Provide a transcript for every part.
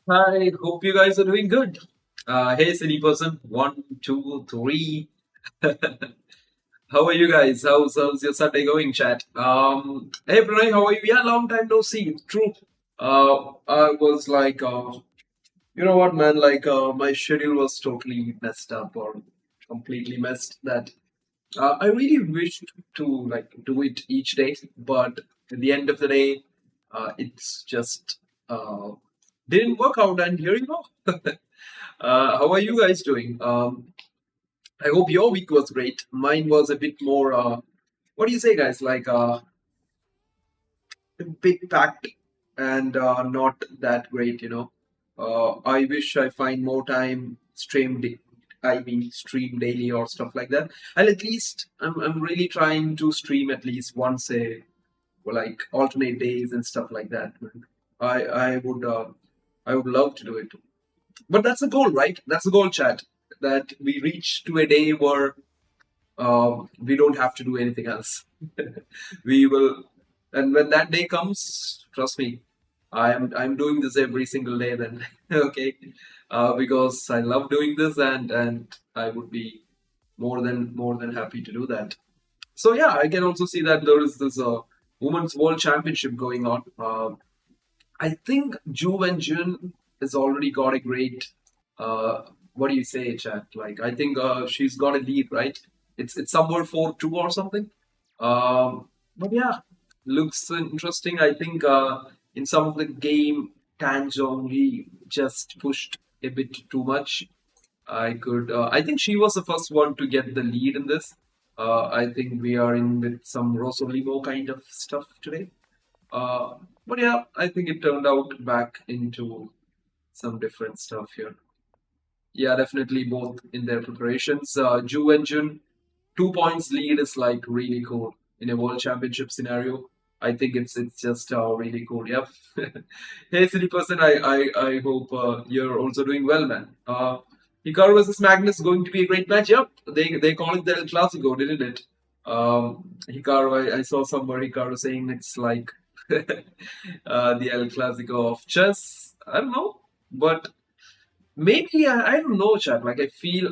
I hope you guys are doing good. Hey, city person, one, two, three. How are you guys? How's your Sunday going, chat? Hey, Pranay, how are you? Yeah, long time no see. True. I was like, you know what, man? Like, my schedule was totally messed up or completely messed. That I really wished to like do it each day, but at the end of the day, it's just didn't work out. And here you go. How are you guys doing? I hope your week was great. Mine was a bit more. What do you say, guys? Like a bit packed and not that great. I wish I find more time I mean, stream daily or stuff like that. I'll at least. I'm really trying to stream at least once a like alternate days and stuff like that. I would. I would love to do it. But that's the goal, right? That's the goal, chat. That we reach to a day where we don't have to do anything else. We will, and when that day comes, trust me, I'm doing this every single day. Then, okay, because I love doing this, and I would be more than happy to do that. So yeah, I can also see that there is this women's world championship going on. I think Ju and Jun has already got a great. Uh, what do you say, chat? Like I think she's got a lead, right? It's somewhere 4-2 or something. But yeah, looks interesting. I think in some of the game, Tan Jong just pushed a bit too much. I could. I think she was the first one to get the lead in this. I think we are in with some Rosolimo kind of stuff today. Uh, but yeah, I think it turned out back into some different stuff here. Yeah, definitely both in their preparations. Ju and Jun, 2 points lead is like really cool in a world championship scenario. I think it's just really cool. Yep. Hey, city person, I hope you're also doing well, man. Hikaru versus Magnus going to be a great match. Yep, they call it the El Clasico, didn't it? Hikaru, I saw somewhere Hikaru saying it's like the El Clasico of chess. I don't know, but maybe I don't know, chat. Like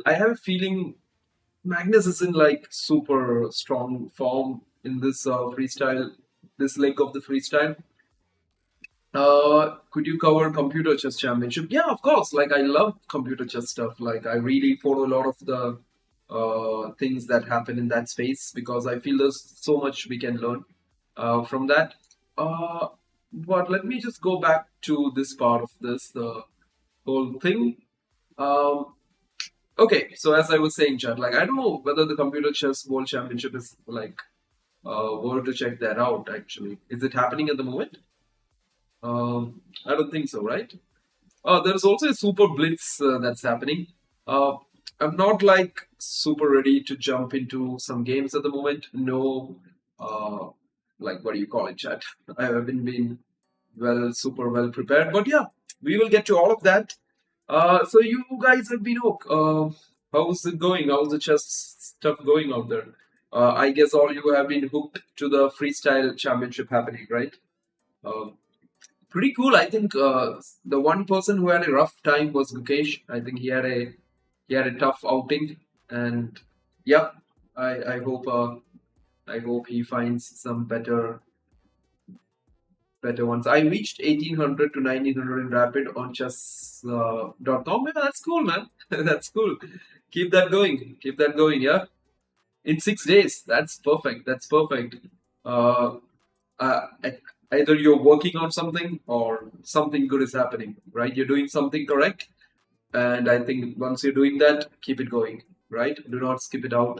I have a feeling Magnus is in like super strong form in this freestyle, this leg of the freestyle. Could you cover computer chess championship? Yeah, of course. Like I love computer chess stuff. Like I really follow a lot of the things that happen in that space because I feel there's so much we can learn from that. Uh, but let me just go back to this part of this, the whole thing. Um, okay, so as I was saying, chat, like I don't know whether the computer chess world championship is like were to check that out. Actually, is it happening at the moment? I don't think so, right? There's also a super blitz that's happening. Uh, I'm not like super ready to jump into some games at the moment. No, uh, like what do you call it, chat? I haven't been super well prepared, but yeah, we will get to all of that. So you guys have been how's it going? How's the chess stuff going out there? I guess all you have been hooked to the freestyle championship happening, right? Uh, Pretty cool. I think the one person who had a rough time was Gukesh. I think he had a tough outing, and yep, I hope he finds some better ones. I reached 1800 to 1900 in rapid on chess.com. Yeah, that's cool, man. That's cool. Keep that going. Keep that going. Yeah, in 6 days. That's perfect. That's perfect. Uh, uh, Either you're working on something or something good is happening, right? You're doing something correct, and I think once you're doing that, keep it going, right? Do not skip it out.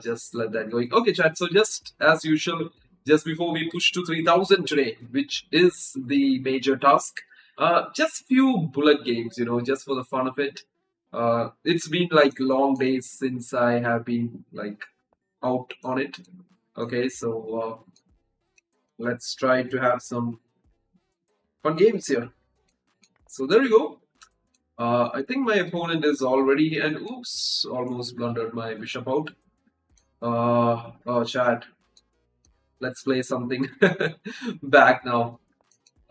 Just let that going. Okay, chat. So just as usual, just before we push to 3000 today, which is the major task, just few bullet games, just for the fun of it. It's been like long days since I have been like out on it. Okay, so let's try to have some fun games here. So there you go. I think my opponent is already, and oops, almost blundered my bishop out. Oh, chat. Let's play something back now.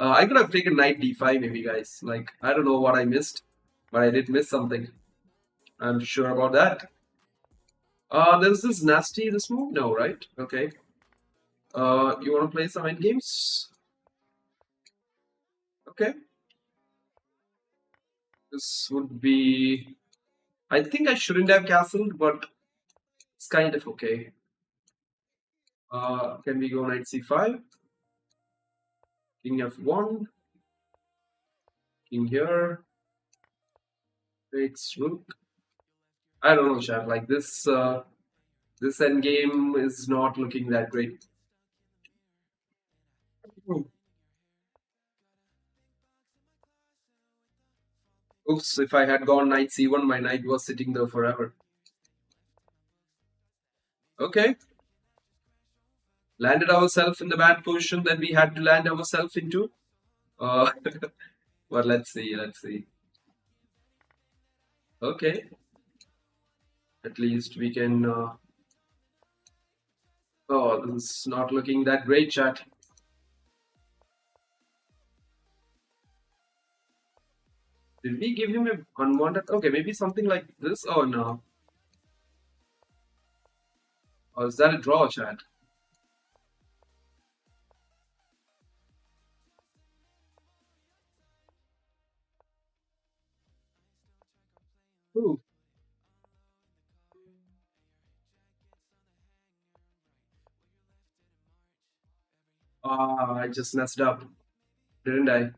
I could have taken knight d5 maybe, guys. Like, I don't know what I missed, but I did miss something. I'm sure about that. There's this nasty this move? No, right? Okay. You want to play some endgames? Okay. This would be. I think I shouldn't have castled, but it's kind of okay. Can we go knight c5? King f1. King here. Takes rook. I don't know, chat. Like this. This endgame is not looking that great. Oops, if I had gone knight c1, my knight was sitting there forever. Okay. Landed ourselves in the bad position that we had to land ourselves into. Uh, but let's see, let's see. Okay. At least we can... Oh, this is not looking that great, chat. Did we give him a unwanted... Okay, maybe something like this. Oh, no. Or is that a draw, chat? Ooh. Ah, I just messed up, didn't I?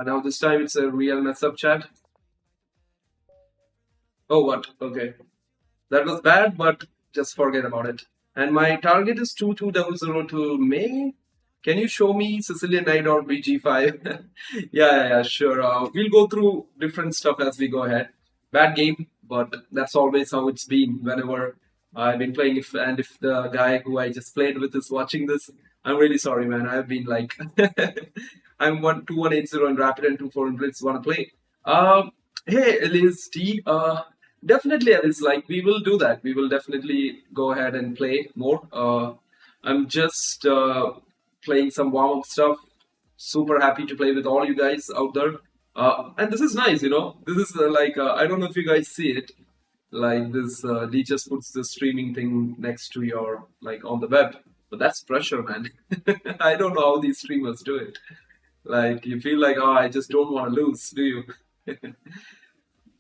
Now this time it's a real mess up, chat. Oh, what? Okay. That was bad, but just forget about it. And my target is 2200 till May. Can you show me Sicilian Knight or BG5? Yeah, sure. We'll go through different stuff as we go ahead. Bad game, but that's always how it's been whenever I've been playing. If the guy who I just played with is watching this, I'm really sorry, man. I've been like, I'm 2180 and Rapid and 24 and Blitz want to play. Hey, Elias T. Definitely, Alice. Like we will do that. We will definitely go ahead and play more. I'm just playing some warm up stuff. Super happy to play with all you guys out there. And this is nice, you know. This is I don't know if you guys see it. Like this, Lee just puts the streaming thing next to your like on the web, but that's pressure, man. I don't know how these streamers do it. Like you feel like, oh, I just don't want to lose, do you?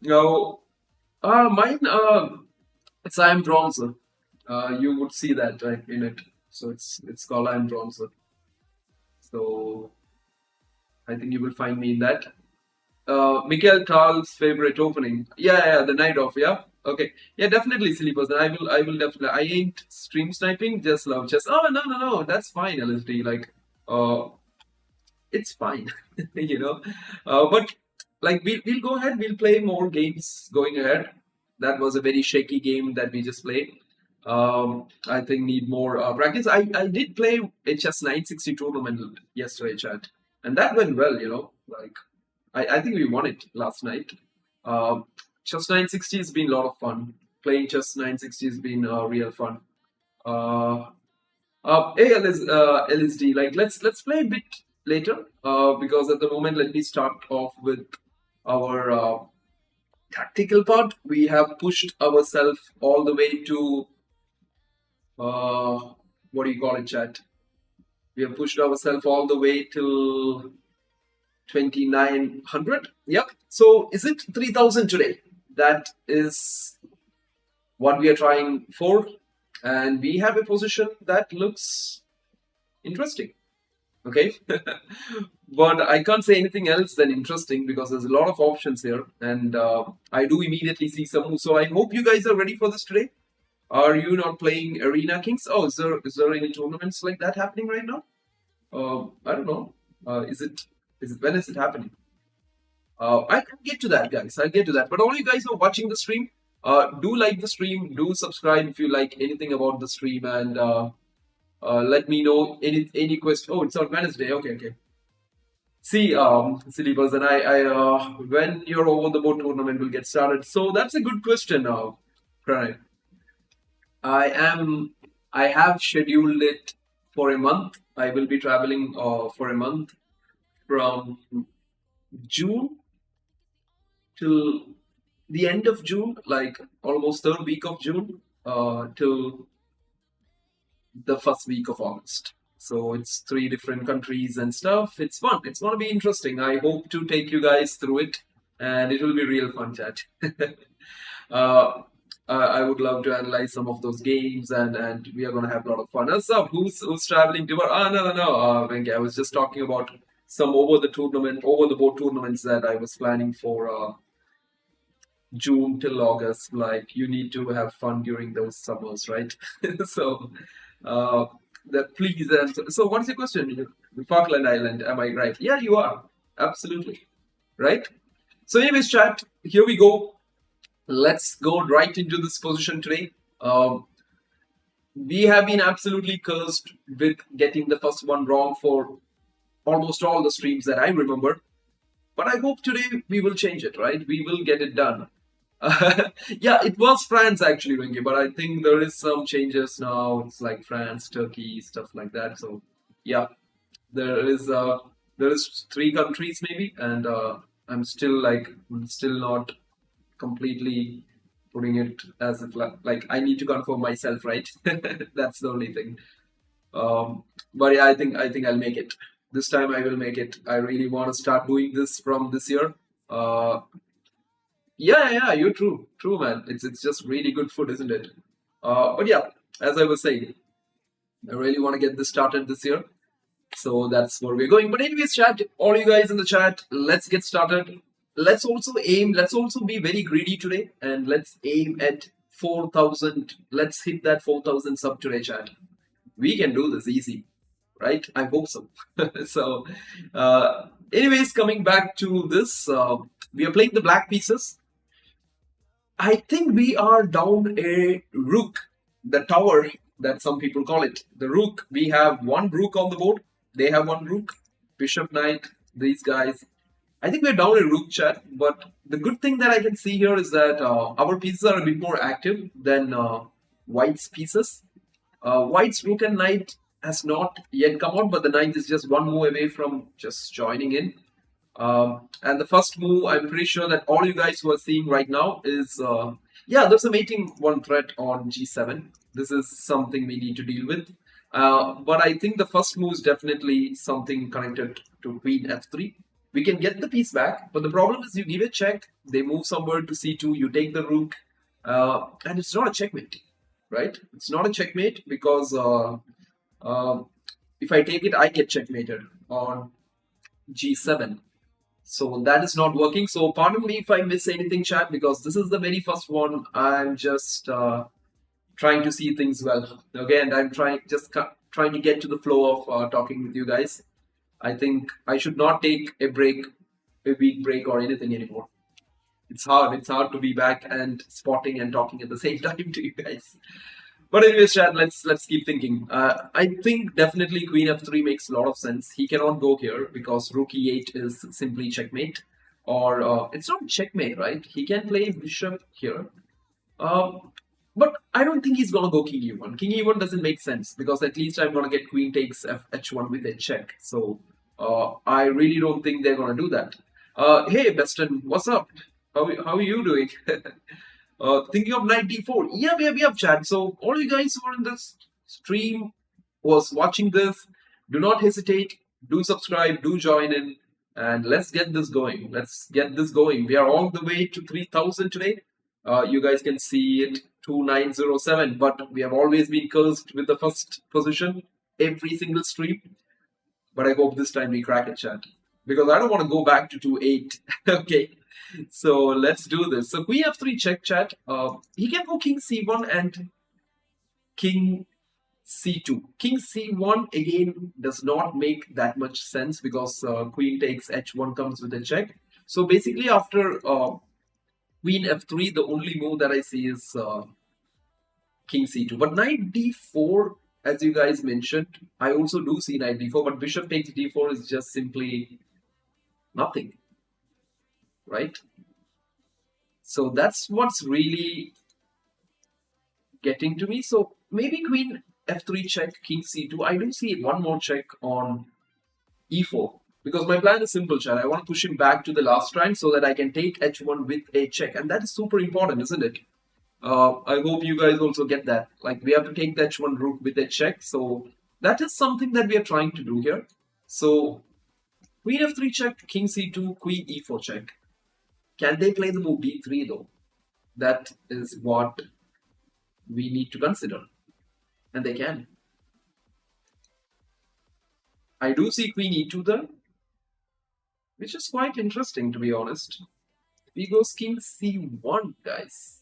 No, mine. It's I am bronzer. You would see that right in it. So it's called I am bronzer. So I think you will find me in that. Mikael Tal's favorite opening. Yeah, the night off. Yeah. Okay. Yeah, definitely, silly person. I will definitely. I ain't stream sniping. Just love chess. Oh no. That's fine, LSD. Like, it's fine. you know. But like we'll go ahead. We'll play more games going ahead. That was a very shaky game that we just played. I think need more practice. I did play HS 960 tournament yesterday, chat, and that went well. You know, like I think we won it last night. Chess 960 has been a lot of fun. Playing Chess 960 has been real fun. Uh, hey, LSD, like let's play a bit later because at the moment let me start off with our tactical part. We have pushed ourselves all the way to what do you call it, chat? We have pushed ourselves all the way till 2900. Yep. So is it 3000 today? That is what we are trying for. And we have a position that looks interesting. Okay. But I can't say anything else than interesting because there's a lot of options here. And I do immediately see some moves. So I hope you guys are ready for this today. Are you not playing Arena Kings? Oh, is there any tournaments like that happening right now? I don't know. Is it when is it happening? I'll get to that, guys. I'll get to that. But all you guys who are watching the stream, do like the stream, do subscribe if you like anything about the stream, and let me know any question. Oh, it's on Wednesday. Okay. See, silly person, when your over the board tournament will get started. So that's a good question now, Pranay. I am. I have scheduled it for a month. I will be traveling for a month from June till the end of June, like almost third week of June, till the first week of August. So it's three different countries and stuff. It's fun. It's gonna be interesting. I hope to take you guys through it, and it will be real fun, chat. uh, I would love to analyze some of those games, and we are gonna have a lot of fun. What's up? Who's traveling to? No. Venki, I was just talking about some over the board tournaments that I was planning for June till August. Like you need to have fun during those summers, right? So uh, that please answer. So what's your question? Falkland Island, am I right? Yeah, you are. Absolutely. Right? So anyways, chat, here we go. Let's go right into this position today. We have been absolutely cursed with getting the first one wrong for almost all the streams that I remember. But I hope today we will change it, right? We will get it done. Yeah, it was France actually, Ringy, but I think there is some changes now. It's like France, Turkey, stuff like that. So yeah, there is uh, there is three countries maybe, and I'm still not completely putting it as if like I need to confirm myself, right? That's the only thing. But yeah, I think I'll make it. This time I will make it. I really want to start doing this from this year. Uh, yeah, you're true, man. It's just really good food, isn't it? But yeah, as I was saying, I really want to get this started this year. So that's where we're going. But anyways, chat, all you guys in the chat, let's get started. Let's also be very greedy today, and let's aim at 4,000. Let's hit that 4,000 sub today, chat. We can do this easy, right? I hope so. So, anyways, coming back to this, we are playing the black pieces. I think we are down a rook, the tower that some people call it. The rook. We have one rook on the board. They have one rook. Bishop, knight, these guys. I think we're down a rook, chat. But the good thing that I can see here is that our pieces are a bit more active than white's pieces. White's rook and knight has not yet come out, but the knight is just one move away from just joining in. And the first move, I'm pretty sure that all you guys who are seeing right now is, yeah, there's a mating one threat on g7. This is something we need to deal with. But I think the first move is definitely something connected to queen f3. We can get the piece back, but the problem is you give a check, they move somewhere to c2, you take the rook, and it's not a checkmate, right? It's not a checkmate because if I take it, I get checkmated on g7. So that is not working. So pardon me if I miss anything, chat, because this is the very first one. I'm just trying to see things well. Okay, and I'm trying to get to the flow of talking with you guys. I think I should not take a week break or anything anymore. It's hard. It's hard to be back and spotting and talking at the same time to you guys. But anyways, Chad, let's keep thinking. I think definitely Queen f3 makes a lot of sense. He cannot go here because Rook e8 is simply checkmate, or it's not checkmate, right? He can play Bishop here, but I don't think he's gonna go King e1. King e1 doesn't make sense because at least I'm gonna get Queen takes h1 with a check. So I really don't think they're gonna do that. Hey, Beston, what's up? How are you doing? Thinking of knight d4. Yeah, we have chat. So all you guys who are in this stream was watching this, do not hesitate. Do subscribe. Do join in, and let's get this going. Let's get this going. We are all the way to 3,000 today. You guys can see it 2907, but we have always been cursed with the first position every single stream. But I hope this time we crack it, chat, because I don't want to go back to 2-8. Okay. So let's do this. So queen f3 check, chat. He can go king c1 and king c2. King c1 again does not make that much sense because queen takes h1 comes with a check. So basically after queen f3, the only move that I see is king c2. But knight d4, as you guys mentioned, I also do see knight d4, but bishop takes d4 is just simply nothing. Right? So that's what's really getting to me. So maybe queen f3 check, king c2. I do see one more check on e4 because my plan is simple, chat. I want to push him back to the last rank so that I can take h1 with a check, and that is super important, isn't it? I hope you guys also get that. Like, we have to take the h1 rook with a check, so that is something that we are trying to do here. So queen f3 check, king c2, queen e4 check. Can they play the move d3 though? That is what we need to consider, and they can. I do see queen e2 there, which is quite interesting to be honest. We goes king c1, guys.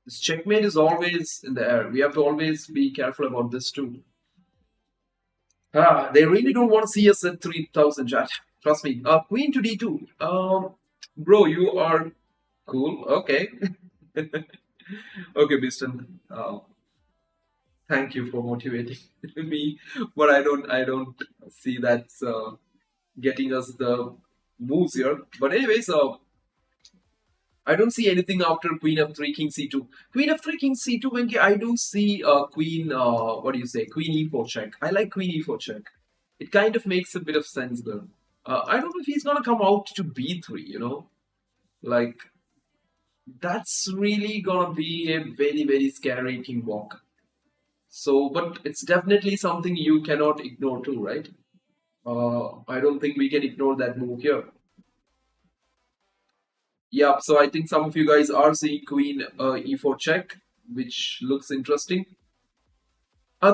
This checkmate is always in the air. We have to always be careful about this too. They really don't want to see us at 3000, chat. Trust me. Queen to d2. Bro, you are cool. Okay. Okay, Biston. Thank you for motivating me, but I don't see that's getting us the moves here. But anyways, I don't see anything after queen f3, king c2. Queen f3, king c2, Venki, I do see queen, what do you say, queen e4 check. I like queen e4 check. It kind of makes a bit of sense there. I don't know if he's going to come out to b3, you know? Like, that's really going to be a very, very scary king walk. So, but it's definitely something you cannot ignore too, right? I don't think we can ignore that move here. Yeah, so I think some of you guys are seeing queen e4 check, which looks interesting.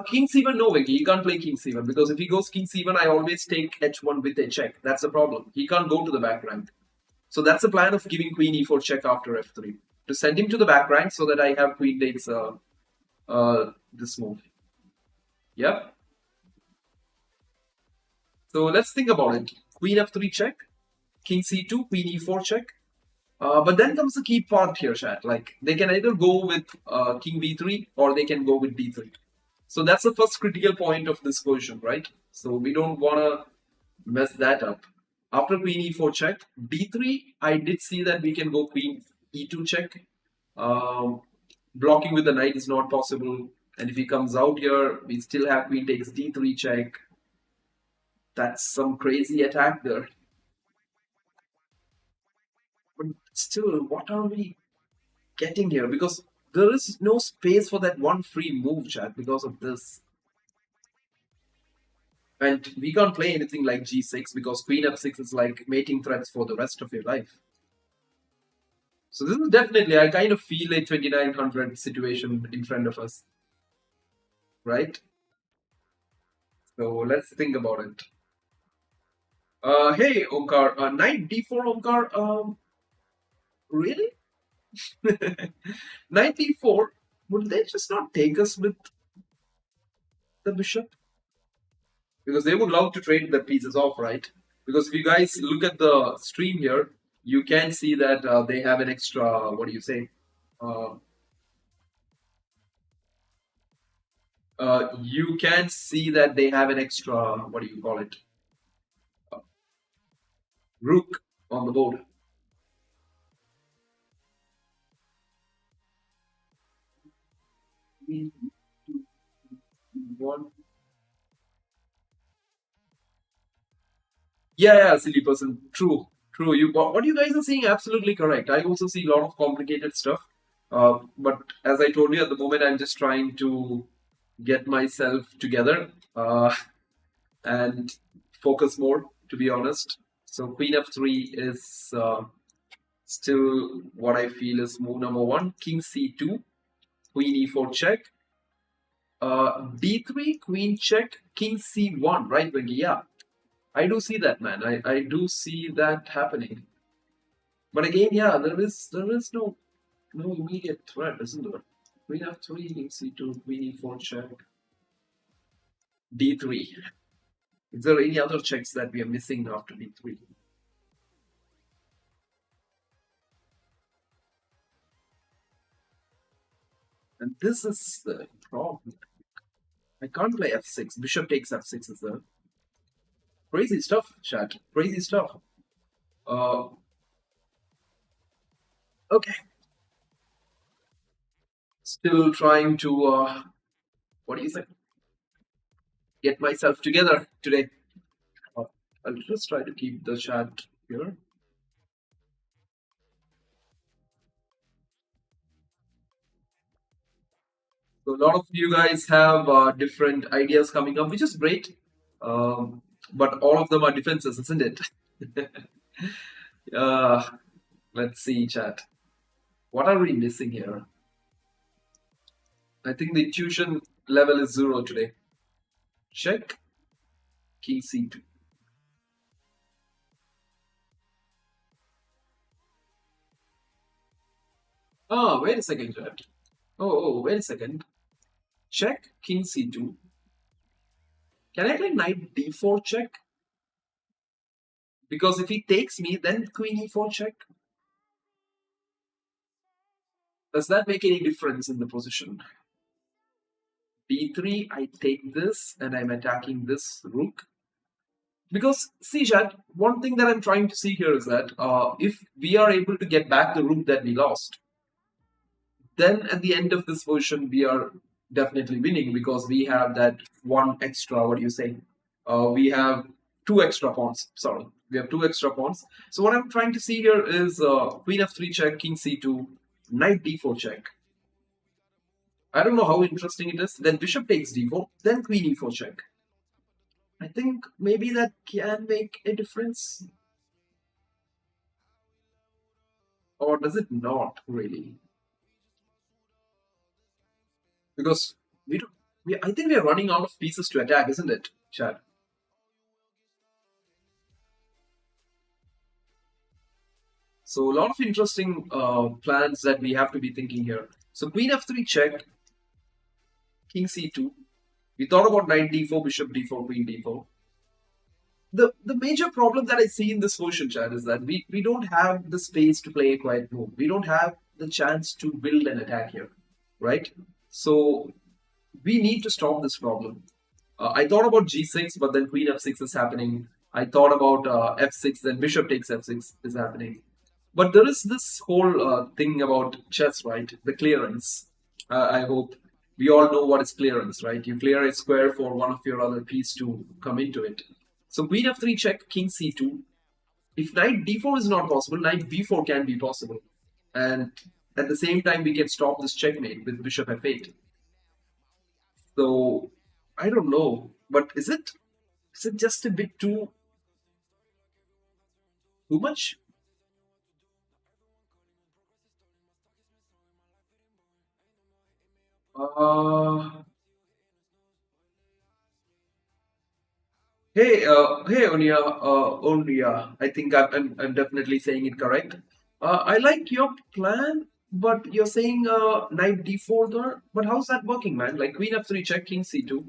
King c1, no, Vicky, he can't play king c1 because if he goes king c1, I always take h1 with a check. That's the problem. He can't go to the back rank. So that's the plan of giving queen e4 check after f3 to send him to the back rank so that I have queen takes this move. Yep. So let's think about it. Queen f3 check, king c2, queen e4 check. But then comes the key part here, chat. Like, they can either go with king b3 or they can go with d3. So that's the first critical point of this position, right? So we don't want to mess that up. After queen e4 check, d3, I did see that we can go queen e2 check. Blocking with the knight is not possible. And if he comes out here, we still have queen takes d3 check. That's some crazy attack there. But still, what are we getting here? Because there is no space for that one free move, chat, because of this. And we can't play anything like g6 because queen f6 is like mating threats for the rest of your life. So this is definitely, I kind of feel a 2900 situation in front of us. Right? So let's think about it. Hey, Omkar, knight d4, Omkar. Really? Knight d4, would they just not take us with the bishop? Because they would love to trade the pieces off, right? Because if you guys look at the stream here, you can see that they have an extra, what do you say? You can see that they have an extra, what do you call it? Rook on the board. One. Yeah, silly person. True, true. What you guys are seeing, absolutely correct. I also see a lot of complicated stuff. But as I told you at the moment, I'm just trying to get myself together and focus more, to be honest. So queen f3 is still what I feel is move number one. King c2, queen e4 check. D3, queen check, king c1, right, Venki? Yeah, I do see that, man. I do see that happening. But again, yeah, there is no immediate threat, isn't there? Queen f3, king c2, queen e4 check, d3. Is there any other checks that we are missing after d3? And this is the problem. I can't play f6. Bishop takes f6 is there. Crazy stuff, chat. Crazy stuff. Okay. Still trying to, what do you say, get myself together today. Uh, I'll just try to keep the chat here. So a lot of you guys have different ideas coming up, which is great. But all of them are defenses, isn't it? uh, let's see, chat. What are we missing here? I think the intuition level is 0 today. Check, king c2. Oh, wait a second, chat. Wait a second. Check, king c2. Can I play knight d4 check? Because if he takes me, then queen e4 check. Does that make any difference in the position? d3, I take this and I'm attacking this rook. Because, see, chat, one thing that I'm trying to see here is that if we are able to get back the rook that we lost, then at the end of this position, we are definitely winning because we have that one extra, what do you say? We have two extra pawns. Sorry, we have two extra pawns. So what I'm trying to see here is queen f3 check, king c2, knight d4 check. I don't know how interesting it is. Then bishop takes d4, then queen e4 check. I think maybe that can make a difference. Or does it not really? Because we don't. I think we are running out of pieces to attack, isn't it, Chad? So a lot of interesting plans that we have to be thinking here. So queen f3 check, king c2. We thought about knight d4, bishop d4, queen d4. The major problem that I see in this position, Chad, is that we don't have the space to play a quiet move. We don't have the chance to build an attack here, right? So we need to stop this problem. I thought about g6, but then queen f6 is happening. I thought about f6, then bishop takes f6 is happening. But there is this whole thing about chess, right? The clearance. I hope we all know what is clearance, right? You clear a square for one of your other piece to come into it. So queen f3 check, king c2. If knight d4 is not possible, knight b4 can be possible. And at the same time, we can stop this checkmate with bishop f8. So I don't know, but is it just a bit too much? Uh, hey, Onia. I think I'm definitely saying it correct. I like your plan, but you're saying knight d4 there. But how's that working, man? Like queen f3 check, king c2,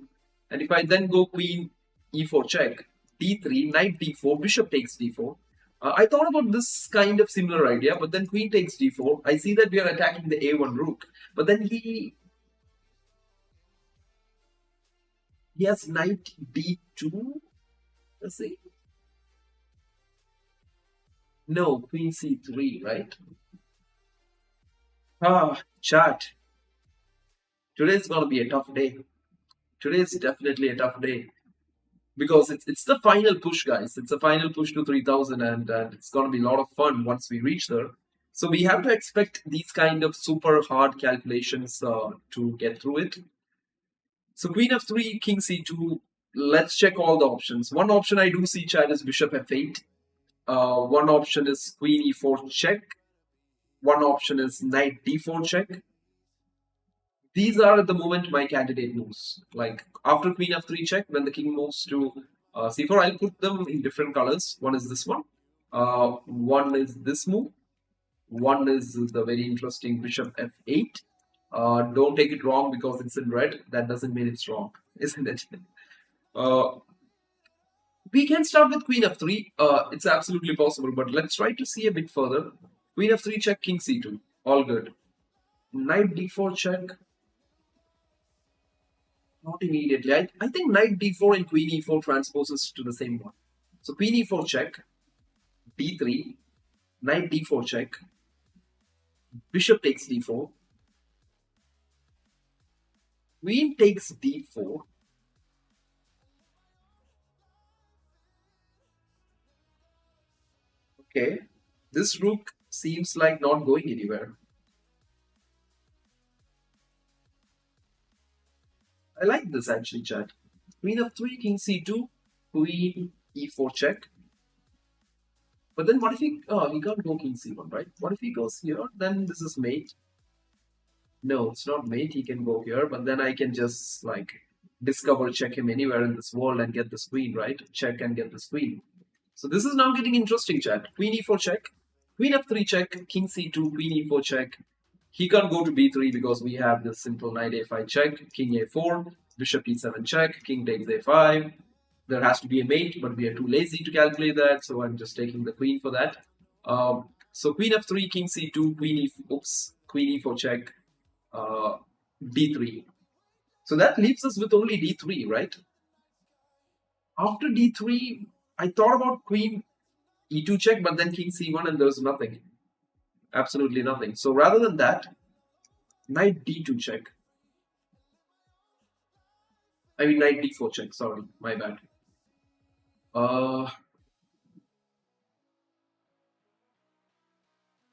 and if I then go queen e4 check, d3, knight d4, bishop takes d4. I thought about this kind of similar idea, but then queen takes d4. I see that we are attacking the a1 rook, but then he has knight d2. Let's see. No, queen c3, right? Chat. Today's gonna be a tough day. Today is definitely a tough day because it's the final push, guys. It's the final push to 3000, and it's gonna be a lot of fun once we reach there. So we have to expect these kind of super hard calculations to get through it. So queen f3, king c2. Let's check all the options. One option I do see, chat, is bishop f8. One option is queen e4 check. One option is knight d4 check. These are at the moment my candidate moves. Like after queen f3 check, when the king moves to c4, I'll put them in different colors. One is this one. One is this move. One is the very interesting bishop f8. Don't take it wrong because it's in red. That doesn't mean it's wrong, isn't it? Uh, we can start with queen f3. It's absolutely possible, but let's try to see a bit further. Queen f3 check, king c2. All good. Knight d4 check. Not immediately. I think knight d4 and queen e4 transposes to the same one. So queen e4 check, d3, knight d4 check, bishop takes d4. Queen takes d4. Okay. This rook seems like not going anywhere. I like this actually, chat. Queen f3, king c2, queen e4 check. But then what if he can't go king c1, right? What if he goes here? Then this is mate. No, it's not mate. He can go here, but then I can just like discover check him anywhere in this world and get this queen, right? Check and get this queen. So this is now getting interesting, chat. Queen e4 check, queen f3 check, king c2, queen e4 check. He can't go to b3 because we have this simple knight a5 check, king a4, bishop e7 check, king takes a5. There has to be a mate, but we are too lazy to calculate that, so I'm just taking the queen for that. So queen f3, king c2, queen e4 check, d3. So that leaves us with only d3, right? After d3, I thought about queen e2 check, but then king c1 and there's nothing. Absolutely nothing. So rather than that, knight d2 check. I mean knight d4 check, sorry, my bad.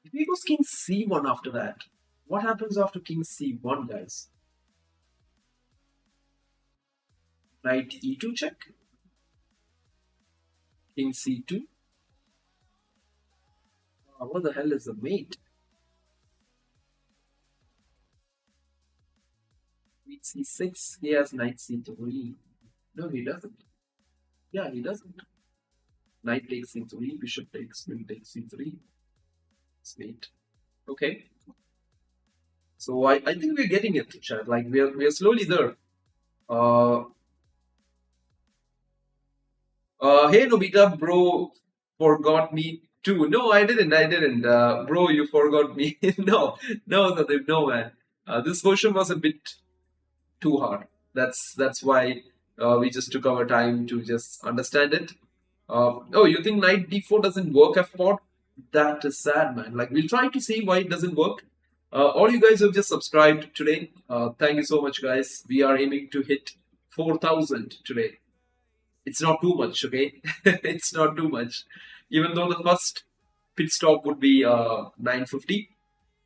If he goes king c1 after that, what happens after king c1, guys? Knight e2 check, king c2. What the hell is the mate? Queen c6, he has knight c3. No, he doesn't. Yeah, he doesn't. Knight takes c3, bishop takes, queen takes c3. It's mate. Okay. So I think we're getting it, chat. Like we're slowly there. Hey Nobita, bro, forgot me too. No, I didn't. Bro, you forgot me. No, Nadeem, no, man. This question was a bit too hard. That's why we just took our time to just understand it. Oh, you think knight d4 doesn't work, f-pot? That is sad, man. Like we'll try to see why it doesn't work. All you guys who have just subscribed today, thank you so much, guys. We are aiming to hit 4,000 today. It's not too much, okay? It's not too much. Even though the first pit stop would be 950,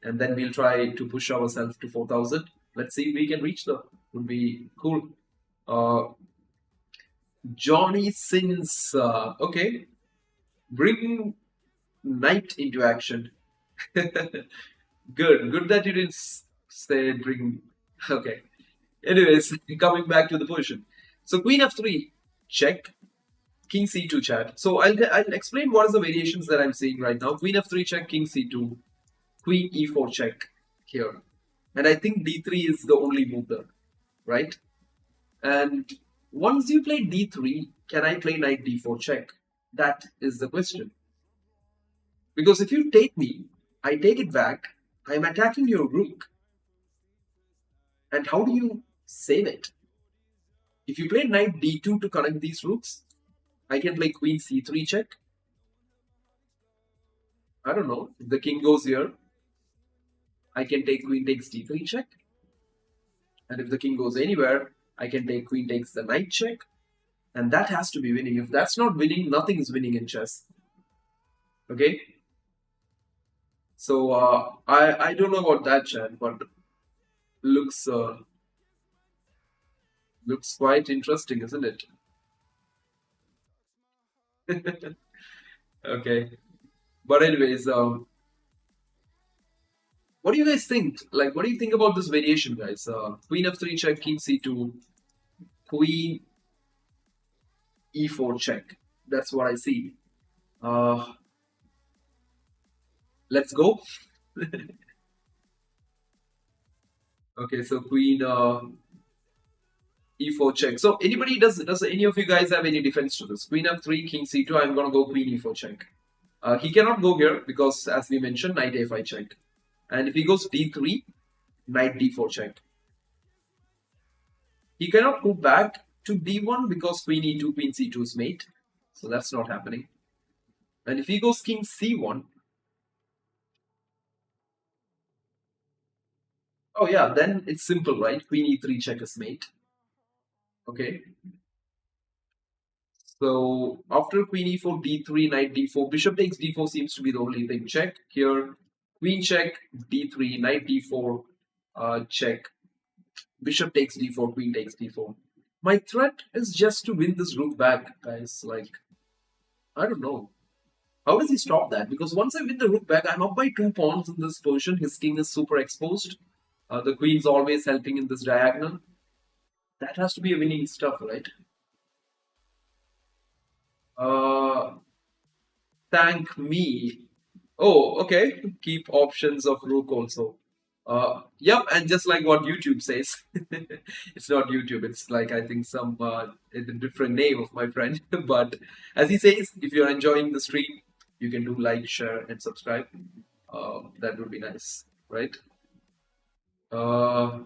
and then we'll try to push ourselves to 4,000. Let's see if we can reach the. Would be cool. Uh, Johnny Sins. Okay, bring knight into action. Good that you didn't say bring. Okay. Anyways, coming back to the position. So queen f3 check, king c2 chat. So I'll explain what is the variations that I'm seeing right now. Queen f3 check, king c2, queen e4 check here, and I think d3 is the only move there, right? And once you play d3, can I play knight d4 check? That is the question. Because if you take me, I take it back. I'm attacking your rook, and how do you save it? If you play knight d2 to connect these rooks, I can play queen c3 check. I don't know. If the king goes here, I can take queen takes d3 check. And if the king goes anywhere, I can take queen takes the knight check. And that has to be winning. If that's not winning, nothing is winning in chess. Okay? So I don't know about that, chat, but looks quite interesting, isn't it? Okay. But anyways, what do you guys think? Like, what do you think about this variation, guys? Queen f3 check, king c2, queen e4 check. That's what I see. Let's go. Okay, so queen e4 check. So anybody does any of you guys have any defense to this? Queen f3, king c2. I'm gonna go queen e4 check. He cannot go here because, as we mentioned, knight a5 check. And if he goes d3, knight d4 check. He cannot go back to d1 because queen e2, queen c2 is mate. So that's not happening. And if he goes king c1, Oh yeah, then it's simple, right? Queen e3 check is mate. Okay. So after queen e4, d3, knight d4, bishop takes d4 seems to be the only thing. Check here, queen check, d3, knight d4, check. Bishop takes d4, queen takes d4. My threat is just to win this rook back, guys. Like, I don't know. How does he stop that? Because once I win the rook back, I'm up by 2 pawns in this position. His king is super exposed. The queen's always helping in this diagonal. That has to be a winning stuff, right? Uh, Thank me. Oh, okay. Keep options of rook also. Yep, and just like what YouTube says, it's not YouTube. It's like I think some a different name of my friend. But as he says, if you're enjoying the stream, you can do like, share, and subscribe. That would be nice, right? Uh,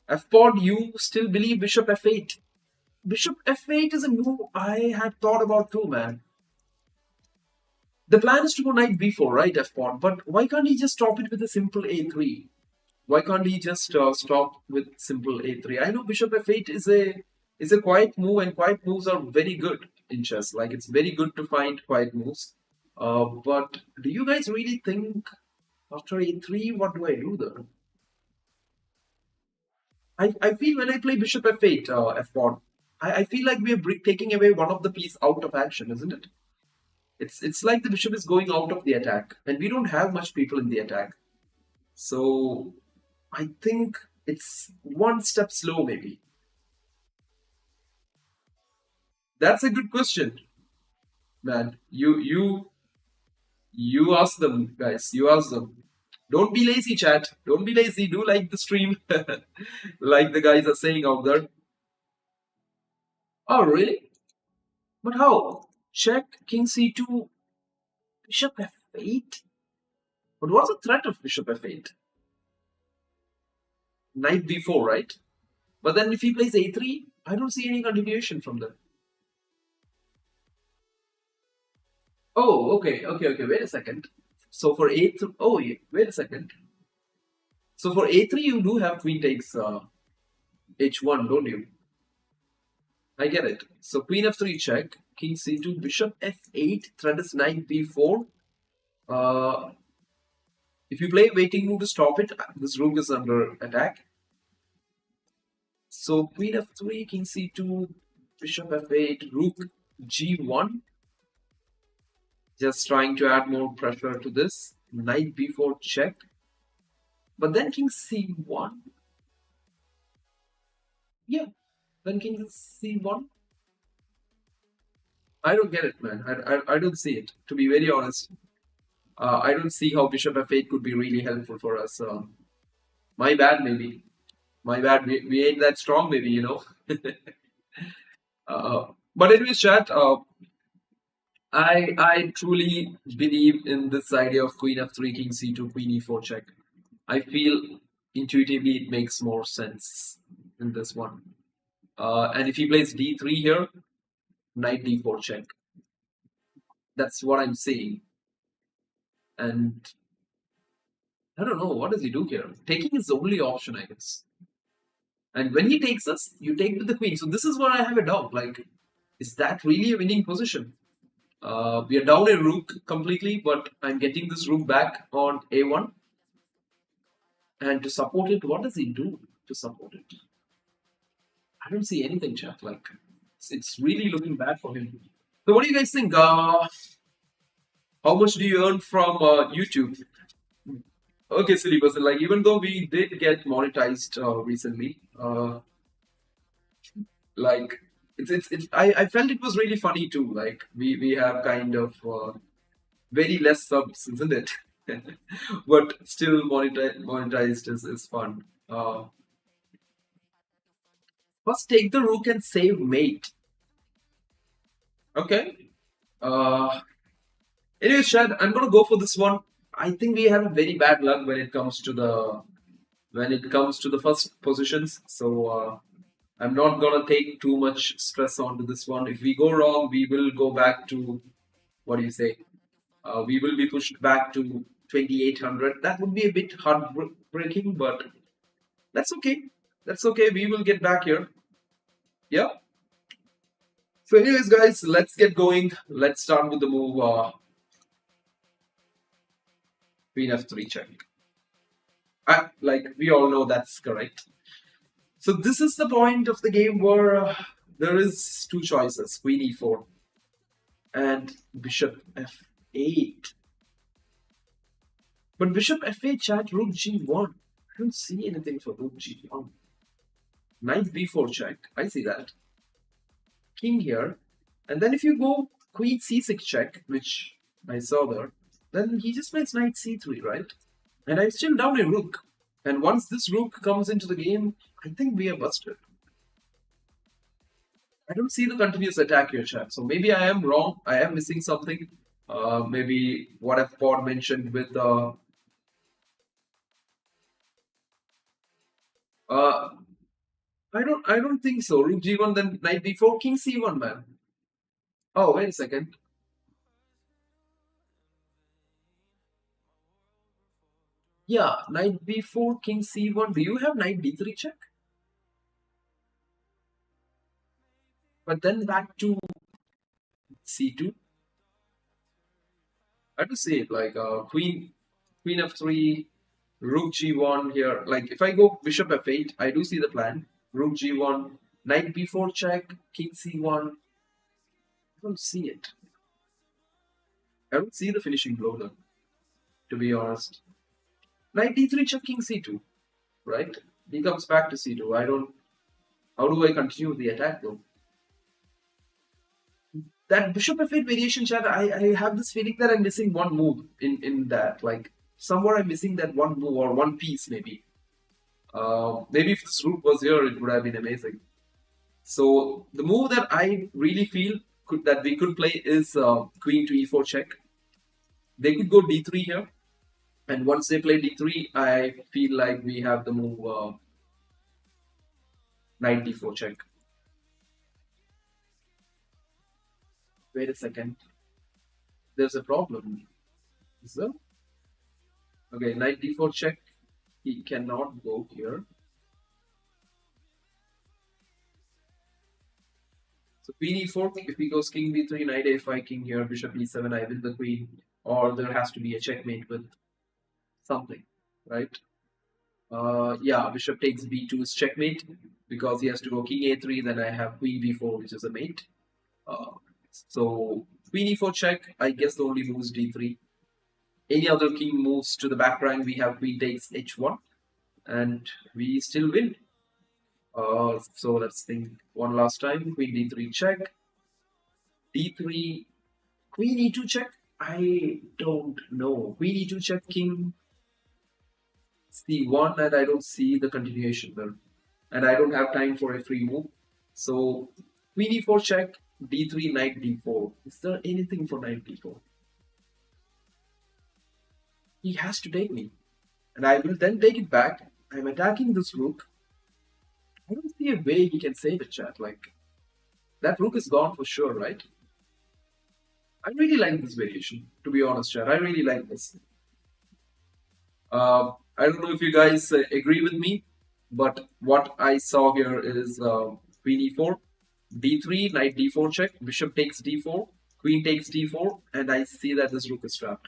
F pod, you still believe Bishop F8? Bishop F8 is a move I had thought about too, man. The plan is to go knight b4, right, F pawn, but why can't he just stop it with a simple a3? Why can't he just stop with simple a3? I know bishop f8 is a quiet move, and quiet moves are very good in chess. Like it's very good to find quiet moves. But do you guys really think after a3, what do I do there? I feel when I play bishop f8, f pawn, I feel like we're taking away one of the piece out of action, isn't it? It's like the bishop is going out of the attack, and we don't have much people in the attack. So I think it's one step slow, maybe. That's a good question, man. You ask them, guys. You ask them. Don't be lazy, chat. Don't be lazy. Do like the stream, like the guys are saying out there. Oh, really? But how? Check king c2, bishop f8. But what's the threat of bishop f8? Knight b4, right? But then if he plays a3, I don't see any continuation from that. Oh, okay. Wait a second. So for a3, oh, yeah, wait a second. So for a3, you do have queen takes h1, don't you? I get it. So queen f3 check, king c2, bishop f8, threat is knight b4. If you play waiting move to stop it, this rook is under attack. So queen f3, king c2, bishop f8, rook g1. Just trying to add more pressure to this. Knight b4 check. But then king c1. Yeah, then king c1. I don't get it, man. I don't see it. To be very honest, I don't see how bishop f8 could be really helpful for us. My bad, maybe. My bad. We ain't that strong, maybe, you know. But anyways, chat. I truly believe in this idea of queen f3, king c2, queen e4 check. I feel intuitively it makes more sense in this one. And if he plays d3 here, knight d4 check. That's what I'm saying. And I don't know, what does he do here? Taking is the only option, I guess. And when he takes us, you take with the queen. So this is where I have a doubt. Like, is that really a winning position? We are down a rook completely, but I'm getting this rook back on a1. And to support it, what does he do to support it? I don't see anything, chat. Like, it's really looking bad for him. So what do you guys think? How much do you earn from YouTube? Okay, silly person. Like, even though we did get monetized recently, like it's I felt it was really funny too. Like we have kind of very less subs, isn't it? But still monetized is fun. First take the rook and save mate. Okay. Anyways, Shad, I'm gonna go for this one. I think we have very bad luck when it comes to the first positions. So I'm not gonna take too much stress onto this one. If we go wrong, we will go back to what do you say? We will be pushed back to 2800. That would be a bit heartbreaking, but That's okay. That's okay. We will get back here. Yeah. So, anyways, guys, let's get going. Let's start with the move Queen F3 check. Like we all know that's correct. So this is the point of the game where there is two choices: Queen E4 and Bishop F8. But Bishop F8 chat, Rook G1. I don't see anything for Rook G1. Knight B4 check. I see that. King here. And then if you go Queen C6 check, which I saw there, then he just plays Knight C3, right? And I'm still down a Rook. And once this Rook comes into the game, I think we are busted. I don't see the continuous attack here, chat. So maybe I am wrong. I am missing something. Maybe what I've Pod mentioned with I don't think so. Rook G1, then Knight B4, King C1, man. Oh, wait a second. Yeah, Knight B4, King C1. Do you have Knight D3 check? But then back to C2. I have to say it like Queen F3, Rook G1 here. Like if I go Bishop F8, I do see the plan. Rook G1, Knight B4 check, King C1. I don't see it. I don't see the finishing blow though, to be honest. Knight D3 check, King C2, right? He comes back to C2. I don't. How do I continue the attack though? That Bishop F8 variation, chat, I have this feeling that I'm missing one move in that. Like somewhere I'm missing that one move or one piece maybe. Maybe if this rook was here, it would have been amazing. So the move that I really feel that we could play is Queen to E4 check. They could go D3 here, and once they play D3, I feel like we have the move Knight D4 check. Wait a second. There's a problem. Is there? Okay, Knight D4 check. He cannot go here. So Queen E4, if he goes King B3, Knight A5, King here, Bishop E7, I win the Queen. Or there has to be a checkmate with something, right? Yeah, Bishop takes B2 is checkmate because he has to go King A3, then I have Queen B4, which is a mate. So Queen E4 check, I guess the only move is D3. Any other king moves to the back rank, we have Queen takes H1, and we still win. So let's think one last time. Queen D3 check. D3, Queen E2 check. I don't know. Queen E2 check, King C1, and I don't see the continuation there. And I don't have time for a free move. So Queen E4 check, D3, Knight D4. Is there anything for Knight D4? He has to take me. And I will then take it back. I'm attacking this rook. I don't see a way he can save it, chat. Like, that rook is gone for sure, right? I really like this variation, to be honest, chat. I really like this. I don't know if you guys agree with me, but what I saw here is Queen E4, D3, Knight D4 check, Bishop takes D4, Queen takes D4, and I see that this rook is trapped.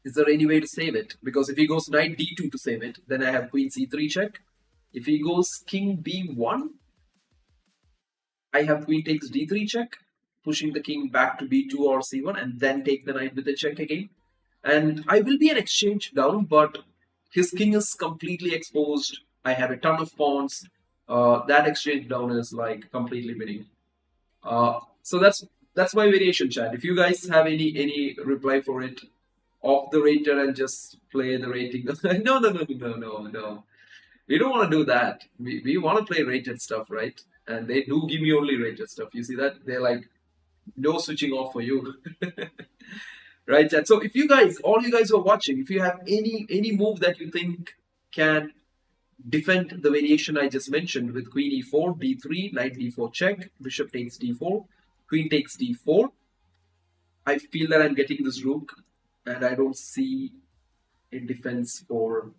Is there any way to save it? Because if he goes Knight D2 to save it, then I have Queen C3 check. If he goes King B1, I have Queen takes D3 check, pushing the king back to B2 or C1, and then take the knight with the check again. And I will be an exchange down, but his king is completely exposed. I have a ton of pawns. That exchange down is like completely winning. So that's my variation, chat. If you guys have any reply for it, off the rater and just play the rating. No. We don't want to do that. We want to play rated stuff, right? And they do give me only rated stuff. You see that? They're like, no switching off for you. Right, chat? So if you guys, all you guys who are watching, if you have any move that you think can defend the variation I just mentioned with Queen E4, D3, Knight D4 check, Bishop takes D4, Queen takes D4, I feel that I'm getting this rook and I don't see a defense for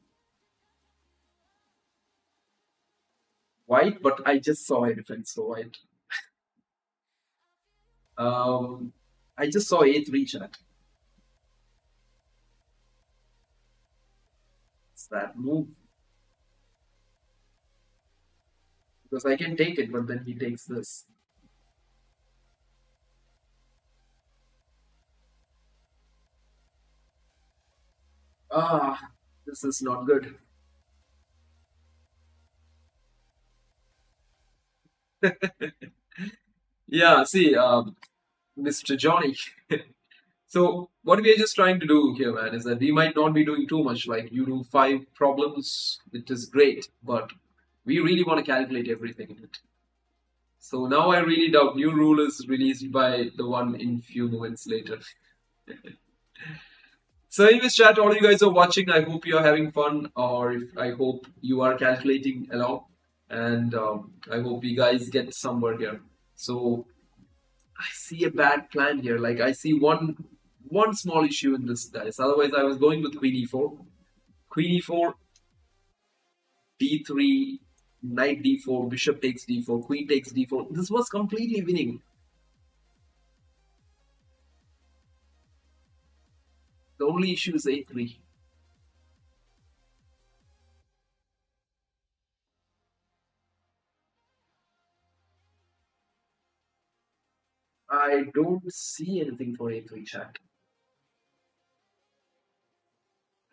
white, but I just saw a defense, so white. Um, I just saw a3 chat. It's that move because I can take it, but then he takes this. Ah, this is not good. Yeah, see, Mr. Johnny. So what we are just trying to do here, man, is that we might not be doing too much. Like you do five problems, it is great, but we really want to calculate everything in it. So now I really doubt new rule is released by the one in few moments later. So anyways, chat, all you guys are watching, I hope you are having fun, or if, I hope you are calculating along, and I hope you guys get somewhere here. So I see a bad plan here. Like I see one small issue in this dice. Otherwise, I was going with Queen e4, d3, knight d4, bishop takes d4, queen takes d4. This was completely winning. The only issue is a3. I don't see anything for a3 chat.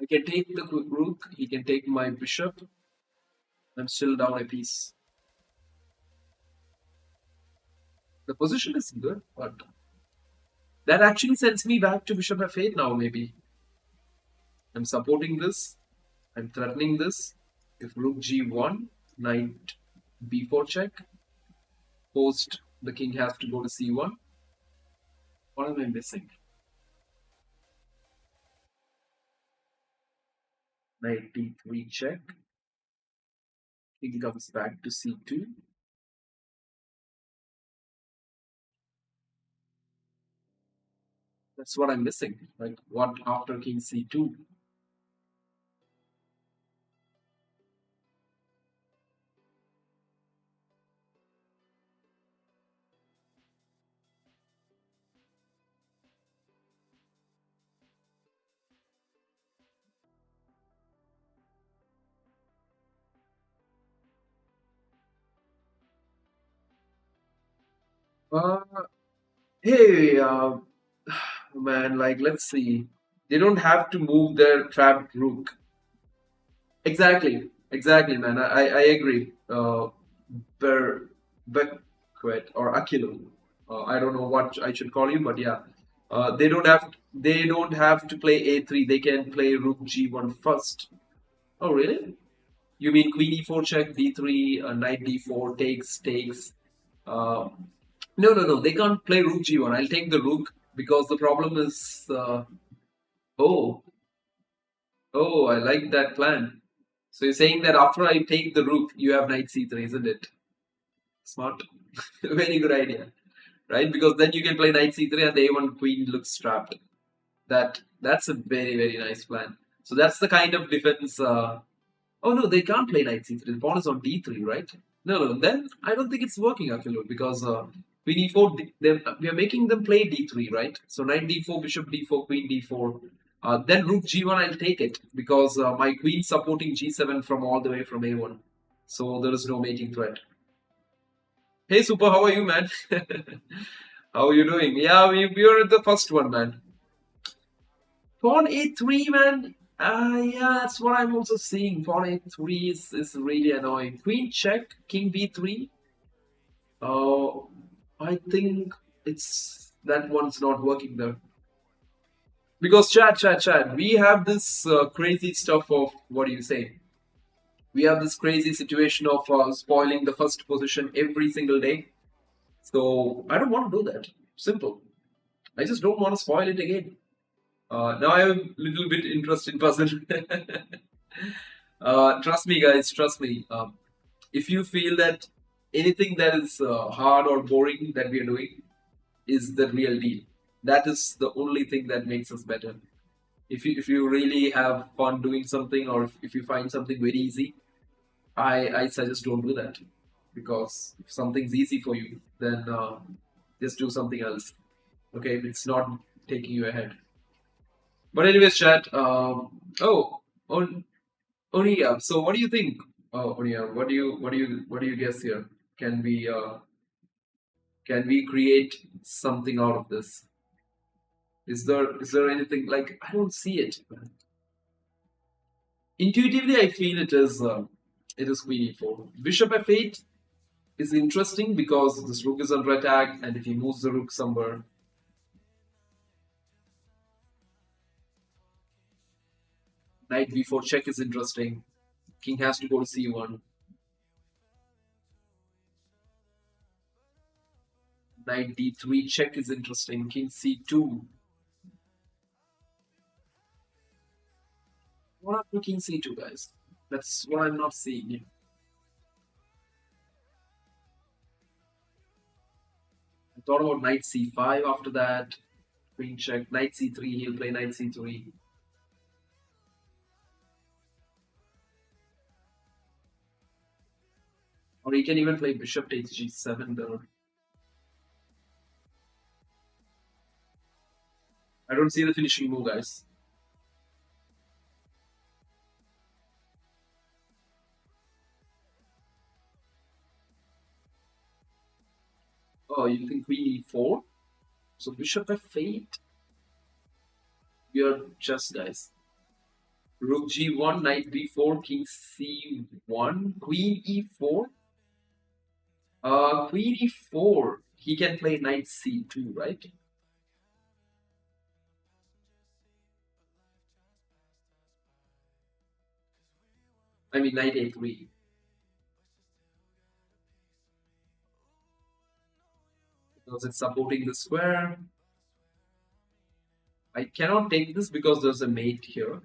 I can take the rook. He can take my bishop. I'm still down a piece. The position is good, but that actually sends me back to bishop f8 now. Maybe I'm supporting this. I'm threatening this. If rook g1, knight b4 check. Post the king has to go to c1. What am I missing? Knight d3 check. King comes back to c2. That's what I'm missing. Like what after king c2? Uh, hey, man, like let's see. They don't have to move their trapped rook. Exactly, man. I agree. Per Bequet or Akilo. I don't know what I should call you, but yeah. They don't have to play a3. They can play rook g1 first. Oh really? You mean queen e4 check d3, knight d4 takes. Uh, no. They can't play rook g1. I'll take the rook because the problem is. Oh, oh, I like that plan. So you're saying that after I take the rook, you have knight c3, isn't it? Smart. Very good idea, right? Because then you can play knight c3 and the a1 queen looks trapped. That's a very nice plan. So that's the kind of defense. Oh no, they can't play knight c3. The pawn is on d3, right? No. Then I don't think it's working, Akilo, because queen e4. We are making them play d3, right? So knight d4, bishop d4, queen d4. Then rook g1, I'll take it because my queen's supporting g7 from all the way from a1. So there is no mating threat. Hey, Super, how are you, man? How are you doing? Yeah, we are at the first one, man. Pawn a3, man. Yeah, that's what I'm also seeing. Pawn a3 is really annoying. Queen check, king b3. Uh, I think it's that one's not working there. Because chat. We have this crazy stuff of what do you say? We have this crazy situation of spoiling the first position every single day. So I don't want to do that. Simple. I just don't want to spoil it again. Now I have a little bit interest in puzzle. Trust me, guys. Trust me. If you feel that anything that is hard or boring that we are doing is the real deal, that is the only thing that makes us better. If you really have fun doing something, or if you find something very easy, I suggest don't do that. because if something's easy for you, then just do something else. Okay, it's not taking you ahead. But anyways, chat. On Onia. So what do you think, Onia? What do you guess here? Can we uh, can we create something out of this? Is there anything like I don't see it. Intuitively, I feel it is queen e4. Bishop f8 is interesting because this rook is under attack, and if he moves the rook somewhere, knight b4 check is interesting. King has to go to c1. Knight d3 check is interesting. King c2. What after king c2, guys? That's what I'm not seeing. I thought about knight c5 after that. Queen check. Knight c3. He'll play knight c3. Or he can even play bishop takes g7 there. I don't see the finishing move, guys. Oh, you think queen e4? So bishop f8. We are just, guys. Rook g1, knight b4, king c1, queen e4. Queen e4. He can play knight c2, right? I mean knight a3. Because it's supporting the square. I cannot take this because there's a mate here.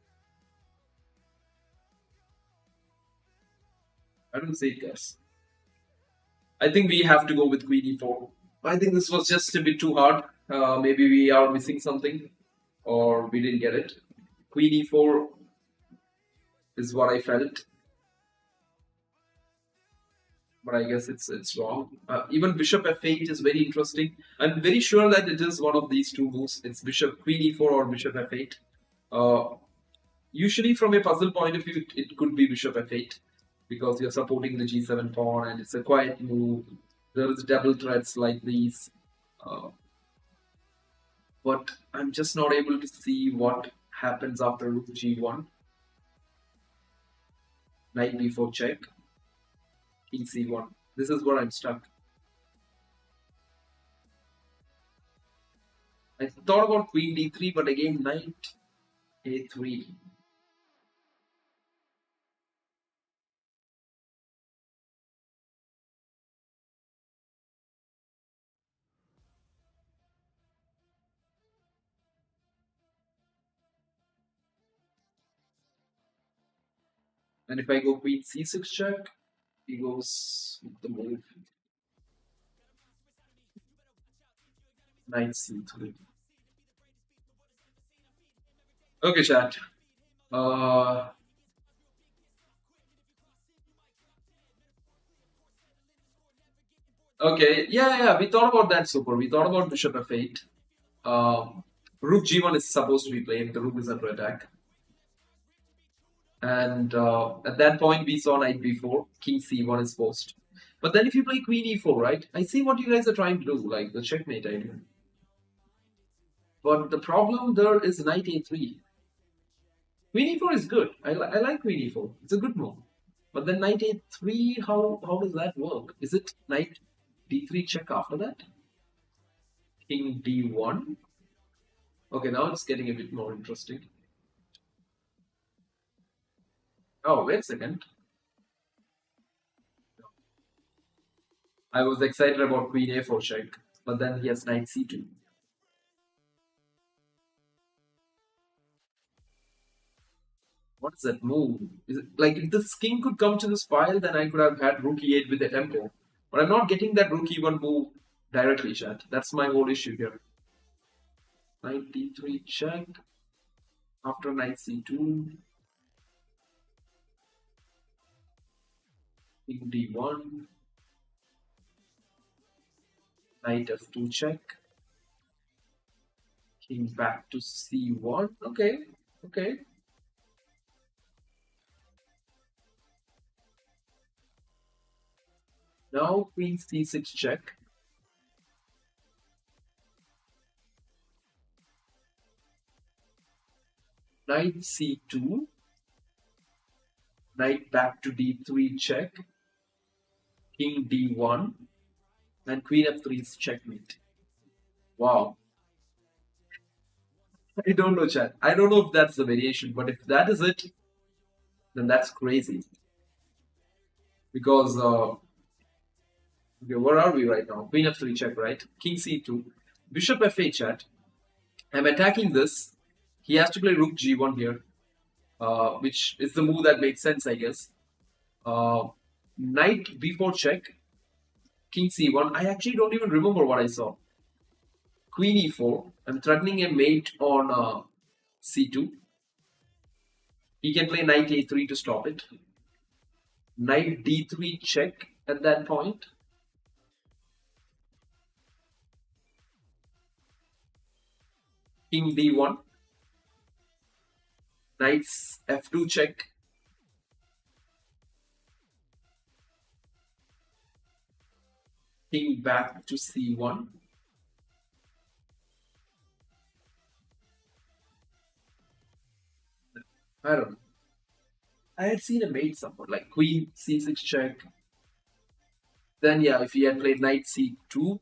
I don't see it, guys. I think we have to go with queen e4. I think this was just a bit too hard. Maybe we are missing something, or we didn't get it. Queen e4 is what I felt, but I guess it's wrong. Even bishop f8 is very interesting. I'm very sure that it is one of these two moves. It's bishop queen e4 or bishop f8. Usually, from a puzzle point of view, it could be bishop f8 because you're supporting the g7 pawn and it's a quiet move. There is double threats like these. Uh, but I'm just not able to see what happens after rook g1. Knight b4 check, king c1. This is where I'm stuck. I thought about queen d3, but again knight a3. And if I go queen c6 check, he goes with the move knight c3. Okay, chat. Uh, okay, yeah. We thought about that super. We thought about bishop f8. Rook g1 is supposed to be played. The rook is under attack. And at that point, we saw knight b4, king c1 is forced. But then if you play queen e4, right? I see what you guys are trying to do, like the checkmate idea. But the problem there is knight a3. Queen e4 is good. I like queen e4. It's a good move. But then knight a3, how does that work? Is it knight d3 check after that? King d1. Okay, now it's getting a bit more interesting. Oh, wait a second. I was excited about queen a4 check, but then he has knight c2. What is that move? Is it, like if this king could come to this file, then I could have had rook e8 with the tempo. But I'm not getting that rook e1 move directly, chat. That's my whole issue here. Knight d3 check. After knight c2. King d1. Knight f2 check. King back to c1. Okay, okay. Now queen c6 check. Knight c2. Knight back to d3 check. King d1. And queen f3 is checkmate. Wow. I don't know, chat. I don't know if that's the variation, but if that is it, then that's crazy. Because, okay, where are we right now? Queen f3 check, right? King c2. Bishop f8 chat. I'm attacking this. He has to play rook g1 here, which is the move that makes sense, I guess. Uh, Knight b4 check. King c1. I actually don't even remember what I saw. Queen e4. I'm threatening a mate on c2. He can play knight a3 to stop it. Knight d3 check at that point. King d1. Knight f2 check. King back to c1. I don't know. I had seen a mate somewhere, like queen c6 check. Then, yeah, if he had played knight c2,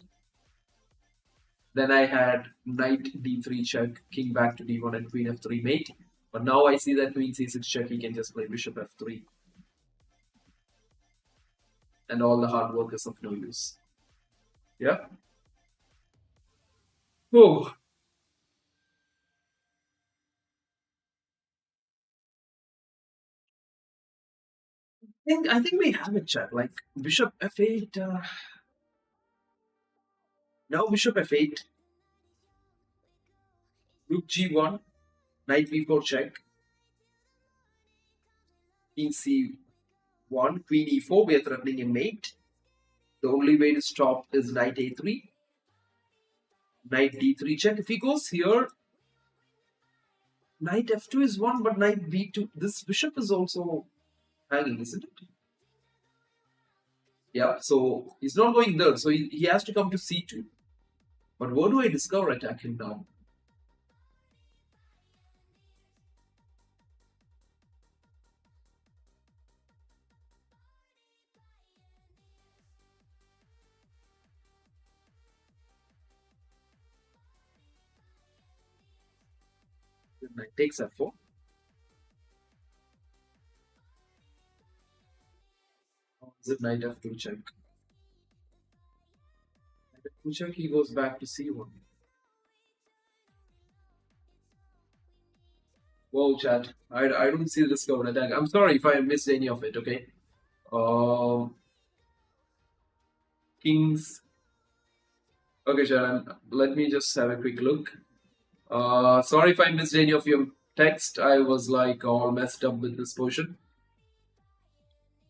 then I had knight d3 check, king back to d1, and queen f3 mate. But now I see that queen c6 check, he can just play bishop f3. And all the hard work is of no use. Yeah? Oh, I think we have it, chat. Like bishop f8. Now bishop f8, rook g1, knight b4 check, king c1, queen e4. We are threatening a mate. The only way to stop is knight a3, knight d3 check. If he goes here, knight f2 is one, but knight b2. This bishop is also hanging, isn't it? Yeah. So he's not going there. So he has to come to c2. But where do I discover attacking now? Knight takes f4. Or is it knight f2 check? Knight f2 check, he goes back to c1. Whoa, chat. I don't see the discovered attack. I'm sorry if I missed any of it, okay? Um, Kings. Okay, Sharon, let me just have a quick look. Sorry if I missed any of your text. I was like all messed up with this portion.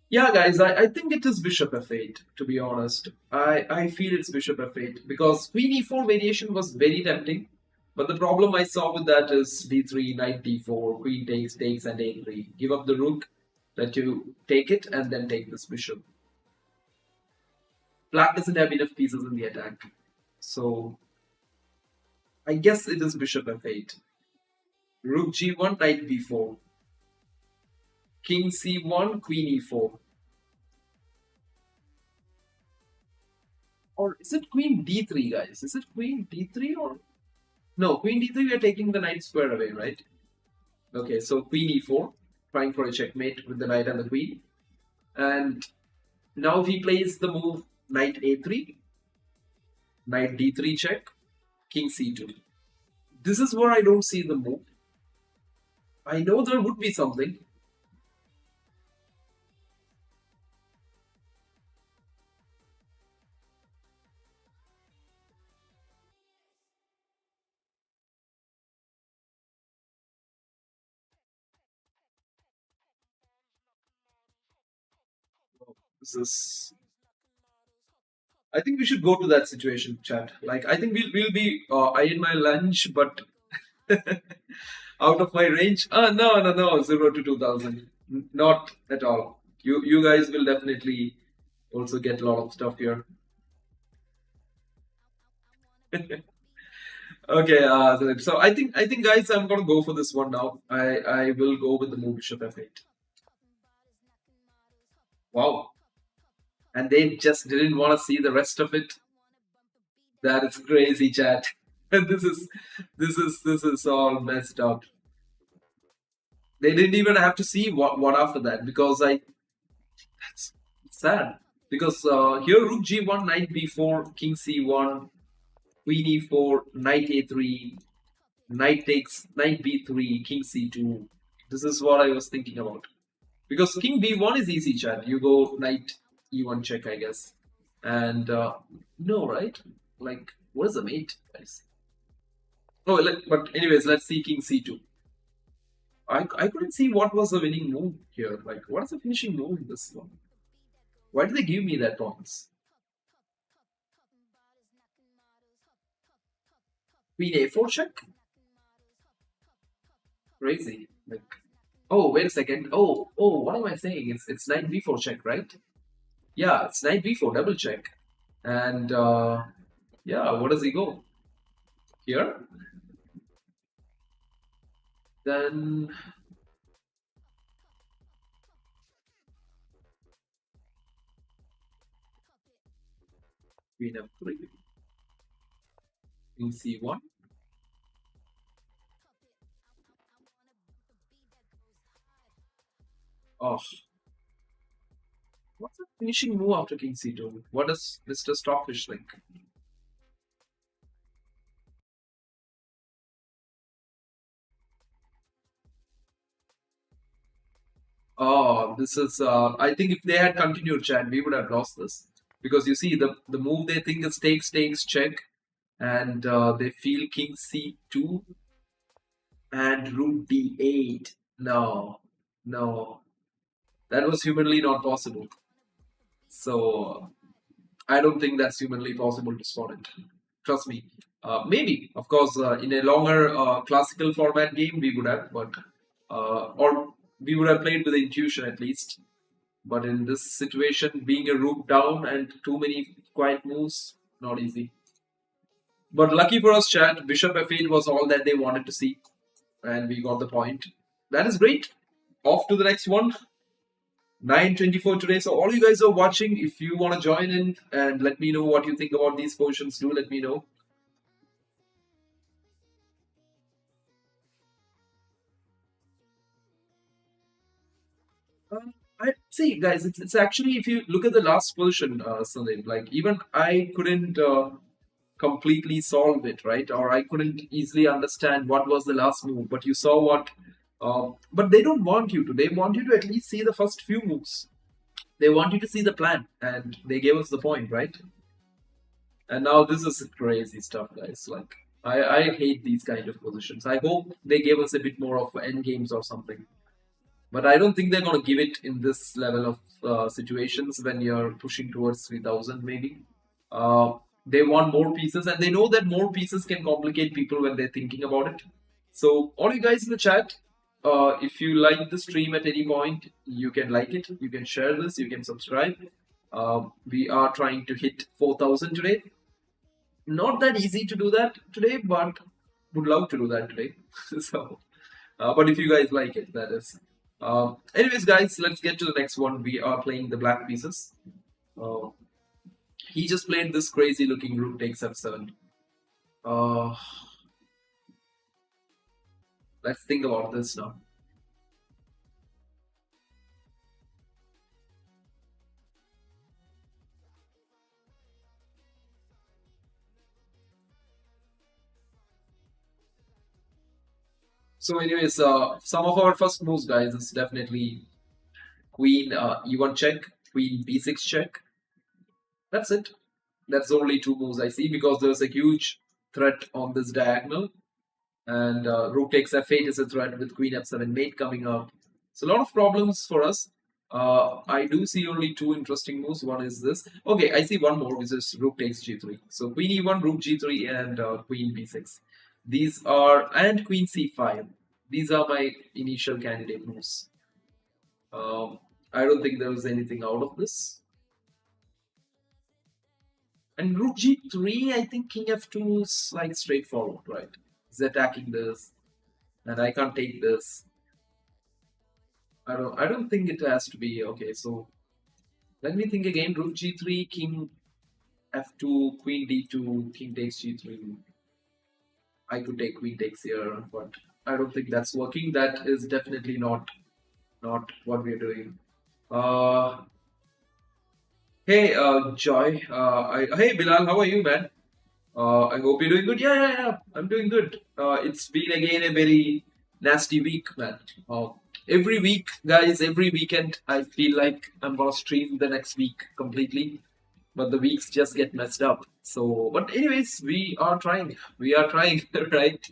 Yeah, guys, I think it is bishop f8, to be honest. I feel it's bishop f8 because queen e4 variation was very tempting. But the problem I saw with that is d3, knight d4, queen takes, and a3. Give up the rook, let you take it, and then take this bishop. Black doesn't have enough pieces in the attack. So I guess it is bishop f8. Rook g1, knight b4. King c1, queen e4. Or is it queen d3, guys? Is it queen d3 or... No, queen d3, we are taking the knight square away, right? Okay, so queen e4, trying for a checkmate with the knight and the queen. And now if he plays the move knight a3, knight d3 check, king c2. This is where I don't see the move. I know there would be something. This is... I think we should go to that situation, chat. Like, I think we'll be eyeing my lunch, but out of my range. No, no, no, 0 to 2000, not at all. You guys will definitely also get a lot of stuff here. Okay, so I think guys, I'm gonna go for this one now. I will go with the move Bishop F8. Wow, and they just didn't want to see the rest of it. That is crazy, chat. This is all messed up. They didn't even have to see what after that, because that's sad. Because here rook g1, knight b4, king c1, queen e4, knight a3, knight takes, knight b3, king c2. This is what I was thinking about. Because king b1 is easy, chat. You go knight e1 check, I guess. And no, right? Like, what is the mate, guys? Oh, but anyways, let's see king c2. I couldn't see what was the winning move here. Like, what is the finishing move in this one? Why did they give me that pawns? Queen a4 check? Crazy. Like, oh, wait a second. Oh, what am I saying? It's knight b4 check, right? Yeah, it's knight b4 double check. And yeah, what does he go? Here? Then queen f3. Queen c1. Oh, what's the finishing move after king c2? What does Mr. Stockfish think? Oh, this is. I think if they had continued, chat, we would have lost this, because you see the move they think is takes check, and they feel king c2 and rook d8. No, no, that was humanly not possible. So I don't think that's humanly possible to spot it. Trust me. Maybe, of course, in a longer classical format game, we would have, but or we would have played with intuition at least. But in this situation, being a rook down and too many quiet moves, not easy. But lucky for us, chat, Bishop F8 was all that they wanted to see, and we got the point. That is great. Off to the next one. 9:24 today. So all you guys are watching, if you want to join in and let me know what you think about these positions, do let me know. I see, guys. It's actually, if you look at the last position, Sunil, like even I couldn't completely solve it, right? Or I couldn't easily understand what was the last move. But you saw what. But they don't want you to. They want you to at least see the first few moves. They want you to see the plan, and they gave us the point, right? And now this is crazy stuff, guys. Like I hate these kind of positions. I hope they gave us a bit more of end games or something. But I don't think they're going to give it in this level of situations when you're pushing towards 3000 maybe. They want more pieces, and they know that more pieces can complicate people when they're thinking about it. So all you guys in the chat, if you like the stream at any point, you can like it, you can share this, you can subscribe. We are trying to hit 4000 today. Not that easy to do that today, but would love to do that today. So, but if you guys like it, that is. Anyways, guys, let's get to the next one. We are playing the black pieces. He just played this crazy looking rook takes f7. Let's think about this now. So anyways, some of our first moves, guys, is definitely queen e1 check, queen b6 check. That's it. That's only two moves I see, because there's a huge threat on this diagonal. And rook takes f8 is a threat with queen f7 mate coming up. So a lot of problems for us. I do see only two interesting moves. One is this. Okay, I see one more, which is rook takes g3. So queen e1, rook g3, and queen b6. These are and queen c5. These are my initial candidate moves. Um, I don't think there was anything out of this. And rook g3, I think king f2 is like straightforward, right? He's attacking this, and I can't take this. I don't think it has to be okay. So let me think again. Rook g3, king f2, queen d2, king takes g3. I could take queen takes here, but I don't think that's working. That is definitely not what we're doing. Uh, hey, Joy. Hey, Bilal, how are you, man? I hope you're doing good. Yeah, yeah, yeah. I'm doing good. It's been again a very nasty week, man. Uh, every week, guys, every weekend, I feel like I'm gonna stream the next week completely, but the weeks just get messed up. So, but anyways, we are trying. We are trying, right?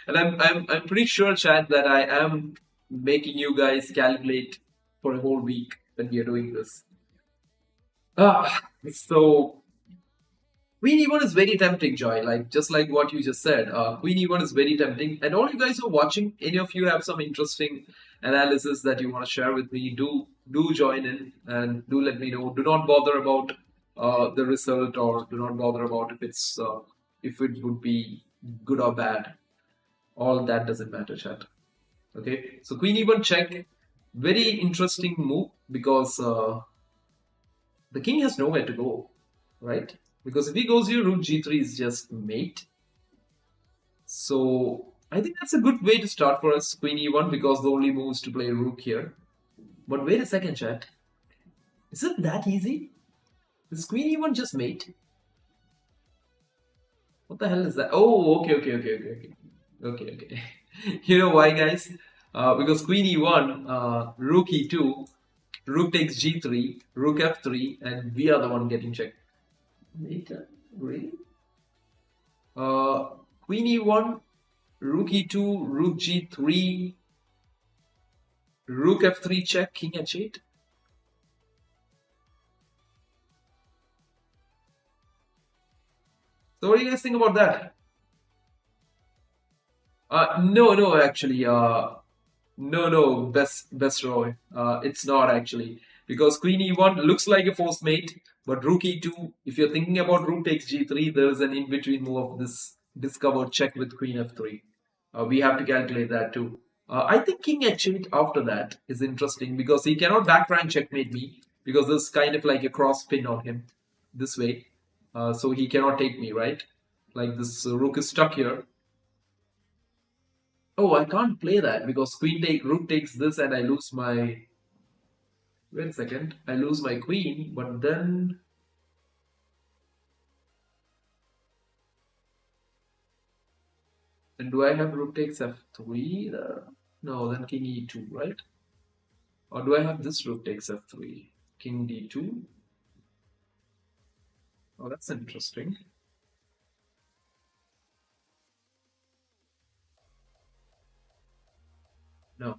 And I'm pretty sure, chat, that I am making you guys calculate for a whole week when we are doing this. Ah, so Queen E1 is very tempting, Joy. Like just like what you just said, Queen E1 is very tempting. And all you guys who are watching, any of you have some interesting analysis that you want to share with me, do join in and do let me know. Do not bother about the result, or do not bother about if it would be good or bad. All that doesn't matter, chat. Okay, so Queen E1 check, very interesting move because the king has nowhere to go, right? Because if he goes here, rook g3 is just mate. So I think that's a good way to start for us, queen e1, because the only move is to play rook here. But wait a second, chat. Is it that easy? Is queen e1 just mate? What the hell is that? Oh, okay, okay, okay, okay, okay. Okay, okay. You know why, guys? Because queen e1, rook e2, rook takes g3, rook f3, and we are the one getting checked. Later, really? Uh, Queen e1, rook e2, rook g3, rook f3 check, king h8. So what do you guys think about that? No, no, actually, no, best Roy. It's not actually because Queen E1 looks like a forced mate, but Rook E2. If you're thinking about Rook takes G3, there is an in-between move of this discovered check with Queen F3. We have to calculate that too. I think King H8 after that is interesting because he cannot back rank checkmate me because there's kind of like a cross pin on him this way, so he cannot take me right. Like this Rook is stuck here. Oh, I can't play that because rook takes this and I lose my. Wait a second, I lose my queen, but then. And do I have rook takes f3? No, then king e2, right? Or do I have this rook takes f3? King d2? Oh, that's interesting. No,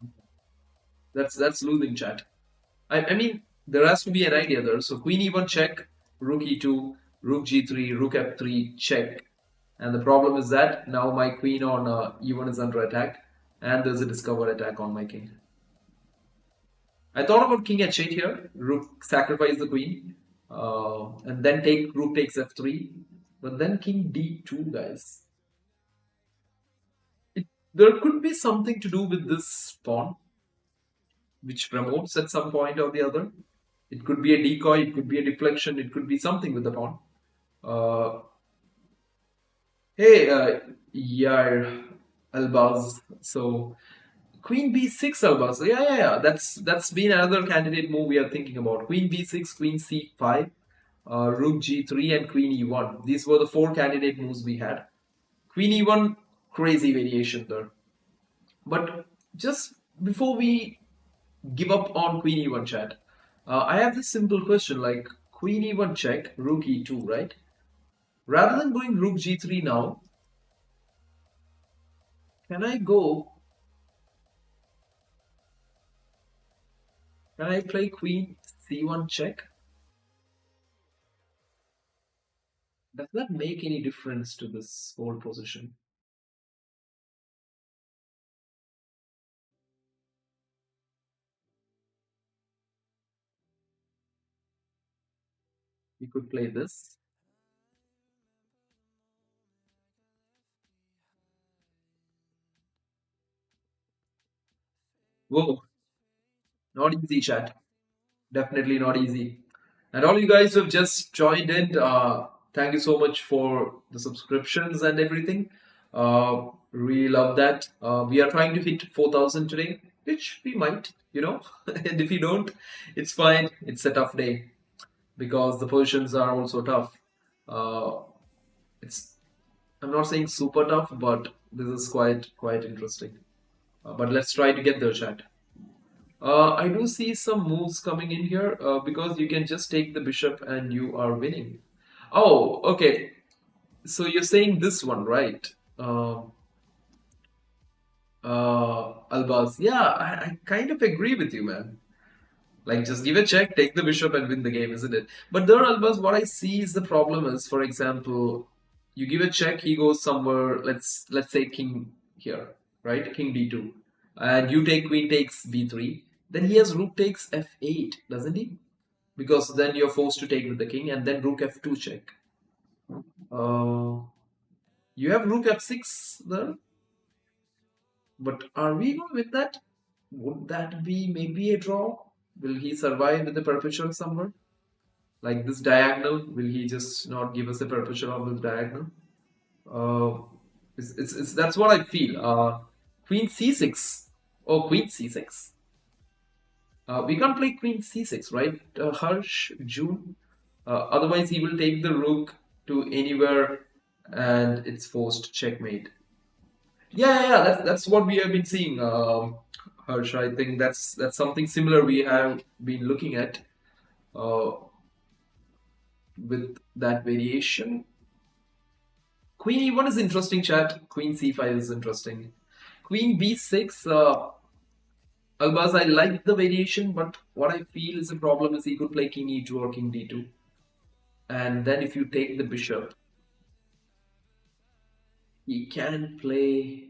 that's losing, chat. I mean, there has to be an idea there. So queen e1 check, rook e2, rook g3, rook f3 check. And the problem is that now my queen on e1 is under attack, and there's a discovered attack on my king. I thought about king h8 here, rook sacrifice the queen, and then take rook takes f3, but then king d2, guys. There could be something to do with this pawn, which promotes at some point or the other. It could be a decoy, it could be a deflection, it could be something with the pawn. Uh, hey, Yar Albaz. So Queen b6 Albaz. Yeah, yeah, yeah. That's been another candidate move we are thinking about. Queen b6, Queen c5, Rook g3, and Queen e1. These were the four candidate moves we had. Queen e1, crazy variation there. But just before we give up on Queen e1, chat, I have this simple question like Queen e1 check, Rook e2, right? Rather than going Rook g3 now, can I go Can I play queen c1 check? Does that make any difference to this whole position? We could play this. Whoa, not easy, chat. Definitely not easy. And all you guys who have just joined in, thank you so much for the subscriptions and everything. Really love that. We are trying to hit 4,000 today, which we might, you know. And if you don't, it's fine. It's a tough day because the positions are also tough. Uh, it's I'm not saying super tough, but this is quite interesting. But let's try to get there, chat. I do see some moves coming in here because you can just take the bishop and you are winning. Oh, okay. So you're saying this one, right? Albaz. Yeah, I kind of agree with you, man. Like, just give a check, take the bishop, and win the game, isn't it? But there, Albaz, what I see is the problem is, for example, you give a check, he goes somewhere. Let's say king here, right? King d2, and you take queen takes b3. Then he has rook takes f8, doesn't he? Because then you're forced to take with the king, and then rook f2 check. Uh, you have rook f6 there, but are we going to win that? Would that be maybe a draw? Will he survive with the perpetual somewhere? Like this diagonal, will he just not give us a perpetual on this diagonal? Uh, that's what I feel. Queen c6. Oh, queen c6. We can't play queen c6, right? Harsh, June. Otherwise, he will take the rook to anywhere and it's forced checkmate. Yeah. That's what we have been seeing, Harsh. I think that's something similar we have been looking at uh, with that variation. Queen e1 is interesting, chat. Queen c5 is interesting. Queen b6. Albaz, I like the variation, but what I feel is the problem is he could play king e2 or king d2. And then if you take the bishop, he can play.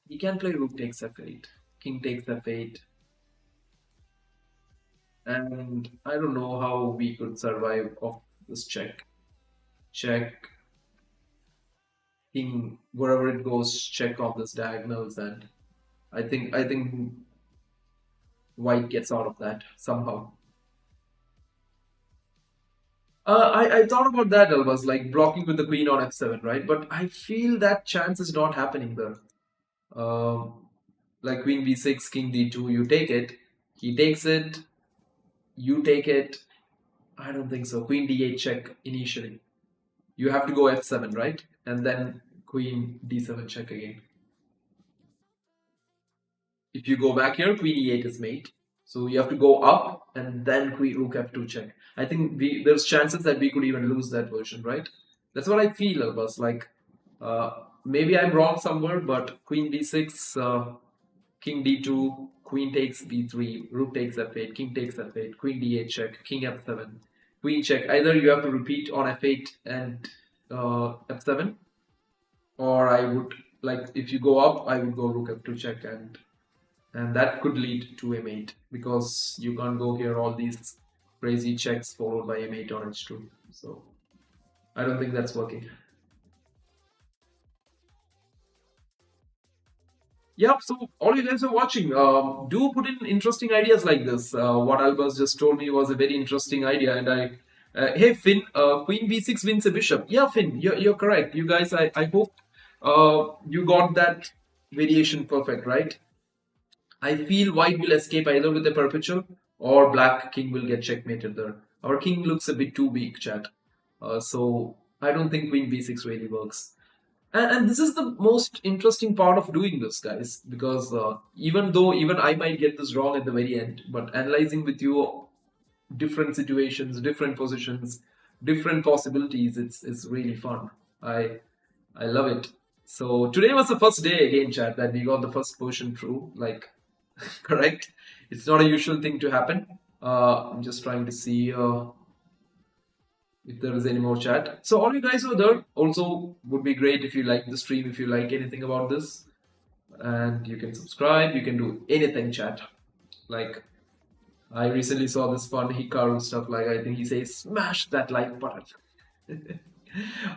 He can play rook takes f8, king takes f8, and I don't know how we could survive off this check. Check, king, wherever it goes, check off this diagonals, and I think white gets out of that somehow. I thought about that, Elvas, like blocking with the queen on f7, right? But I feel that chance is not happening there. Um, like queen b6, king d2, you take it, he takes it, you take it. I don't think so. Queen d8 check initially. You have to go f7, right? And then queen d7 check again. If you go back here, queen e8 is mate. So you have to go up and then queen rook f2 check. I think there's chances that we could even lose that version, right? That's what I feel, Albus. Like, maybe I'm wrong somewhere, but queen d6, king d2, queen takes b3, rook takes f8, king takes f8, queen d8 check, king f7, queen check. Either you have to repeat on f8 and f7, or I would, like, if you go up, I would go rook f2 check, and that could lead to a mate because you can't go here all these crazy checks followed by a mate on h2. So I don't think that's working. Yep. So all you guys are watching, do put in interesting ideas like this. What Albus just told me was a very interesting idea, and hey Finn, Queen B6 wins a bishop. Yeah, Finn, you're correct. You guys, I hope you got that variation perfect, right? I feel white will escape either with a perpetual or black king will get checkmated there. Our king looks a bit too weak, chat. So I don't think Queen B6 really works. And this is the most interesting part of doing this, guys, because even though even I might get this wrong at the very end, but analyzing with you different situations, different positions, different possibilities, it's really fun. I love it. So today was the first day again, chat, that we got the first portion through. Like, correct? It's not a usual thing to happen. I'm just trying to see if there is any more chat. So all you guys who are there also would be great if you like the stream, if you like anything about this, and you can subscribe. You can do anything, chat. Like I recently saw this fun Hikaru stuff. Like I think he says, smash that like button,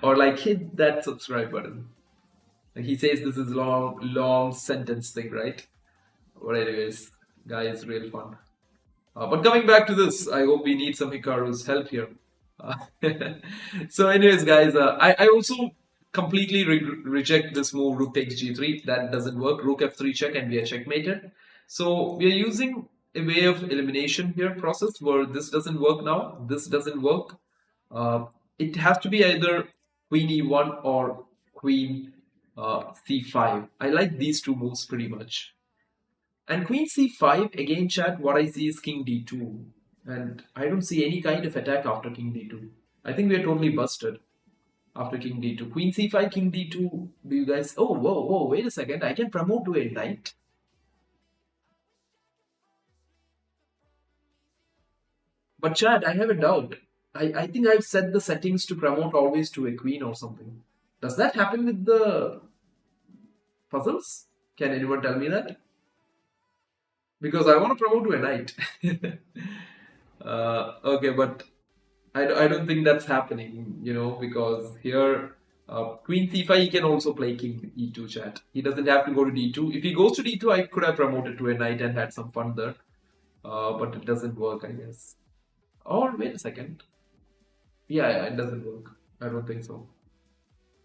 or like hit that subscribe button. Like he says this is long sentence thing, right? But anyways, guys, real fun. But coming back to this, I hope we need some Hikaru's help here. Uh, so, anyways, guys, I also completely reject this move Rook takes G3. That doesn't work. Rook F3 check and we are checkmated. So we are using a way of elimination here process where this doesn't work now. This doesn't work. It has to be either Queen E1 or Queen C5. I like these two moves pretty much. And Queen C5, again chat, what I see is King D2. And I don't see any kind of attack after King D2. I think we are totally busted after King D2. Queen C5, King D2, do you guys... Oh, whoa, wait a second. I can promote to a knight. But chat, I have a doubt. I think I've set the settings to promote always to a queen or something. Does that happen with the puzzles? Can anyone tell me that? Because I want to promote to a knight. Okay, but I don't think that's happening, because here Queen C5 he can also play King E2 chat. He doesn't have to go to D2. If he goes to D2, I could have promoted to a knight and had some fun there. But it doesn't work, I guess. Or wait a second. Yeah, it doesn't work. I don't think so.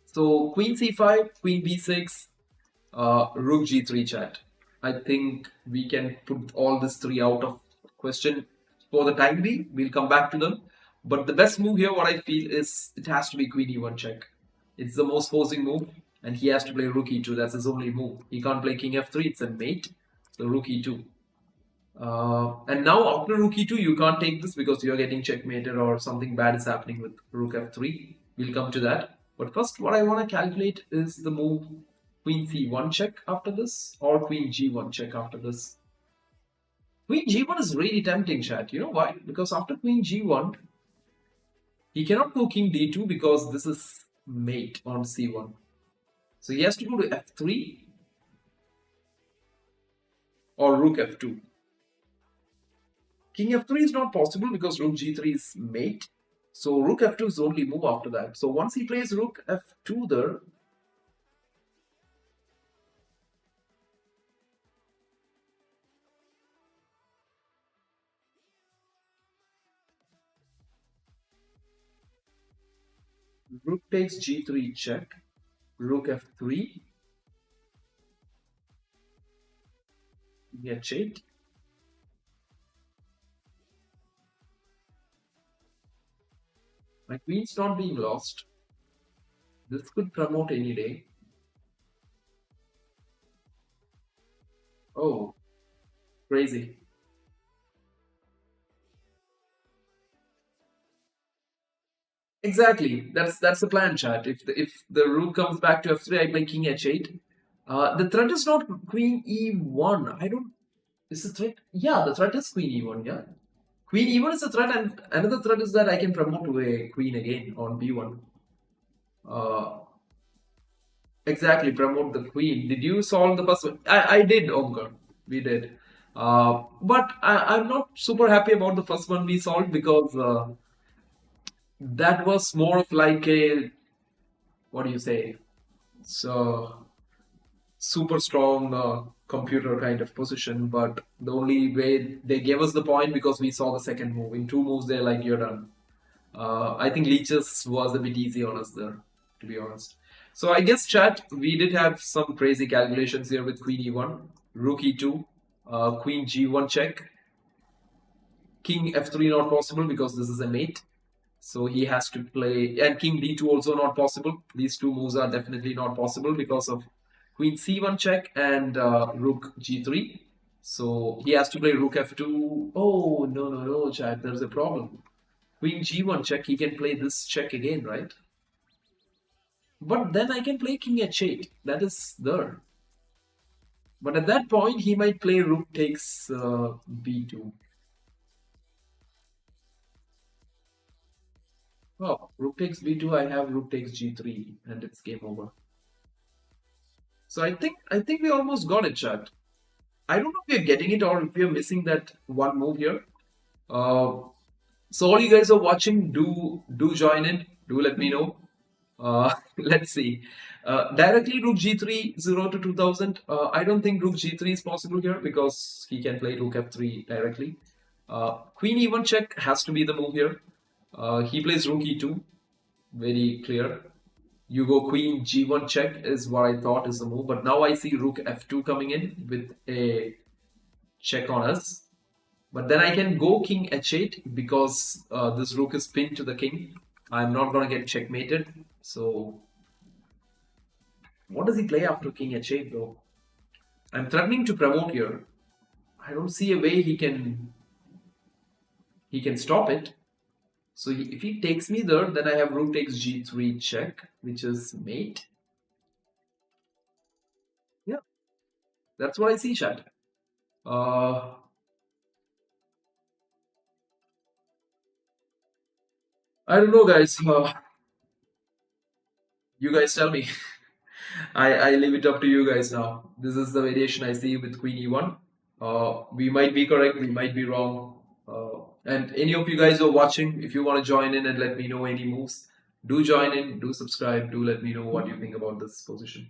So Queen C5, Queen B6, Rook G3 chat. I think we can put all these three out of question for the time being. We'll come back to them. But the best move here, what I feel, is it has to be Queen E1 check. It's the most forcing move, and he has to play Rook E2. That's his only move. He can't play King F3. It's a mate. So Rook E2. And now after Rook E2, you can't take this because you're getting checkmated or something bad is happening with Rook F3. We'll come to that. But first, what I want to calculate is the move Queen C1 check after this or Queen G1 check after this. Queen G1 is really tempting, chat. You know why? Because after Queen G1, he cannot go King D2 because this is mate on C1. So he has to go to F3 or Rook F2. King F3 is not possible because Rook G3 is mate. So Rook F2 is the only move after that. So once he plays Rook F2 there, Rook takes G3 check, Rook F3, get checked. My queen's not being lost. This could promote any day. Oh, crazy. Exactly. That's the plan, chat. If the rook comes back to F3, I play King H8. The threat is not Queen E1. I don't. Is the threat? Yeah, the threat is Queen E1. Yeah, Queen E1 is a threat, and another threat is that I can promote to a queen again on B1. Exactly, promote the queen. Did you solve the first one? I did, Omkar. We did. But I'm not super happy about the first one we solved because that was more of like a, what do you say? So super strong computer kind of position, but the only way they gave us the point because we saw the second move. In two moves, they're like, you're done. I think Leeches was a bit easy on us there, to be honest. So I guess, chat, we did have some crazy calculations here with Queen E1, Rook E2, Queen G1 check, King F3 not possible because this is a mate. So he has to play, and King D2 also not possible. These two moves are definitely not possible because of Queen C1 check and Rook G3. So he has to play Rook F2. Oh, no, chat, there's a problem. Queen G1 check, he can play this check again, right? But then I can play king h8. That is there. But at that point, he might play rook takes b2. Oh, rook takes b2. I have rook takes g3, and it's game over. So I think we almost got it, chat. I don't know if we're getting it or if we're missing that one move here. Uh, so all you guys are watching, do join in. Do let me know. Let's see. Directly rook g3 0 to 2000. I don't think rook g3 is possible here because he can play rook f3 directly. Queen e1 check has to be the move here. He plays rook e2. Very clear. You go queen g1 check is what I thought is the move, but now I see rook f2 coming in with a check on us. But then I can go king h8 because this rook is pinned to the king. I'm not gonna get checkmated. So what does he play after king h8 though? I'm threatening to promote here. I don't see a way he can stop it. So if he takes me there, then I have rook takes g3 check, which is mate. Yeah, that's what I see, chat. Uh, I don't know, guys. You guys tell me. I leave it up to you guys now. This is the variation I see with Queen E1. We might be correct, we might be wrong. And any of you guys who are watching, if you want to join in and let me know any moves, do join in, do subscribe, do let me know what you think about this position.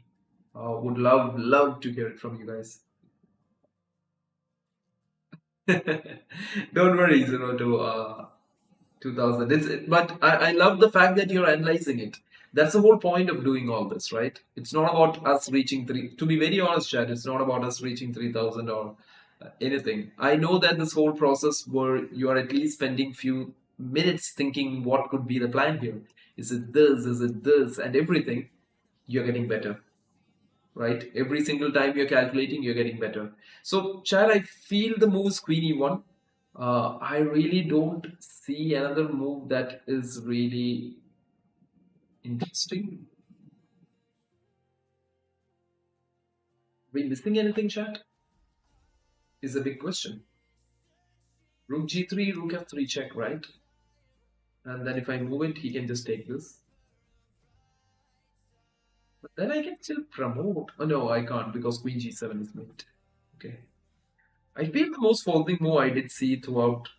Would love to hear it from you guys. Don't worry, Zero to 2000. But I love the fact that you're analyzing it. That's the whole point of doing all this, right? It's not about us reaching three. To be very honest, Chad, it's not about us reaching 3000 or anything. I know that this whole process where you are at least spending few minutes thinking what could be the plan here. Is it this? Is it this? And everything. You're getting better, right? Every single time you're calculating, you're getting better. So, Chad, I feel the moves Queen E1. I really don't see another move that is really interesting. We missing anything, chat? Is a big question. Rook g3, rook f3 check, right? And then if I move it, he can just take this. But then I can still promote. Oh no, I can't because queen g7 is mate. Okay. I feel the most folding move I did see throughout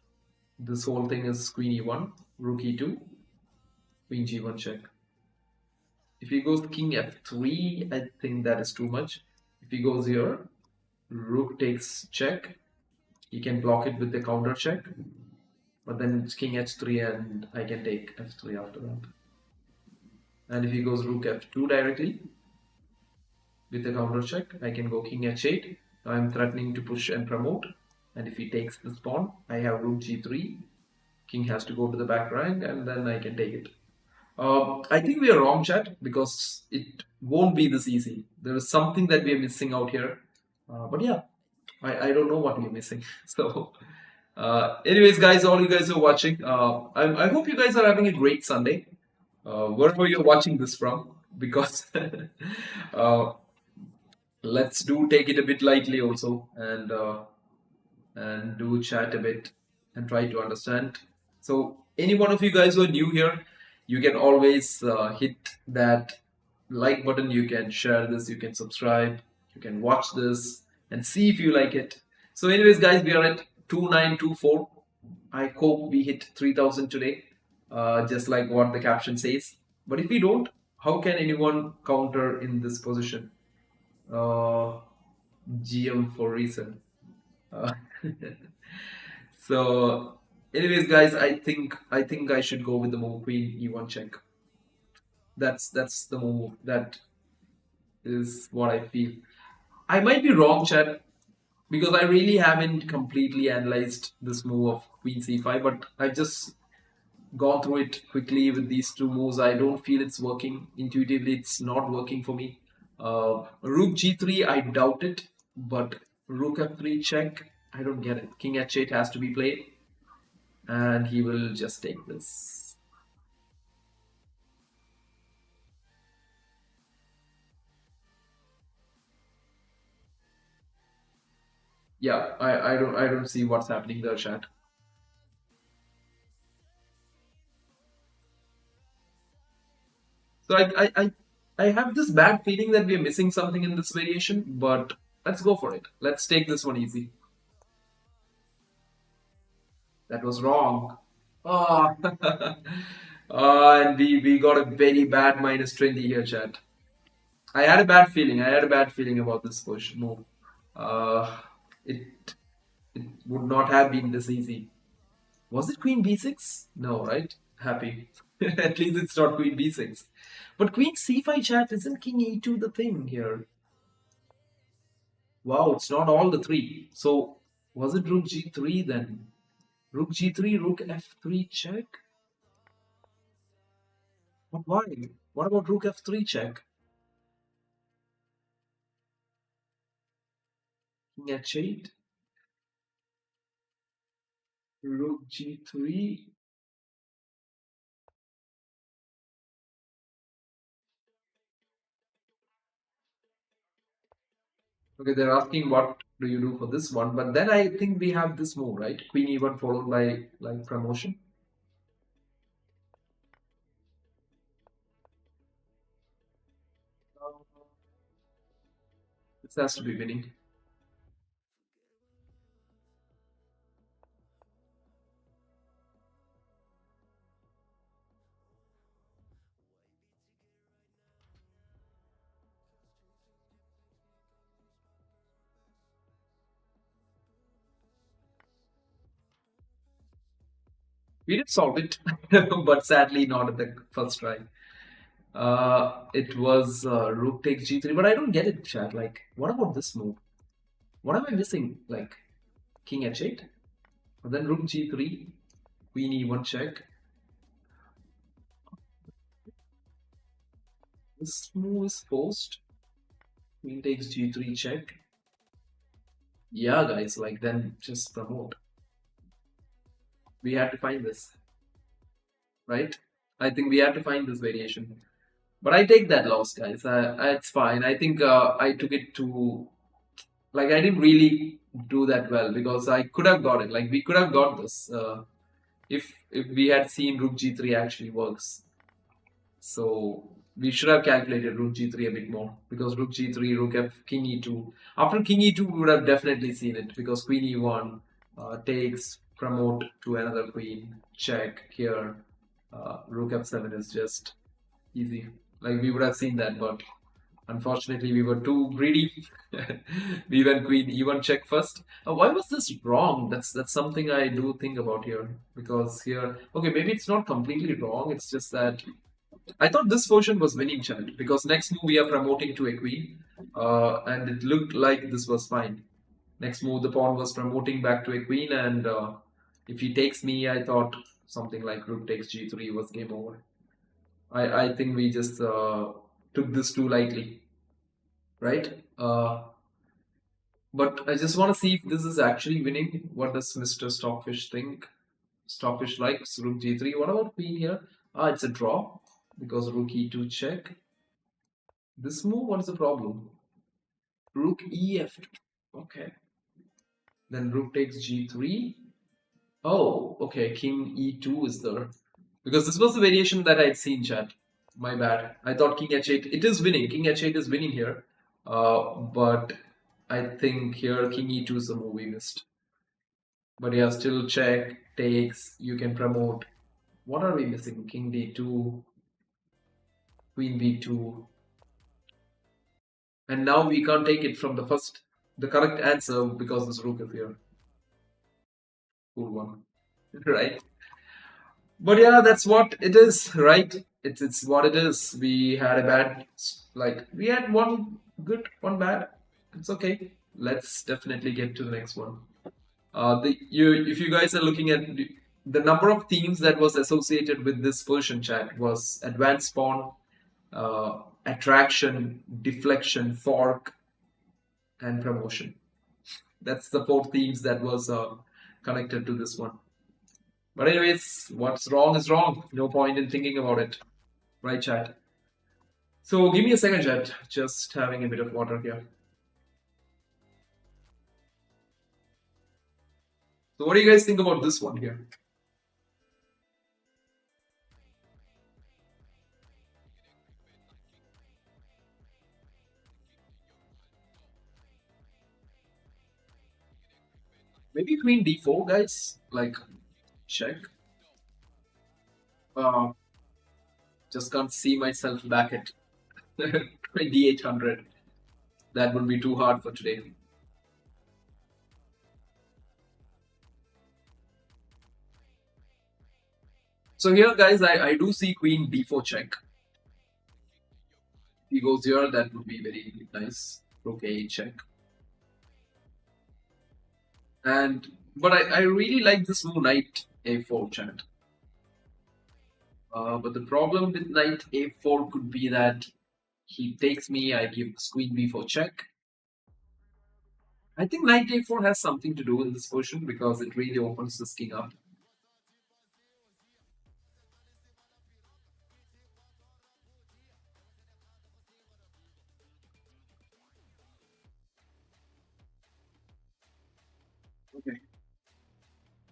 this whole thing is queen e1, rook e2, queen g1 check. If he goes king f3, I think that is too much. If he goes here, rook takes check. He can block it with the counter check. But then it's king h3 and I can take f3 after that. And if he goes rook f2 directly with the counter check, I can go king h8. Now I'm threatening to push and promote. And if he takes this pawn, I have rook g3. King has to go to the back rank and then I can take it. I think we are wrong, chat, because it won't be this easy. There is something that we are missing out here. But yeah, I don't know what we're missing. So, anyways, guys, all you guys who are watching, I hope you guys are having a great Sunday, wherever you're watching this from, because uh, let's do take it a bit lightly also, and do chat a bit and try to understand. So, any one of you guys who are new here, you can always hit that like button. You can share this, you can subscribe, you can watch this and see if you like it. So, anyways, guys, we are at 2924. I hope we hit 3000 today, just like what the caption says. But if we don't, how can anyone counter in this position? Uh, GM for reason. Uh, so, anyways, guys, I think I should go with the move queen e1 check. That's the move. That is what I feel. I might be wrong, Chad, because I really haven't completely analyzed this move of queen c5, but I've just gone through it quickly with these two moves. I don't feel it's working. Intuitively, it's not working for me. Rook g3, I doubt it, but rook f3 check, I don't get it. King h8 has to be played, and he will just take this. Yeah, I don't see what's happening there, chat. So I have this bad feeling that we are missing something in this variation, but let's go for it. Let's take this one easy. That was wrong. Oh, and we got a very bad -20 here, chat. I had a bad feeling. I had a bad feeling about this push move. Uh, it it would not have been this easy. Was it Queen B6? No, right? Happy. At least it's not Queen B6. But Queen C5, chat, isn't King E2 the thing here? Wow, it's not all the three. So was it Rook G3 then? Rook G3, Rook F3 check? But why? What about Rook F3 check? King H8, Rook G3. Okay, they're asking what do you do for this one, but then I think we have this move, right? Queen E1 followed by like promotion. This has to be winning. We did solve it, but sadly not at the first try. It was Rook takes G3, but I don't get it, chat. Like, what about this move? What am I missing? Like, King H8, and then Rook G3, Queen E1 check. This move is forced. Queen takes G3 check. Yeah, guys, like then just promote. We had to find this, right? I think we had to find this variation. But I take that loss, guys. It's fine. I think I took it to like I didn't really do that well because I could have got it. Like we could have got this if we had seen Rook G3 actually works. So we should have calculated Rook G3 a bit more because Rook G3, Rook F, King E2. After King E2, we would have definitely seen it because Queen E1 takes promote to another queen check here. Rook F7 is just easy. Like we would have seen that, but unfortunately, we were too greedy. We went queen e1 check first. Why was this wrong? That's something I do think about here because here, okay, maybe it's not completely wrong. It's just that I thought this version was winning chant because next move we are promoting to a queen, and it looked like this was fine. Next move, the pawn was promoting back to a queen, and if he takes me, I thought something like rook takes g3 was game over. I think we just took this too lightly, right? But I just want to see if this is actually winning. What does Mr. Stockfish think? Stockfish likes rook g3. What about queen here? Ah, it's a draw because rook e2 check. This move, what is the problem? Rook ef2. Okay. Then rook takes g3. Oh, okay. King e2 is there. Because this was the variation that I'd seen, chat. My bad. I thought king h8. It is winning. King h8 is winning here. But I think here king e2 is the move we missed. But yeah, still check, takes, you can promote. What are we missing? King d2, queen b2. And now we can't take it from the correct answer because this rook is here. Cool one. Right? But yeah, that's what it is, right? It's what it is. We had a bad, like, we had one good, one bad. It's okay. Let's definitely get to the next one. If you guys are looking at the number of themes that was associated with this version chat was advanced pawn, attraction, deflection, fork, and promotion. That's the four themes that was connected to this one. But anyways, what's wrong is wrong. No point in thinking about it, right, chat? So give me a 2nd, chat. Just having a bit of water here. So give me a second, chat. Just having a bit of water here. So give me a second, chat. Just having a bit of water here. So give me a second, chat. Just having a bit of water here. So give me a second, chat. Just having a bit of water here. So give me a second, chat. Just having a bit of water here. So what do you guys think about this one here? Maybe queen d4, guys. Like, check. Uh, just can't see myself back at 2800. That would be too hard for today. So here, guys, I do see queen d4 check. If he goes here, that would be very nice. Rook a check. And but I really like this move, knight a4 chat. But the problem with knight a4 could be that he takes me, I give queen b4 check. I think knight a4 has something to do in this position because it really opens this king up. Okay.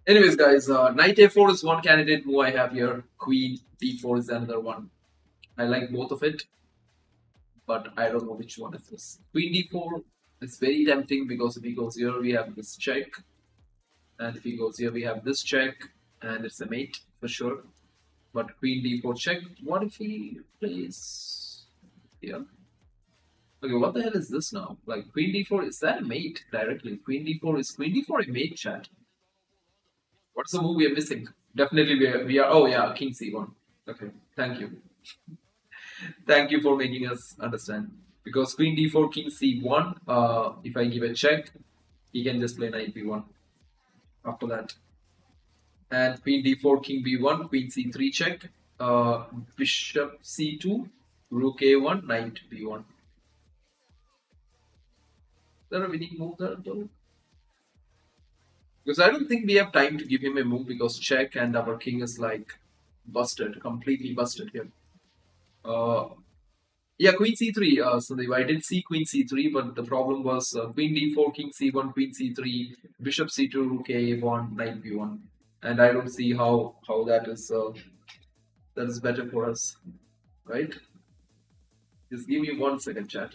Anyways, guys, knight a4 is one candidate move I have here. Queen d4 is another one. I like both of it, but I don't know which one is this. Queen d4 is very tempting because if he goes here, we have this check. And if he goes here, we have this check. And it's a mate for sure. But queen d4 check. What if he plays here? Okay, what the hell is this now? Like queen d4, is that a mate directly? Queen d4 is queen d4 a mate, chat? What's the move we are missing? Definitely we are oh yeah, king c1. Okay, thank you. Thank you for making us understand. Because queen d4, king c1, if I give a check, he can just play knight b1 after that. And queen d4, king b1, queen c3 check, bishop c2, rook a1, knight b1. Is there a winning move there though? Because I don't think we have time to give him a move because check and our king is like busted, completely busted here. Yeah, queen c3. Sandeep, I did see queen c3, but the problem was queen d4, king c1, queen c3, bishop c2, rook a1, knight b1, and I don't see how that is better for us, right? Just give me 1 second, chat.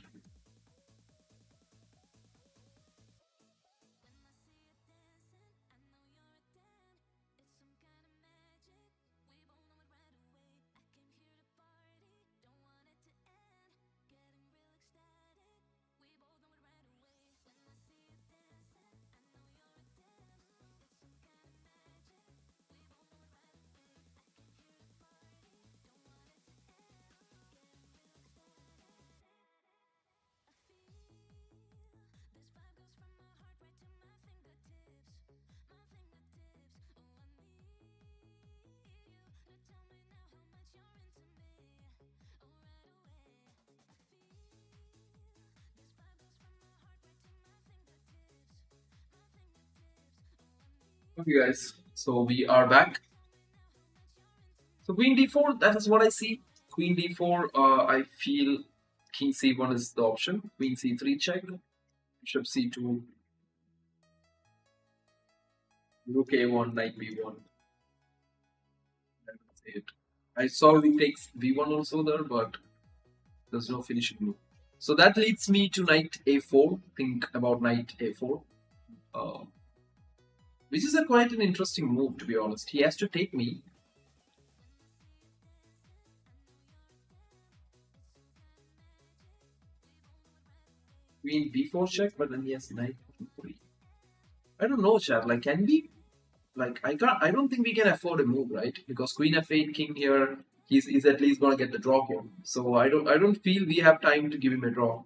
Okay, guys. So we are back. So queen d4, that is what I see. Queen d4, I feel king c1 is the option. Queen c3 check, bishop c2, rook a1, knight b1. That's it. I saw he takes b1 also there, but there's no finishing move. So that leads me to knight a4. Think about knight a4. Uh, which is a quite an interesting move, to be honest. He has to take me. Queen b4 check, but then he has knight b3. I don't know, chat. Like, can we? Like, I don't think we can afford a move, right? Because queen f8, king here, he's at least gonna get the draw here. So I don't feel we have time to give him a draw.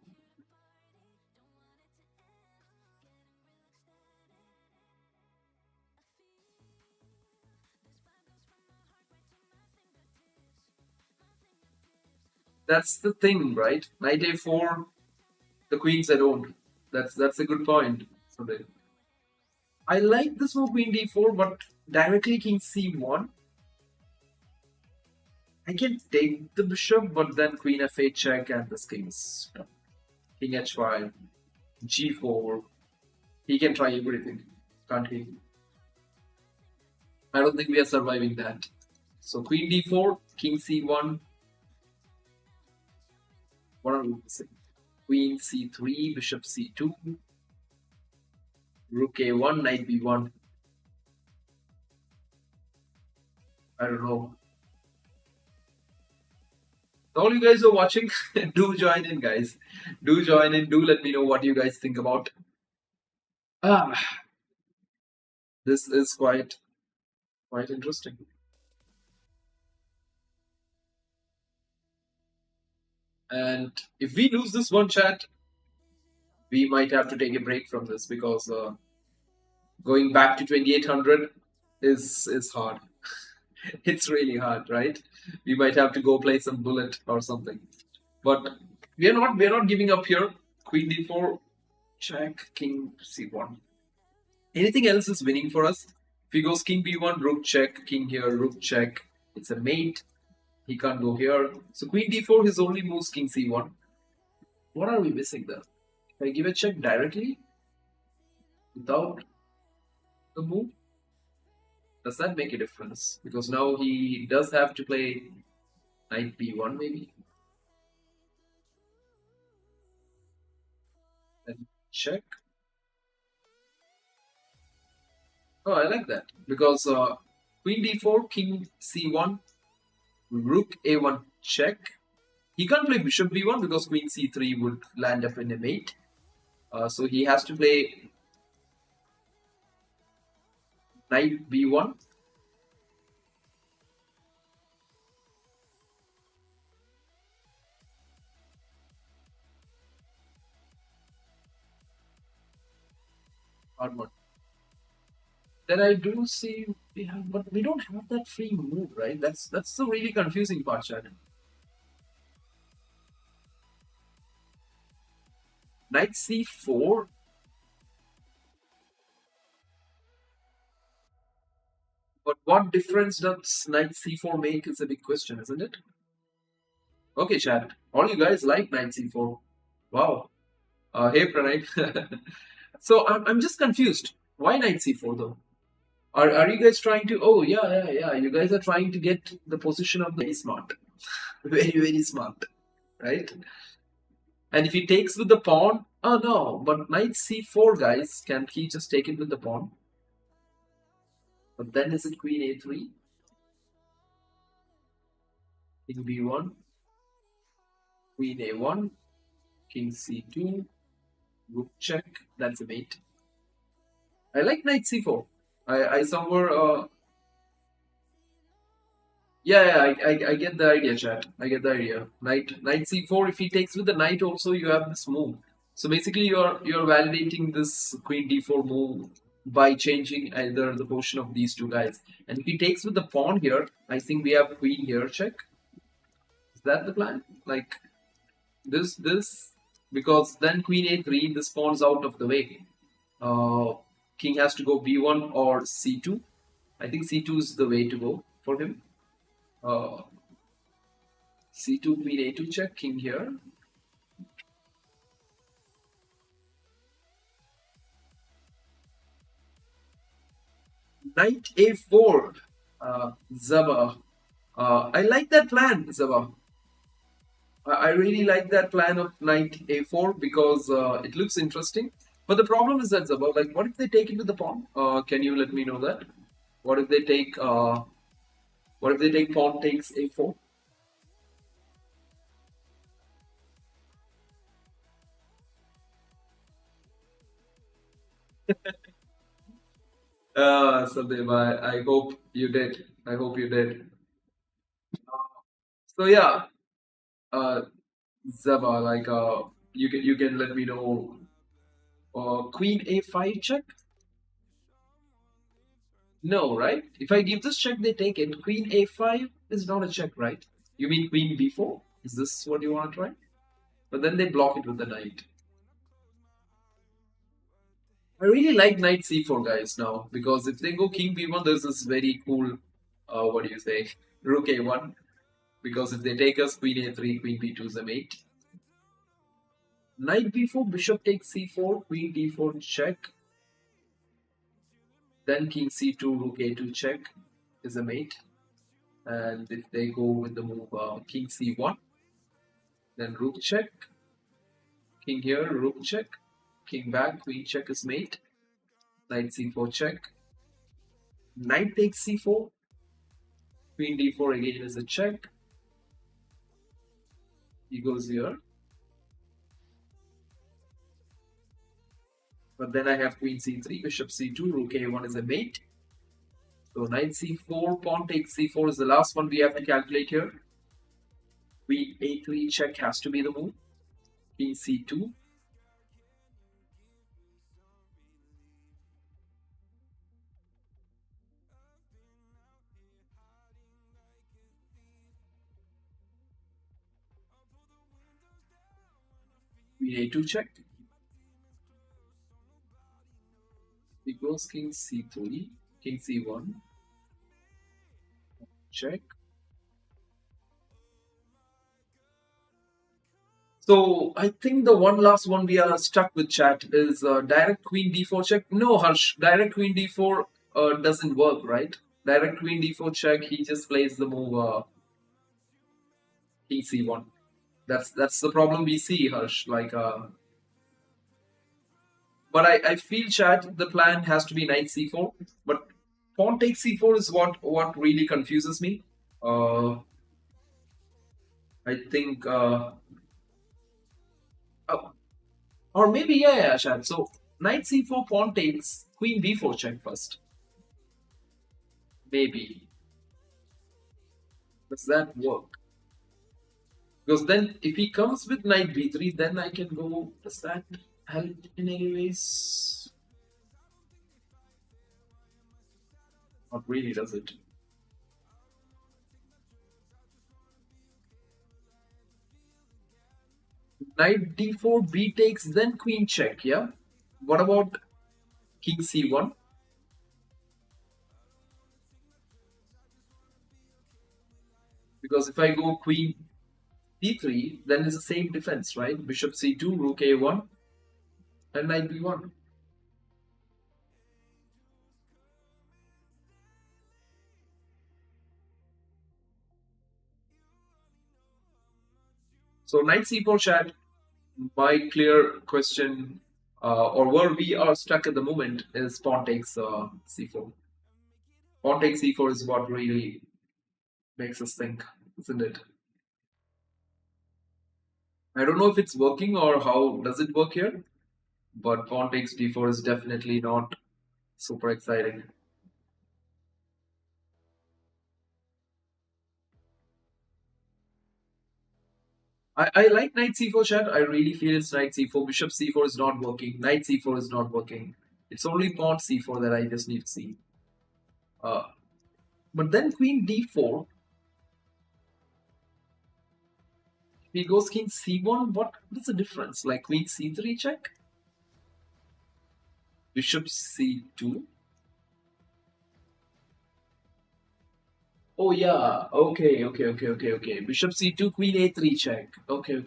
That's the thing, right? Knight a4, the queens are owned. That's a good point. So I like this move queen d4, but directly king c1. I can take the bishop, but then queen f8 check and this king is done. King h5, g4. He can try everything, can't he? I don't think we are surviving that. So queen d4, king c1. What are we missing? Queen c3, bishop c2, rook a1, knight b1. I don't know. All you guys who are watching, do join in, guys. Do join in. Do let me know what you guys think about. Ah, this is quite interesting. And if we lose this one chat, we might have to take a break from this because going back to 2800 is hard. It's really hard, right? We might have to go play some bullet or something. But we're not giving up here. Queen d4, check, king c1. Anything else is winning for us. If he goes king b1, rook check, king here, rook check. It's a mate. He can't go here. So queen d4, his only moves king c1. What are we missing there? If I give a check directly without the move, does that make a difference? Because now he does have to play knight b1 maybe. And check. Oh, I like that. Because queen d4, king c1, rook a1 check. He can't play bishop b1 because queen c3 would land up in a mate. So he has to play knight b1. Hard one. Then I do see we have, but we don't have that free move, right? That's the really confusing part, Shannon. Knight c4. But what difference does knight c4 make is a big question, isn't it? Okay, chat. All you guys like knight c4. Wow. Hey, Pranay. So I'm just confused. Why knight c4 though? Are you guys trying to? Oh yeah. You guys are trying to get the position of the very smart, very smart, right? And if he takes with the pawn, oh no, but knight c4, guys, can he just take it with the pawn? But then is it queen a3? King b1, queen a1, king c2, rook check. That's a mate. I like knight c4. I somewhere yeah, I get the idea, chat. I get the idea. Knight c4. If he takes with the knight, also you have this move. So basically, you're validating this queen d4 move by changing either the position of these two guys. And if he takes with the pawn here, I think we have queen here check. Is that the plan? Like this, because then queen a3, this pawn's out of the way. King has to go b1 or c2. I think c2 is the way to go for him. C2, queen a2 check, king here. Knight a4, Zaba. I like that plan, Zaba. I really like that plan of knight a4 because it looks interesting. But the problem is that, Zaba, like, what if they take it with the pawn? Can you let me know that? What if they take? What if they take pawn takes a4? Sandeep, I hope you did. I hope you did. So yeah, uh, Zaba, like you can let me know. Queen a5 check? No, right? If I give this check, they take it. Queen a5 is not a check, right? You mean queen b4? Is this what you want to try? But then they block it with the knight. I really like knight c4, guys, now because if they go king b1, there's this very cool. What do you say? Rook a1. Because if they take us queen a3, queen b2 is a mate. Knight b4, bishop takes c4, queen d4 check. Then king c2, rook a2 check is a mate. And if they go with the move king c1, then rook check, king here, rook check, king back, queen check is mate, knight c4 check, knight takes c4, queen d4 again is a check, he goes here. But then I have queen c3, bishop c2, rook a1 is a mate. So knight c4, pawn takes c4 is the last one we have to calculate here. Queen a3 check has to be the move. King c2. Queen a2 check. It goes king c3, king c1. Check. So I think the one last one we are stuck with, chat, is direct queen d4 check. No, Harsh, direct queen d4 doesn't work, right? Direct queen d4 check, he just plays the move king c1. That's the problem we see, Harsh. Like, but I feel, chat, the plan has to be knight c4. But pawn takes c4 is what really confuses me. I think. Or maybe, yeah, Shad. So knight c4, pawn takes, queen b4 check first. Maybe. Does that work? Because then if he comes with knight b3, then I can go. Does that help in any ways? Not really, does it? Knight d4, b takes, then queen check, yeah? What about king c1? Because if I go queen d3, then it's the same defense, right? Bishop c2, rook a1, and knight b1. So knight c4, chat. My clear question, or where we are stuck at the moment, is pawn takes c4. Pawn takes c4 is what really makes us think, isn't it? I don't know if it's working or how does it work here, but pawn takes d4 is definitely not super exciting. I like knight c4, chat. I really feel it's knight c4. Bishop c4 is not working. Knight c4 is not working. It's only pawn c4 that I just need to see. But then queen d4. He goes king c1. What is the difference? Like queen c3 check? Bishop c2. Oh yeah. Okay. Bishop c2, queen a3 check. Okay.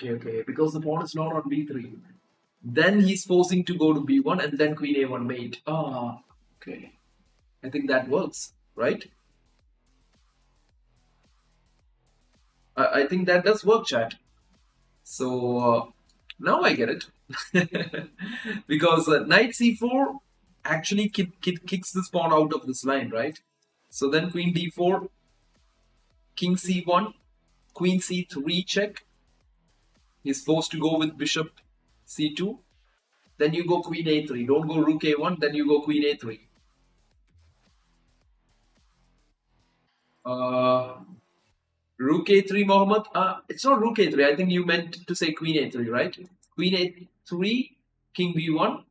Because the pawn is not on b3. Then he's forcing to go to b1 and then queen a1 mate. Ah, okay. I think that works, right? I think that does work, chat. So now I get it. Because knight c4 actually kicks this pawn out of this line, right? So then queen d4, king c1, queen c3 check. He's forced to go with bishop c2. Then you go queen a3. Don't go rook a1. Then you go queen a3. Rook a3, Mohammed. It's not rook a3. I think you meant to say queen a3, right? Queen a3, king b1.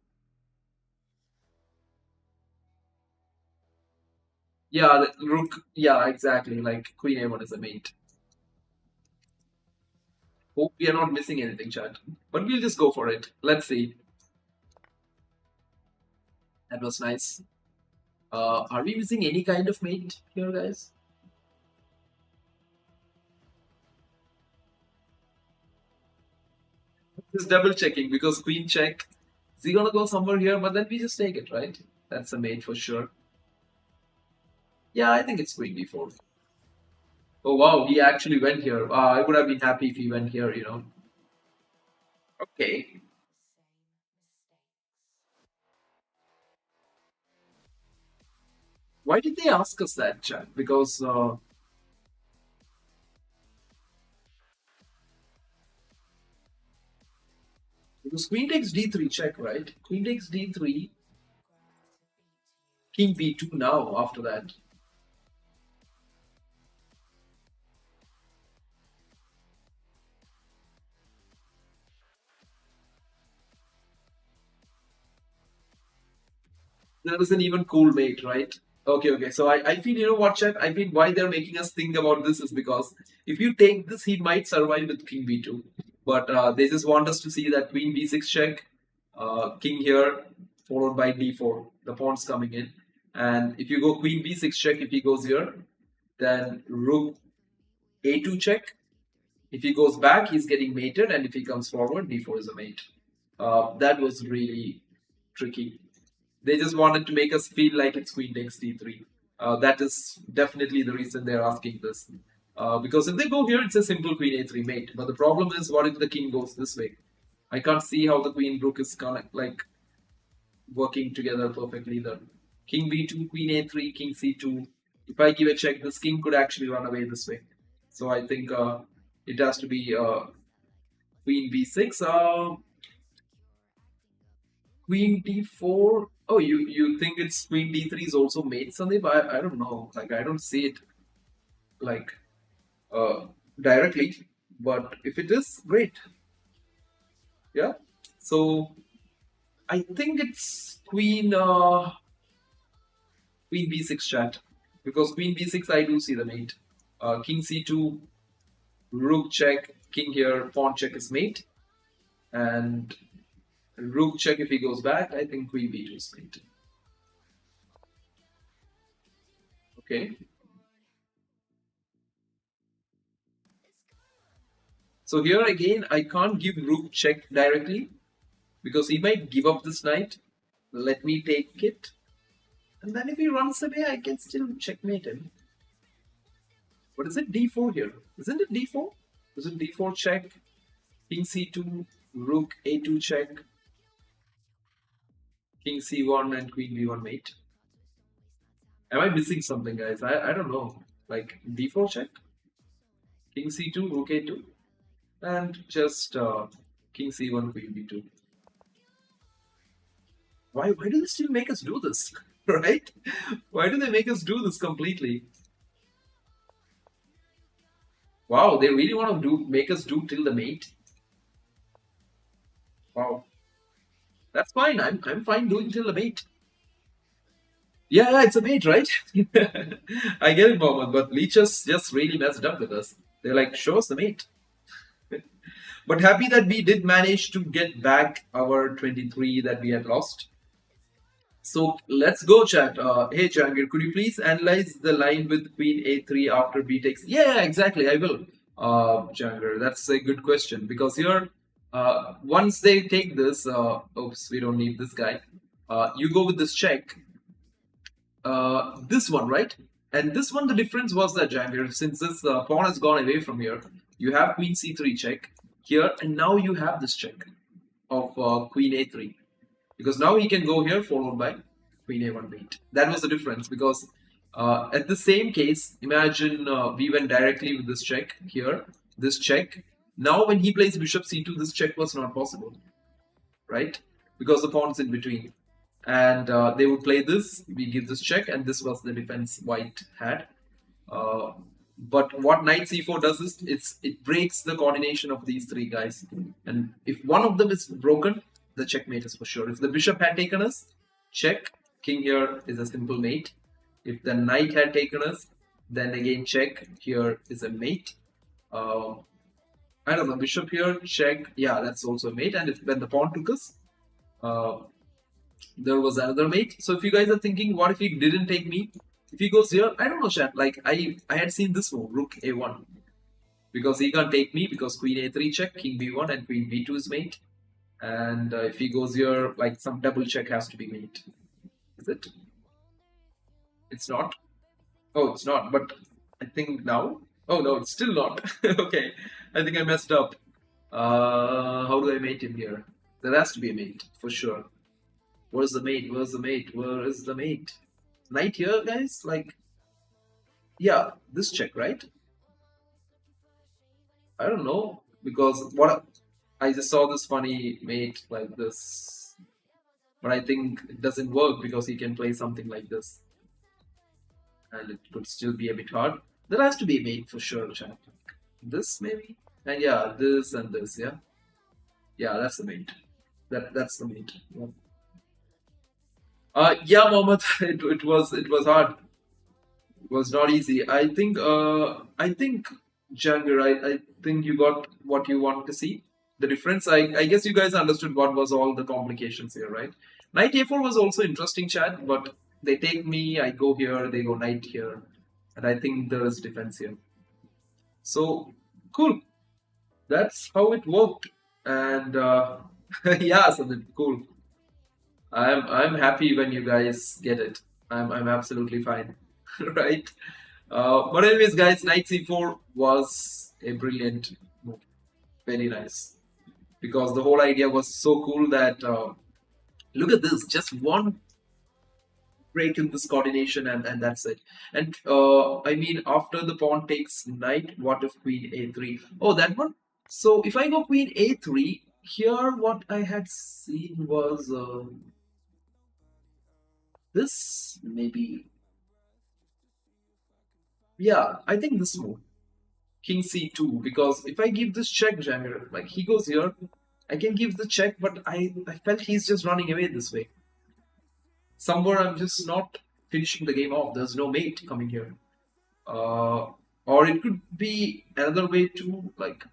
Yeah, rook. Yeah, exactly. Like queen a1 is a mate. Hope we are not missing anything, chat. But we'll just go for it. Let's see. That was nice. Are we missing any kind of mate here, guys? Just double checking because queen check. Is he gonna go somewhere here? But then we just take it, right? That's a mate for sure. Yeah, I think it's queen d4. Oh wow, he actually went here. I would have been happy if he went here, you know. Okay. Why did they ask us that, chat? Because queen takes d3 check, right? Queen takes d3, king b2 now after that. There was an even cool mate, right? Okay, okay. So I feel, you know what, chat? I feel why they're making us think about this is because if you take this, he might survive with king b2. But they just want us to see that queen b6 check, king here, followed by d4. The pawn's coming in. And if you go queen b6 check, if he goes here, then rook a2 check. If he goes back, he's getting mated. And if he comes forward, d4 is a mate. That was really tricky. They just wanted to make us feel like it's queen takes d3. That is definitely the reason they're asking this. Because if they go here, it's a simple queen a3 mate. But the problem is, what if the king goes this way? I can't see how the queen rook is like working together perfectly. The king b2, queen a3, king c2. If I give a check, this king could actually run away this way. So I think it has to be queen b6. Queen d4. Oh, you think it's queen d3 is also mate, Sandeep? I don't know. Like I don't see it like uh, directly, but if it is, great. Yeah. So I think it's queen b6 chat because queen b6 I do see the mate. King c2, rook check, king here, pawn check is mate, and rook check if he goes back. I think queen b2 is mate. Okay. So here again, I can't give rook check directly because he might give up this knight. Let me take it. And then if he runs away, I can still checkmate him. But is it d4 here? Isn't it d4? Is it d4 check? King c2, rook a2 check, king c1 and queen b1 mate. Am I missing something, guys? I don't know. Like d4 check, king c2, rook a2, and just king c1, queen b2. Why do they still make us do this? Right? Why do they make us do this completely? Wow, they really want to do make us do till the mate. Wow, that's fine. I'm fine doing till the mate. Yeah, yeah, it's a mate, right? I get it, Mohammed, but leeches just really messed up with us. They're like, show us the mate. But happy that we did manage to get back our 23 that we had lost. So let's go, chat. Hey, Jangir, could you please analyze the line with Queen A3 after B takes? Yeah, exactly. I will, Jangir. That's a good question because here, once they take this, oops, we don't need this guy. You go with this check. This one, right? And this one, the difference was that Jangir, since this pawn has gone away from here, you have Queen C3 check here, and now you have this check of Queen A3 because now he can go here followed by queen a1 mate. That was the difference because at the same case, imagine we went directly with this check here, this check. Now when he plays bishop c2, this check was not possible, right? Because the pawn's in between. And they would play this, we give this check, and this was the defense white had. Uh, but what knight c4 does is it breaks the coordination of these three guys. And if one of them is broken, the checkmate is for sure. If the bishop had taken us, check. King here is a simple mate. If the knight had taken us, then again check. Here is a mate. I don't know, bishop here, check. Yeah, that's also a mate. And if when the pawn took us, uh, there was another mate. So if you guys are thinking, what if he didn't take me? If he goes here, I don't know, chat. Like I had seen this move, rook a1, because he can't take me because queen a3 check, king b1, and queen b2 is mate. And if he goes here, like some double check has to be made. Is it? It's not. Oh, it's not. But I think now. Oh no, it's still not. Okay, I think I messed up. How do I mate him here? There has to be a mate for sure. Where's the mate? Where's the mate? Where is the mate? Knight here, guys. Like, yeah, this check, right? I don't know because what I just saw this funny mate like this, but I think it doesn't work because he can play something like this, and it could still be a bit hard. There has to be a mate for sure, chat. This maybe, and yeah, this and this, yeah, yeah, that's the mate. That's the mate. Yeah, yeah, Mohammed, it was hard. It was not easy. I think Jagger, I think you got what you want to see. The difference. I guess you guys understood what was all the complications here, right? Knight A4 was also interesting, chat, but they take me, I go here, they go knight here, and I think there is defense here. So cool. That's how it worked. And yeah, so cool. I'm happy when you guys get it. I'm absolutely fine. Right? But anyways, guys, knight c4 was a brilliant move. Very nice. Because the whole idea was so cool that look at this, just one break in this coordination and that's it. And I mean, after the pawn takes knight, what if queen a3? Oh, that one. So if I go queen a3, here what I had seen was this maybe. Yeah, I think this move. King c2, because if I give this check, Jamir, like he goes here, I can give the check, but I felt he's just running away this way. Somewhere I'm just not finishing the game off. There's no mate coming here. Or it could be another way to like.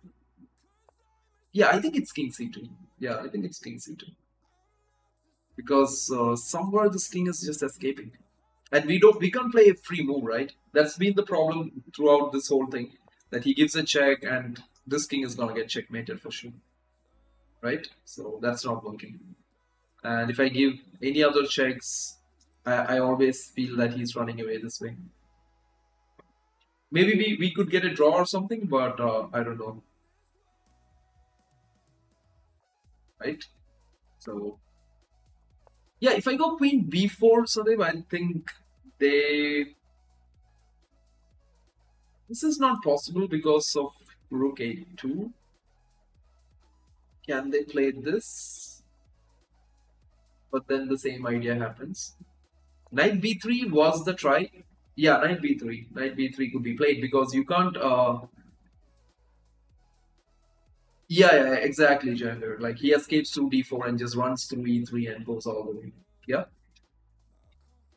Yeah, I think it's king c2. Yeah, I think it's king c2 because somewhere this king is just escaping, and we can't play a free move, right? That's been the problem throughout this whole thing. That he gives a check, and this king is gonna get checkmated for sure, right? So that's not working. And if I give any other checks, I always feel that he's running away this way. Maybe we could get a draw or something, but I don't know, right? So yeah, if I go queen b4, Sadev, I think they. This is not possible because of rook a2. Can they play this? But then the same idea happens. Knight b3 was the try. Yeah, knight b3. Knight b3 could be played because you can't. Yeah, yeah, exactly, Jagger. Like he escapes through d4 and just runs through e3 and goes all the way. Yeah.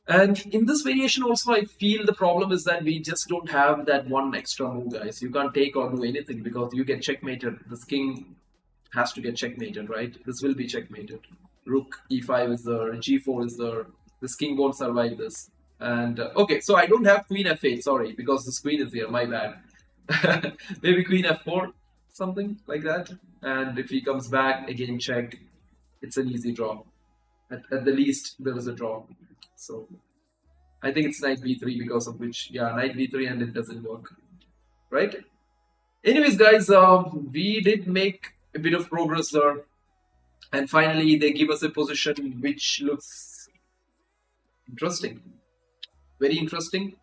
And in this variation also, I feel the problem is that we just don't have that one extra move, guys. You can't take or do anything because you get checkmated. This king has to get checkmated, right? This will be checkmated. Rook e5 is there, g4 is there. This king won't survive this. And okay, so I don't have queen f8, sorry, because this queen is here, my bad. Maybe queen f4, something like that. And if he comes back, again check. It's an easy draw. At the least, there is a draw. So I think it's knight b3 because of which, yeah, knight b3 and it doesn't work, right? Anyways, guys, we did make a bit of progress there, and finally they give us a position which looks interesting, very interesting.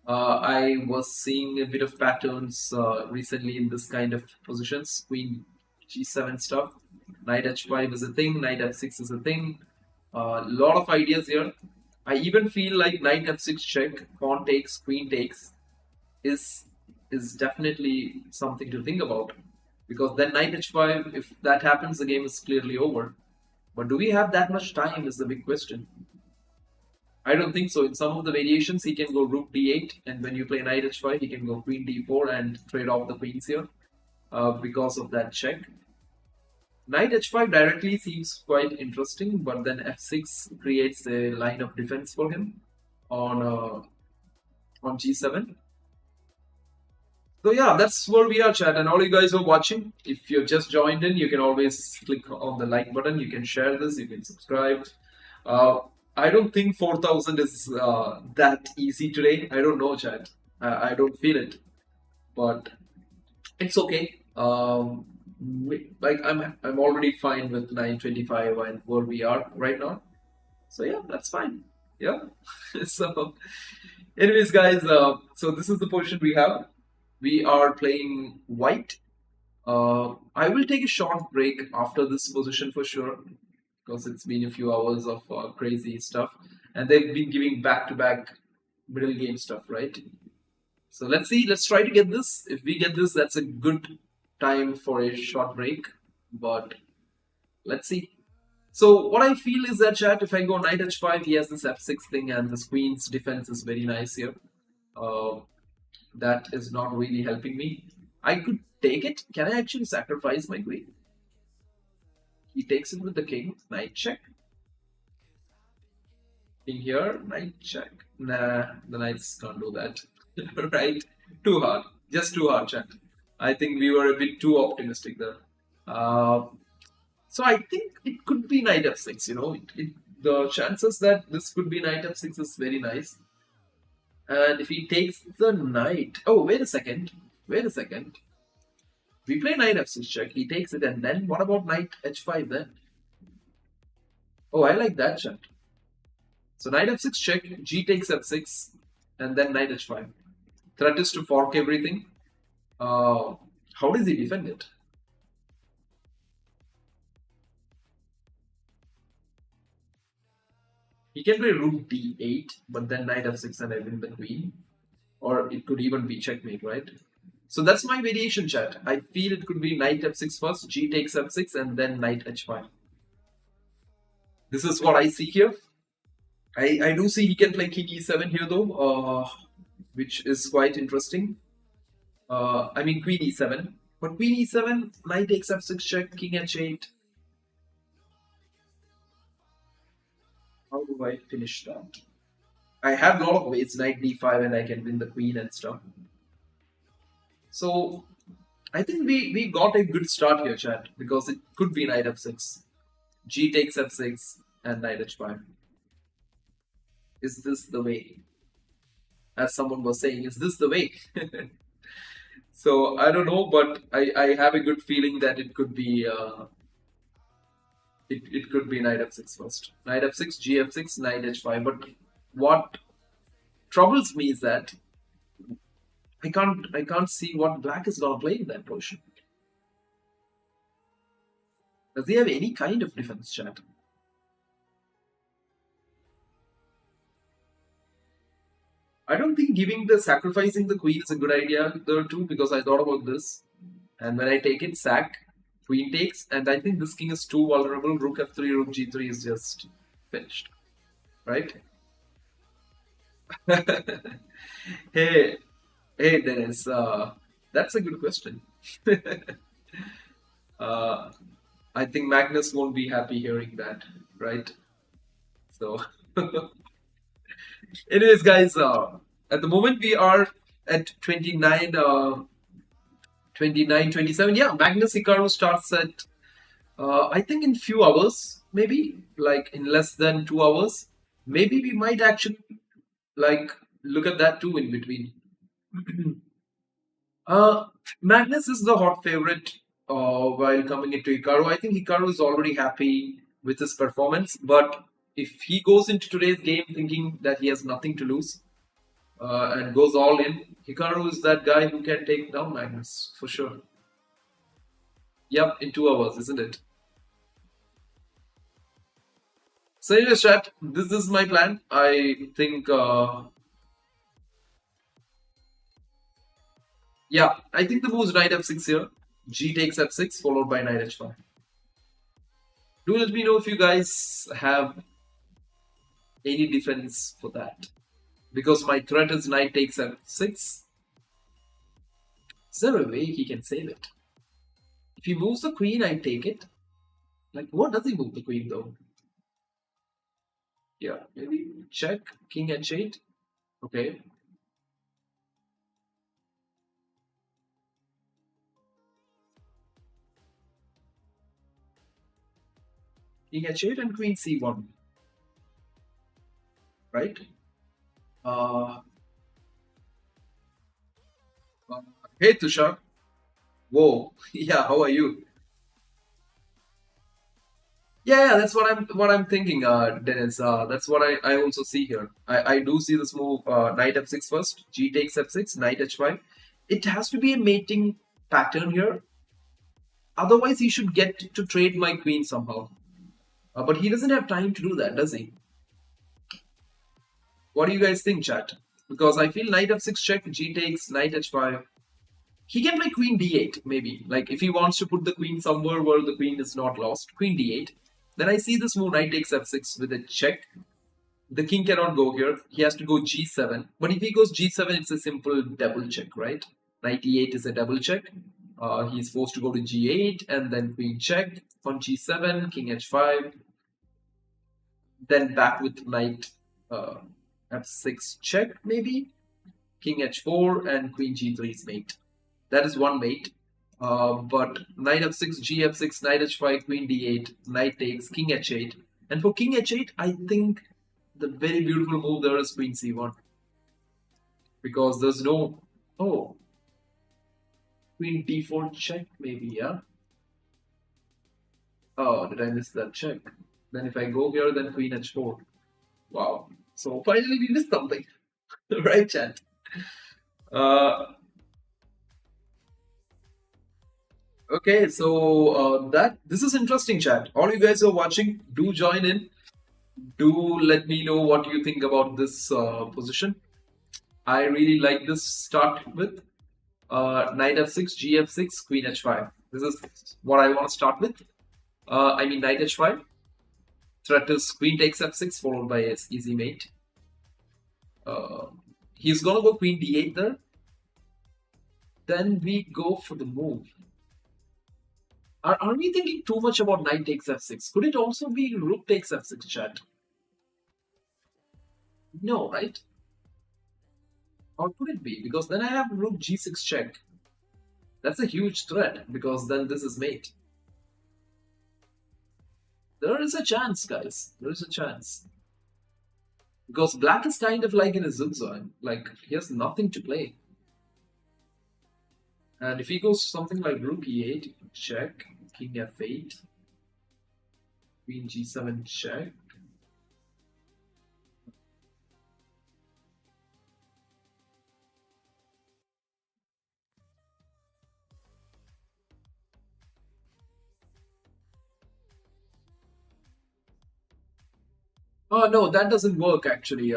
I was seeing a bit of patterns recently in this kind of positions, queen g7 stuff. Knight h5 is a thing, knight f6 is a thing. A lot of ideas here. I even feel like knight f6 check, pawn takes, queen takes is definitely something to think about. Because then knight h5, if that happens, the game is clearly over. But do we have that much time is the big question. I don't think so. In some of the variations, he can go rook d8, and when you play knight h5, he can go queen d4 and trade off the queens here because of that check. Knight h5 directly seems quite interesting, but then f6 creates a line of defense for him on g7. So yeah, that's where we are, chat. And all you guys who are watching, if you've just joined in, you can always click on the like button. You can share this. You can subscribe. I don't think 4,000 is that easy today. I don't know, chat. I don't feel it, but it's okay. Like I'm already fine with 925 and where we are right now. So yeah, that's fine. Yeah. So, anyways, guys. So this is the position we have. We are playing white. I will take a short break after this position for sure because it's been a few hours of crazy stuff, and they've been giving back-to-back middle game stuff, right? So let's see. Let's try to get this. If we get this, that's a good time for a short break. But let's see. So what I feel is that chat. If I go knight h5, he has this f6 thing, and the queen's defense is very nice here. Uh, that is not really helping me. I could take it. Can I actually sacrifice my queen? He takes it with the king. Knight check. King here. Knight check. Nah, the knights can't do that. Right? Too hard. Just too hard, chat. I think we were a bit too optimistic there. Uh, so I think it could be knight f6. The chances that this could be knight f6 is very nice. And if he takes the knight, oh wait a second. We play knight f6 check. He takes it, and then what about knight h5 then? Oh, I like that chat. So knight f6 check, g takes f6, and then knight h5. Threat is to fork everything. How does he defend it? He can play rook d8, but then knight f6 and I win the queen. Or it could even be checkmate, right? So that's my variation, chat. I feel it could be knight f6 first, g takes f6, and then knight h5. This is what I see here. I do see he can play king e7 here though, which is quite interesting. I mean queen e7. But queen e7, knight takes f6 check, king h8. How do I finish that? I have a lot of ways, knight d5, and I can win the queen and stuff. So I think we got a good start here, chat, because it could be knight f6, g takes f6, and knight h5. Is this the way? As someone was saying, is this the way? So I don't know, but I have a good feeling that it could be it could be knight f6 first. Knight f6, g f6, knight h5. But what troubles me is that I can't see what black is gonna play in that position. Does he have any kind of defense, chat? I don't think giving the sacrificing the queen is a good idea there too, because I thought about this. And when I take it, sack, queen takes, and I think this king is too vulnerable. Rook f3, rook g3 is just finished. Right? Hey, hey Dennis, that's a good question. uh, I think Magnus won't be happy hearing that, right? So, anyways, guys, at the moment we are at 29, 29, 27. Yeah, Magnus Hikaru starts at, I think, in few hours, maybe, like in less than 2 hours. Maybe we might actually, like, look at that too in between. Uh, Magnus is the hot favorite while coming into Hikaru. I think Hikaru is already happy with his performance, but if he goes into today's game thinking that he has nothing to lose and goes all in, Hikaru is that guy who can take down Magnus for sure. Yep, in 2 hours, isn't it? So, anyways, chat, this is my plan. I think, yeah, I think the move is knight f6 here. G takes f6, followed by knight h5. Do let me know if you guys have any defense for that. Because my threat is knight takes f6. Is there a way he can save it? If he moves the queen, I take it. Like, what does he move the queen though? Yeah, maybe check, king h8. Okay. King h8 and queen c1. right? Uh, uh, hey Tushar, whoa, yeah, how are you? Yeah, that's what I'm thinking, Dennis. That's what I also see here. I do see this move, knight f6 first, g takes f6, knight h5. It has to be a mating pattern here. Otherwise, he should get to trade my queen somehow. But he doesn't have time to do that, does he? What do you guys think, chat? Because I feel knight f6 check, g takes, knight h5. He can play queen d8, maybe. Like if he wants to put the queen somewhere where the queen is not lost, queen d8. Then I see this move, knight takes f6 with a check. The king cannot go here. He has to go g7. But if he goes g7, it's a simple double check, right? Knight e8 is a double check. He's forced to go to g8 and then queen check on g7, king h5. Then back with knight uh, f6 check, maybe. King h4 and queen g3 is mate. That is one mate. But knight f6, g f6, knight h5, queen d8, knight takes, king h8. And for king h8, I think the very beautiful move there is queen c1. Because there's no... Oh, queen d4 check maybe, yeah? Oh, did I miss that check? Then if I go here, then queen h4. Wow. So finally we missed something. Right, chat? Okay, so that this is interesting, chat. All you guys who are watching, do join in. Do let me know what you think about this position. I really like this start with knight f6, g f6, queen h5. This is what I want to start with. I mean knight h5. Threat is queen takes f6 followed by his easy mate. He's gonna go queen d8 there. Then we go for the move. Are we thinking too much about knight takes f6? Could it also be rook takes f6, chat? No, right? Or could it be? Because then I have rook g6 check. That's a huge threat because then this is mate. There is a chance, guys. There is a chance. Because black is kind of like in a zigzag. Like, he has nothing to play. And if he goes something like rook e8, check, king f8, queen g7 check. Oh no, that doesn't work actually,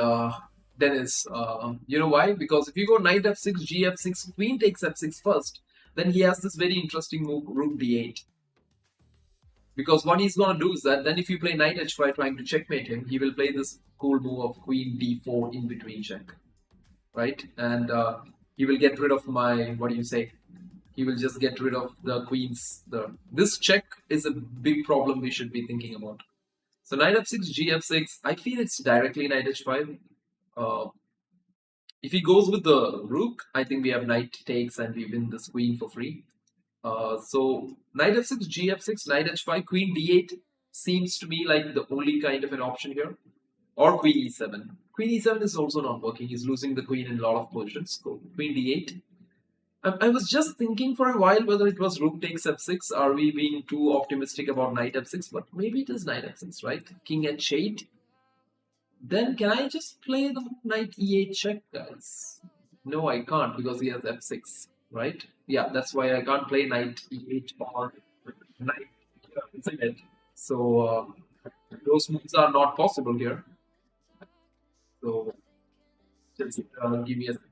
Dennis. You know why? Because if you go knight f6, g f6, queen takes f6 first, then he has this very interesting move, rook d8. Because what he's gonna do is that then if you play knight h5 trying to checkmate him, he will play this cool move of queen d4 in between check, right? And he will get rid of my, what do you say? He will just get rid of the queens. This check is a big problem we should be thinking about. So knight f6, g f6. I feel it's directly knight h5. If he goes with the rook, I think we have knight takes and we win this queen for free. So knight f6, g f6, knight h5, queen d8 seems to me like the only kind of an option here. Or queen e7. Queen e7 is also not working. He's losing the queen in a lot of positions. So queen d8. I was just thinking for a while whether it was rook takes f6. Are we being too optimistic about knight f6? But maybe it is knight f6, right? King h8. Then can I just play the knight e8 check, guys? No, I can't because he has f6, right? Yeah, that's why I can't play knight e8 or knight e7. So those moves are not possible here. So just give me a second.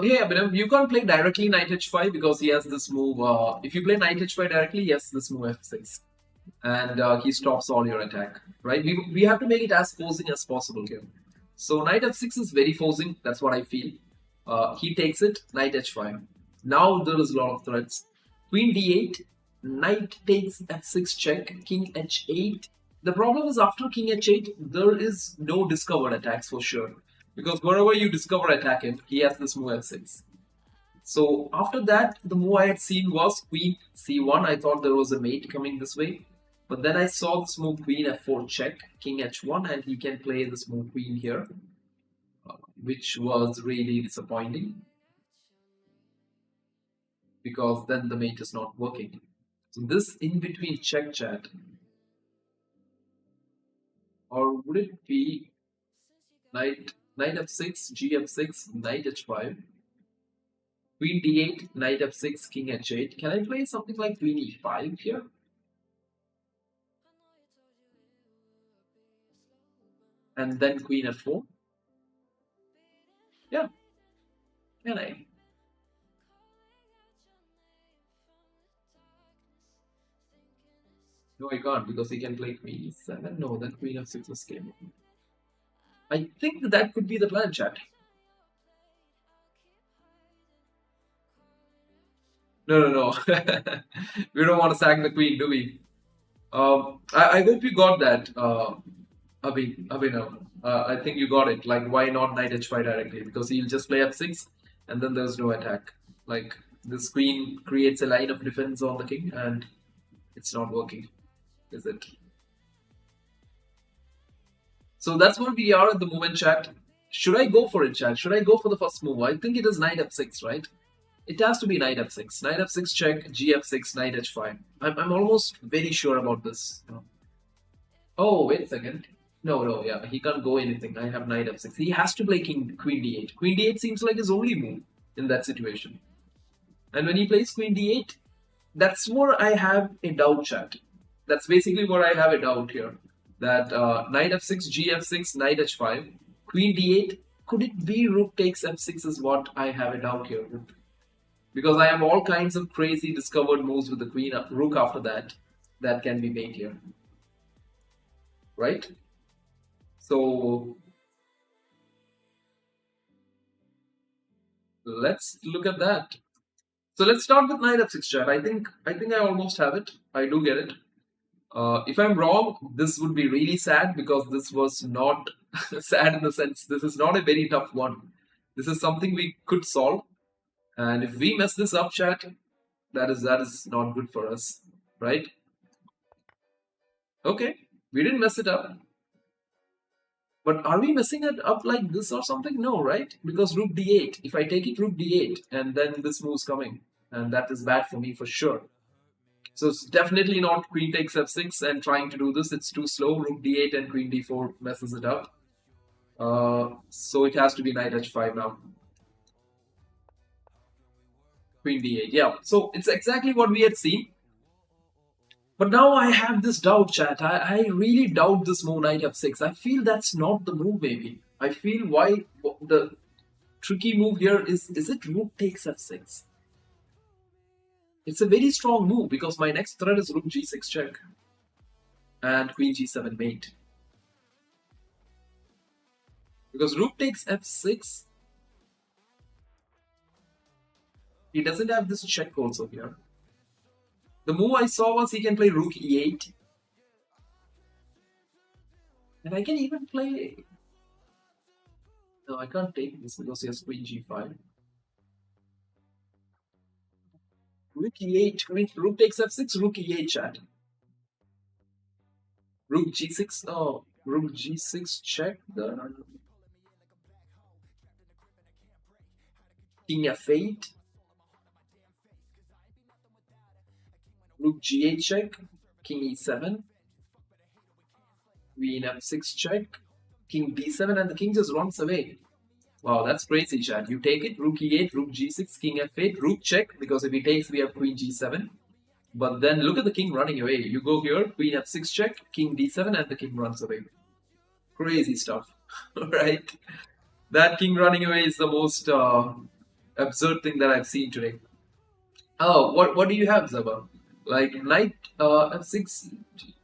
Yeah, but you can't play directly knight h5 because he has this move. If you play knight h5 directly, he has this move f6. And he stops all your attack, right? We have to make it as forcing as possible here. So knight f6 is very forcing. That's what I feel. He takes it, knight h5. Now there is a lot of threats. Queen d8, knight takes f6 check, king h8. The problem is after king h8, there is no discovered attacks for sure. Because wherever you discover attack him, he has this move f6. So after that, the move I had seen was queen c1. I thought there was a mate coming this way. But then I saw this move queen f4 check, king h1, and he can play this move queen here, which was really disappointing because then the mate is not working. So this in between check chat, or would it be knight f6, g f6, knight h5, queen d8, knight f6, king h8? Can I play something like queen e5 here? And then queen f4? Yeah, can I? No, I can't because he can play queen e7. No, then queen f6 is game. I think that could be the plan, chat. No, no, no. We don't want to sack the queen, do we? I hope you got that, Abhinav. I think you got it. Like, why not knight h5 directly? Because he'll just play f6, and then there's no attack. Like, this queen creates a line of defense on the king, and it's not working, is it? So that's where we are at the moment, chat. Should I go for it, chat? Should I go for the first move? I think it is knight f6, right? It has to be knight f6. Knight f6 check, g f6, knight h5. I'm almost very sure about this. Oh, wait a second. No, no, yeah, he can't go anything. I have knight f6. He has to play queen d8. Queen d8 seems like his only move in that situation. And when he plays queen d8, that's where I have a doubt, chat. That's basically where I have a doubt here. That knight f6, g f6, knight h5, queen d8. Could it be rook takes f6 is what I have a doubt here. Because I have all kinds of crazy discovered moves with the queen rook after that can be made here. Right? So let's look at that. So let's start with knight f6 chat. I think I almost have it. I do get it. If I'm wrong, this would be really sad because this was not sad in the sense this is not a very tough one. This is something we could solve, and if we mess this up, chat, that is not good for us, right? Okay, we didn't mess it up. But are we messing it up like this or something? No, right? Because rook d8. If I take it rook d8 and then this move's coming, and that is bad for me for sure. So it's definitely not queen takes f6 and trying to do this. It's too slow. Rook d8 and queen d4 messes it up. So it has to be knight h5 now. Queen d8. Yeah. So it's exactly what we had seen. But now I have this doubt, chat. I really doubt this move knight f6. I feel that's not the move, maybe. I feel why the tricky move here is it rook takes f6? It's a very strong move because my next threat is rook g6 check and queen g7 mate. Because rook takes f6, he doesn't have this check also here. The move I saw was he can play rook e8. And I can even play... No, I can't take this because he has queen g5. Rook e8, rook takes f6, rook e8 chat. Rook g6, oh, rook g6 check. King f8. Rook g8 check, king e7, queen f6 check, king d7, and the king just runs away. Wow, that's crazy, chat. You take it, rook e8, rook g6, king f8, rook check, because if he takes, we have queen g7. But then look at the king running away. You go here, queen f6 check, king d7, and the king runs away. Crazy stuff, right? That king running away is the most absurd thing that I've seen today. Oh, what do you have, Zaba? Like knight f6,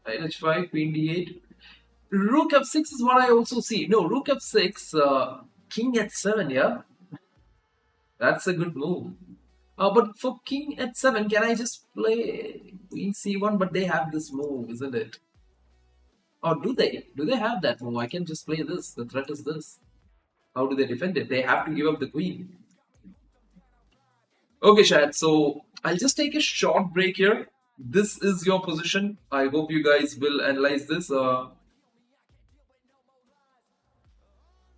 knight h5, queen d8. Rook f6 is what I also see. No, rook f6, king h7, yeah? That's a good move. But for king h7, can I just play queen c1? But they have this move, isn't it? Or do they? Do they have that move? I can just play this. The threat is this. How do they defend it? They have to give up the queen. Okay, Shad. So I'll just take a short break here. This is your position. I hope you guys will analyze this. Oh,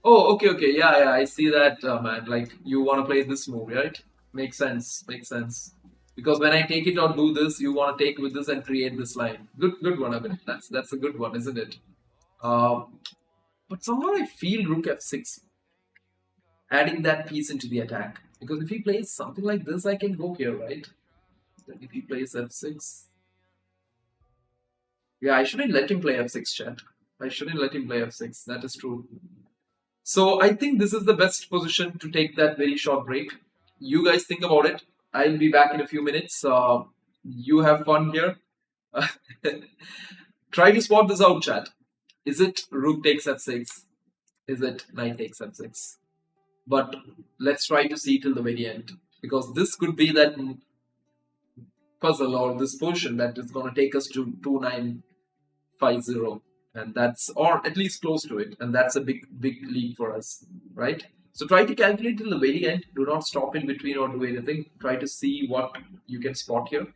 okay, okay. Yeah, yeah. I see that, man. Like you want to play this move, right? Makes sense. Makes sense. Because when I take it or do this, you want to take with this and create this line. Good, good one. I mean, that's a good one, isn't it? Um, but somehow I feel Rook F6, adding that piece into the attack. Because if he plays something like this, I can go here, right? Then if he plays F6, yeah, I shouldn't let him play F6, chat. I shouldn't let him play F6. That is true. So I think this is the best position to take that very short break. You guys think about it. I'll be back in a few minutes. You have fun here. Try to spot this out, chat. Is it Rook takes F6? Is it Knight takes F6? But let's try to see till the very end, because this could be that puzzle or this portion that is going to take us to 2950, and that's, or at least close to it, and that's a big leap for us, right? So try to calculate till the very end. Do not stop in between or do anything. Try to see what you can spot here,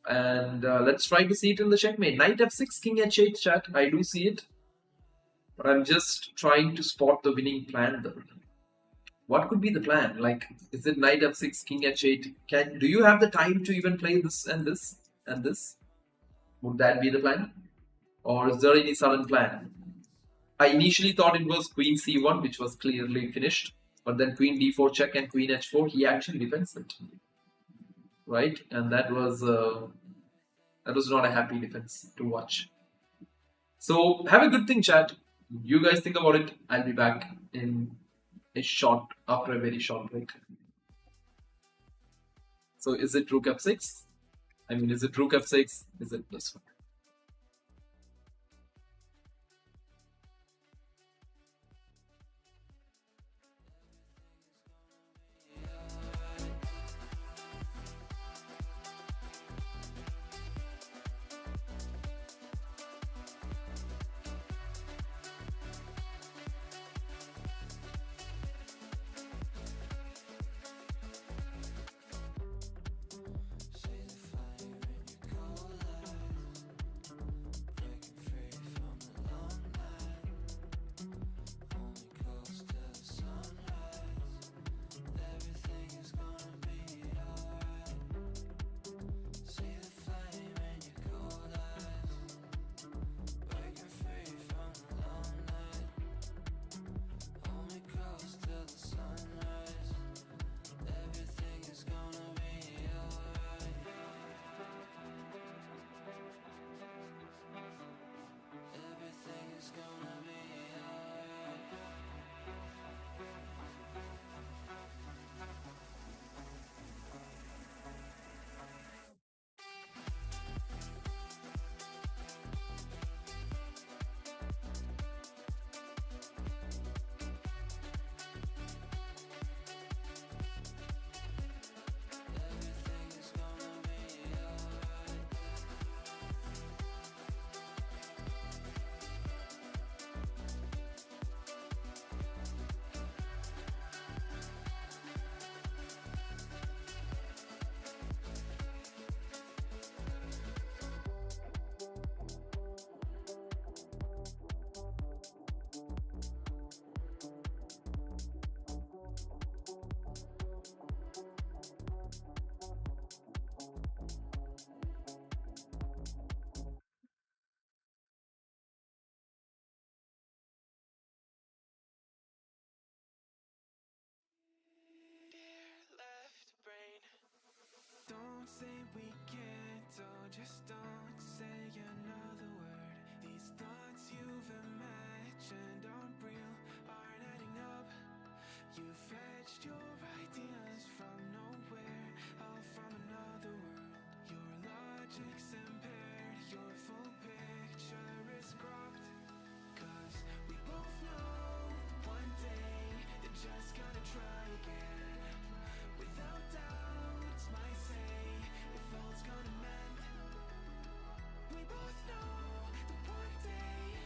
and let's try to see it in the checkmate. Knight F6, King H8, chat. I do see it, but I'm just trying to spot the winning plan though. What could be the plan? Like, is it Knight F6, King H8? Do you have the time to even play this and this and this? Would that be the plan? Or is there any sudden plan? I initially thought it was Queen C1, which was clearly finished, but then Queen D4 check and Queen H4, he actually defends it, right? And that was not a happy defense to watch. So have a good thing, chat. You guys think about it. I'll be back in after a very short break. So is it Rook F6? I mean, is it Rook F6? Is it this one? Don't say we can't, oh, just don't say another word. These thoughts you've imagined aren't real, aren't adding up. You fetched your ideas from nowhere, all from another world. Your logic's impaired, your full picture is cropped. 'Cause we both know that one day they're just gonna try again. Without doubt, it's my say, if all's gonna mend. We both know that one day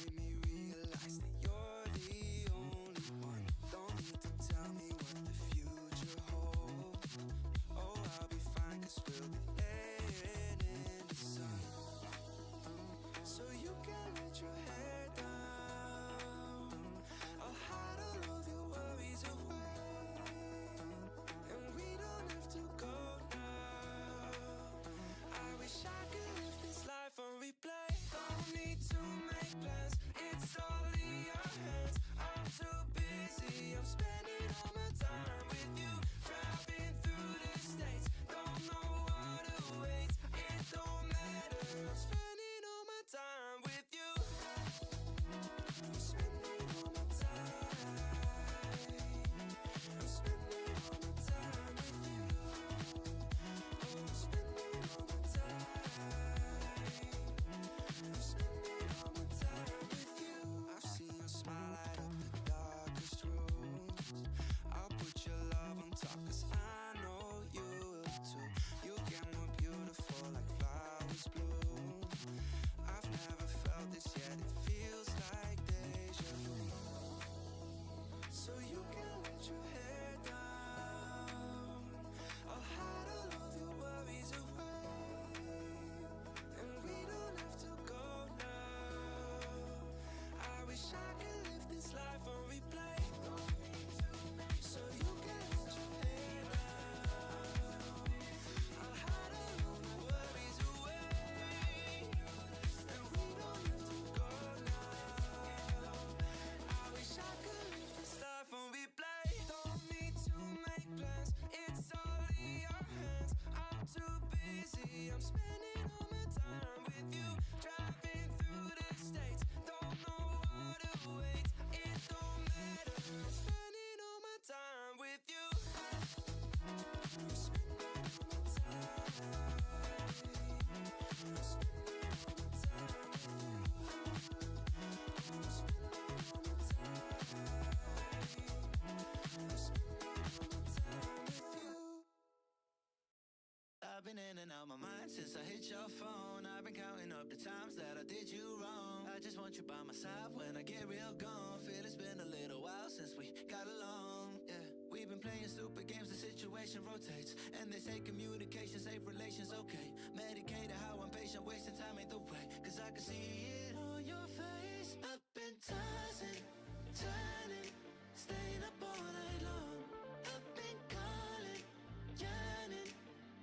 made me realize that you're the only one. Don't need to tell me what the future holds. Oh, I'll be fine, 'cause we'll be laying in the sun. So you can let your hair down. I'll hide all of your worries away, and we don't have to go now. I wish I could live this life on replay. Don't need to make plans, it's all in your hands. I'm too busy, I'm spending all my time with you. Driving through the states, don't know what awaits. It don't matter, I'm spending all my time with you. I'm spending all my time. I'm spending all my time with you. Oh, I'm spending all my time. I'm spending all my time with you. I've seen your smile light up the darkest rooms. I'll put your love on top, 'cause I know you will too. You get more beautiful like flowers bloom. I've never felt this yet, it feels like deja vu. So you can let your hair down. I'll hide all of your worries away, and we don't have to go now. I wish I could live this life on replay. So you can let your hair down. I'll hide all of the worries away, and we don't have to go now. I wish I could live this life on replay. Don't need to make plans, it's all in your hands. I'm too busy, I'm spending all my time with you. Driving through the states, don't know what awaits. It don't matter, I'm spending all my time with you. I'm spending all my time. I'm spending all my time with you. I'm spending all my time. I'm spending all my time with you. I've been in and out my mind since I hit your phone. I've been counting up the times that I did you wrong. I just want you by my side when I get real gone. Feel it's been a little while since we got along. Yeah, we've been playing stupid games, the situation rotates, and they say communication, safe relations, okay. Medicated how I'm patient, wasting time ain't the way, 'cause I can see it on your face. I've been tossing, turning, staying up all night long. I've been calling, yearning,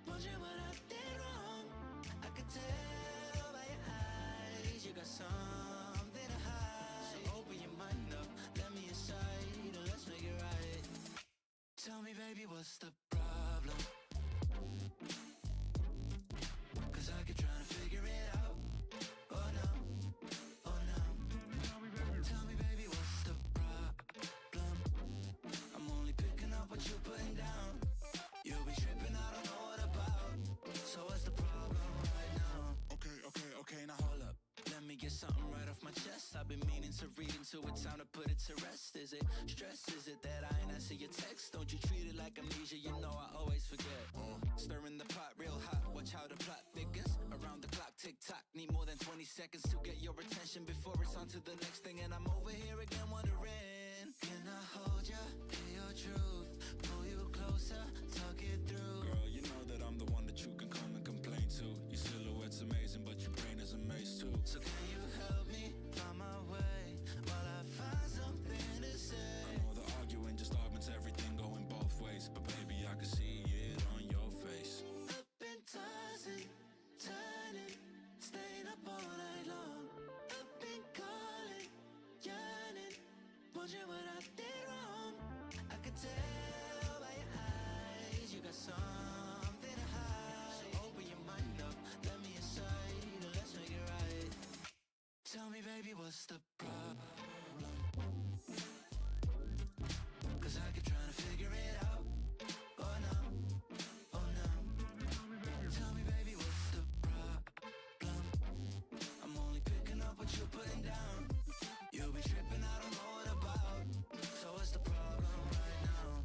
wondering what I did wrong. I could tell by your eyes you got something to hide. So open your mind up, let me inside, and let's make it right. Tell me, baby, what's the problem? 'Cause I keep trying to figure it out. Oh no, oh no. Tell me, baby, what's the problem? I'm only picking up what you're putting down. You'll be tripping, I don't know what about. So what's the problem right now? Okay, now hold up. Let me get something right off my chest. I've been meaning to read into it, time to put it to rest. Is it stress? Is it that I ain't answer your text? Don't you treat it like amnesia, you know I always forget. Stirring the pot real hot, watch how the plot thickens. Around the clock, tick tock, need more than 20 seconds to get your attention before it's on to the next thing. And I'm over here again wondering, can I hold ya, hear your truth, pull you closer, talk it through? Girl, you know that I'm the one that you can come and complain to. Your silhouette's amazing, but your brain is a maze too. So can you help me find my way while I find something to say? I know the arguing just augments everything going both ways, but baby, I can see it on your face. I've been tossing, turning, staying up all night long. I've been calling, yearning, wondering what I did wrong. I could tell by your eyes you got something to hide. So open your mind up, let me inside, and let's make it right. Tell me, baby, what's the problem? 'Cause I keep trying to figure it out. Oh no, oh no. Tell me, baby, what's the problem? I'm only picking up what you're putting down. You'll be tripping, I don't know what about. So what's the problem right now?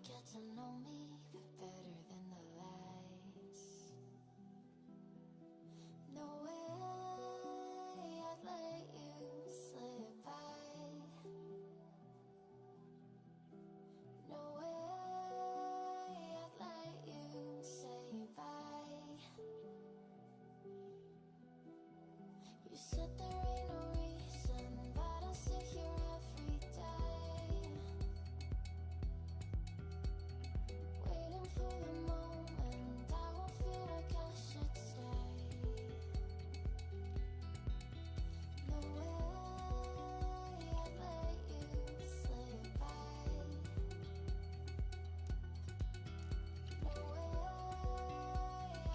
Get to know me better than the lies. No way I'd let you slip by. No way I'd let you say bye. You said there ain't no reason, but I'll sit here every day, waiting for the moment I won't feel like I should stay. No way I'd let you slip by. No way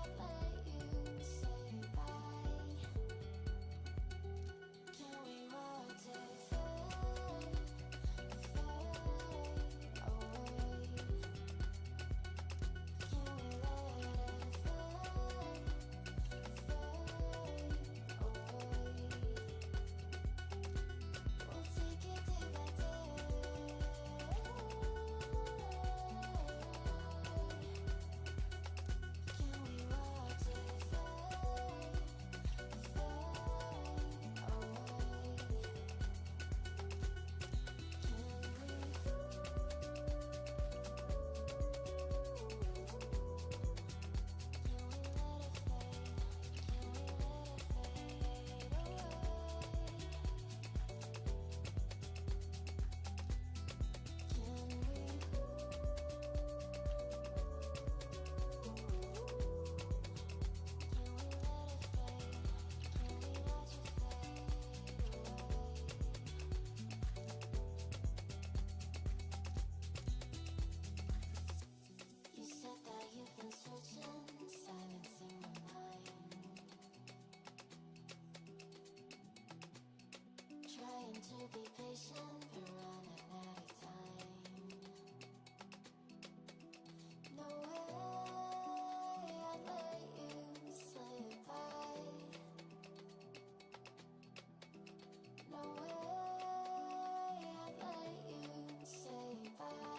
I'd let you say bye. Can we watch it fade, fade away? Can we let it fade, fade away? We'll take it day by day. Can we watch it fade, fade away? You said that you've been searching, silencing my mind, trying to be patient, but running out of time. No way I'd let you slip by. No way I'd let you say bye.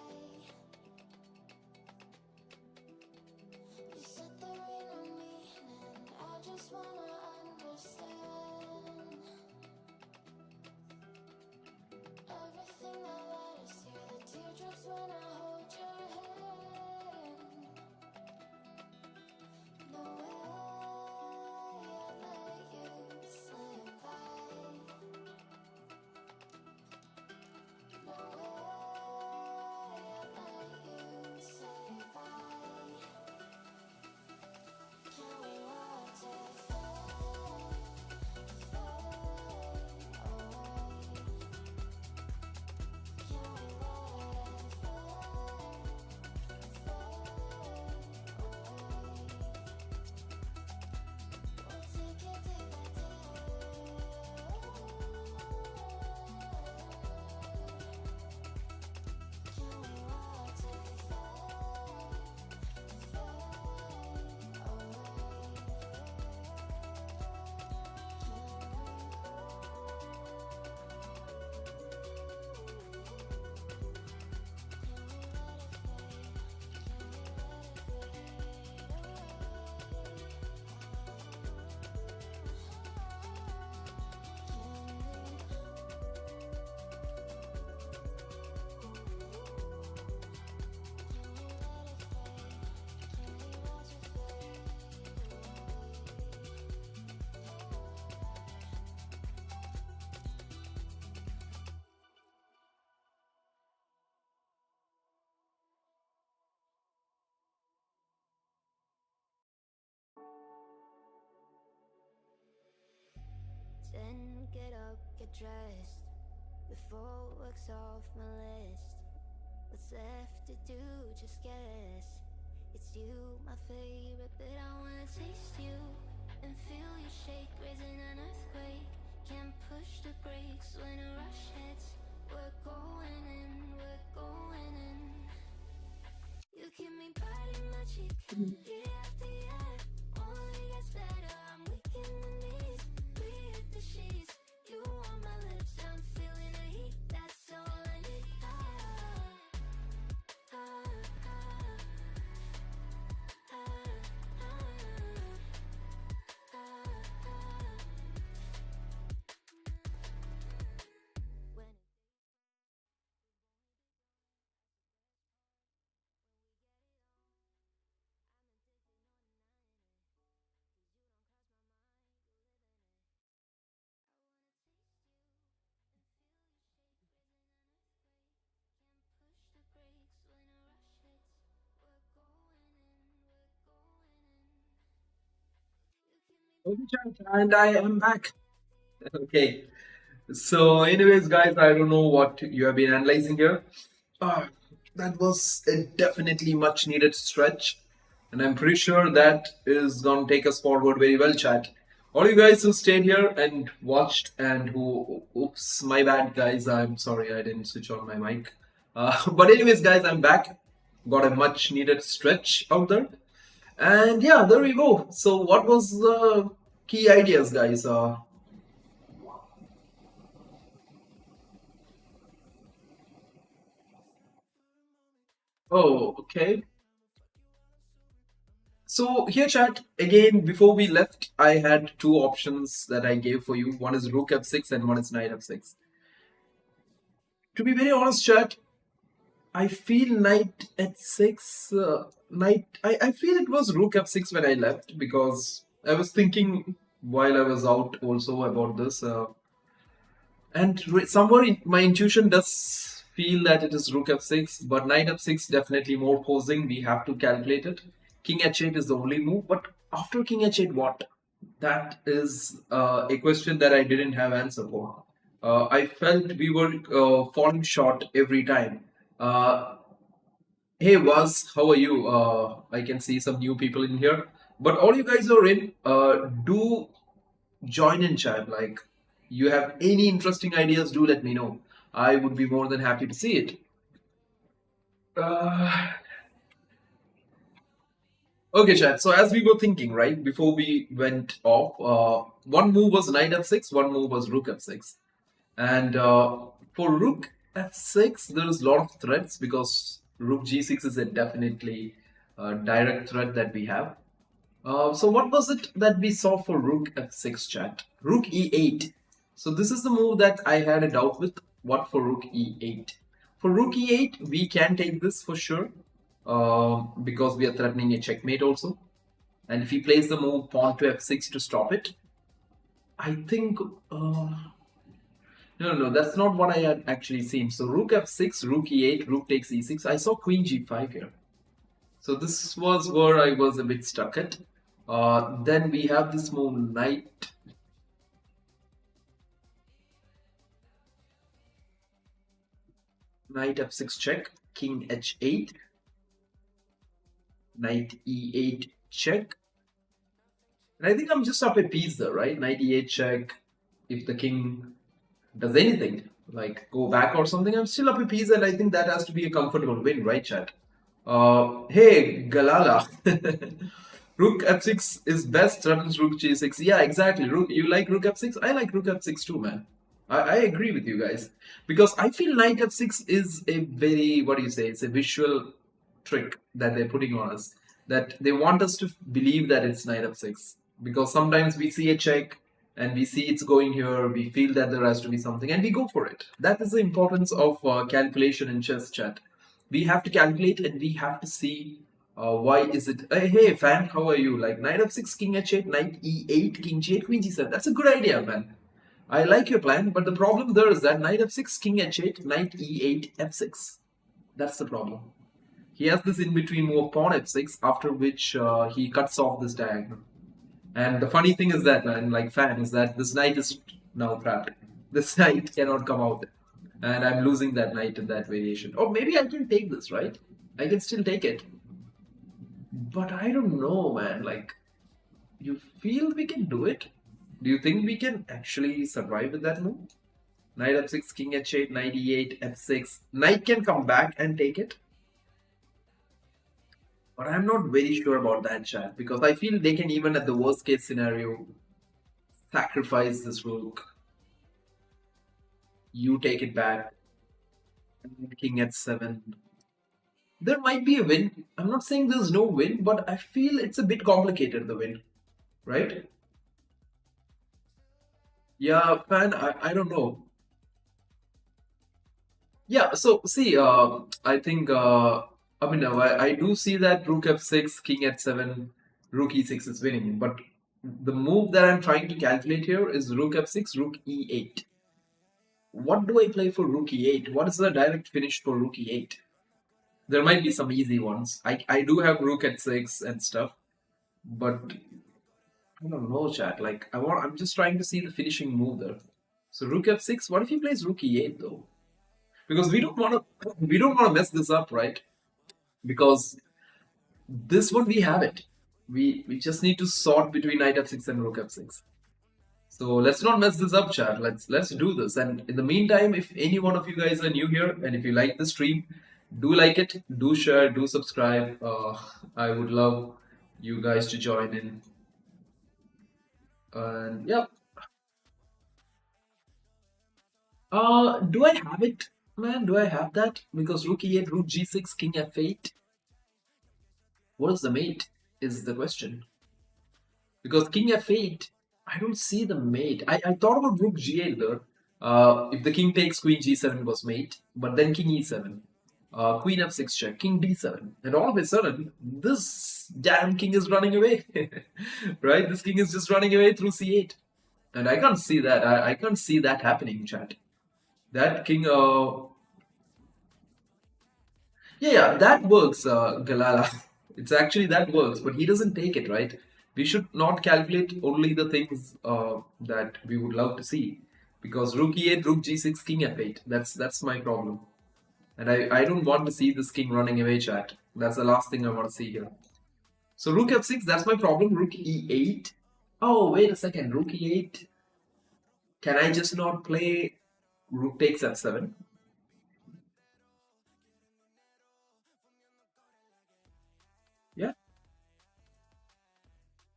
You said there ain't no meaning, I just wanna understand everything that led us here, the teardrops when I hold your hand. No way I'd let you slip by. No way I'd let you say bye. Can we watch it fade, fade away? Can we let it fade, fade away? We'll take it day by day. Can we watch it fade, fade away? Then get up, get dressed, before work's off my list. What's left to do, just guess. It's you, my favorite, but I wanna taste you and feel you shake, raising an earthquake. Can't push the brakes when a rush hits. We're going in, we're going in. You keep me biting my cheek, year after year. Only gets better, I'm weak in the knees. We hit the sheets, you on my lips, I'm feeling the heat. That's all I need. Ah, ah. Okay, chat, and I am back. Okay. So, anyways, guys, I don't know what you have been analyzing here. Ah, that was a definitely much needed stretch, and I'm pretty sure that is gonna take us forward very well, chat. All you guys who stayed here and watched, and who, oops, my bad, guys. I'm sorry, I didn't switch on my mic. But anyways, guys, I'm back. Got a much needed stretch out there, and yeah, there we go. So, what was the key ideas, guys? Oh, okay. So here, chat, again, before we left, I had two options that I gave for you. One is rook f6 and one is knight f6. To be very honest, chat, I feel knight h6, I feel it was rook f6 when I left because I was thinking while I was out also about this. And somewhere my intuition does feel that it is rook f6, but knight f6 definitely more posing. We have to calculate it. King h8 is the only move, but after king h8, what? That is a question that I didn't have answer for. I felt we were falling short every time. Uh, hey, Was, how are you? I can see some new people in here, but all you guys are in. Do join in chat. Like, you have any interesting ideas, do let me know. I would be more than happy to see it. Uh, okay, chat. So as we were thinking, right before we went off, one move was knight f6, one move was rook f6, and for rook f6, there is a lot of threats because rook g6 is a definitely direct threat that we have. So what was it that we saw for rook f6, chat? Rook e8. So this is the move that I had a doubt with. What for rook e8? For rook e8, we can take this for sure because we are threatening a checkmate also. And if he plays the move pawn to f6 to stop it, I think... no, that's not what I had actually seen. So rook f6, rook e8, rook takes e6. I saw queen g5 here. So this was where I was a bit stuck at. Then we have this move knight f6 check, king h8, knight e8 check. And I think I'm just up a piece there, right? Knight e8 check. If the king does anything, like go back or something, I'm still up a piece, and I think that has to be a comfortable win, right, chat? Hey, Galala. Rook f6 is best, threatens rook g6. Yeah, exactly. You like rook f6? I like rook f6 too, man. I agree with you guys. Because I feel knight f6 is a very, what do you say, it's a visual trick that they're putting on us. That they want us to believe that it's knight f6. Because sometimes we see a check and we see it's going here, we feel that there has to be something, and we go for it. That is the importance of calculation in chess, chat. We have to calculate and we have to see why is it. Hey, fan, how are you? Like knight f6, king h8, knight e8, king g8, queen g7. That's a good idea, man. I like your plan, but the problem there is that knight f6, king h8, knight e8, f6. That's the problem. He has this in between move of pawn f6, after which he cuts off this diagonal. And the funny thing is that, man, like fan, is that this knight is now trapped. This knight cannot come out. And I'm losing that knight in that variation. Or maybe I can take this, right? I can still take it. But I don't know, man. Like, you feel we can do it? Do you think we can actually survive with that move? Knight f6, king h8, knight e8, f6. Knight can come back and take it. But I'm not very sure about that, chat, because I feel they can even at the worst case scenario sacrifice this rook. You take it back. King at 7. There might be a win. I'm not saying there's no win, but I feel it's a bit complicated, the win. Right? Yeah, fan, I don't know. Yeah, so see, I think, I do see that rook f6, king h7, rook e6 is winning, but the move that I'm trying to calculate here is rook f6, rook e8. What do I play for rook e8? What is the direct finish for rook e8? There might be some easy ones. I do have rook at 6 and stuff, but I don't know, chat. Like I'm just trying to see the finishing move there. So rook f6. What if he plays rook e8 though? Because we don't want to mess this up, right? Because this one we have it. We just need to sort between knight f6 and rook f6. So let's not mess this up, chat. Let's do this. And in the meantime, if any one of you guys are new here and if you like the stream, do like it, do share, do subscribe. I would love you guys to join in. And yeah, do I have it, man? Do I have that? Because rook e8, rook g6, king f8. What is the mate? Is the question. Because king f8, I don't see the mate. I thought about rook g8 there. If the king takes queen g7 was mate, but then king e7, queen f6 check, king d7, and all of a sudden this damn king is running away, right? This king is just running away through c8, and I can't see that. I can't see that happening, chat. That king, yeah, that works, Galala. It's actually that works, but he doesn't take it, right? We should not calculate only the things that we would love to see, because rook e8, rook g6, king f8. That's my problem, and I don't want to see this king running away, chat. That's the last thing I want to see here. So rook f6, that's my problem. Rook e8. Oh, wait a second. Rook e8. Can I just not play rook takes f7? Yeah.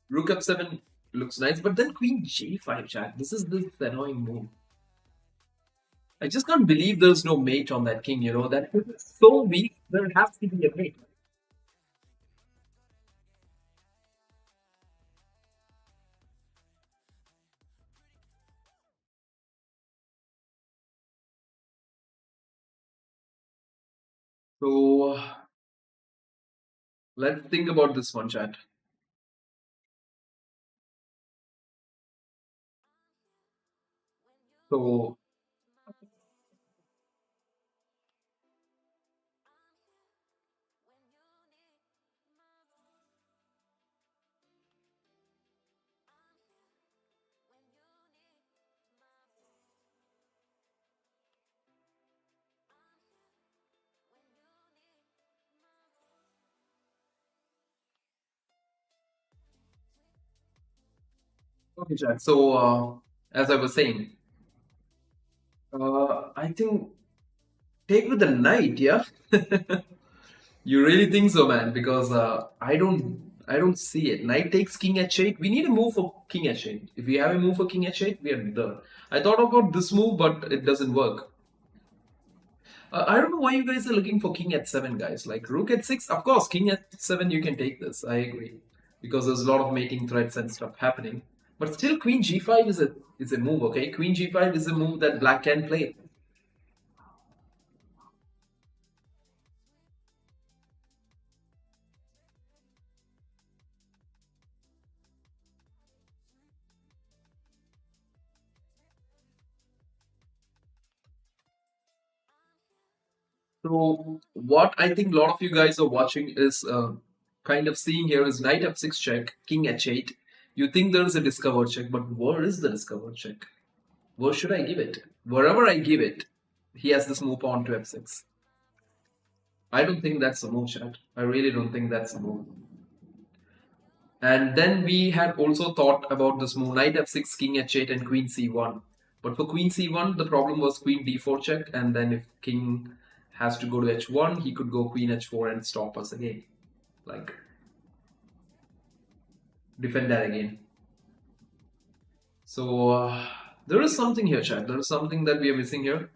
Rook f7 looks nice, but then queen g5, chat. This is this annoying move. I just can't believe there's no mate on that king, you know. That is so weak, there has to be a mate. So let's think about this one, chat. So, okay, chat. So, as I was saying, I think take with the knight, yeah? You really think so, man? Because I don't see it. Knight takes king h8. We need a move for king h8. If we have a move for king h8, we are done. I thought about this move, but it doesn't work. I don't know why you guys are looking for king h7, guys. Like rook h6, of course, king h7, you can take this. I agree, because there's a lot of mating threats and stuff happening. But still, queen g5 is a move. Okay, queen g5 is a move that black can play. So what I think a lot of you guys are watching is kind of seeing here is knight f6 check, king h8. You think there is a discovered check, but where is the discovered check? Where should I give it? Wherever I give it, he has this move pawn to f6. I don't think that's a move, chat. I really don't think that's a move. And then we had also thought about this move knight f6, king h8, and queen c1. But for queen c1, the problem was queen d4 check, and then if king has to go to h1, he could go queen h4 and stop us again. Like, defend that again. So, there is something here, chat. There is something that we are missing here.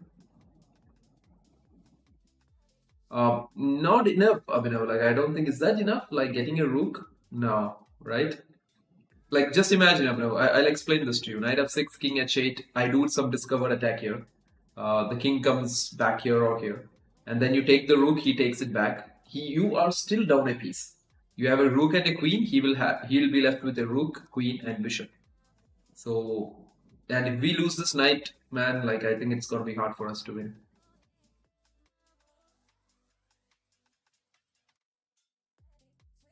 Not enough, Abhinav. Like, I don't think, is that enough? Like, getting a rook? No, right? Like, just imagine, Abhinav. I'll explain this to you. Knight f6, king h8. I do some discovered attack here. The king comes back here or here. And then you take the rook, he takes it back. You are still down a piece. You have a rook and a queen, he'll be left with a rook, queen, and bishop. So, and if we lose this knight, man, like I think it's gonna be hard for us to win.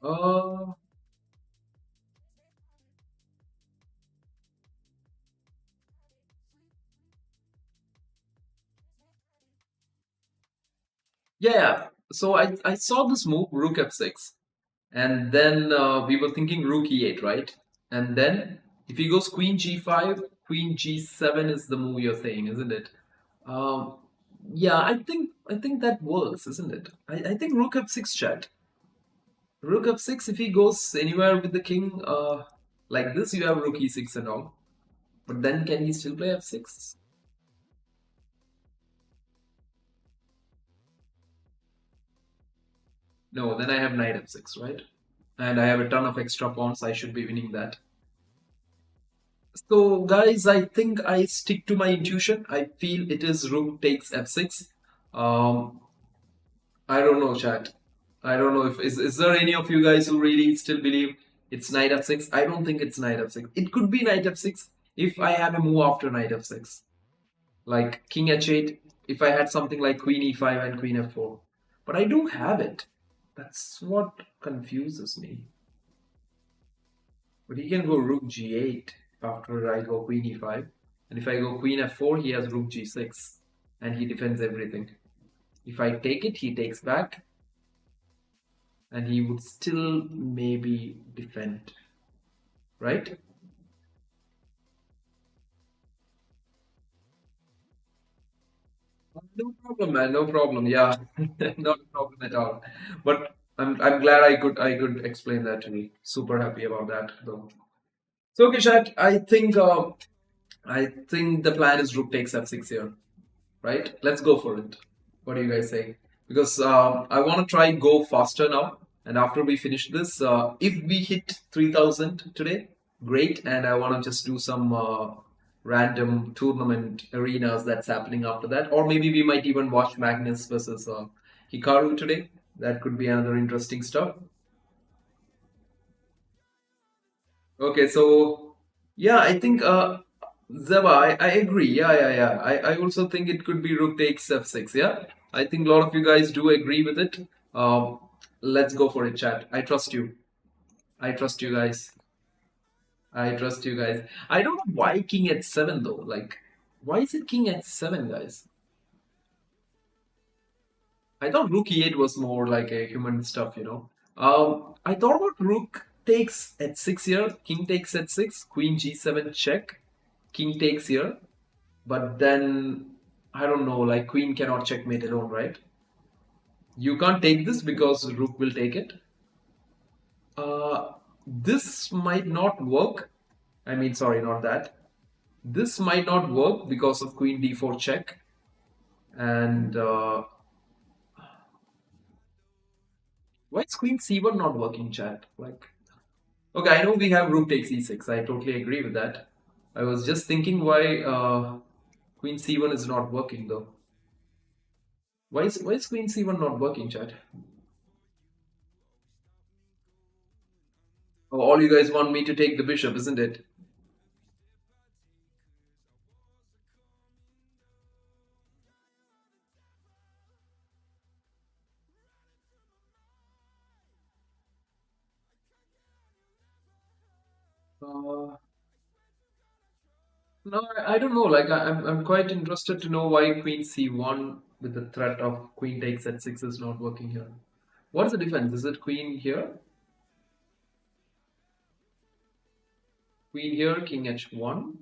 Uh, Yeah, yeah. So I saw this move, rook f6, and then we were thinking rook e8, right? And then if he goes queen g5, queen g7 is the move you're saying, isn't it? Um, yeah, I think that works, isn't it? I think rook f6 chat. Rook f6, if he goes anywhere with the king, like this, you have rook e6 and all. But then can he still play f6? No, then I have knight f6, right? And I have a ton of extra pawns. I should be winning that. So, guys, I think I stick to my intuition. I feel it is rook takes f6. Um, I don't know, chat. I don't know if is there any of you guys who really still believe it's knight f6? I don't think it's knight f6. It could be knight f6 if I have a move after knight f6, like king h8. If I had something like queen e5 and queen f4, but I don't have it. That's what confuses me. But he can go rook g8 after I go queen e5. And if I go queen f4, he has rook g6. And he defends everything. If I take it, he takes back. And he would still maybe defend. Right? No problem, man. No problem. Yeah. Not a problem at all. But I'm glad I could explain that to you. Super happy about that though. So Kishat, I think the plan is rook takes f6 here. Right? Let's go for it. What do you guys say? Because I want to try go faster now. And after we finish this, if we hit 3000 today, great. And I want to just do some random tournament arenas that's happening after that. Or maybe we might even watch Magnus versus Hikaru today. That could be another interesting stuff. Okay, so yeah, I think Zeba, I agree. Yeah, yeah, yeah. I also think it could be rook takes f6. Yeah, I think a lot of you guys do agree with it. Um, let's go for it, chat. I trust you. I trust you guys. I trust you guys. I don't know why king at seven though. Like, why is it king at seven, guys? I thought rook e8 was more like a human stuff, you know. I thought about rook takes at six here, king takes at six, queen g7 check, king takes here, but then I don't know, like queen cannot checkmate alone, right? You can't take this because rook will take it. This might not work. I mean, sorry, not that. This might not work because of queen d4 check. And why is queen c1 not working, chat? Like, okay, I know we have rook takes e6. I totally agree with that. I was just thinking why queen c1 is not working though. Why is queen c1 not working, chat? Oh, all you guys want me to take the bishop, isn't it? Uh, no, I don't know. Like I'm quite interested to know why queen c1 with the threat of queen takes at 6 is not working here. What is the defense? Is it queen here, queen here, king h1?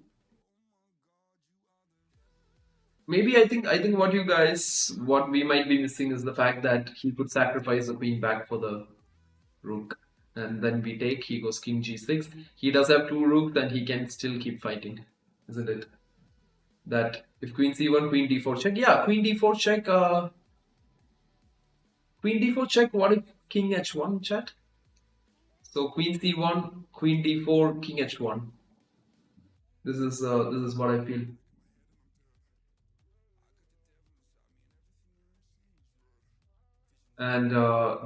Maybe I think what we might be missing is the fact that he could sacrifice the queen back for the rook, and then we take. He goes king g6. He does have two rooks, and he can still keep fighting, isn't it? That if queen c1, queen d4 check. Yeah, queen d4 check. Queen d4 check. What if king h1 chat? So queen c1, queen d4, king h1. This is what I feel. And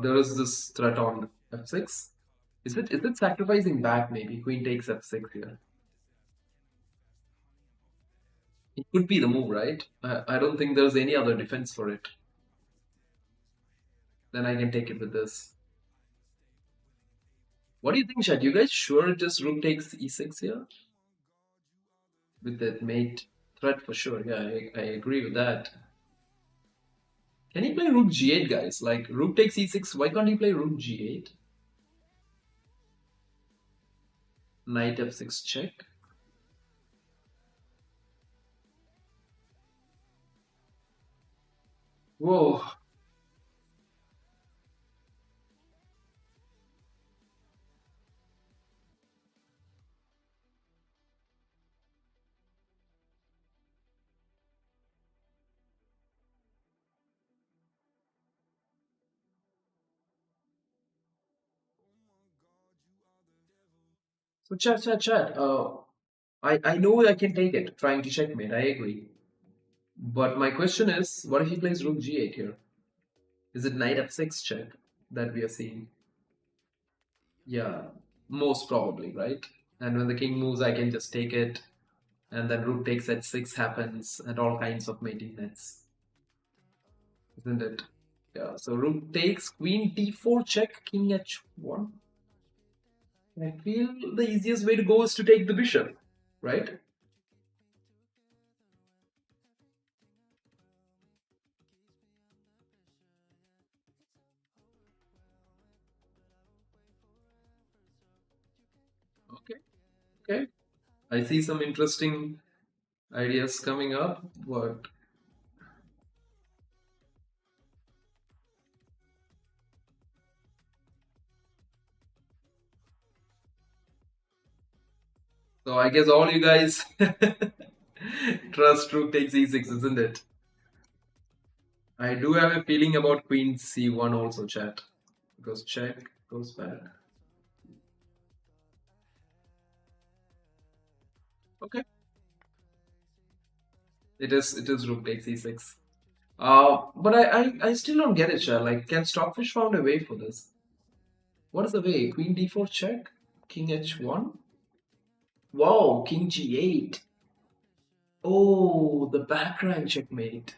there is this threat on f6. Is it sacrificing back? Maybe queen takes f6 here. It could be the move, right? I don't think there's any other defense for it. Then I can take it with this. What do you think, Shad? You guys sure it is rook takes e6 here? With that mate threat for sure. Yeah, I agree with that. Can he play rook g8, guys? Like, rook takes e6. Why can't he play rook g8? Knight f6 check. Whoa. So chat. I know I can take it, trying to checkmate. I agree. But my question is, what if he plays rook g8 here? Is it knight f6 check that we are seeing? Yeah, most probably, right? And when the king moves, I can just take it, and then rook takes h6 happens, and all kinds of mating nets, isn't it? Yeah. So rook takes, queen d4 check, king h1. I feel the easiest way to go is to take the bishop, right? Okay. Okay. I see some interesting ideas coming up, but so I guess all you guys trust rook takes e6, isn't it? I do have a feeling about queen c1 also, chat, because check goes back. Okay, it is rook takes e6. But I still don't get it, chat. Like, can Stockfish found a way for this? What is the way? Queen d4 check, king h1. Wow, king g8. Oh, the background checkmate.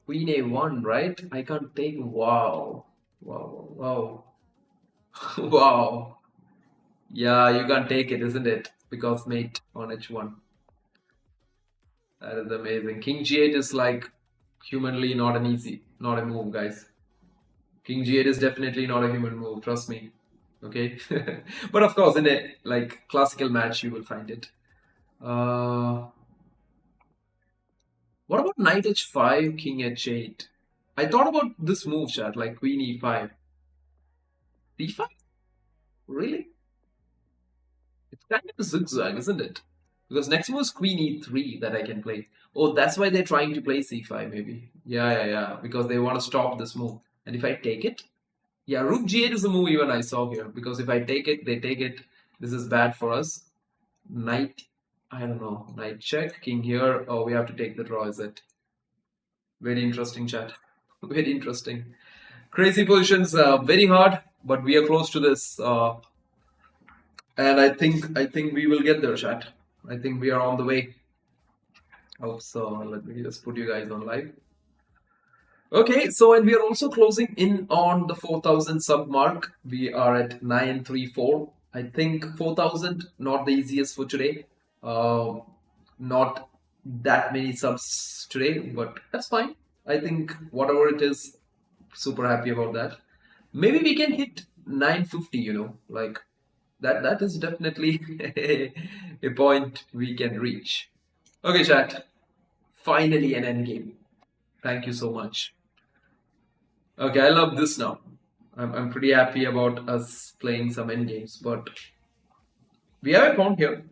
Queen a1, right? I can't take. Wow, wow. Wow. Yeah, you can't take it, isn't it? Because mate on h1. That is amazing. King g8 is like humanly not a move, guys. King g8 is definitely not a human move, trust me. Okay? But of course, in a like classical match, you will find it. What about knight h5, king h8? I thought about this move, chat, like queen e5. d5? Really? It's kind of a zigzag, isn't it? Because next move is queen e3 that I can play. Oh, that's why they're trying to play c5, maybe. Yeah. Because they want to stop this move. And if I take it, yeah, rook g8 is the move even I saw here. Because if I take it, they take it. This is bad for us. Knight, I don't know. Knight check, king here. Oh, we have to take the draw, is it? Very interesting, chat. Very interesting. Crazy positions, very hard, but we are close to this. And I think we will get there, chat. I think we are on the way. Oh, so let me just put you guys on live. Okay, so and we are also closing in on the 4,000 sub mark. We are at 934. I think 4,000 not the easiest for today. Not that many subs today, but that's fine. I think whatever it is, super happy about that. Maybe we can hit 950. Like that is definitely a point we can reach. Okay, chat. Finally an end game. Thank you so much. Okay, I love this now. I'm pretty happy about us playing some end games, but we have a pawn here,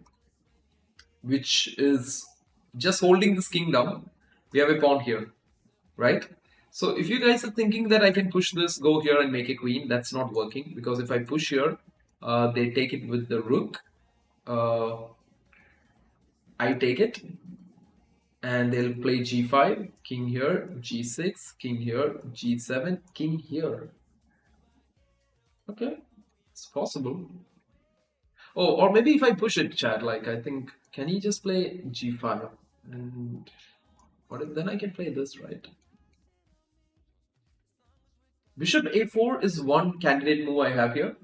which is just holding this king down. We have a pawn here, right? So if you guys are thinking that I can push this, go here and make a queen, that's not working, because if I push here, they take it with the rook. I take it, and they'll play g5, king here, g6, king here, g7, king here. Okay, it's possible. Oh, or maybe if I push it, chat, like I think, can he just play g5? And what if then I can play this, right? Bishop a4 is one candidate move I have here.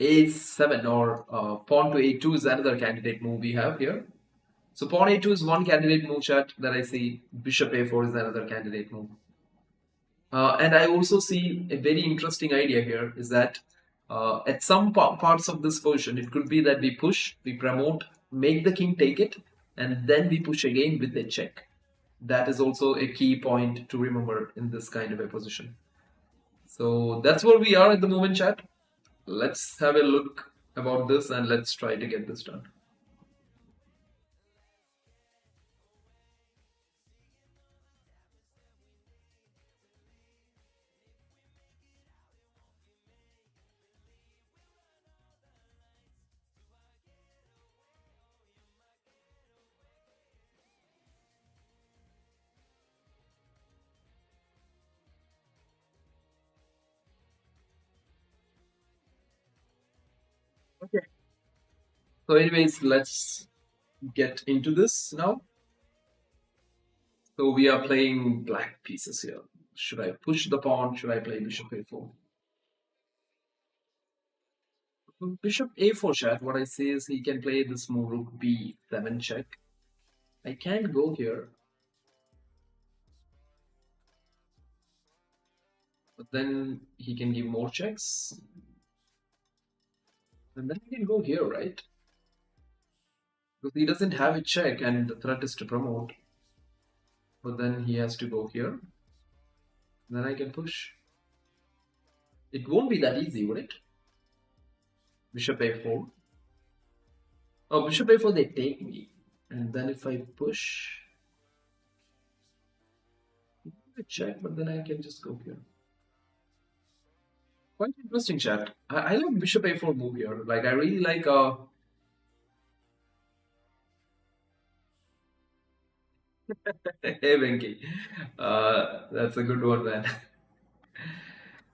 a7 or pawn to a2 is another candidate move we have here. So pawn a2 is one candidate move, chat, that I see. Bishop a4 is another candidate move. And I also see a very interesting idea here is that at some parts of this position, it could be that we push, we promote, make the king take it, and then we push again with a check. That is also a key point to remember in this kind of a position. So that's where we are at the moment, chat. Let's have a look about this and let's try to get this done. Okay. So, anyways, let's get into this now. So we are playing black pieces here. Should I push the pawn? Should I play bishop a4? Bishop a4 chat. What I say is he can play this move rook b7 check. I can go here, but then he can give more checks, and then he can go here, right? Because he doesn't have a check, and the threat is to promote. But then he has to go here. Then I can push. It won't be that easy, would it? Bishop a4. Oh, bishop a4, they take me. And then if I push, I check, but then I can just go here. Quite interesting, chat. I like bishop a4 move here. Like, I really like hey Venki. That's a good one, man.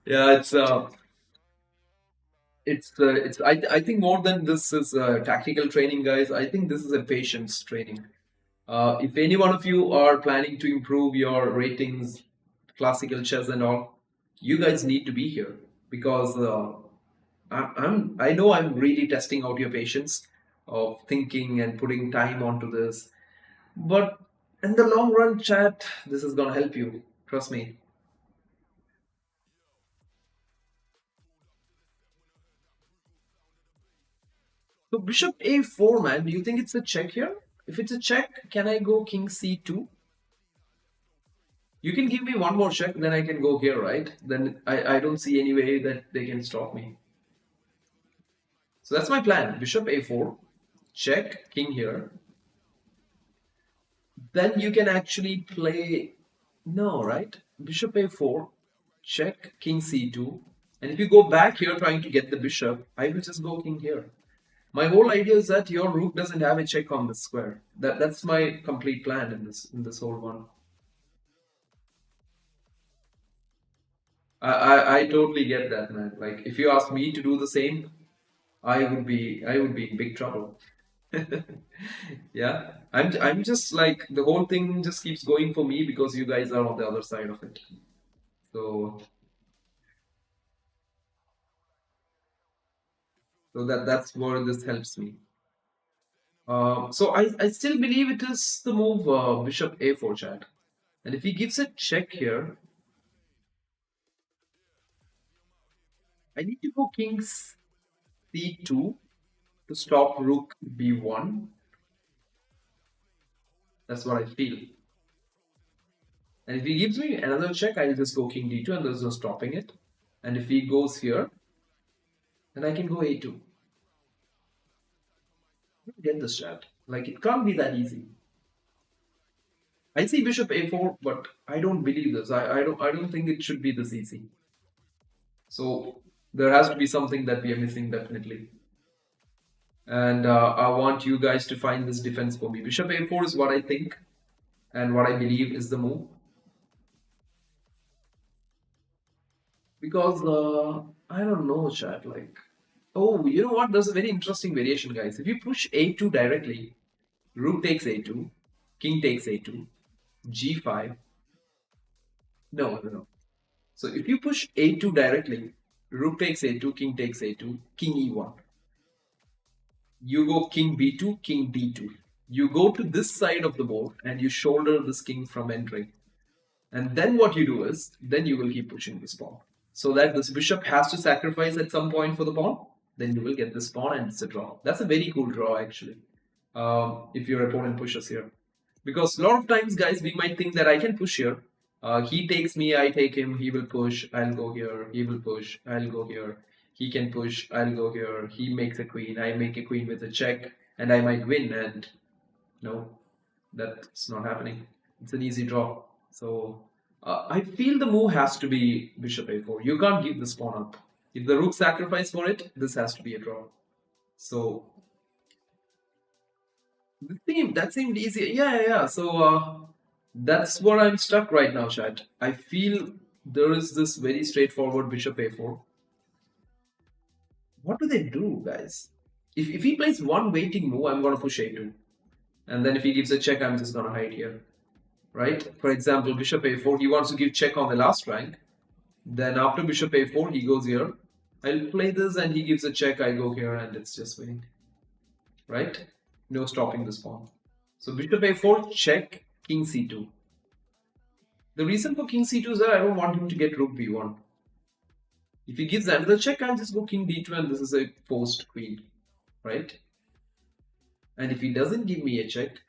Yeah, it's I think more than this is tactical training, guys. I think this is a patience training. If any one of you are planning to improve your ratings, classical chess and all, you guys need to be here because I know I'm really testing out your patience of thinking and putting time onto this. But in the long run, chat, this is gonna help you. Trust me. So bishop a4, man. Do you think it's a check here? If it's a check, can I go king c2? You can give me one more check, then I can go here, right? Then I don't see any way that they can stop me. So that's my plan. Bishop a4, check, king here. Then you can actually play, no, right? Bishop a4, check, king c2. And if you go back here trying to get the bishop, I will just go king here. My whole idea is that your rook doesn't have a check on the square. That's my complete plan in this whole one. I totally get that, man. Like if you ask me to do the same, I would be in big trouble. Yeah, I'm just like the whole thing just keeps going for me because you guys are on the other side of it. So that's where this helps me. So I still believe it is the move bishop a4 chat. And if he gives a check here, I need to go king c2 to stop rook b1. That's what I feel. And if he gives me another check, I'll just go king d2 and there's no stopping it. And if he goes here, then I can go a2. Get this chat. Like it can't be that easy. I see bishop a4, but I don't believe this. I don't think it should be this easy. So there has to be something that we are missing definitely. And I want you guys to find this defense for me. Bishop a4 is what I think and what I believe is the move. Because I don't know, chat. Like, oh, you know what? There's a very interesting variation, guys. If you push a2 directly, rook takes a2, king takes a2, g5. No, no, no. So if you push a2 directly, rook takes a2, king takes a2, king e1. You go king b2, king d2. You go to this side of the board and you shoulder this king from entering. And then what you do is, then you will keep pushing this pawn. So that this bishop has to sacrifice at some point for the pawn. Then you will get this pawn and it's a draw. That's a very cool draw actually. If your opponent pushes here. Because a lot of times, guys, we might think that I can push here. He takes me, I take him, he will push, I'll go here, he will push, I'll go here. He can push, I'll go here, he makes a queen, I make a queen with a check, and I might win, and no, that's not happening. It's an easy draw. So I feel the move has to be bishop a4. You can't give this pawn up. If the rook sacrifice for it, this has to be a draw. So that seemed easy. Yeah. So that's where I'm stuck right now, chat. I feel there is this very straightforward bishop a4. What do they do, guys? If he plays one waiting move, I'm gonna push a2. And then if he gives a check, I'm just gonna hide here. Right? For example, bishop a4, he wants to give check on the last rank. Then after bishop a4, he goes here. I'll play this and he gives a check, I go here and it's just winning. Right? No stopping this pawn. So bishop a4, check, king c2. The reason for king c2 is that I don't want him to get rook b1. If he gives another check, I'll just go king d2 and this is a forced queen. Right? And if he doesn't give me a check,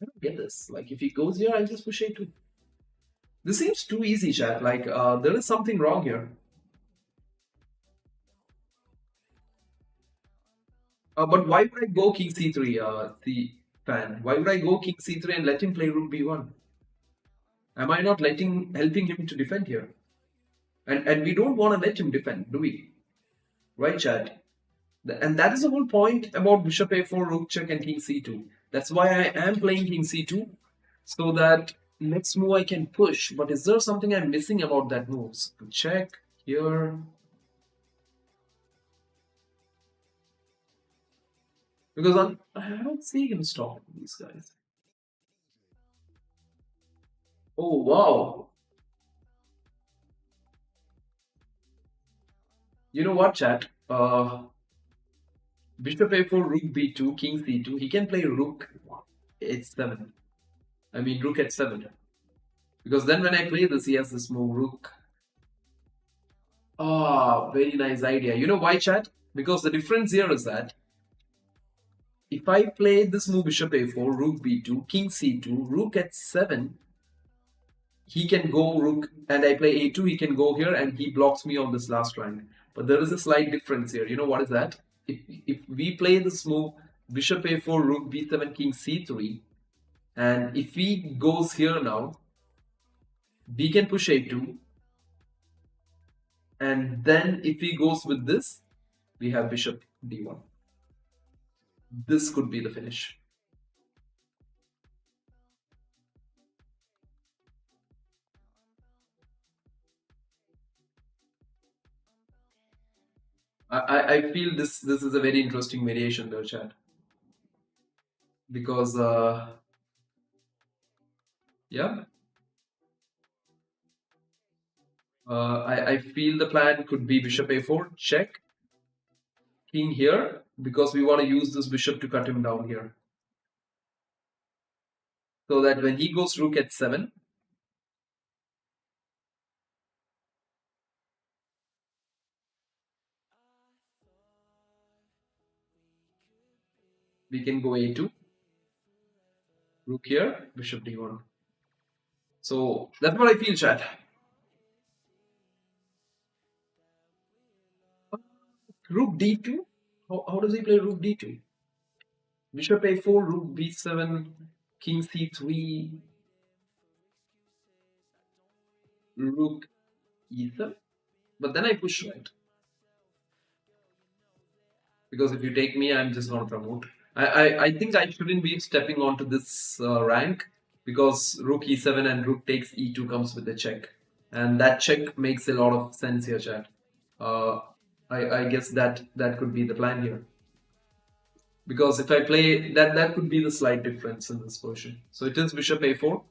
I don't get this. Like if he goes here, I'll just push a2. This seems too easy, chat. Like there is something wrong here. But why would I go king c3, the fan? Why would I go king c3 and let him play rook b1? Am I not helping him to defend here? And we don't want to let him defend, do we? Right, chat? And that is the whole point about bishop a4, rook check, and king c2. That's why I am playing king c2, so that next move I can push. But is there something I'm missing about that move? So check here. Because I don't see him stopping these guys. Oh, wow. You know what, chat? Bishop a4, rook b2, king c2. He can play rook h7. I mean, rook h7. Because then when I play this, he has this move, rook. Ah, very nice idea. You know why, chat? Because the difference here is that if I play this move, bishop a4, rook b2, king c2, rook h7, he can go rook, and I play a2, he can go here, and he blocks me on this last rank. But there is a slight difference here. You know what is that? If we play this move, bishop a4, rook b7, king c3, and if he goes here now, we can push a2, and then if he goes with this, we have bishop d1. This could be the finish. I feel this is a very interesting variation though, chat. Because yeah. I feel the plan could be bishop a4, check, king here, because we want to use this bishop to cut him down here. So that when he goes rook h7, we can go a2, rook here, bishop d1. So that's what I feel, chat. Rook d2? How does he play rook d2? Bishop a4, rook b7, king c3, rook e7. But then I push right. Because if you take me, I'm just going to promote. I think I shouldn't be stepping onto this rank, because rook e7 and rook takes e2 comes with a check. And that check makes a lot of sense here, chat. I guess that could be the plan here. Because if I play, that could be the slight difference in this version. So it is bishop a4,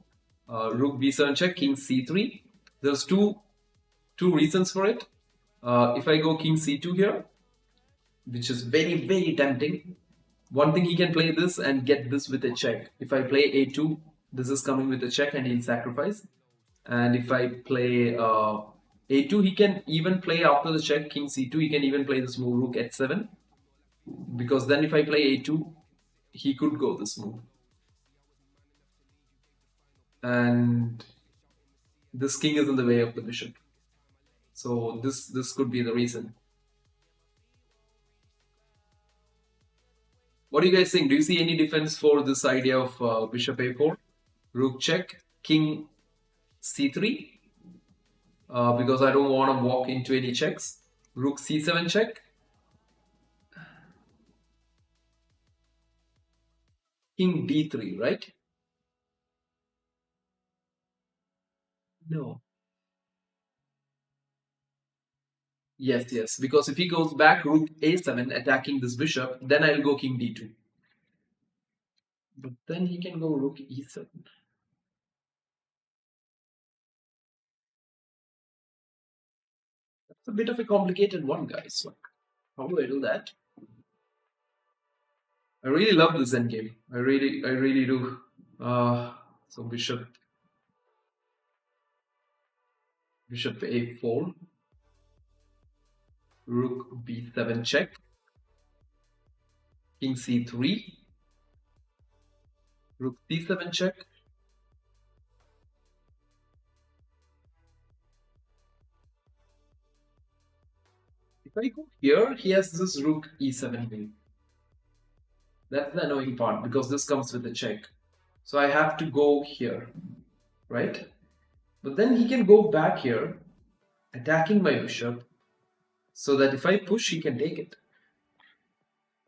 rook b7 check, king c3. There's two reasons for it. If I go king c2 here, which is very, very tempting. One thing, he can play this and get this with a check. If I play a2, This is coming with a check and he'll sacrifice. And if I play a2, he can even play after the check, king c2, he can even play this move, rook h7. Because then if I play a2, he could go this move. And this king is in the way of the bishop. So this could be the reason. What do you guys think? Do you see any defense for this idea of bishop a4, rook check, king c3? Because I don't want to walk into any checks. Rook c7 check. King d3, right? No. Yes, yes. Because if he goes back rook a7 attacking this bishop, then I'll go king d2. But then he can go rook e7. That's a bit of a complicated one, guys. Like, how do I do that? I really love this endgame. I really do. So bishop a4, rook b7 check, king c3, rook c7 check. If I go here, he has this rook e7 wing. That's the annoying part because this comes with a check. So I have to go here, right? But then he can go back here, attacking my bishop, so that if I push, he can take it.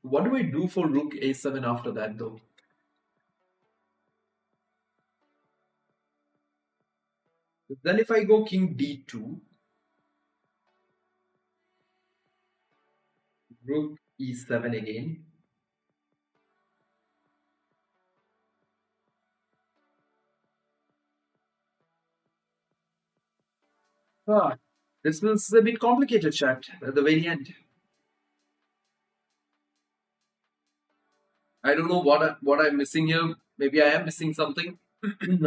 What do I do for rook a7 after that, though? Then if I go king d2, rook e7 again. This was a bit complicated, chat, at the very end. I don't know what I'm missing here. Maybe I am missing something.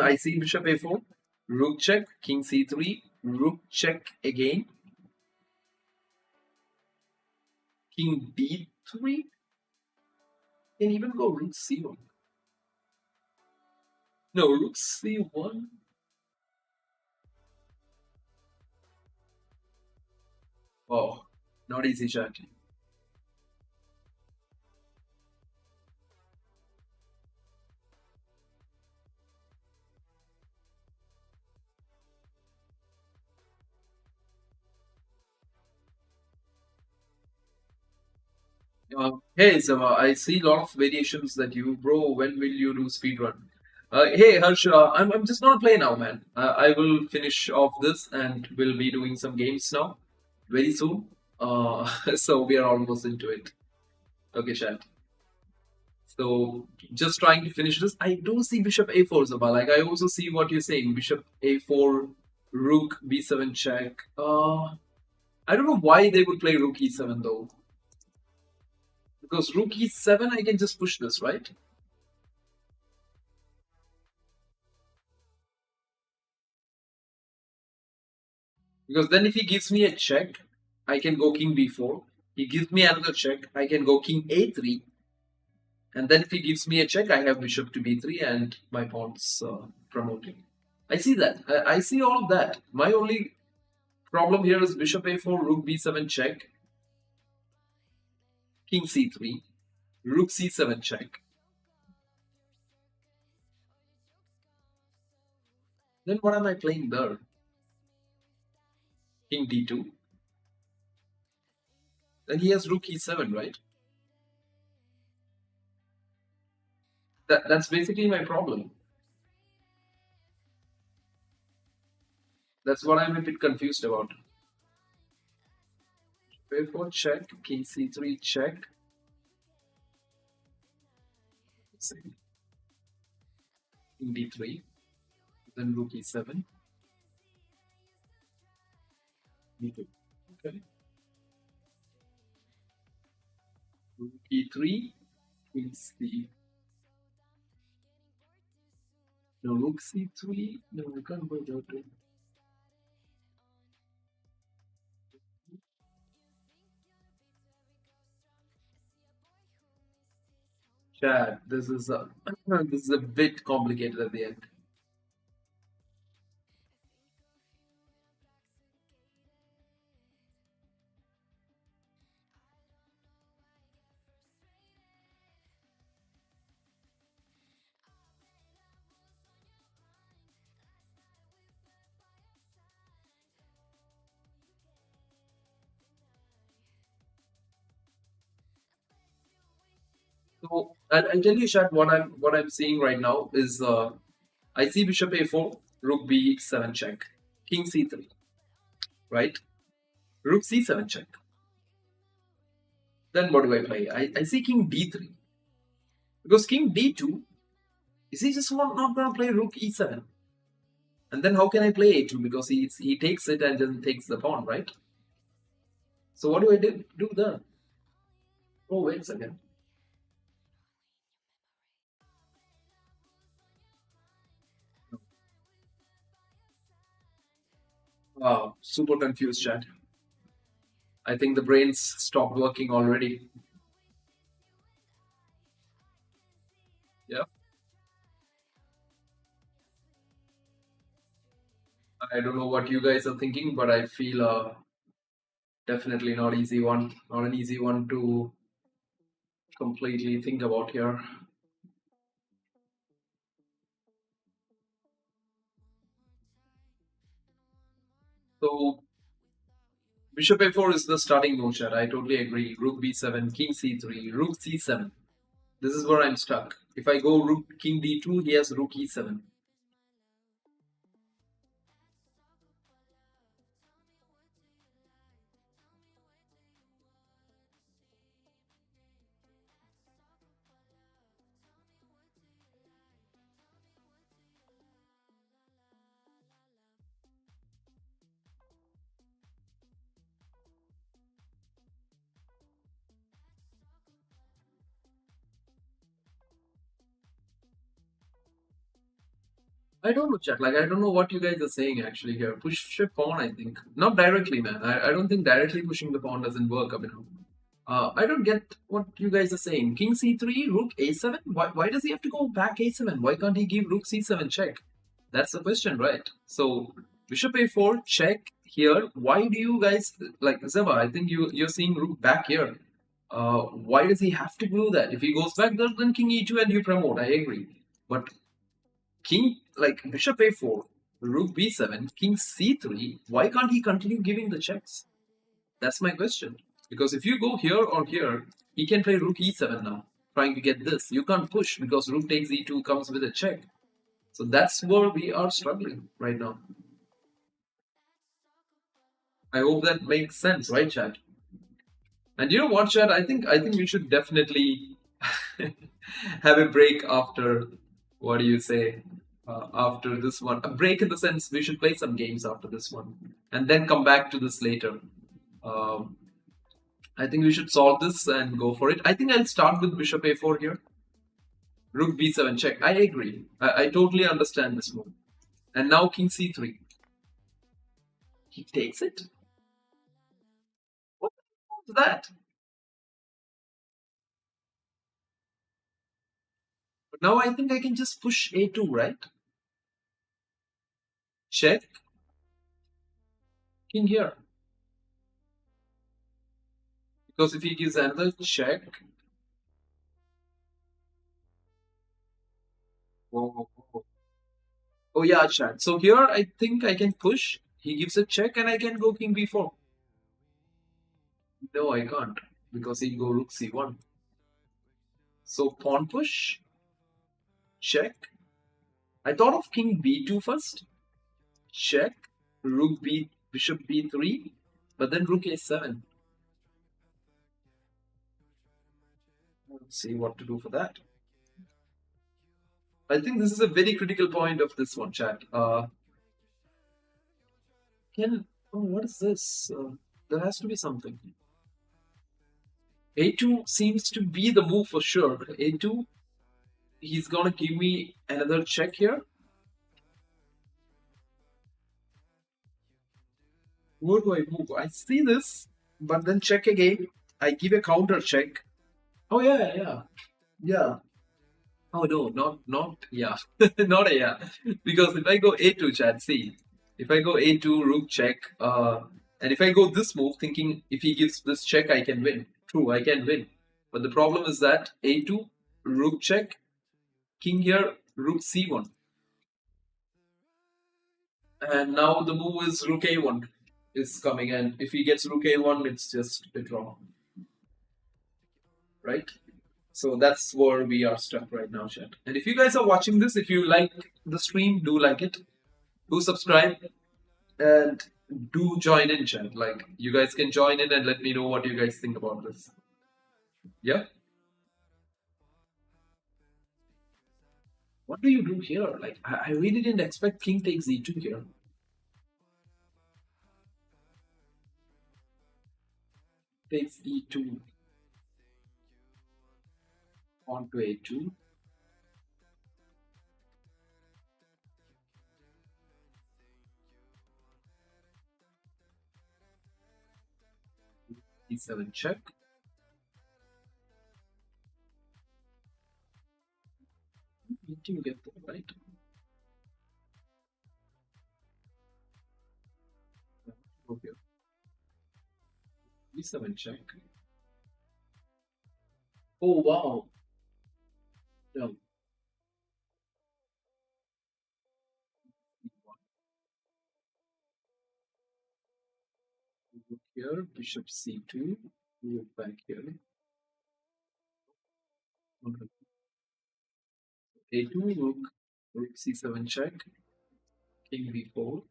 I see bishop a4, rook check, king c3, rook check again, king d3. Can even go rook c1. No, rook c1. Oh, not easy, chat. Hey, Sama, I see a lot of variations that you, bro. When will you do speedrun? Hey, Harsh, I'm just gonna play now, man. I will finish off this and we'll be doing some games now very soon. So we are almost into it. Okay, chat. So just trying to finish this. I do see bishop a4, Zaba. Like I also see what you're saying. Bishop a4, rook b7 check. I don't know why they would play rook e7 though. Because rook e7, I can just push this, right? Because then if he gives me a check, I can go king b4. He gives me another check, I can go king a3. And then if he gives me a check, I have bishop to b3 and my pawn's promoting. I see that. I see all of that. My only problem here is bishop a4, rook b7 check, king c3, rook c7 check. Then what am I playing there? King d2. Then he has rook e7, right? That's basically my problem. That's what I'm a bit confused about. a4 check, king c3 check. King d3, then rook e7, d2. Okay. Rook e3, king c. No, rook c3. No, we can't go there too. Chad, this is a this is a bit complicated at the end. So I'll tell you, Chad, what I'm seeing right now is I see bishop a4, rook b7 check, king c3, right? Rook c7 check. Then what do I play? I see king d3 because king d2. Is he just not gonna play rook e7? And then how can I play a2 because he takes it and then takes the pawn, right? So what do I do then? Oh, wait a second. Wow, super confused, chat. I think the brains stopped working already. Yeah. I don't know what you guys are thinking, but I feel definitely not easy one, not an easy one to completely think about here. So bishop a4 is the starting move, chat. I totally agree. Rook b7, king c3, rook c7. This is where I'm stuck. If I go rook king d2, he has rook e7. I don't know, chat. Like I don't know what you guys are saying actually here. Push a pawn, I think. Not directly, man. I don't think directly pushing the pawn doesn't work, Abhinav. I don't get what you guys are saying. King c3, rook a7? Why does he have to go back a7? Why can't he give rook c7 check? That's the question, right? So bishop a4 check here. Why do you guys like Zeba? I think you're seeing rook back here. Why does he have to do that? If he goes back there, then king e2 and you promote. I agree, but king like bishop a4, rook b7, king c3. Why can't he continue giving the checks? That's my question. Because if you go here or here, he can play rook e7 now, trying to get this. You can't push because rook takes e2 comes with a check. So that's where we are struggling right now. I hope that makes sense, right, Chad? And you know what, Chad? I think we should definitely have a break after. What do you say? After this one, a break in the sense we should play some games after this one, and then come back to this later. Um, I think we should solve this and go for it. I think I'll start with bishop a4 here. Rook b7 check. I agree. I totally understand this move. And now king c3. He takes it? What was that? But now I think I can just push a2, right? Check. King here. Because if he gives another check. Whoa. Oh yeah, chat. So here I think I can push. He gives a check and I can go king b4. No, I can't. Because he go rook c1. So pawn push. Check. I thought of king b2 first. Check. Rook b, bishop b3. But then rook a7. Let's see what to do for that. I think this is a very critical point of this one, chat. What is this? There has to be something. A2 seems to be the move for sure. A2, he's gonna give me another check here. What do I move? I see this, but then check again. I give a counter check. Oh yeah, yeah, yeah. Oh no, not yeah, not a yeah. Because if I go a2 chat, see, if I go a2 rook check, and if I go this move, thinking if he gives this check, I can win. True, I can win. But the problem is that a2 rook check, king here, rook c1, and now the move is rook a1 is coming, and if he gets rook a1, it's just a draw, right? So that's where we are stuck right now, chat. And if you guys are watching this, if you like the stream, do like it, do subscribe, and do join in, chat. Like, you guys can join in and let me know what you guys think about this. Yeah? What do you do here? Like, I really didn't expect king takes e2 here. Takes e2 onto a2. e7 check. Need to get that right. Go here. e7 check. Oh wow. No. Rook here, bishop c2, rook back here. Okay. a2, rook c7 check, king b4,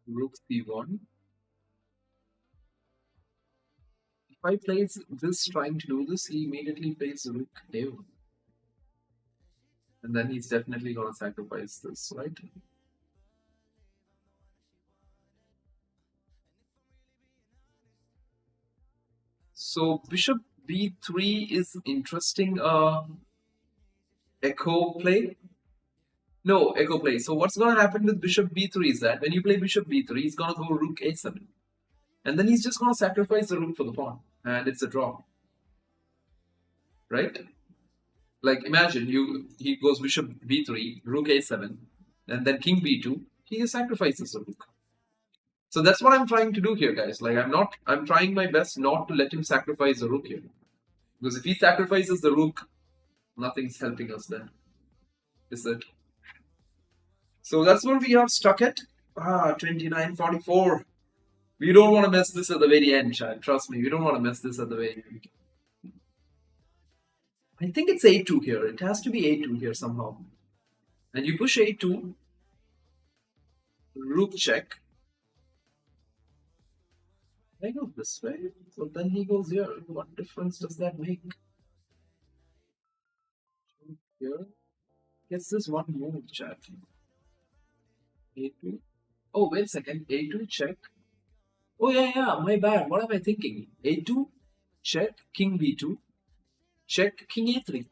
rook c1. If I place this trying to do this, he immediately plays rook a1. And then he's definitely gonna sacrifice this, right? So bishop b3 is interesting echo play. No, echo play. So what's gonna happen with bishop b3 is that when you play bishop b3, he's gonna go rook a7. And then he's just gonna sacrifice the rook for the pawn. And it's a draw. Right? Like imagine he goes bishop b3, rook a7, and then king b2, he sacrifices the rook. So that's what I'm trying to do here, guys. Like I'm trying my best not to let him sacrifice the rook here. Because if he sacrifices the rook, nothing's helping us then. Is it? So that's where we are stuck at. 29:44. We don't want to mess this at the very end, Chad. Trust me, we don't want to mess this at the very end. I think it's a2 here. It has to be a2 here somehow. And you push a2, rook check. I go this way, so then he goes here. What difference does that make? Here. Guess this one move, chat. a2. Oh, wait a second. a2 check. Oh, yeah, my bad. What am I thinking? a2 check, king b2, check, king a3.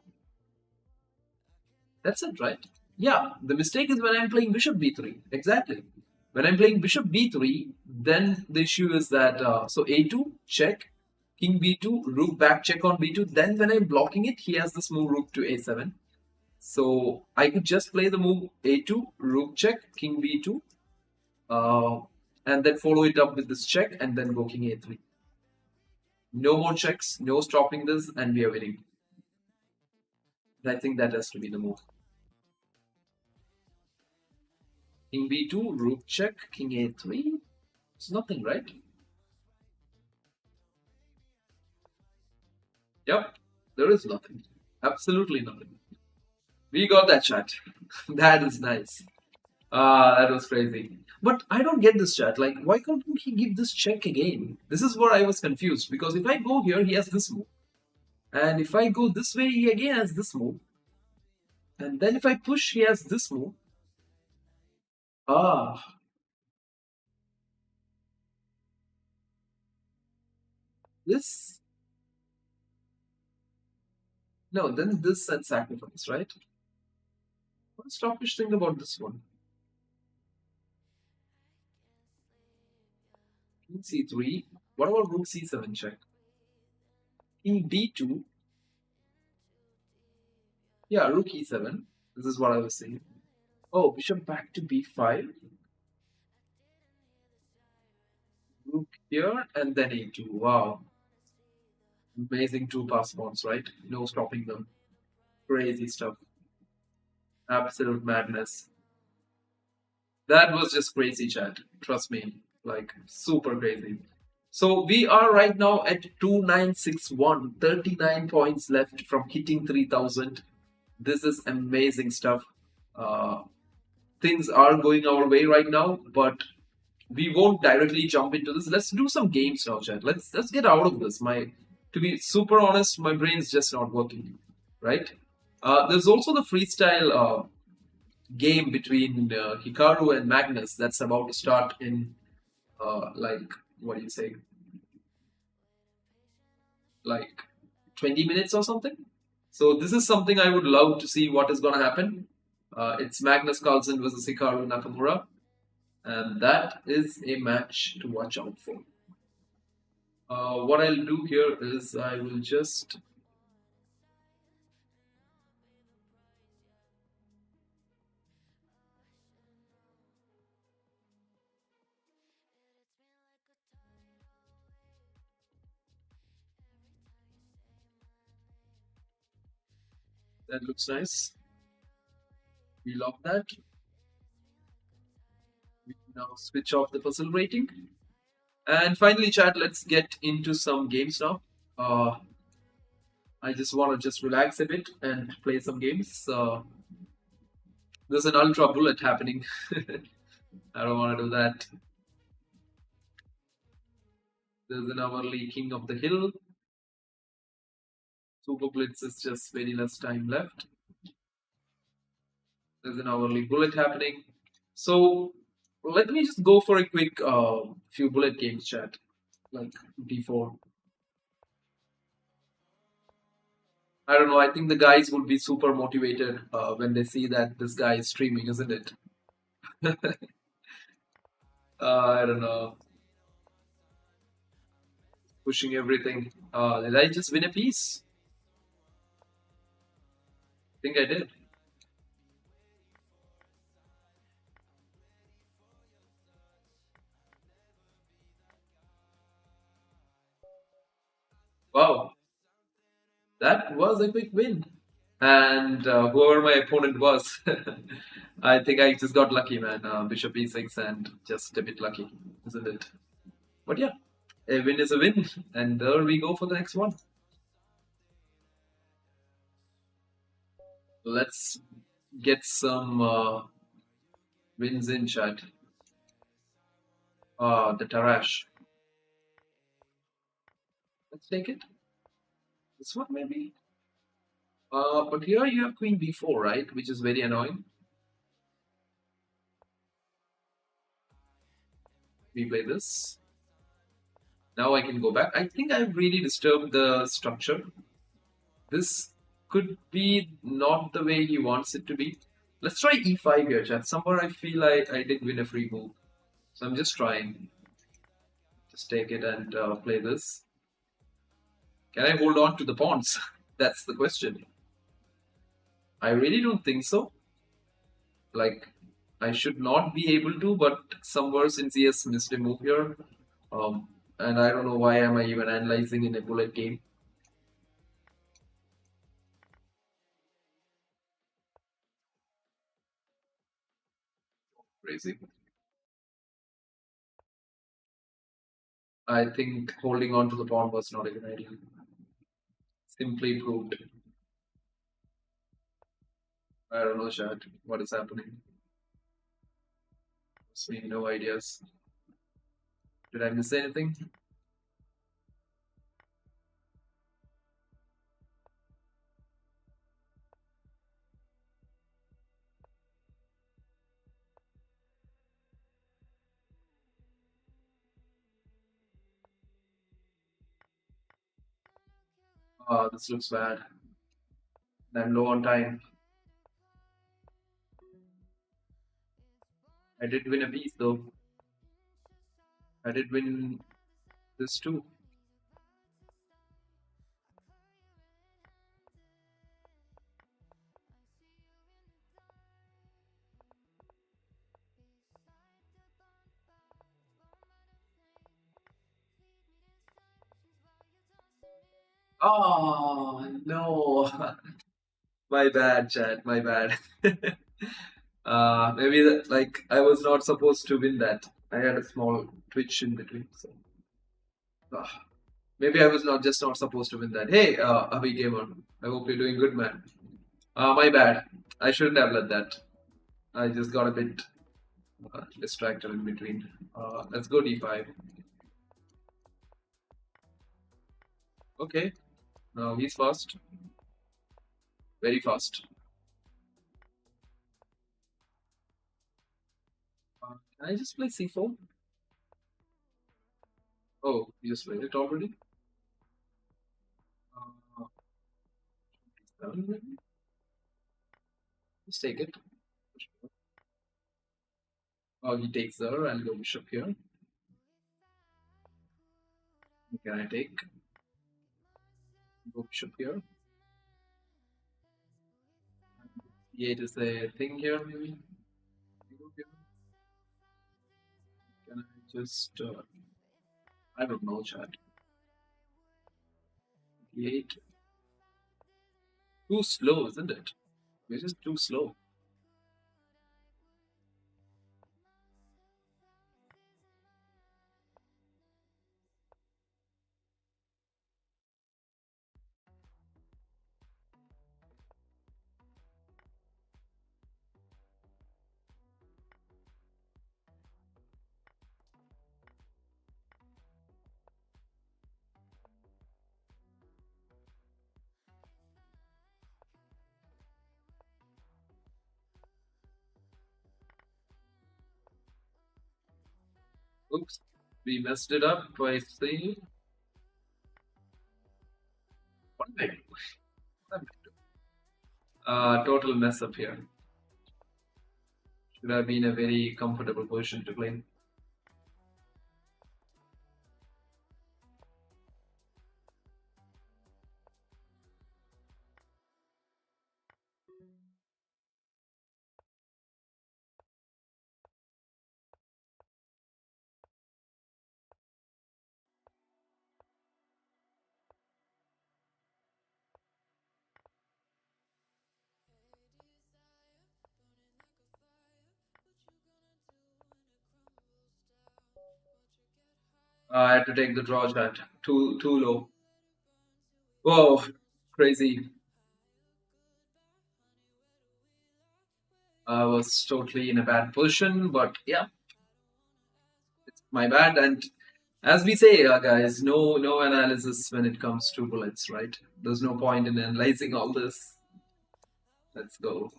That's it, right? Yeah, the mistake is when I'm playing bishop b3. Exactly. When I'm playing bishop b3, then the issue is that, so a2, check, king b2, rook back check on b2. Then when I'm blocking it, he has this move rook to a7. So I could just play the move a2, rook check, king b2, and then follow it up with this check, and then go king a3. No more checks, no stopping this, and we are winning. I think that has to be the move. King b2, rook check, king a3. It's nothing, right? Yep, there is nothing. Absolutely nothing. We got that, chat. That is nice. That was crazy. But I don't get this, chat. Like, why couldn't he give this check again? This is where I was confused. Because if I go here, he has this move. And if I go this way, he again has this move. And then if I push, he has this move. This? No, then this and sacrifice, right? What's Stoppish think about this one? King C3. What about Rook C7 check? King D2. Yeah, Rook E7. This is what I was saying. Oh, Bishop back to B5. Rook here and then A2. Wow. Amazing two pass pawns, right? No stopping them. Crazy stuff. Absolute madness. That was just crazy, chat. Trust me. Like, super crazy. So we are right now at 2961, 39 points left from hitting 3000. This is amazing stuff. Uh, things are going our way right now, but we won't directly jump into this. Let's do some games now, chat. Let's get out of this. To be super honest, my brain's just not working. Right? There's also the freestyle game between Hikaru and Magnus that's about to start in like what do you say, like 20 minutes or something. So this is something I would love to see what is going to happen. It's Magnus Carlsen versus Hikaru Nakamura, and that is a match to watch out for. What I'll do here is I will just that looks nice. We love that. We now switch off the puzzle rating. And finally, chat, let's get into some games now. I just want to just relax a bit and play some games. There's an ultra bullet happening. I don't want to do that. There's an hourly King of the Hill. Super Blitz is just very less time left. There's an hourly bullet happening. So let me just go for a quick few bullet games, chat, like D4. I don't know. I think the guys would be super motivated when they see that this guy is streaming, isn't it? I don't know. Pushing everything. Did I just win a piece? I think I did. Wow, that was a quick win. And whoever my opponent was, I think I just got lucky, man. Bishop e6 and just a bit lucky, isn't it? But yeah, a win is a win. And there we go for the next one. Let's get some wins in, chat. The Tarash. Let's take it. This one, maybe? But here you have queen b4, right? Which is very annoying. We play this. Now I can go back. I think I've really disturbed the structure. This could be not the way he wants it to be. Let's try e5 here, chat. Somewhere I feel I did win a free move. So I'm just trying. Just take it and play this. Can I hold on to the pawns? That's the question. I really don't think so. Like, I should not be able to, but somewhere since he has missed a move here, and I don't know why am I even analyzing in a bullet game. Crazy. I think holding on to the pawn was not a good idea. Simply proved. I don't know, chat. What is happening? Me no ideas. Did I miss anything? This looks bad. I'm low on time. I did win a piece though. I did win this too. Oh no, my bad, Chad. My bad. Maybe that, like I was not supposed to win that. I had a small twitch in between, so maybe I was not supposed to win that. Hey, Abhi Gamer, I hope you're doing good, man. My bad. I shouldn't have let that. I just got a bit distracted in between. Let's go d5. Okay, now he's fast, very fast. Can I just play c4? Oh, you just played it already. Uh, seven, maybe? Let's take it. Oh, he takes there. I'll go bishop here. Can I take? Go bishop here. E8 is the thing here, maybe. Go here. Can I just? I don't know, chat. E8. Too slow, isn't it? It's just too slow. Oops, we messed it up by saying. What am I doing? What am I doing? Total mess up here. Should have been a very comfortable position to play. I had to take the draw chat. Too low. Whoa, crazy. I was totally in a bad position, but yeah, it's my bad. And as we say, guys, no analysis when it comes to bullets, right? There's no point in analyzing all this. Let's go.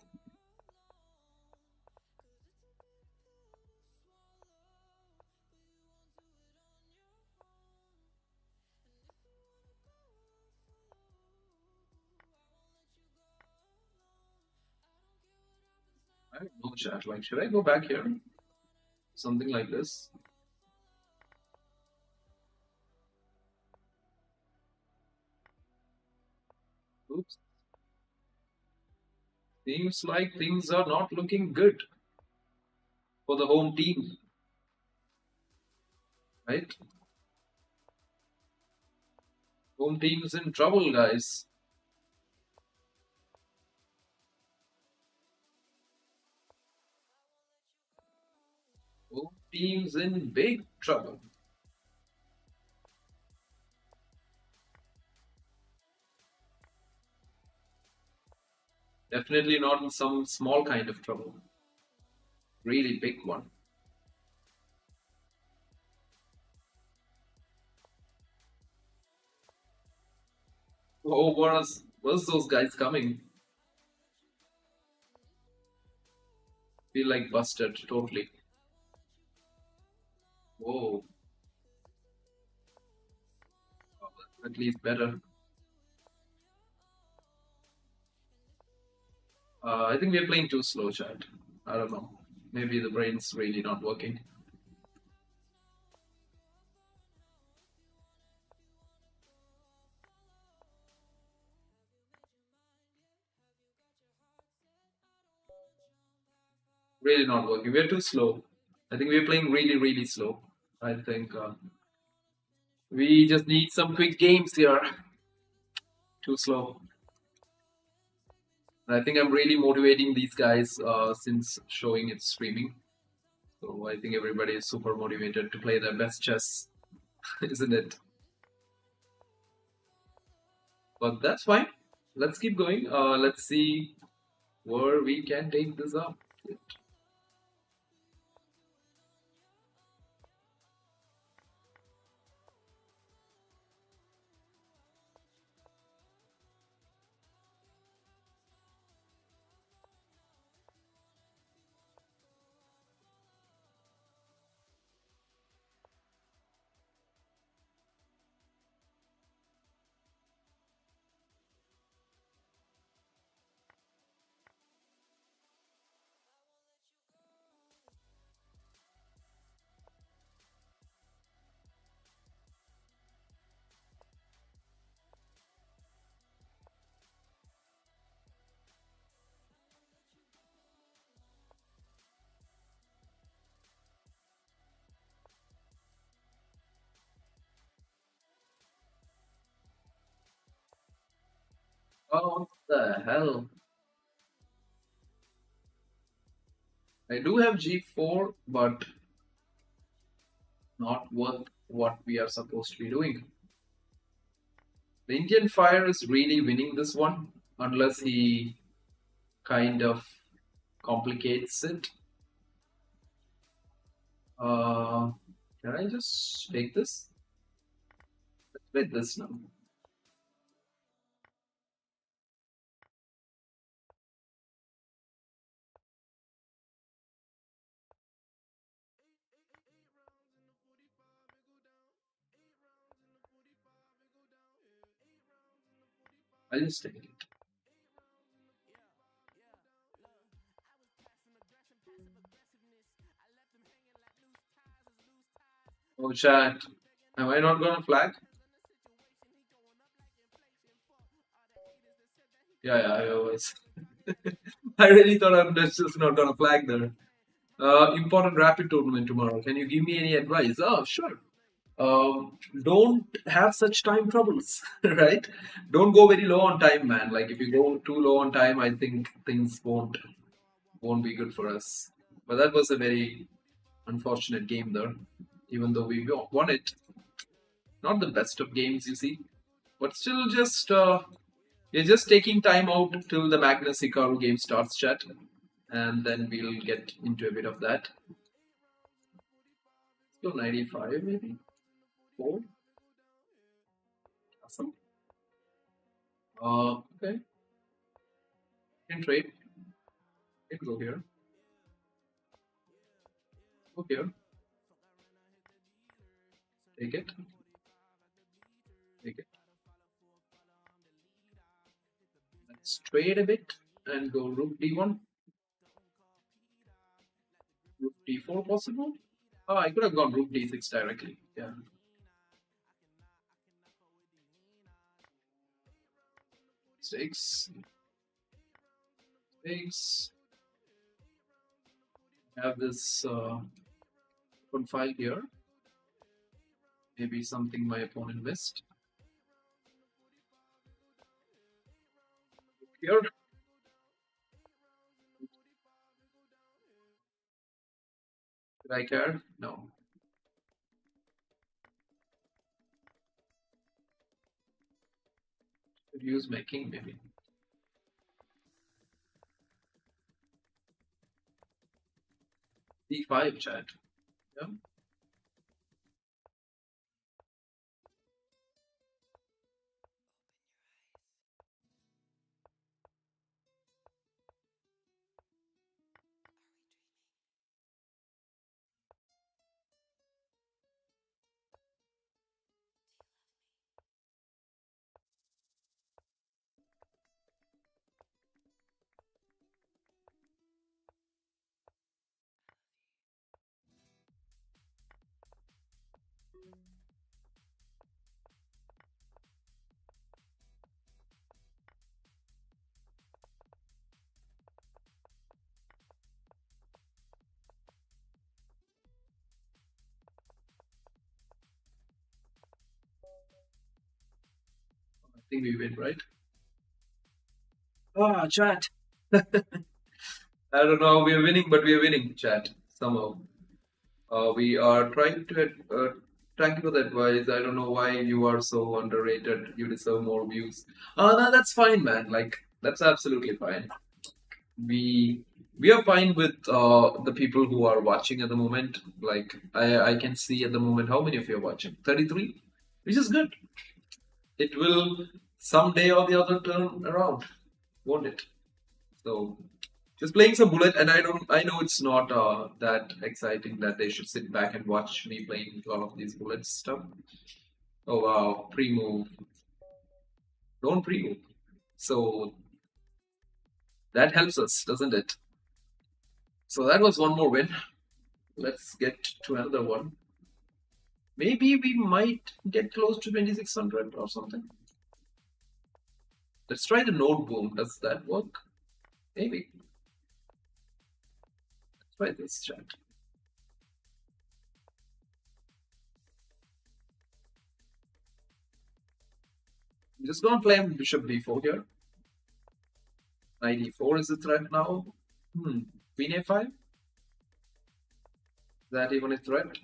I don't know, chat. Like, should I go back here? Something like this. Oops. Seems like things are not looking good for the home team, right? Home team's in trouble, guys. Home team's in big trouble. Definitely not in some small kind of trouble. Really big one. Oh, where's those guys coming? Feel like busted totally. Whoa. At least better. I think we're playing too slow, chat. I don't know. Maybe the brain's really not working. Really not working. We're too slow. I think we're playing really, really slow. I think we just need some quick games here. Too slow. And I think I'm really motivating these guys since showing it's streaming. So I think everybody is super motivated to play their best chess, isn't it? But that's fine. Let's keep going. Let's see where we can take this up. Oh, what the hell? I do have G4, but not worth what we are supposed to be doing. The Indian Fire is really winning this one, unless he kind of complicates it. Uh, can I just take this? Let's play this now. I'll just take it. Oh, chat. Am I not gonna flag? Yeah, I always. I really thought I'm just not gonna flag there. Important rapid tournament tomorrow. Can you give me any advice? Oh, sure. Don't have such time troubles, right? Don't go very low on time, man. Like if you go too low on time, I think things won't be good for us. But that was a very unfortunate game there, even though we won it. Not the best of games, you see, but still just we're just taking time out till the Magnus Hikaru game starts, chat, and then we'll get into a bit of that. So 95 maybe 4. Awesome. Okay, can trade. Can go here. Go here. Take it. Take it. Let's trade a bit and go rook d1. Rook d4 possible? Oh, I could have gone rook d6 directly. Yeah. 6. 6. Have this open file here. Maybe something my opponent missed. Here. Did I care? No. Could use my king maybe. D5 chat. Yeah. think we win, right? Ah, chat. I don't know how we are winning, but we are winning, chat, somehow. We are trying to. Thank you for the advice. I don't know why you are so underrated. You deserve more views. No, that's fine, man. Like, that's absolutely fine. We we are fine with the people who are watching at the moment. Like, I can see at the moment how many of you are watching. 33, which is good. It will someday or the other turn around, won't it? So just playing some bullet, and I know it's not that exciting that they should sit back and watch me playing all of these bullet stuff. Oh wow, pre-move. Don't pre-move. So that helps us, doesn't it? So that was one more win. Let's get to another one. Maybe we might get close to 2600 or something. Let's try the node boom. Does that work? Maybe. Let's try this chat. I'm just gonna play bishop d4 here. Knight e4 is a threat now. Queen a5? Is that even a threat?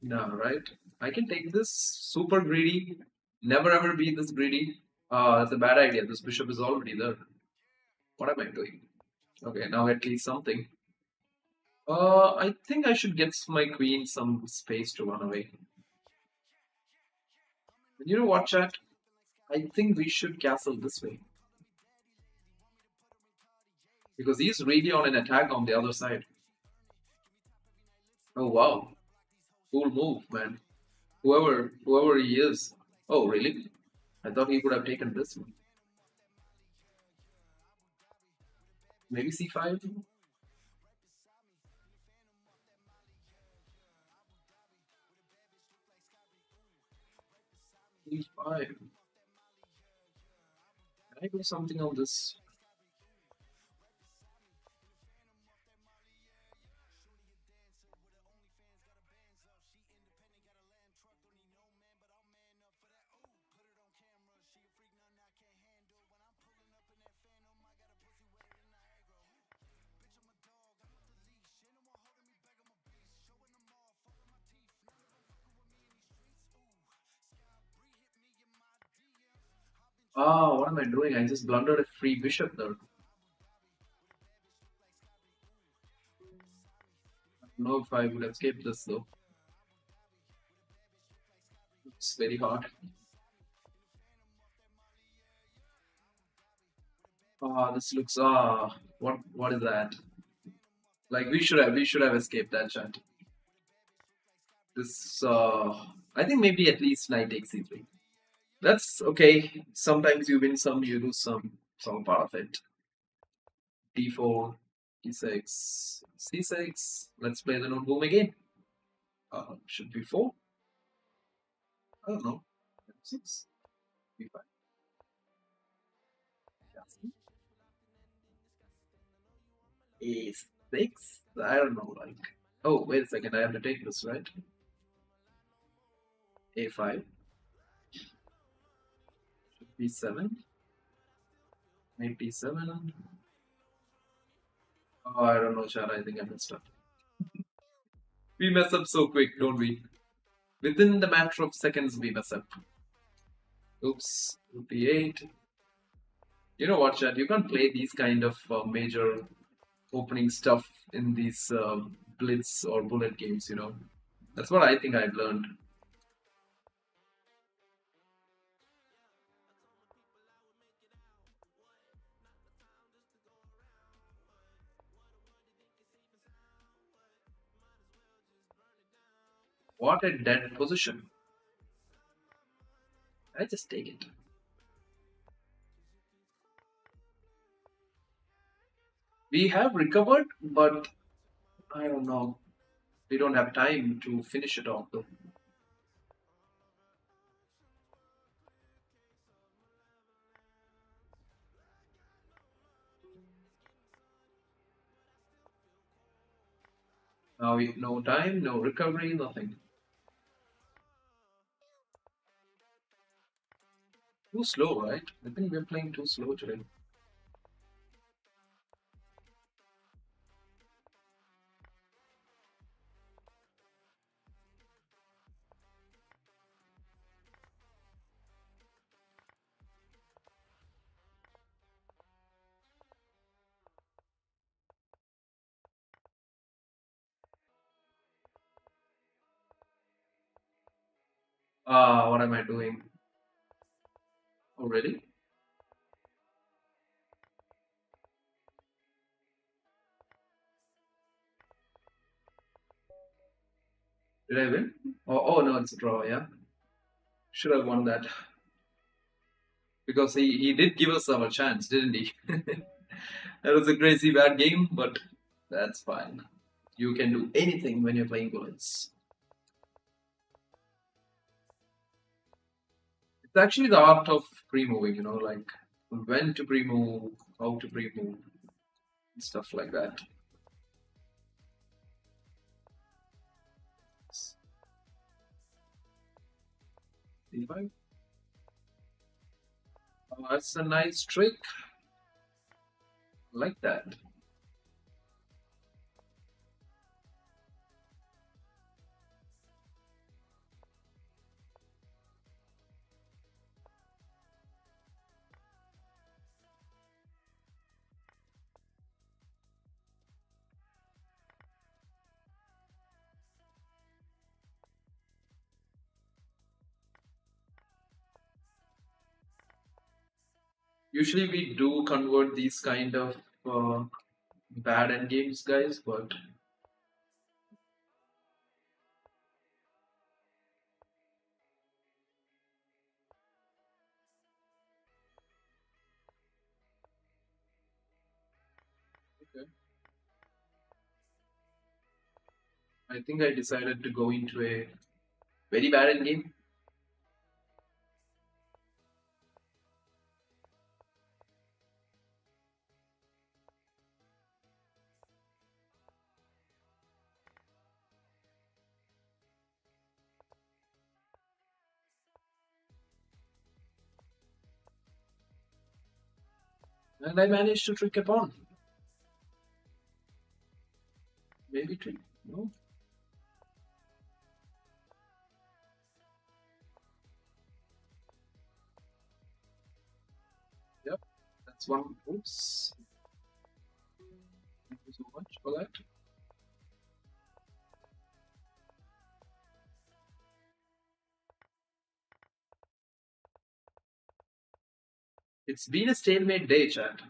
No, right? I can take this. Super greedy. Never ever be this greedy. That's a bad idea. This bishop is already there. What am I doing? Okay, now at least something. I think I should get my queen some space to run away. You know what, chat? I think we should castle this way. Because he's really on an attack on the other side. Oh wow. Cool move, man. Whoever he is. Oh really? I thought he would have taken this one. Maybe c5? c5. Can I do something on this? Ah, what am I doing? I just blundered a free bishop there. I don't know if I would escape this though. It's very hard. Ah, this looks what is that? Like we should have escaped that chat. This I think maybe at least knight takes c3. That's okay. Sometimes you win some, you lose some part of it. d4, d6, c6. Let's play the node boom again. Should be 4. I don't know. 6. b5. a6. I don't know. Like, oh wait a second. I have to take this right. a5. b7. Knight d7. Oh, I don't know, Chad. I think I messed up. We mess up so quick, don't we? Within the matter of seconds, we mess up. Oops, b8. You know what, Chad? You can't play these kind of major opening stuff in these blitz or bullet games, you know. That's what I think I've learned. What a dead position. I just take it. We have recovered, but I don't know. We don't have time to finish it off though. Now we no time, no recovery, nothing. Too slow, right? I think we're playing too slow today. Ah, what am I doing? Oh, really? Did I win? Oh, no, it's a draw, yeah? Should have won that. Because he did give us our chance, didn't he? That was a crazy bad game, but that's fine. You can do anything when you're playing bullets. It's actually the art of pre-moving, like when to pre-move, how to pre-move, stuff like that. C5. Oh, that's a nice trick. I like that. Usually we do convert these kind of uh, bad end games, guys, but okay. I think I decided to go into a very bad end game. And I managed to trick a pawn. Maybe trick. No? Yep. That's one. Oops. Thank you so much for that. It's been a stalemate day, chat.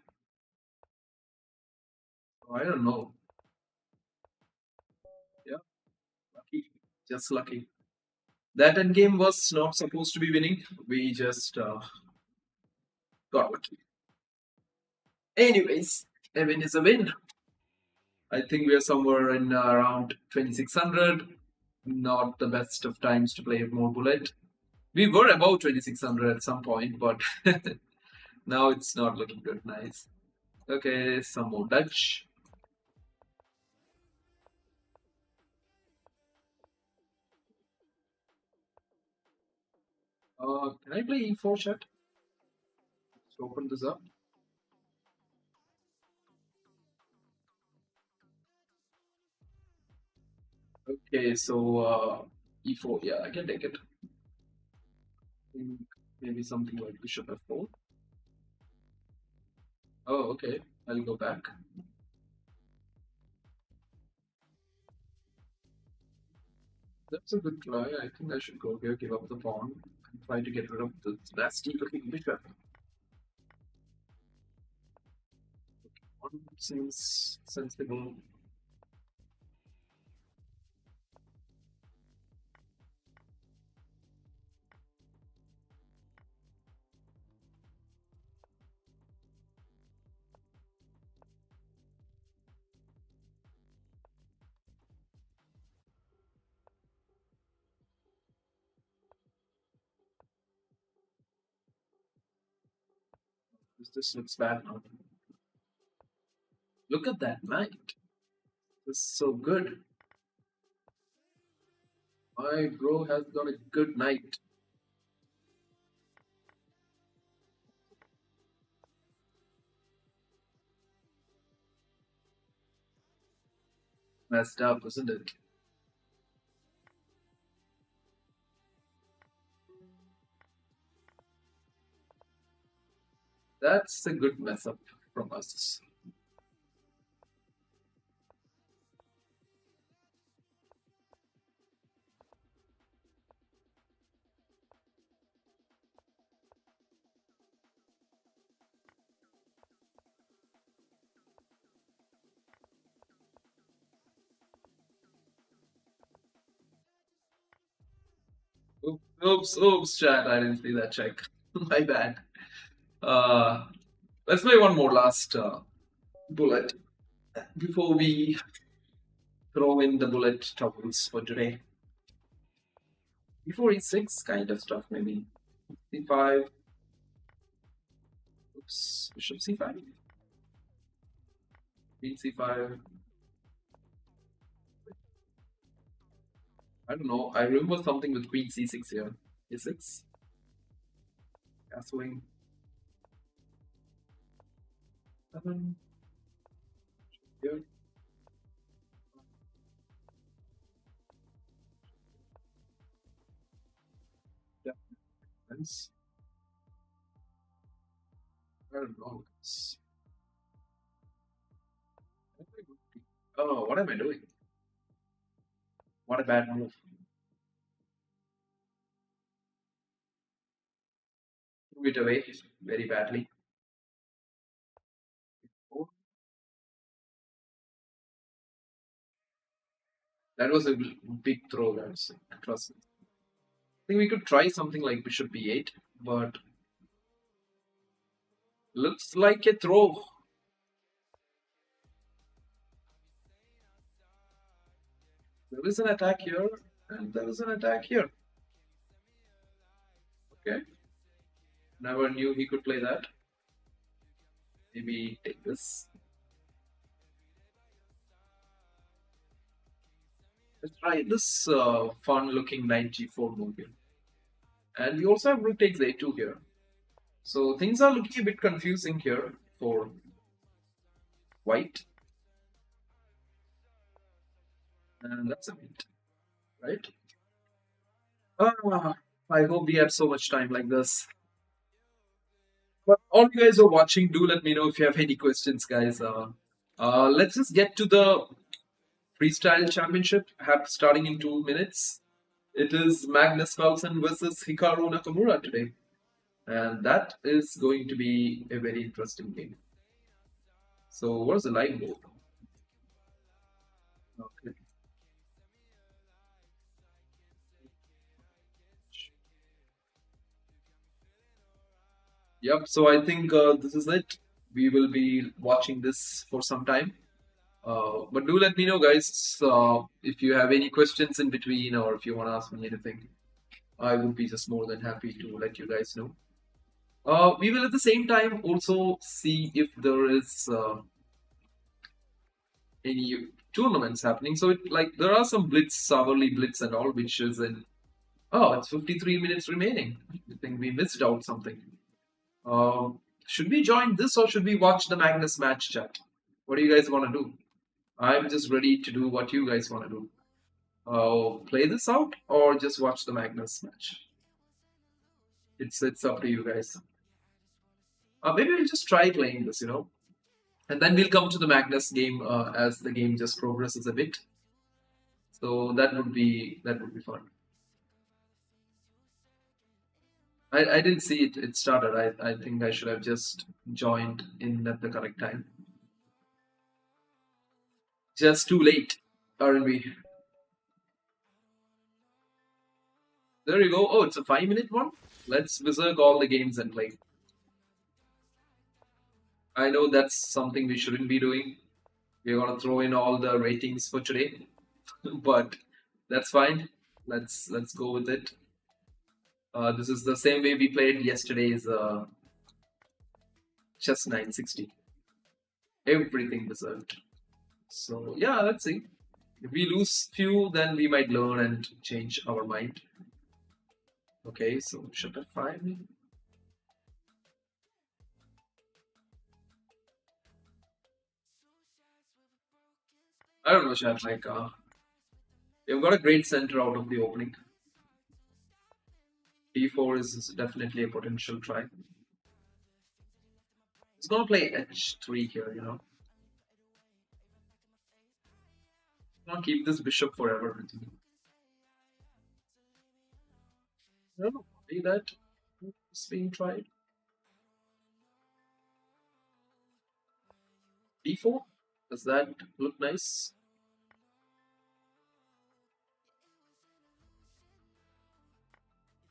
I don't know. Yeah, lucky. Just lucky. That end game was not supposed to be winning. We just got lucky. Anyways, a win is a win. I think we are somewhere in around 2600. Not the best of times to play more bullet. We were above 2600 at some point, but now it's not looking good. Nice. Okay, some more Dutch. Can I play E4 chat? Let's open this up. Okay, so E4, yeah, I can take it. Think maybe something like bishop F4. Oh, okay. I'll go back. That's a good try. I think I should go here, give up the pawn, and try to get rid of the nasty looking bishop. Pawn seems sensible. This looks bad now. Look at that knight. This is so good. My bro has got a good knight. messed up, isn't it? That's a good mess up from us. Oops, chat. I didn't see that check. My bad. Uh, let's play one more last bullet before we throw in the bullet towels for today. Before e6 kind of stuff, maybe. c5. Oops. Bishop c5. Queen c5. I don't know. I remember something with queen c6 here. e6. Castling. 7. Here. Yeah. Nice. I don't know. Oh, what am I doing? What a bad move. Threw it away very badly. Oh, that was a big throw, guys. Trust me. I think we could try something like bishop b8, but looks like a throw. There is an attack here, and there is an attack here. Okay. Never knew he could play that. Maybe take this. Let's try this fun-looking knight g4 move here. And we also have rook takes a2 here. So things are looking a bit confusing here for white. And that's a bit, right? I hope we had so much time like this. But all you guys are watching, do let me know if you have any questions, guys. Let's just get to the Freestyle Championship starting in 2 minutes. It is Magnus Carlsen versus Hikaru Nakamura today. And that is going to be a very interesting game. So, what is the live board? Okay. Yep, so I think this is it. We will be watching this for some time. But do let me know, guys, if you have any questions in between or if you want to ask me anything. I would be just more than happy to let you guys know. We will at the same time also see if there is any tournaments happening. So there are some Blitz, hourly Blitz and all, which is in. Oh, it's 53 minutes remaining. I think we missed out something. Should we join this or should we watch the Magnus match, chat? What do you guys want to do? I'm just ready to do what you guys want to do. Play this out or just watch the Magnus match? It's up to you guys. Maybe we'll just try playing this, and then we'll come to the Magnus game as the game just progresses a bit. So that would be fun. I didn't see it started. I think I should have just joined in at the correct time. Just too late, aren't we? There you go. Oh, it's a 5-minute one. Let's berserk all the games and play. I know that's something we shouldn't be doing. We're gonna throw in all the ratings for today, but that's fine. Let's go with it. This is the same way we played yesterday's chess 960. Everything berserked. So yeah, let's see. If we lose few, then we might learn and change our mind. Okay, so bishop f5. I don't know, chat. Like, we've got a great center out of the opening. D4 is definitely a potential try. He's gonna play H3 here, you know. He's gonna keep this bishop forever. I don't know. Maybe that is being tried. D4? Does that look nice?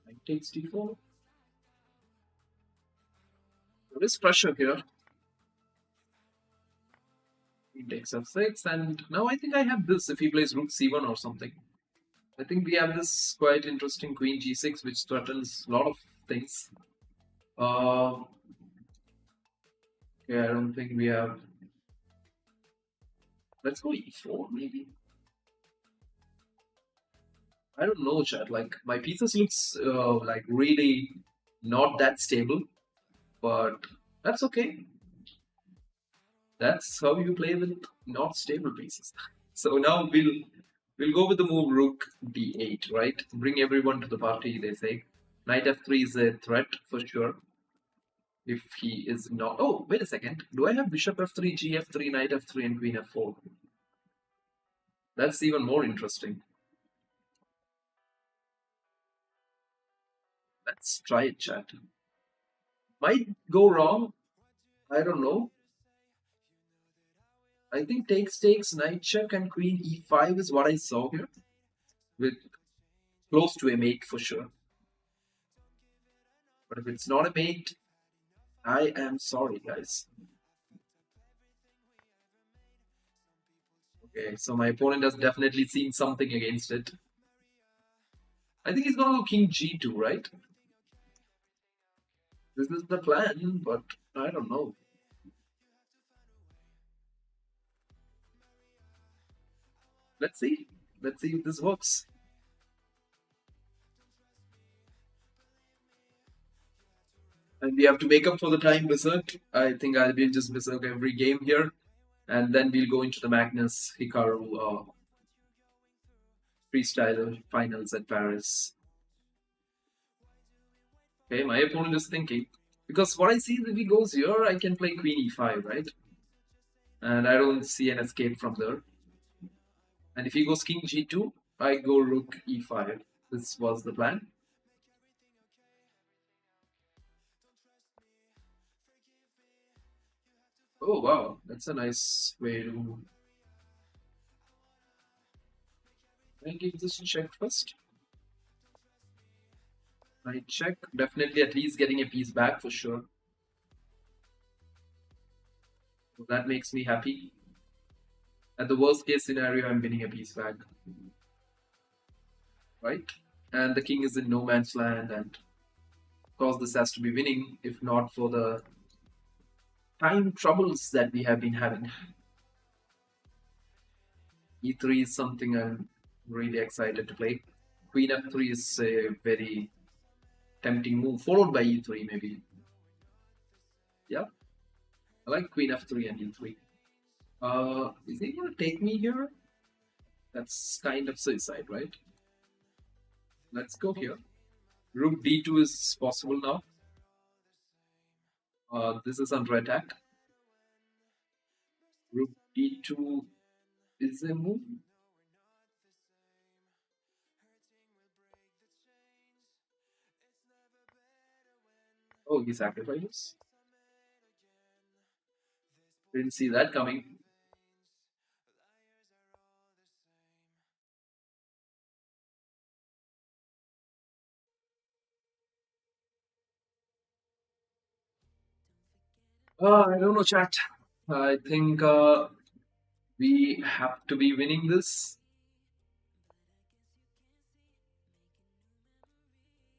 Knight takes D4. There is pressure here. He takes F6, and now I think I have this if he plays Rook C1 or something. I think we have this quite interesting Queen G6, which threatens a lot of things. Yeah, I don't think we have. Let's go E4 maybe. I don't know, chat. Like my pieces looks like really not that stable, but that's okay. That's how you play with not stable pieces. So now we'll go with the move Rook D8, right? Bring everyone to the party. They say Knight F3 is a threat for sure. If he is not. Oh, wait a second. Do I have Bishop F3, G F3, Knight F3, and Queen F4? That's even more interesting. Let's try it, chat. Might go wrong. I don't know. I think takes, knight check, and queen e5 is what I saw here. With close to a mate for sure. But if it's not a mate, I am sorry, guys. Okay, so my opponent has definitely seen something against it. I think he's gonna go king g2, right? This is the plan, but I don't know. Let's see. Let's see if this works. And we have to make up for the time berserk. I think I'll be just berserk every game here. And then we'll go into the Magnus Hikaru freestyle finals at Paris. Okay, my opponent is thinking. Because what I see is if he goes here, I can play queen e5, right? And I don't see an escape from there. And if he goes king g2, I go rook e5. This was the plan. Oh wow, that's a nice way to... Can I give this a check first? Knight check, definitely at least getting a piece back for sure. So that makes me happy. At the worst case scenario, I'm winning a piece back. Right? And the king is in no man's land, and of course this has to be winning, if not for the time troubles that we have been having. E3 is something I'm really excited to play. Queen F3 is a very tempting move, followed by E3 maybe. Yeah, I like Queen F3 and E3. Is he gonna take me here? That's kind of suicide, right? Let's go here. Rook D2 is possible now. This is under attack. Rook D2 is a move. Oh, he sacrifices. Didn't see that coming. I don't know, chat. I think we have to be winning this.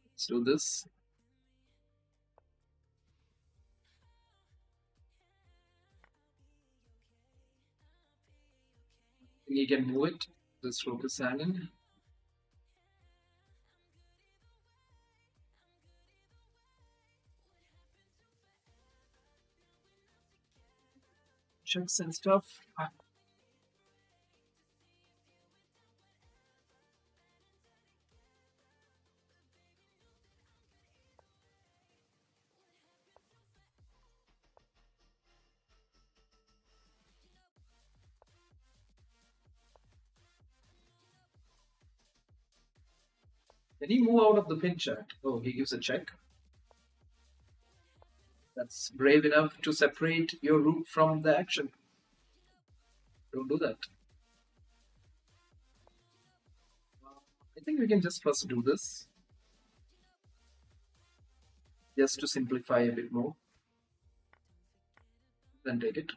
Let's do this. I think he can move it. This rook is hanging. Checks and stuff. Can he move out of the pin chat? Oh, he gives a check. That's brave enough to separate your rook from the action. Don't do that. I think we can just first do this. Just to simplify a bit more. Then take it.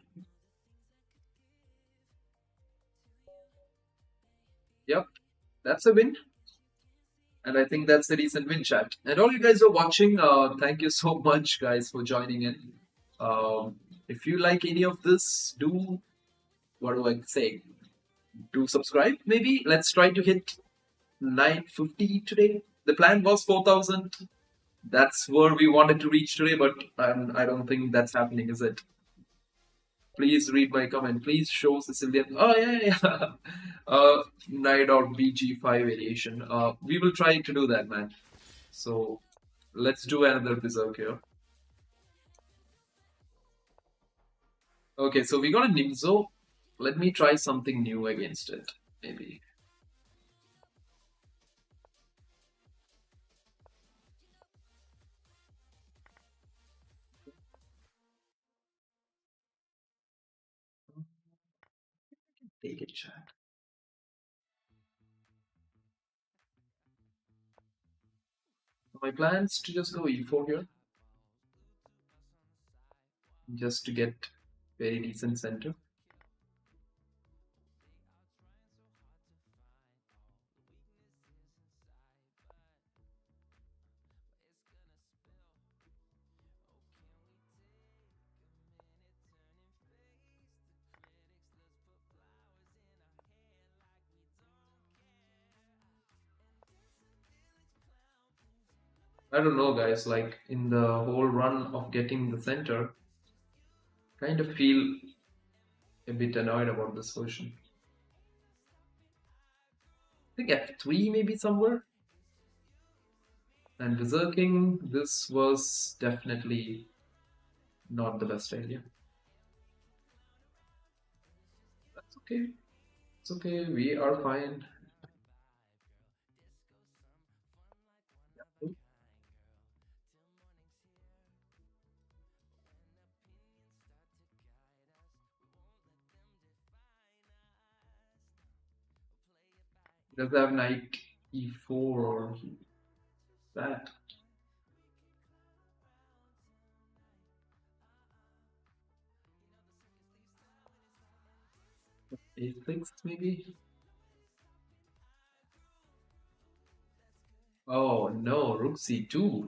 Yep, that's a win. And I think that's the recent win, chat. And all you guys are watching, thank you so much, guys, for joining in. If you like any of this, do, what do I say? Do subscribe, maybe. Let's try to hit 950 today. The plan was 4,000. That's where we wanted to reach today, but I don't think that's happening, is it? Please read my comment. Please show Sicilian. Oh, yeah. Knight or BG5 variation. We will try to do that, man. So let's do another berserk here. Okay, so we got a Nimzo. Let me try something new against it, maybe. Take it, chat. My plan is to just go e4 here, just to get very decent center. I don't know, guys, like in the whole run of getting the center, kind of feel a bit annoyed about this version. I think f3 maybe somewhere. And berserking, this was definitely not the best idea. That's okay. It's okay. We are fine. Does have knight e4 or that? A6 maybe? Oh no, rook c2.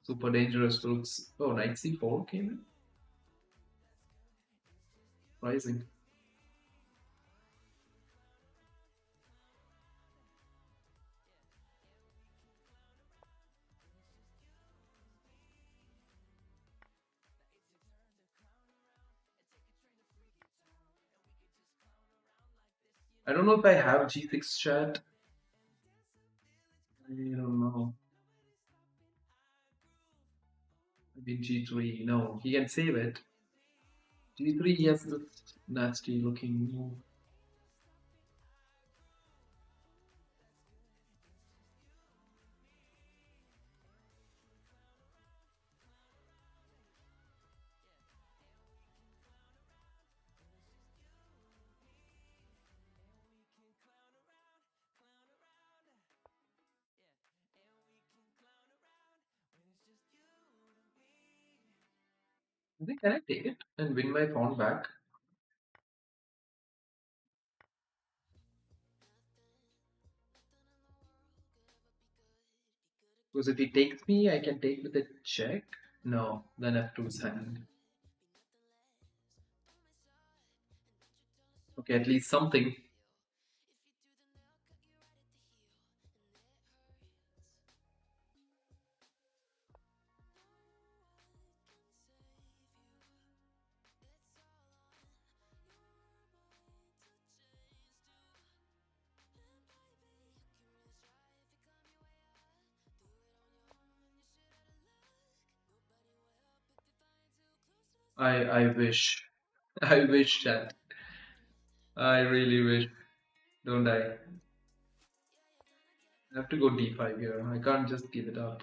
Super dangerous rooks. Oh, knight c4 came in. Rising. I don't know if I have g6 chat. I don't know. Maybe g3. No, he can save it. g3, he has this nasty looking move. I think, can I take it and win my pawn back? Because if he takes me, I can take with a check. No, then f2 is hanging. Okay, at least something. I wish. I wish, chat. I really wish. Don't I? I have to go d5 here. I can't just give it up.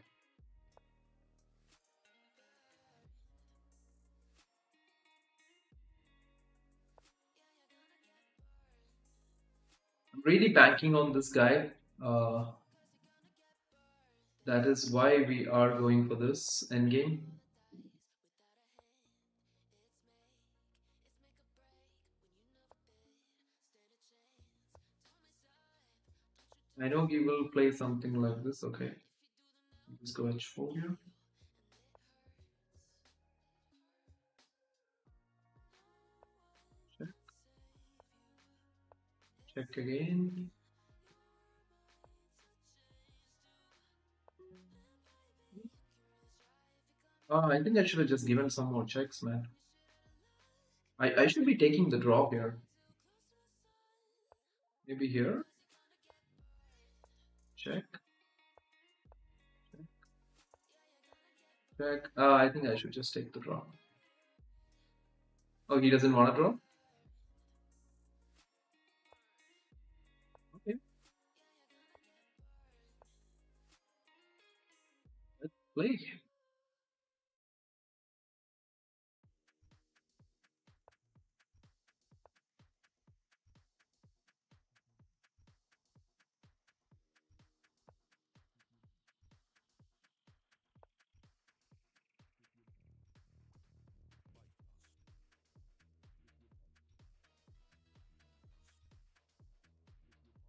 I'm really banking on this guy. Uh, that is why we are going for this endgame. I know he will play something like this. Okay, let's go h4 here. Check, check again. I think I should have just given some more checks, man. I should be taking the draw here. Maybe here. Check, check. I think I should just take the draw. Oh, he doesn't want to draw? Okay, let's play.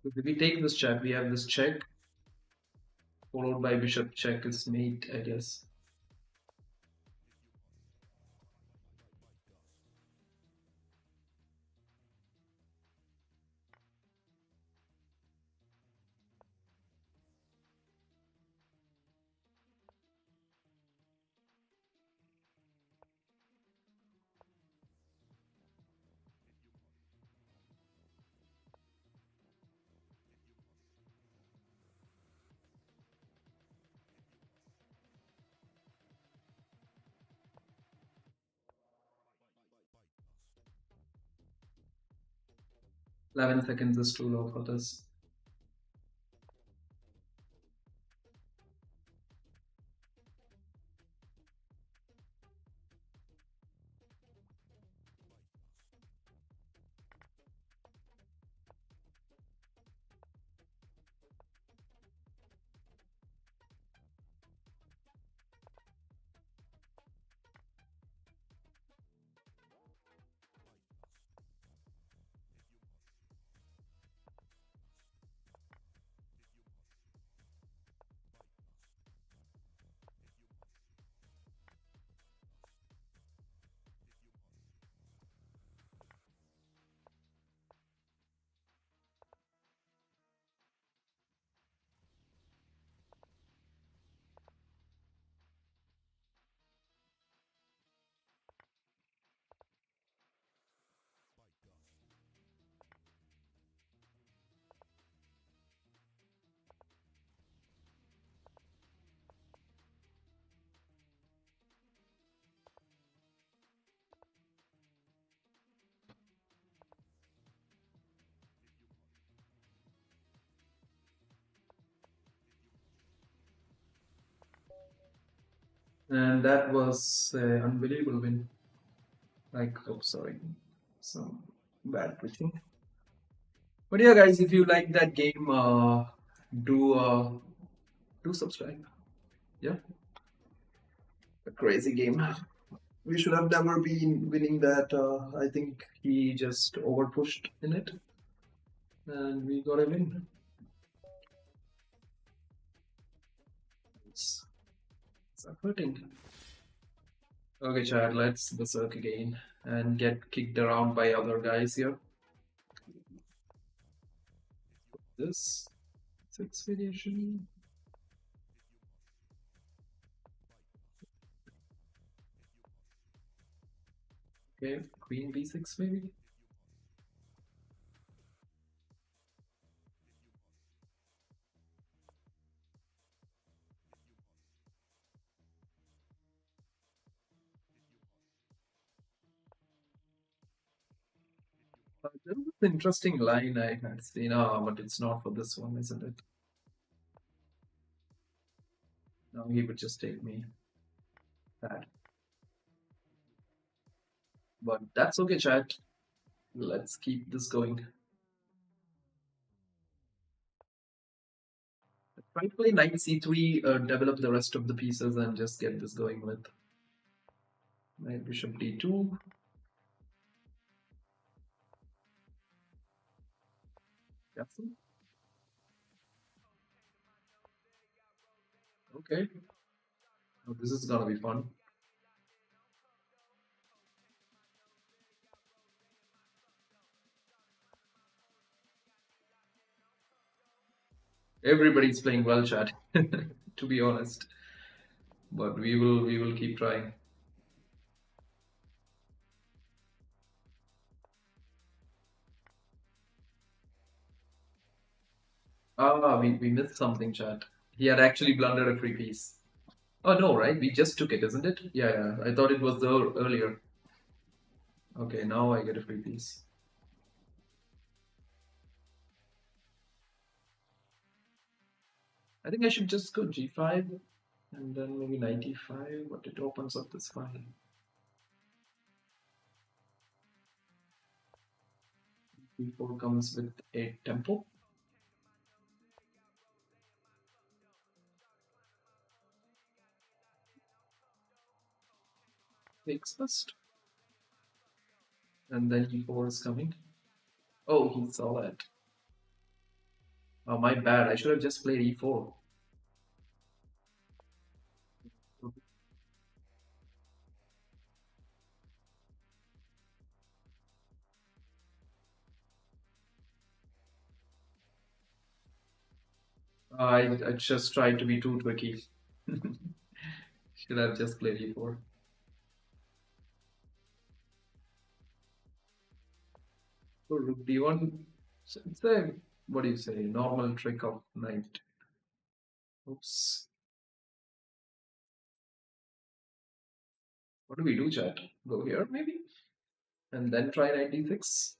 So if we take this check, we have this check followed by bishop check is mate, I guess. 11 seconds is too low for this. And that was an unbelievable win. Like, oh, sorry, some bad pitching. But yeah, guys, if you like that game, do uh, do subscribe. Yeah, a crazy game. We should have never been winning that. I think he just over pushed in it, and we got a win. It's hurting. Okay, Chad, let's berserk again and get kicked around by other guys here. This six variation. Okay, queen b6 maybe. There was an interesting line I had seen, but it's not for this one, isn't it? Now he would just take me that. But that's okay, chat. Let's keep this going. Try to play knight c3, develop the rest of the pieces, and just get this going with knight bishop d2. Castle. Okay. Oh, this is gonna be fun. Everybody's playing well, chat. To be honest, but we will keep trying. Ah, we missed something, chat. He had actually blundered a free piece. Oh no, right? We just took it, isn't it? Yeah, yeah. I thought it was the earlier. Okay, now I get a free piece. I think I should just go g5 and then maybe knight e5, but it opens up this file. b4 comes with a tempo. Takes first. And then e4 is coming. Oh, he saw that. Oh, my bad. I should have just played e4. I just tried to be too tricky. Should have just played e4. So rook d1. It's a, what do you say, normal trick of knight. Oops. What do we do, chat? Go here, maybe? And then try knight d6?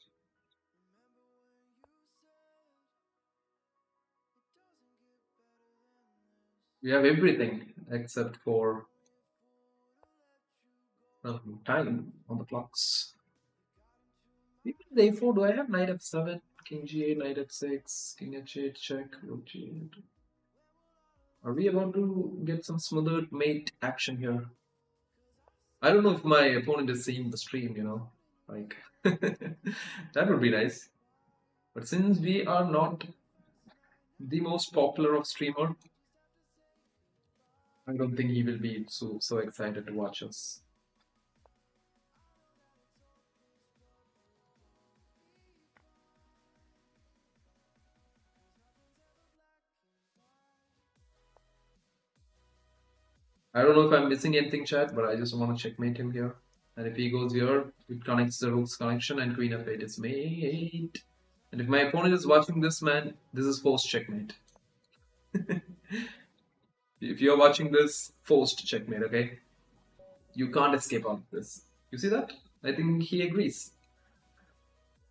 We have everything except for time on the clocks. Maybe a4. Do I have knight f7, king g8, knight f6, king h8, check, rook g8? Are we about to get some smothered mate action here? I don't know if my opponent is seeing the stream, you know, like that would be nice. But since we are not the most popular of streamer, I don't think he will be so excited to watch us. I don't know if I'm missing anything, chat, but I just want to checkmate him here. And if he goes here, it connects the rook's connection, and queen f8 is mate. And if my opponent is watching this, man, this is forced checkmate. If you're watching this, forced checkmate, okay? You can't escape out of this. You see that? I think he agrees.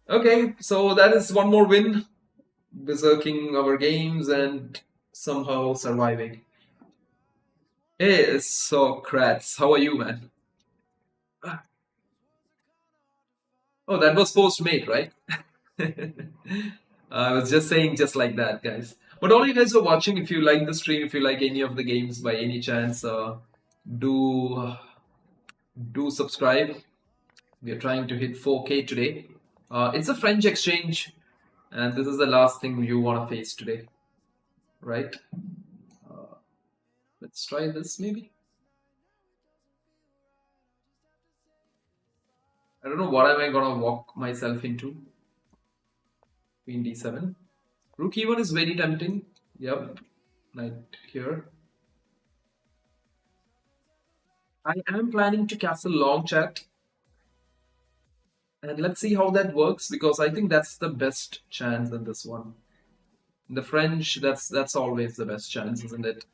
Okay, so that is one more win. Berserking our games and somehow surviving. Hey, Socrates, how are you, man? Oh, that was post-mate, right? I was just saying just like that, guys. But all you guys are watching, if you like the stream, if you like any of the games by any chance, do subscribe. We are trying to hit 4K today. It's a French exchange, and this is the last thing you want to face today, right? Let's try this maybe. I don't know what am I gonna walk myself into. Queen d7. Rook e1 is very tempting. Yep. Knight here. I am planning to castle long, chat. And let's see how that works, because I think that's the best chance in this one. In the French, that's always the best chance, isn't it?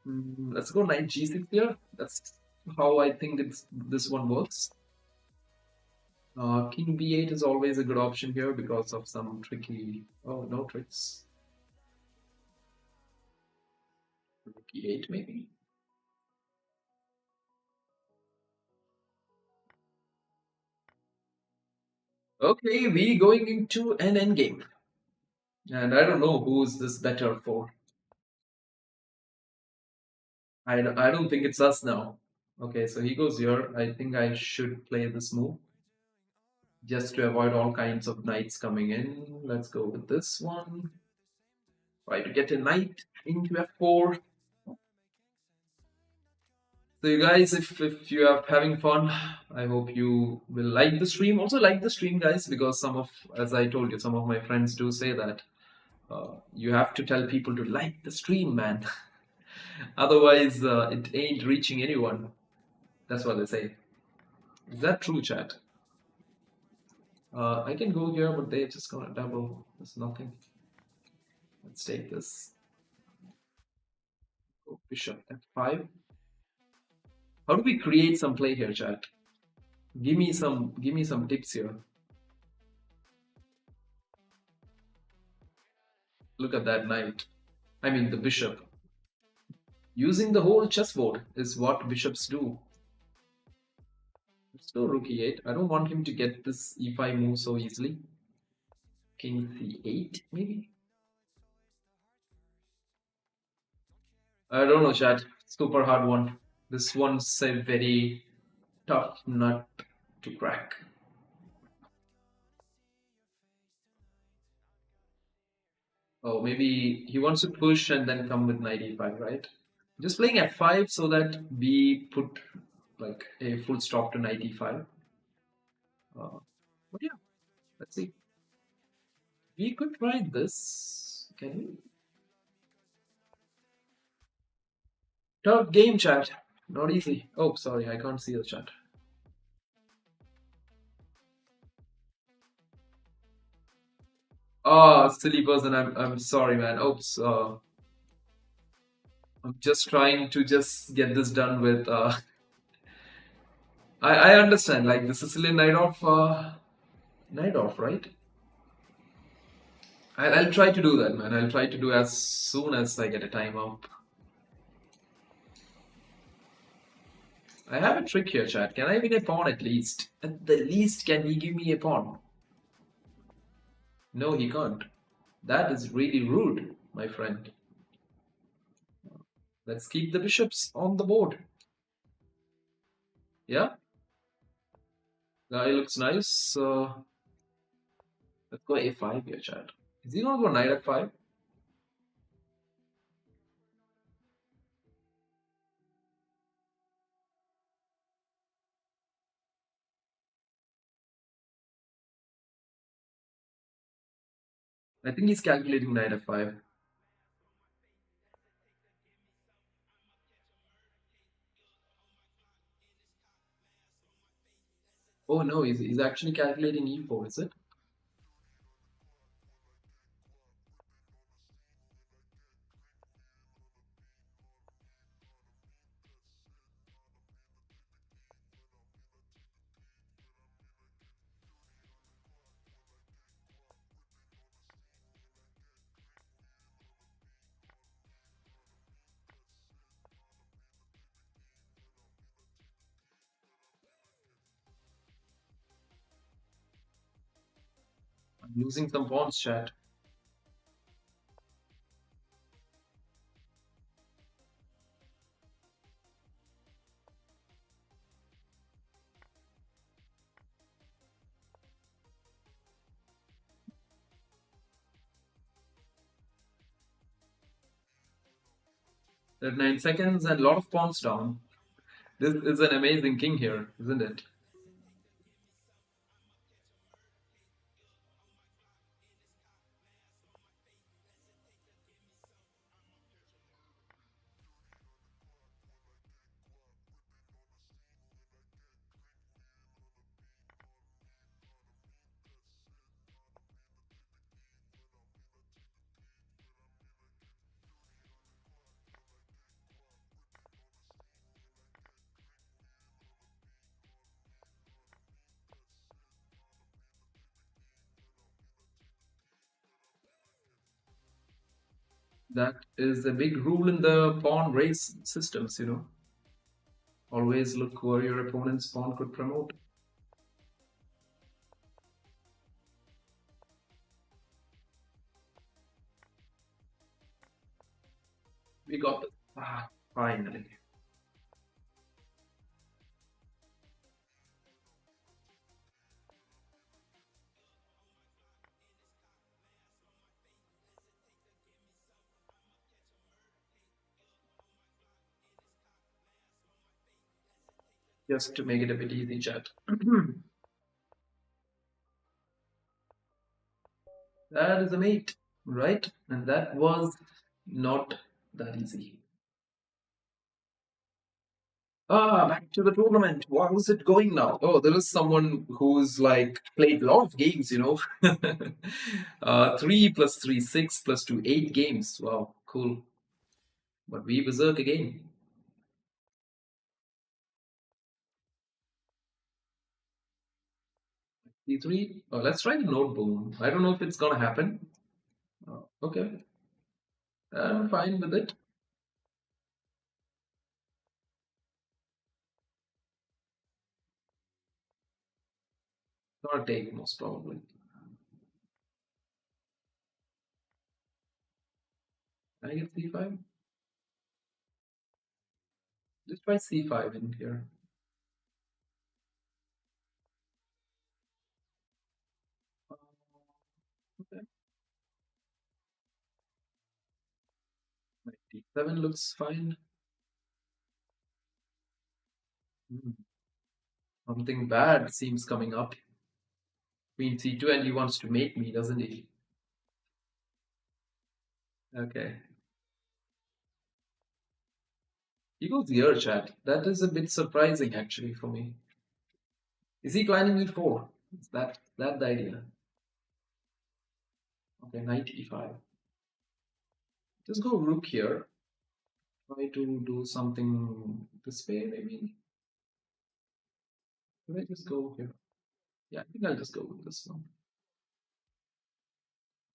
Let's go knight g6 here. That's how I think this one works. King b8 is always a good option here because of some tricky... Oh, no tricks. E8 maybe. Okay, we going into an endgame. And I don't know who is this better for. I don't think it's us now. Okay, so he goes here. I think I should play this move just to avoid all kinds of knights coming in. Let's go with this one. Try to get a knight into f4. So you guys, if you are having fun, I hope you will like the stream. Also like the stream, guys, because some of, as I told you, some of my friends do say that you have to tell people to like the stream, man. Otherwise, it ain't reaching anyone. That's what they say. Is that true, chat? I can go here, but they're just gonna double. There's nothing. Let's take this. Go bishop f5. How do we create some play here, chat? Give me some tips here. Look at that knight. I mean the bishop. Using the whole chessboard is what bishops do. Let's go rook e8. I don't want him to get this e5 move so easily. King c8 maybe? I don't know, chat. Super hard one. This one's a very tough nut to crack. Oh, maybe he wants to push and then come with knight e5, right? Just playing f5 so that we put like a full stop to knight e5. But yeah, let's see. We could try this. Can we? Tough game, chat. Not easy. Oh, sorry, I can't see the chat. Oh, silly person. I'm sorry, man. Oops. I'm just trying to just get this done with. I understand. Like the Sicilian night off, right? I'll try to do that, man. I'll try to do as soon as I get a time up. I have a trick here, chat. Can I win a pawn at least? At the least, can he give me a pawn? No, he can't. That is really rude, my friend. Let's keep the bishops on the board. Yeah? Guy looks nice. Let's go a5 here, chat. Is he gonna go knight f5? I think he's calculating knight f5. Oh no, he's actually calculating e4, is it? I'm losing some pawns, chat. There are 9 seconds and a lot of pawns down. This is an amazing king here, isn't it? That is a big rule in the pawn race systems, you know. Always look where your opponent's pawn could promote. We got this. Ah, finally. Just to make it a bit easy, chat. That is a mate, right? And that was not that easy. Ah, back to the tournament. How's it going now? Oh, there is someone who's like played a lot of games, you know. 3 plus 3, 6 plus 2, 8 games. Wow, cool. But we berserk again. C3. Oh, let's try the node boom. I don't know if it's gonna happen. Okay, I'm fine with it. Gonna take most probably. Can I get C5? Just try C5 in here. Okay. Knight D7 looks fine. Hmm. Something bad seems coming up. Queen C2 and he wants to mate me, doesn't he? Okay. He goes here, chat. That is a bit surprising actually for me. Is he planning E4? Is that the idea? Okay, knight E5. Just go rook here. Try to do something this way, maybe. Should I just go here? Yeah, I think I'll just go with this one.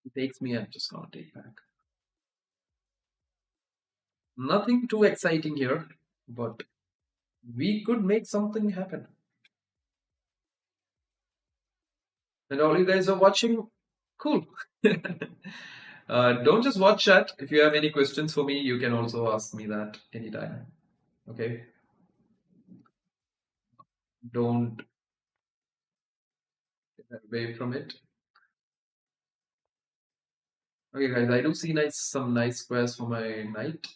It takes me, I'm just gonna take back. Nothing too exciting here, but we could make something happen. And all you guys are watching, cool. Don't just watch chat. If you have any questions for me, you can also ask me that anytime. Okay? Don't get away from it. Okay, guys, I do see some nice squares for my knight.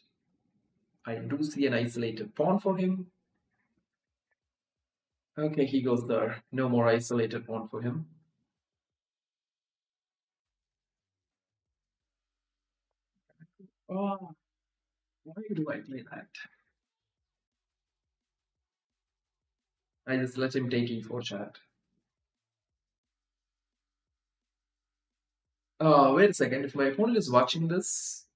I do see an isolated pawn for him. Okay, he goes there. No more isolated pawn for him. Oh, why do I play that? I just let him take e4 chat. Wait a second. If my opponent is watching this,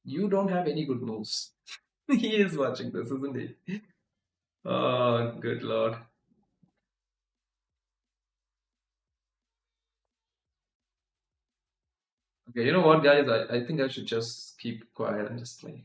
you don't have any good moves. He is watching this, isn't he? Oh, good lord. Okay, you know what, guys? I think I should just keep quiet and just play.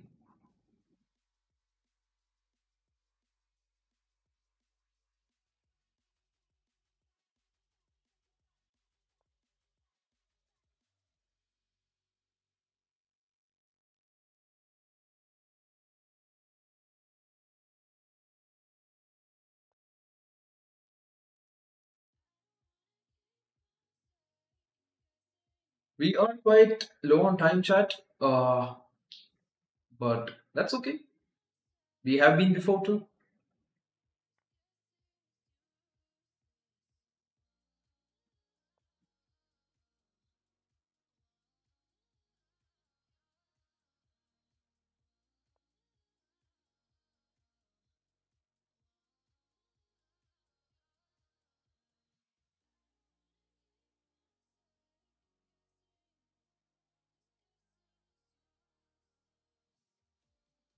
We are quite low on time, chat. But that's okay. We have been before too.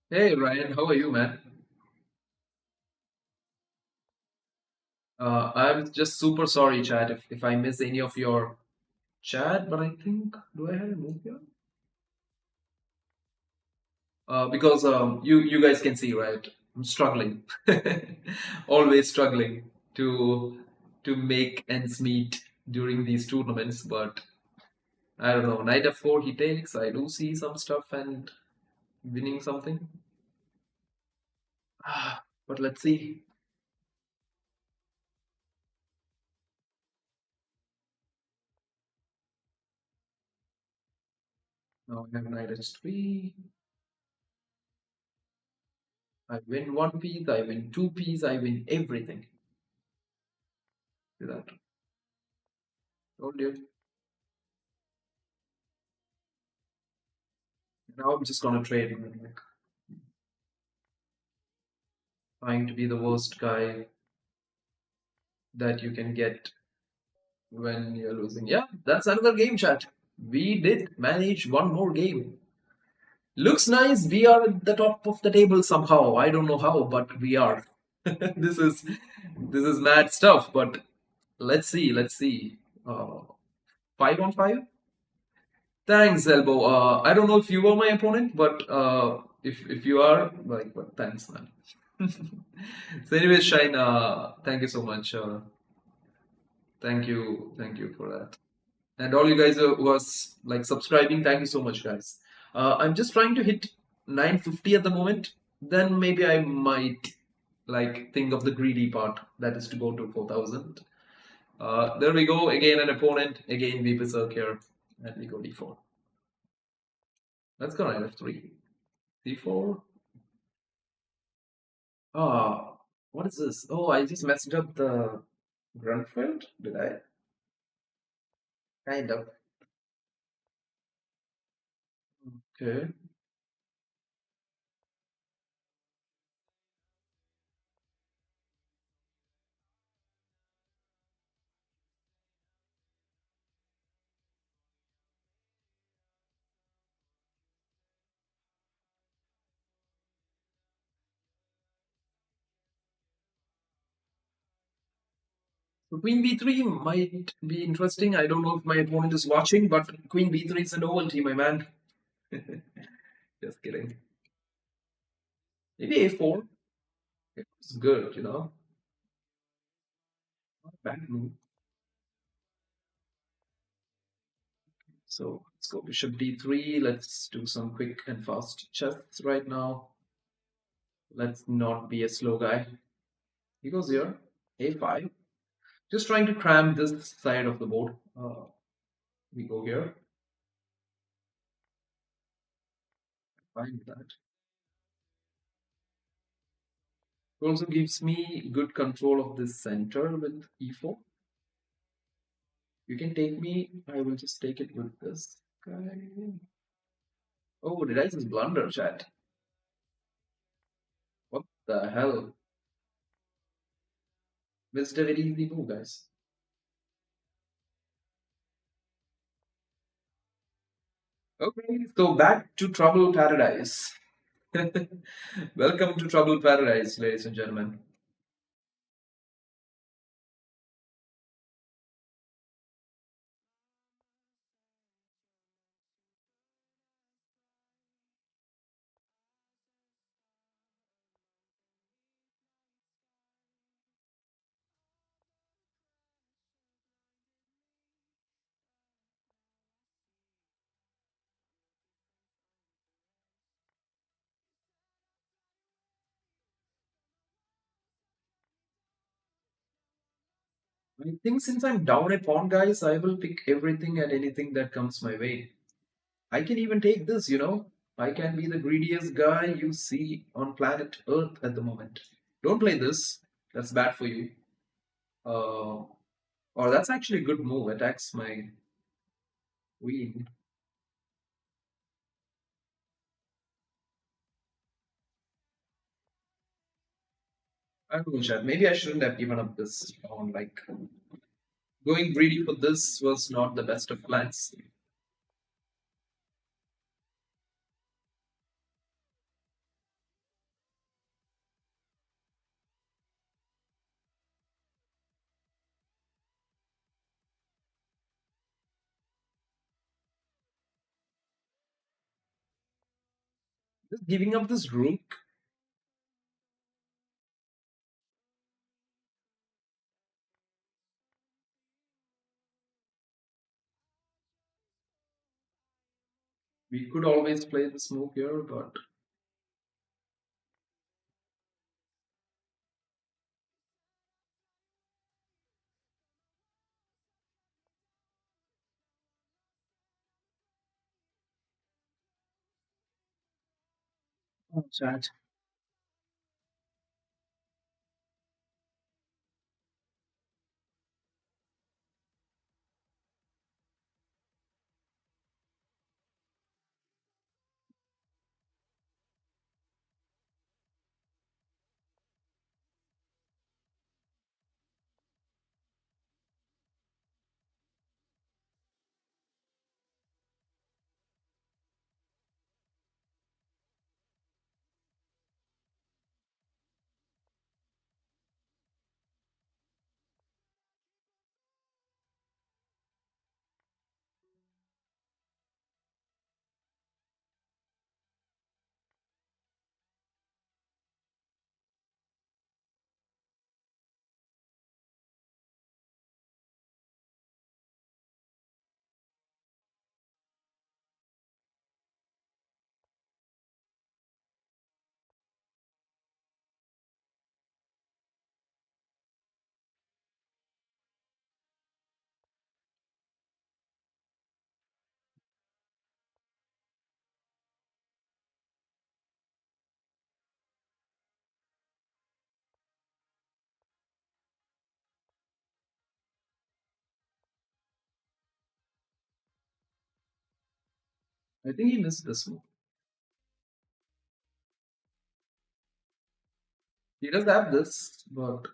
Hey Ryan, how are you, man? I'm just super sorry, chat, if I miss any of your chat, but I think, do I have a move here? because you guys can see, right? I'm struggling, always struggling to make ends meet during these tournaments. But I don't know. Knight f4 he takes. I do see some stuff and winning something. But let's see. Now I have knight h3. I win one piece. I win two pieces. I win everything. See that? Told you. Now I'm just gonna trade. Like, trying to be the worst guy that you can get when you're losing. Yeah, that's another game, chat. We did manage one more game. Looks nice. We are at the top of the table somehow. I don't know how, but we are. this is mad stuff. But let's see. Let's see. 5 on 5. Thanks, Elbow. I don't know if you were my opponent, but if you are, like, well, thanks, man. So, anyways, Shine, thank you so much. Thank you for that. And all you guys who was like subscribing, thank you so much, guys. I'm just trying to hit 950 at the moment. Then maybe I might like think of the greedy part, that is to go to 4000. There we go. Again, an opponent. Again, we berserk here, and we go d4. Let's go knight f3, d4. Ah, what is this? Oh, I just messed up the Grunfeld. Did I? Kind of. Okay. So Queen b3 might be interesting. I don't know if my opponent is watching, but Queen b3 is a novelty, my man. Just kidding. Maybe a4. It's good, you know. Not a bad move. So let's go bishop d3. Let's do some quick and fast chess right now. Let's not be a slow guy. He goes here. a5. Just trying to cram this side of the board. We go here. Fine with that. It also gives me good control of this center with e4. You can take me. I will just take it with this guy. Oh, did I just blunder, chat? What the hell? Missed a very easy move, guys. Okay, so back to Trouble Paradise. Welcome to Trouble Paradise, ladies and gentlemen. I think since I'm down a pawn, guys, I will pick everything and anything that comes my way. I can even take this, you know. I can be the greediest guy you see on planet Earth at the moment. Don't play this. That's bad for you. Uh, or that's actually a good move. Attacks my queen. I don't know, Chad. Maybe I shouldn't have given up this pawn. Like, going greedy for this was not the best of plans. Just giving up this rook. We could always play this move here, but Oh, chat. I think he missed this move. He does have this, but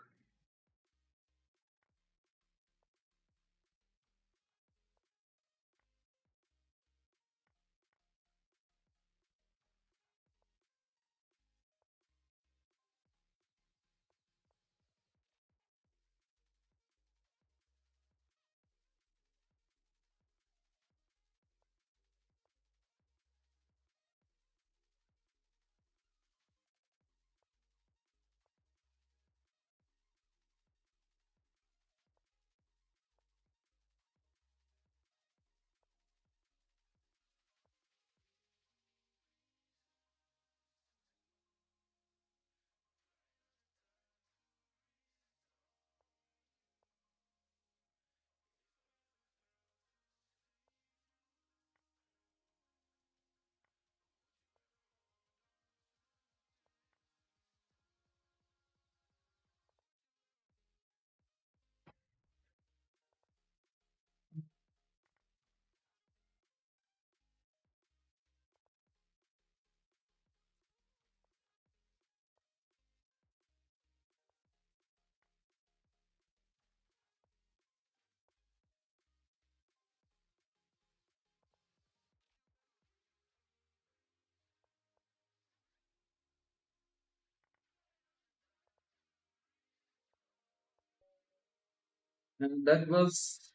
and that was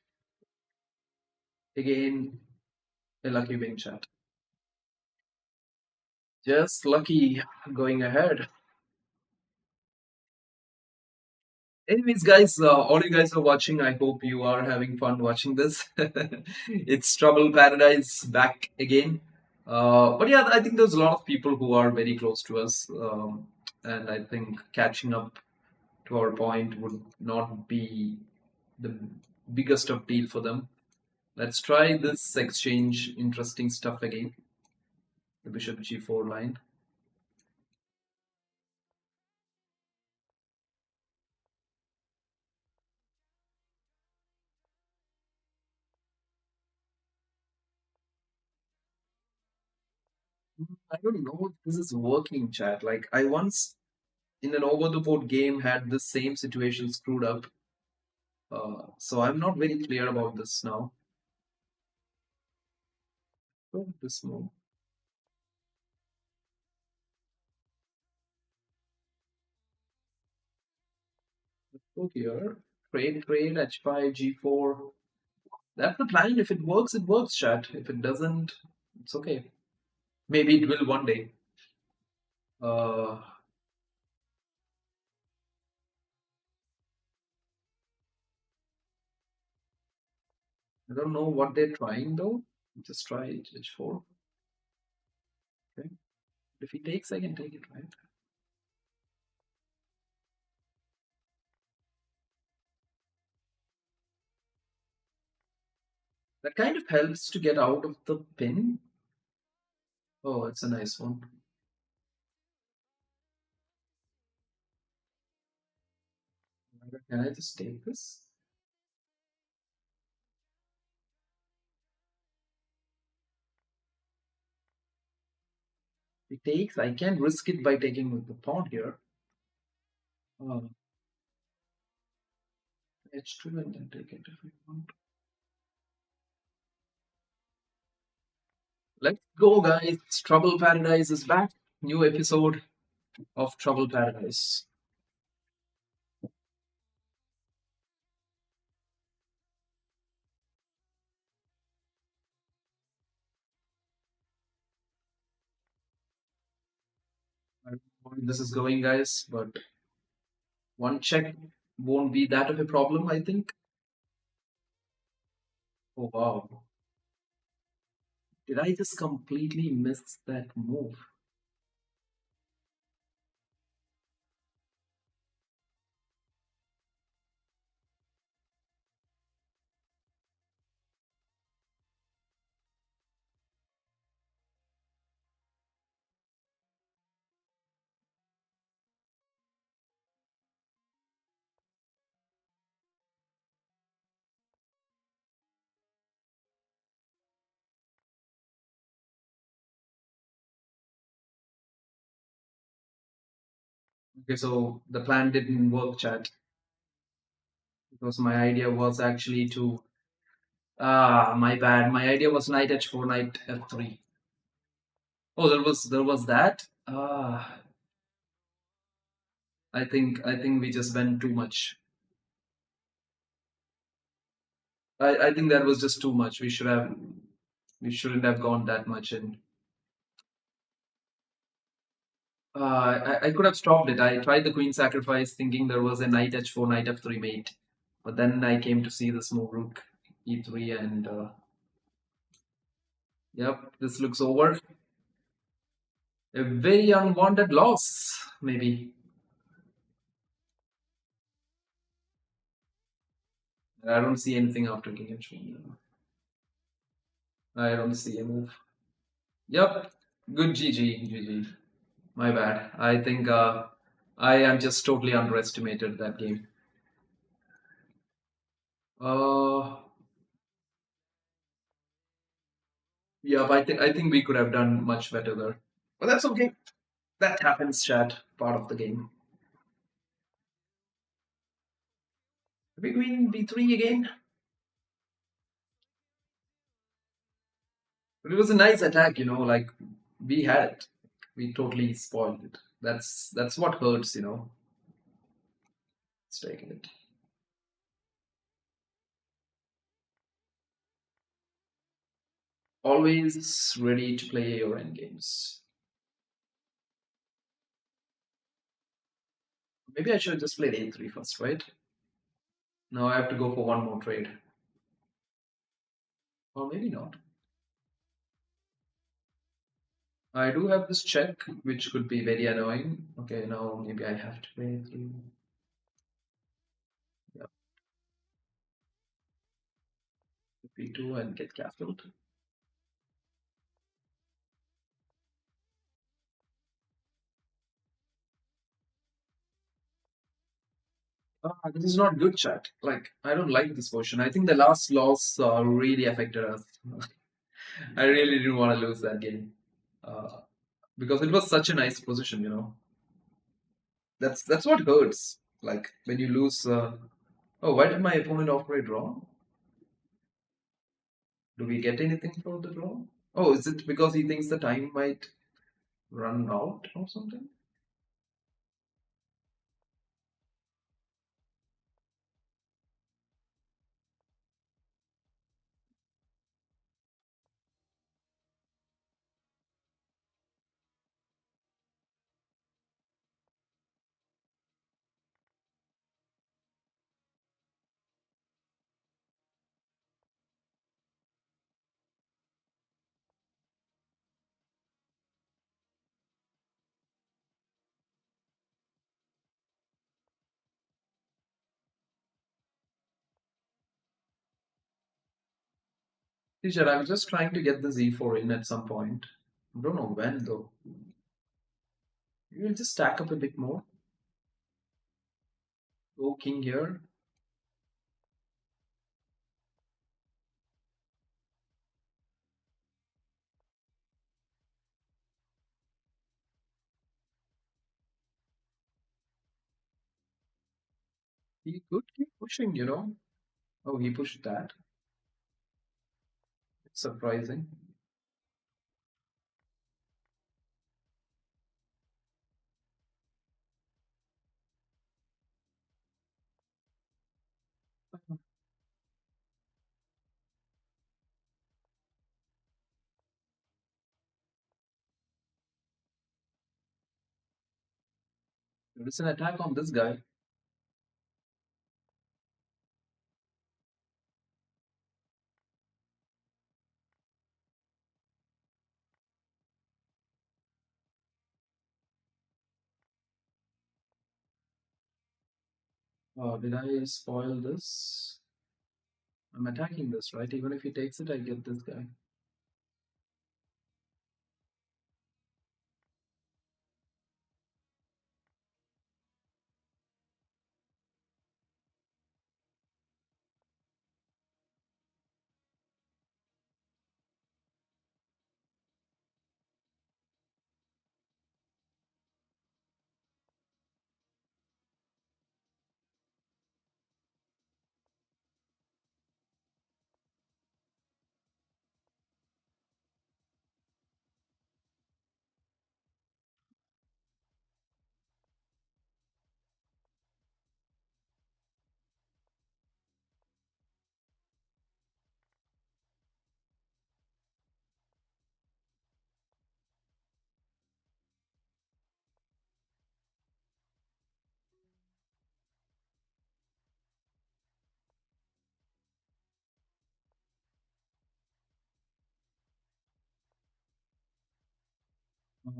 again a lucky win chat. Just lucky going ahead. Anyways, guys, all you guys are watching, I hope you are having fun watching this. It's Trouble Paradise back again. But yeah, I think there's a lot of people who are very close to us, and I think catching up to our point would not be the biggest of deal for them. Let's try this exchange interesting stuff again. The bishop g4 line. I don't know if this is working, chat. Like I once in an over the board game had the same situation screwed up. So I'm not very clear about this now. Oh, this move. Let's go here. Trade, h5, g4. That's the plan. If it works, chat. If it doesn't, it's okay. Maybe it will one day. Uh, I don't know what they're trying though. Just try H4. Okay. If he takes, I can take it, right? That kind of helps to get out of the pin. Oh, it's a nice one. Can I just take this? It takes. I can risk it by taking with the pawn here. H2 and then take it if we want. Let's go, guys. Trouble Paradise is back. New episode of Trouble Paradise. I don't know where this is going, guys, but one check won't be that of a problem, I think. Oh, wow. Did I just completely miss that move? Okay, so the plan didn't work, chat, because my idea was actually to. Ah, my bad. My idea was knight h4, knight f3. Oh, there was that. Ah, I think we just went too much. I think that was just too much. We shouldn't have gone that much in. I could have stopped it. I tried the queen sacrifice, thinking there was a knight h4, knight f3 mate, but then I came to see this move rook e3, and yep, this looks over. A very unwanted loss, maybe. I don't see anything after king h1. I don't see a move. Yep, good GG. My bad. I think I am just totally underestimated that game. Uh, yeah, but I think we could have done much better there. But that's okay. That happens, chat. Part of the game. Maybe queen b3 again. But it was a nice attack, like we had it. We totally spoiled it. That's what hurts. It's taking it. Always ready to play your end games. Maybe I should have just played a3 first, right? Now I have to go for one more trade. Or maybe not. I do have this check, which could be very annoying. Okay, now maybe I have to play through. Yeah, b2 and get castled. This is not good, chat. Like, I don't like this position. I think the last loss really affected us. I really didn't want to lose that game uh, because it was such a nice position. That's what hurts. Like when you lose. Oh, why did my opponent operate wrong? Do we get anything for the draw? Oh, is it because he thinks the time might run out or something? Teacher, I was just trying to get the Z4 in at some point. I don't know when though. We'll just stack up a bit more. Go king here. He could keep pushing, you know. Oh, he pushed that. It's surprising. There is an attack on this guy. Oh, did I spoil this? I'm attacking this, right? Even if he takes it, I get this guy.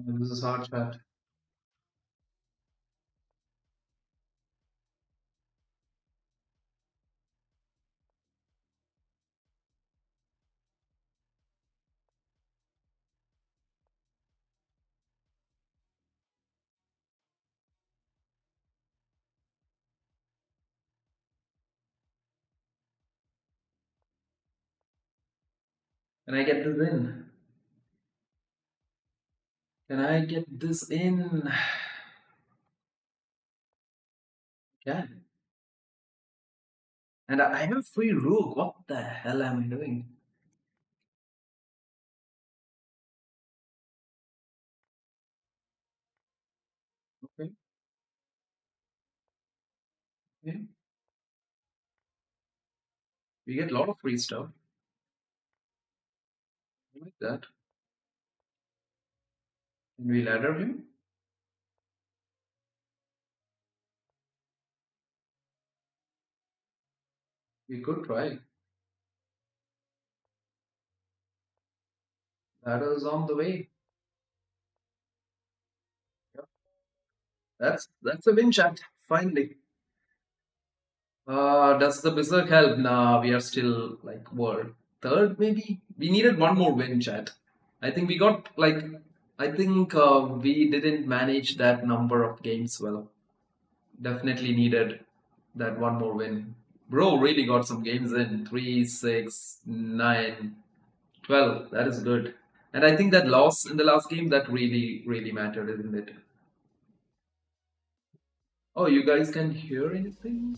This is hard chat. Can I get this in? Can I get this in? Can. And I have a free rook. What the hell am I doing? Okay. Okay. We get a lot of free stuff. I like that. Can we ladder him? We could try. Ladder's on the way. Yep. That's a win chat. Finally. Does the Berserk help? Nah, we are still like what, third maybe? We needed one more win chat. I think we got like I think we didn't manage that number of games well. Definitely needed that one more win. Bro really got some games in. 3, 6, 9, 12. That is good. And I think that loss in the last game that really, really mattered, isn't it? Oh, you guys can hear anything?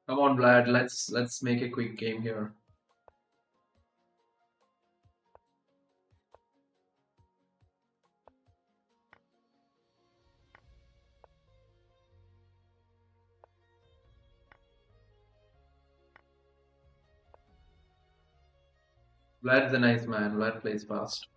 Come on, Vlad. Let's make a quick game here. Vlad's a nice man. Vlad plays fast.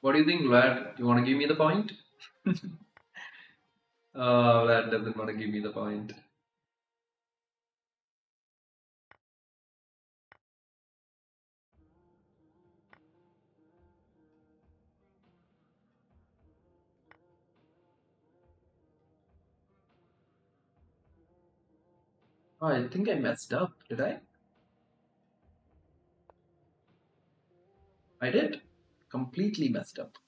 What do you think, Vlad? You want to give me the point? Vlad doesn't want to give me the point. Oh, I think I messed up. Did I? I did. Completely messed up.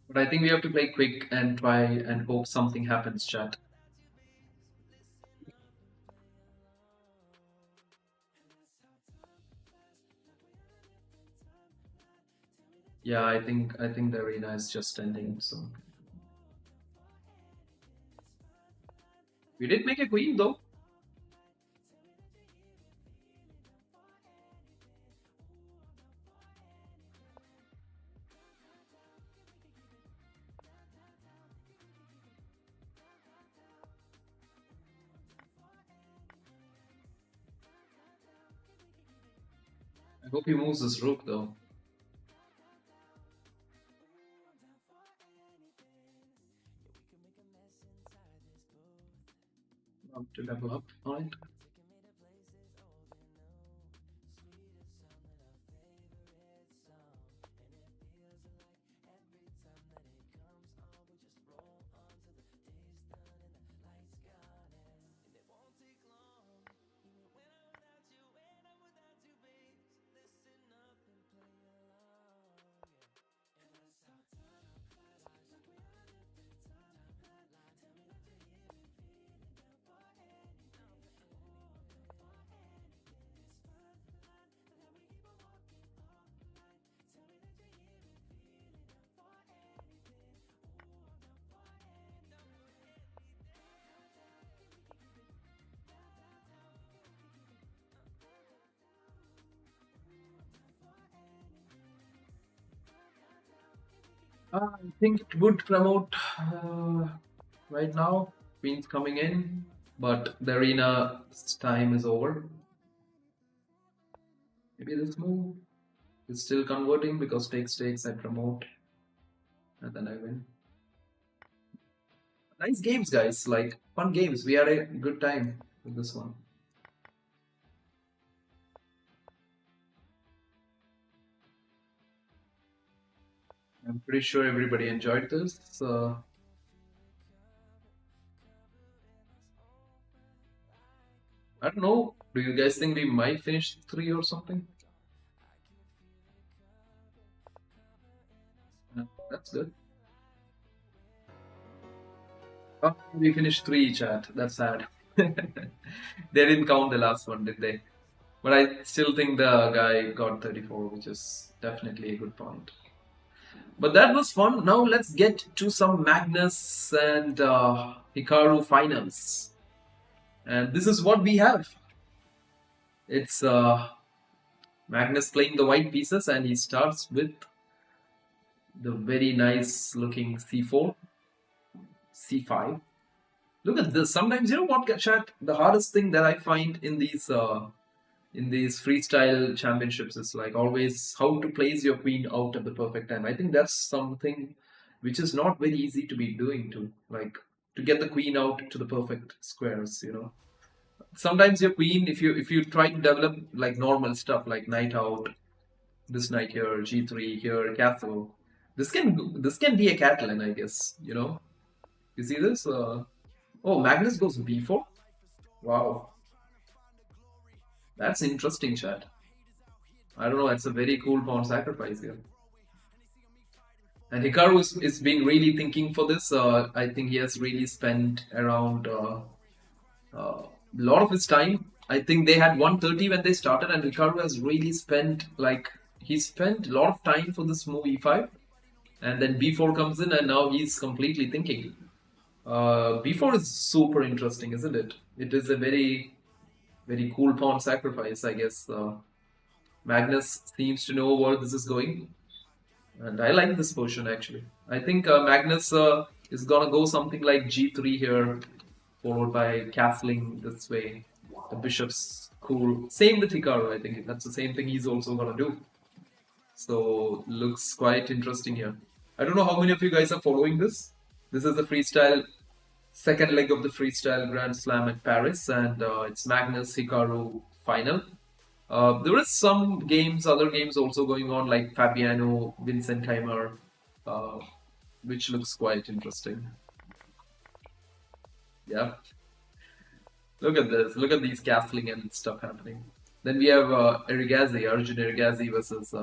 But I think we have to play quick and try and hope something happens, chat. Yeah, I think the arena is just ending, so we did make a queen though. I hope he moves his rook though. To level up on it. I think it would promote right now. Queen's coming in, but the arena's time is over. Maybe this move is still converting because takes, I promote, and then I win. Nice games, guys. Like, fun games. We had a good time with this one. I'm pretty sure everybody enjoyed this. I don't know. Do you guys think we might finish 3 or something? That's good. Oh, we finished 3, chat. That's sad. They didn't count the last one, did they? But I still think the guy got 34, which is definitely a good point. But that was fun. Now let's get to some Magnus and Hikaru finals. And this is what we have. It's Magnus playing the white pieces, and he starts with the very nice looking c4, c5. Look at this. Sometimes, you know what, chat? The hardest thing that I find in these freestyle championships is like always how to place your queen out at the perfect time. I think that's something which is not very easy to be doing to, like, to get the queen out to the perfect squares, you know. Sometimes your queen, if you try to develop like normal stuff like knight out, this knight here, g3 here, castle, this can be a Catalan, I guess, you know. You see this? Oh, Magnus goes b4. Wow, that's interesting, chat. I don't know. It's a very cool pawn sacrifice here. And Hikaru is been really thinking for this. I think he has really spent around a lot of his time. I think they had 130 when they started, and Hikaru has really spent he spent a lot of time for this move e5, and then b4 comes in, and now he's completely thinking. b4 is super interesting, isn't it? It is a very, very cool pawn sacrifice, I guess. Magnus seems to know where this is going, and I like this position actually. I think Magnus is gonna go something like g3 here, followed by castling this way. The bishop's cool. Same with Hikaru, I think that's the same thing he's also gonna do. So looks quite interesting here. I don't know how many of you guys are following this. This is the freestyle second leg of the freestyle Grand Slam at Paris, and it's Magnus Hikaru final. There is some games, other games also going on like Fabiano, Vincent Keimer, uh, which looks quite interesting. Yeah, look at this. Look at these castling and stuff happening. Then we have Arjun Erigazi versus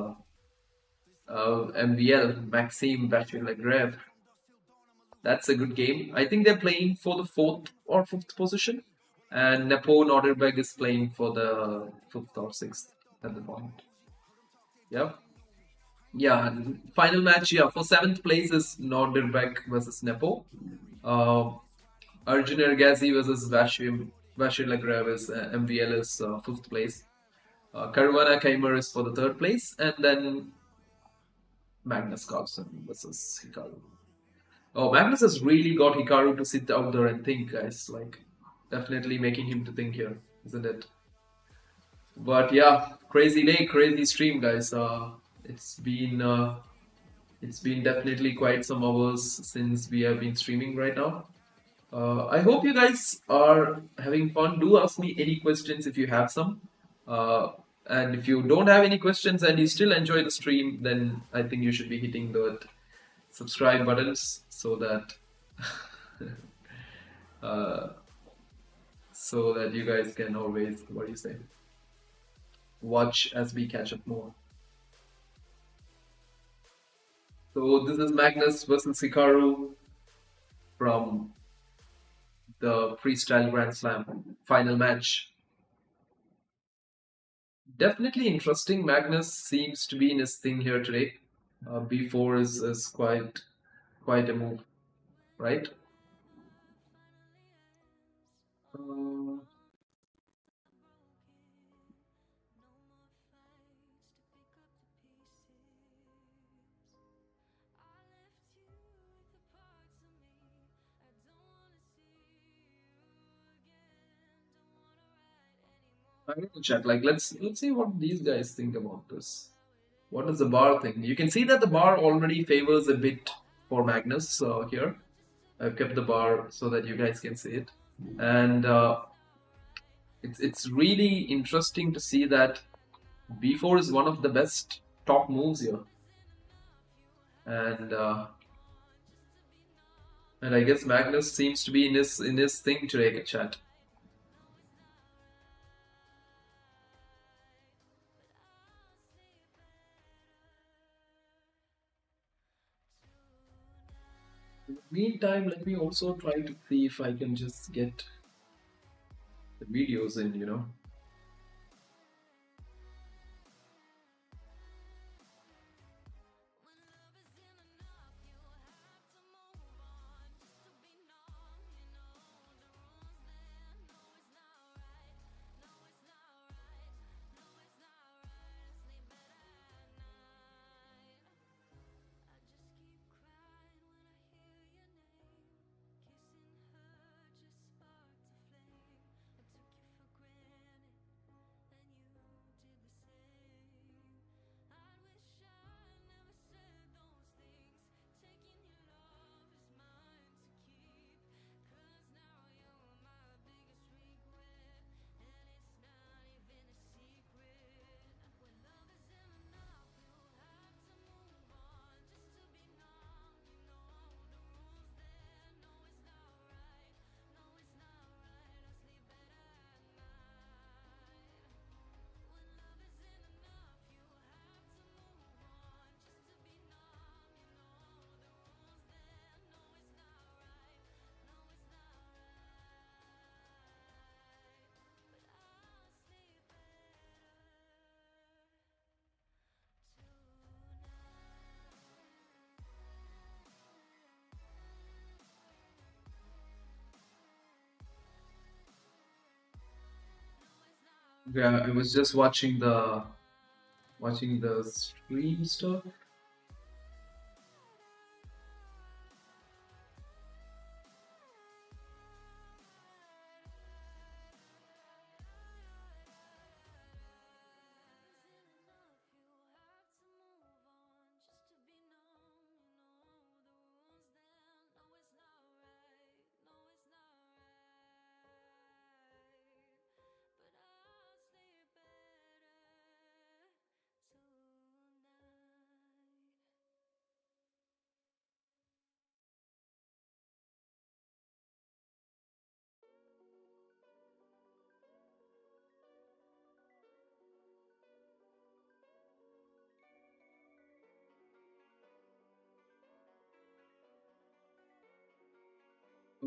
MVL, Maxime Bachir-Legrev. That's a good game. I think they're playing for the fourth or fifth position, and Nepo Norderberg is playing for the fifth or sixth at the moment. Yep. Yeah, final match. Yeah, for seventh place is Norderberg versus Nepo. Uh, Arjun Ergazi versus Vashir Legrev is MVL is fifth place. Caruana Keimer is for the third place, and then Magnus Carlsen versus Hikaru. Oh, Magnus has really got Hikaru to sit out there and think, guys. Like, definitely making him to think here, isn't it? But yeah, crazy day, crazy stream, guys. It's been definitely quite some hours since we have been streaming right now. I hope you guys are having fun. Do ask me any questions if you have some. And if you don't have any questions and you still enjoy the stream, then I think you should be hitting the subscribe buttons so that so that you guys can always, what do you say, watch as we catch up more. So this is Magnus versus Hikaru from the Freestyle Grand Slam final match. Definitely interesting. Magnus seems to be in his thing here today. B4 is quite a move, right? I don't know, chat. Like, let's see what these guys think about this. What is the bar thing? You can see that the bar already favors a bit for Magnus here. I've kept the bar so that you guys can see it, and it's really interesting to see that B4 is one of the best top moves here, and I guess Magnus seems to be in his thing today, chat. In the meantime, let me also try to see if I can just get the videos in, you know. Yeah, I was just watching the watching the stream stuff.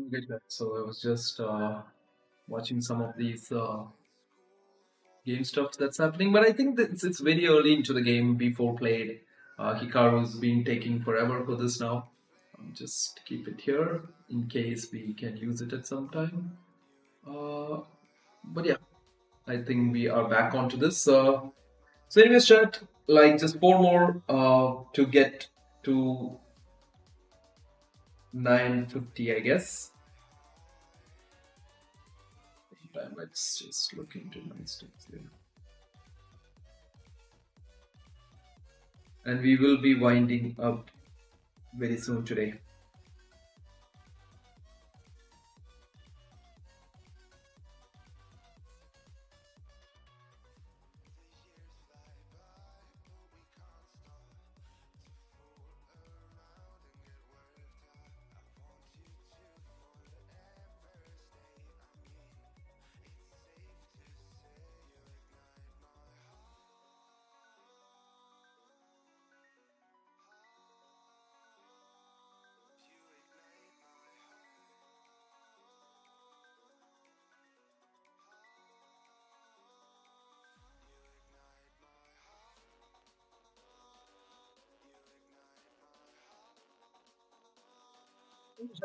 Okay, so I was just watching some of these game stuff that's happening, but I think that it's very early into the game before played. Hikaru's been taking forever for this now. Just keep it here in case we can use it at some time. But yeah, I think we are back onto this. So, anyways, chat, like just four more to get to 950, I guess. Let's just look into my stats here. And we will be winding up very soon today.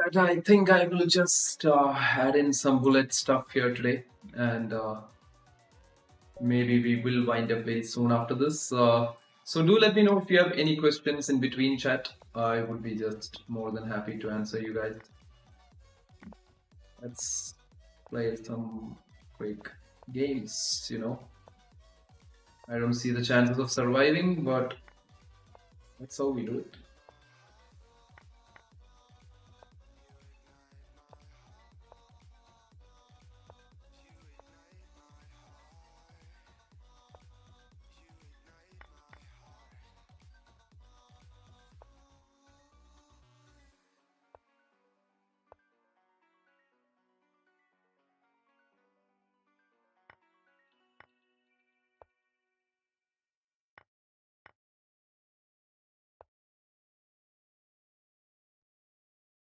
But I think I will just add in some bullet stuff here today, and maybe we will wind up very soon after this. So do let me know if you have any questions in between chat. I would be just more than happy to answer you guys. Let's play some quick games, you know. I don't see the chances of surviving, but that's how we do it.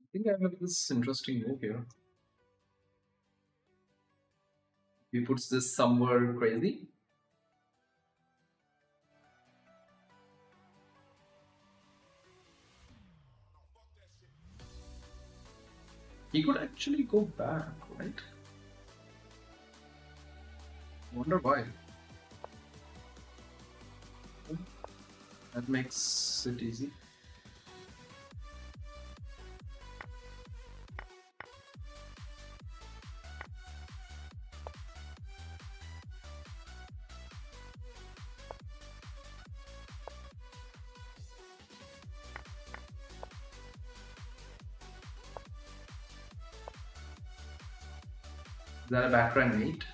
I think I have this interesting move here. He puts this somewhere crazy. He could actually go back, right? Wonder why. That makes it easy. Is that a back rank mate?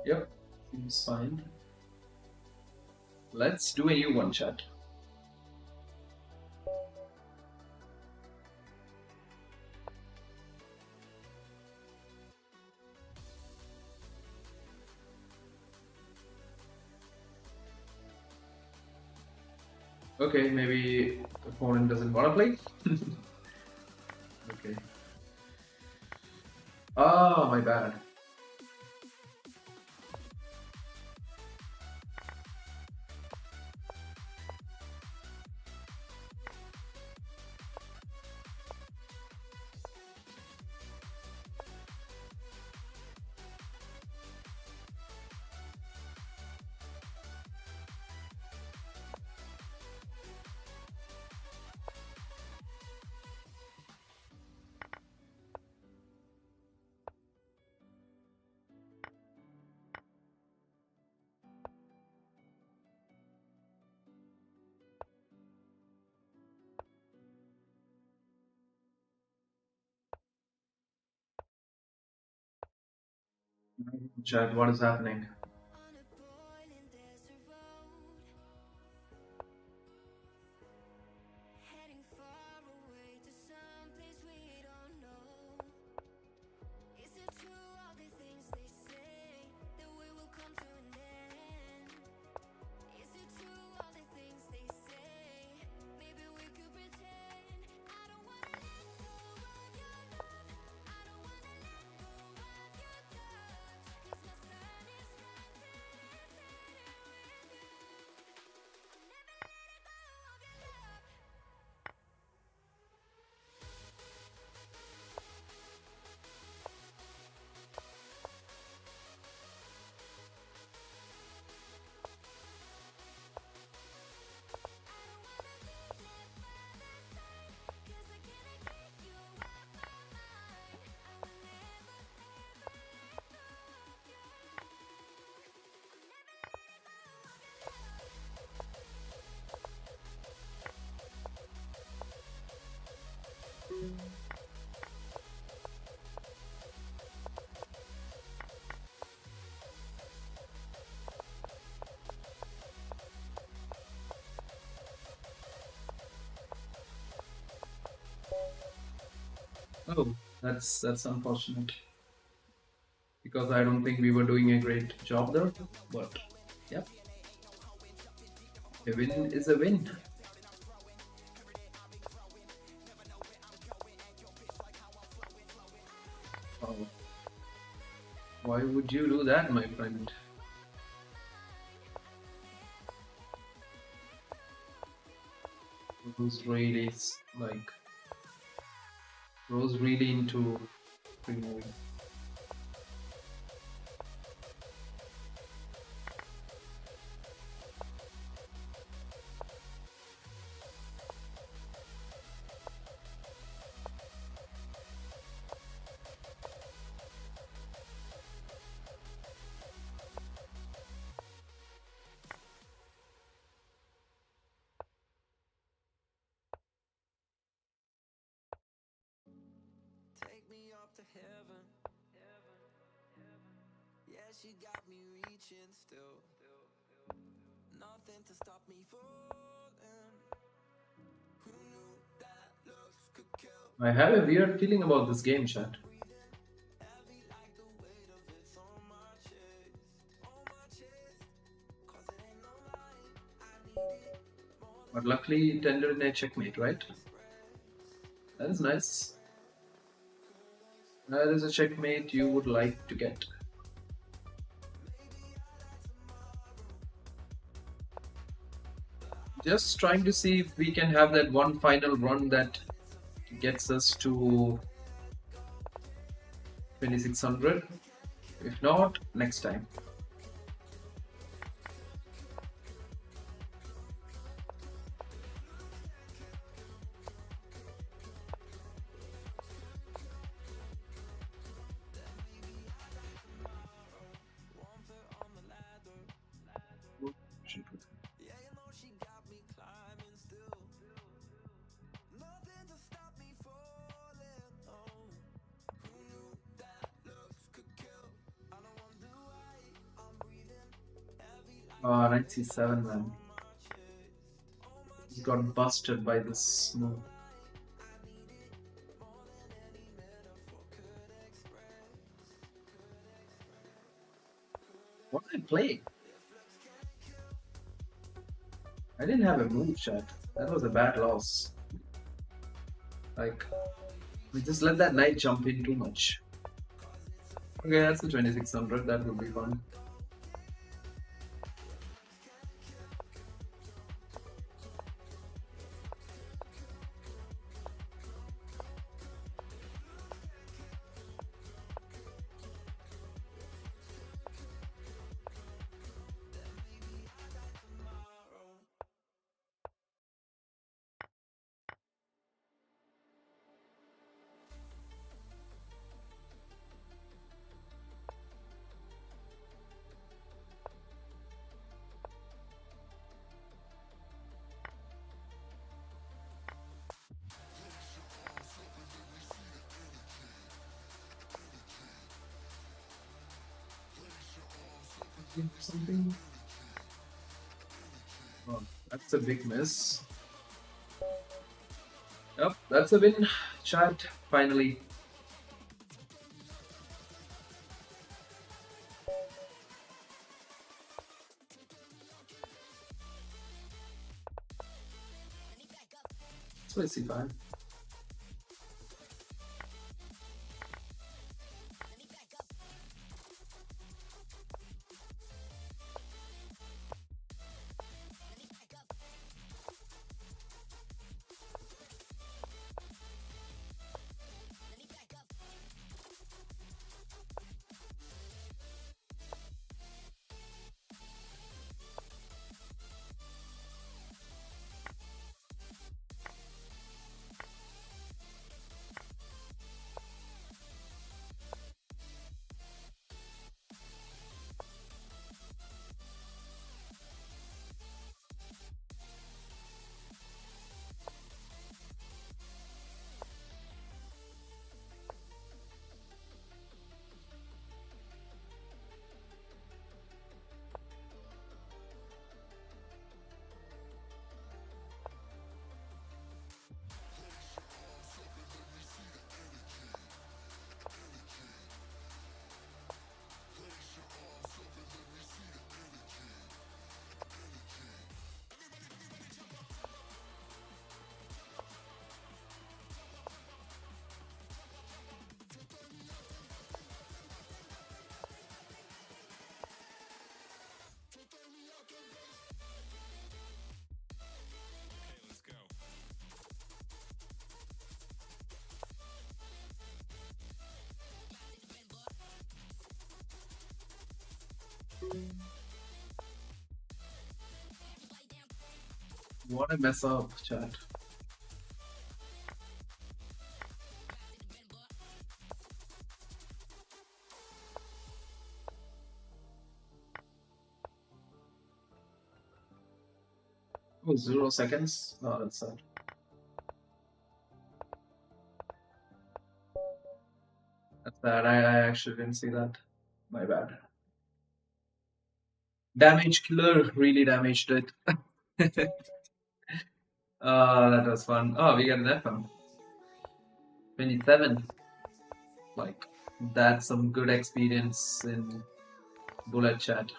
Yep, seems fine. Let's do a new one, chat. Okay, maybe the opponent doesn't want to play. Okay. Ah, my bad. Chat, what is happening? On a boiling desert road, heading far away to some place we don't know. Is it true all the things they say, that we will come to an end? Is it true all the things they say, maybe we could pretend? I don't wanna let go of your love, I don't wanna let go of your touch, 'cause my sun is rising, it's heading with you. I'm never letting go of your love. Oh, that's unfortunate because I don't think we were doing a great job there. But yep, a win is a win. Oh, why would you do that, my friend? Who's really like Rose really into free moving. Take me up to heaven. Yeah, she got me reaching still. Nothing to stop me falling. Who knew that looks could kill? I have a weird feeling about this game, chat. Heavy like the weight of it's on my chest. On my chest. 'Cause it ain't no lie, I need it more than But luckily, it ended in a checkmate, right? That is nice. That is a checkmate you would like to get. Just trying to see if we can have that one final run that gets us to 2600. If not, next time. yeah, you know she got me climbing still. Nothing to stop me falling. Oh, who knew that looks could kill? I don't wonder why I'm breathing heavy like 97, man. He got busted by this move. What did I play? I didn't have a move, chat. That was a bad loss. Like, we just let that knight jump in too much. Okay, that's the 2600. That would be fun. Something. Oh, that's a big miss. Yep, that's a win. Chat, finally. Spicy fine. Let's go. What a mess up, chat. Oh, 0 seconds? Oh, that's sad. That's bad. I actually didn't see that. My bad. Damage killer really damaged it. That was fun. Oh, we got an FM. 27. Like, that's some good experience in bullet chat.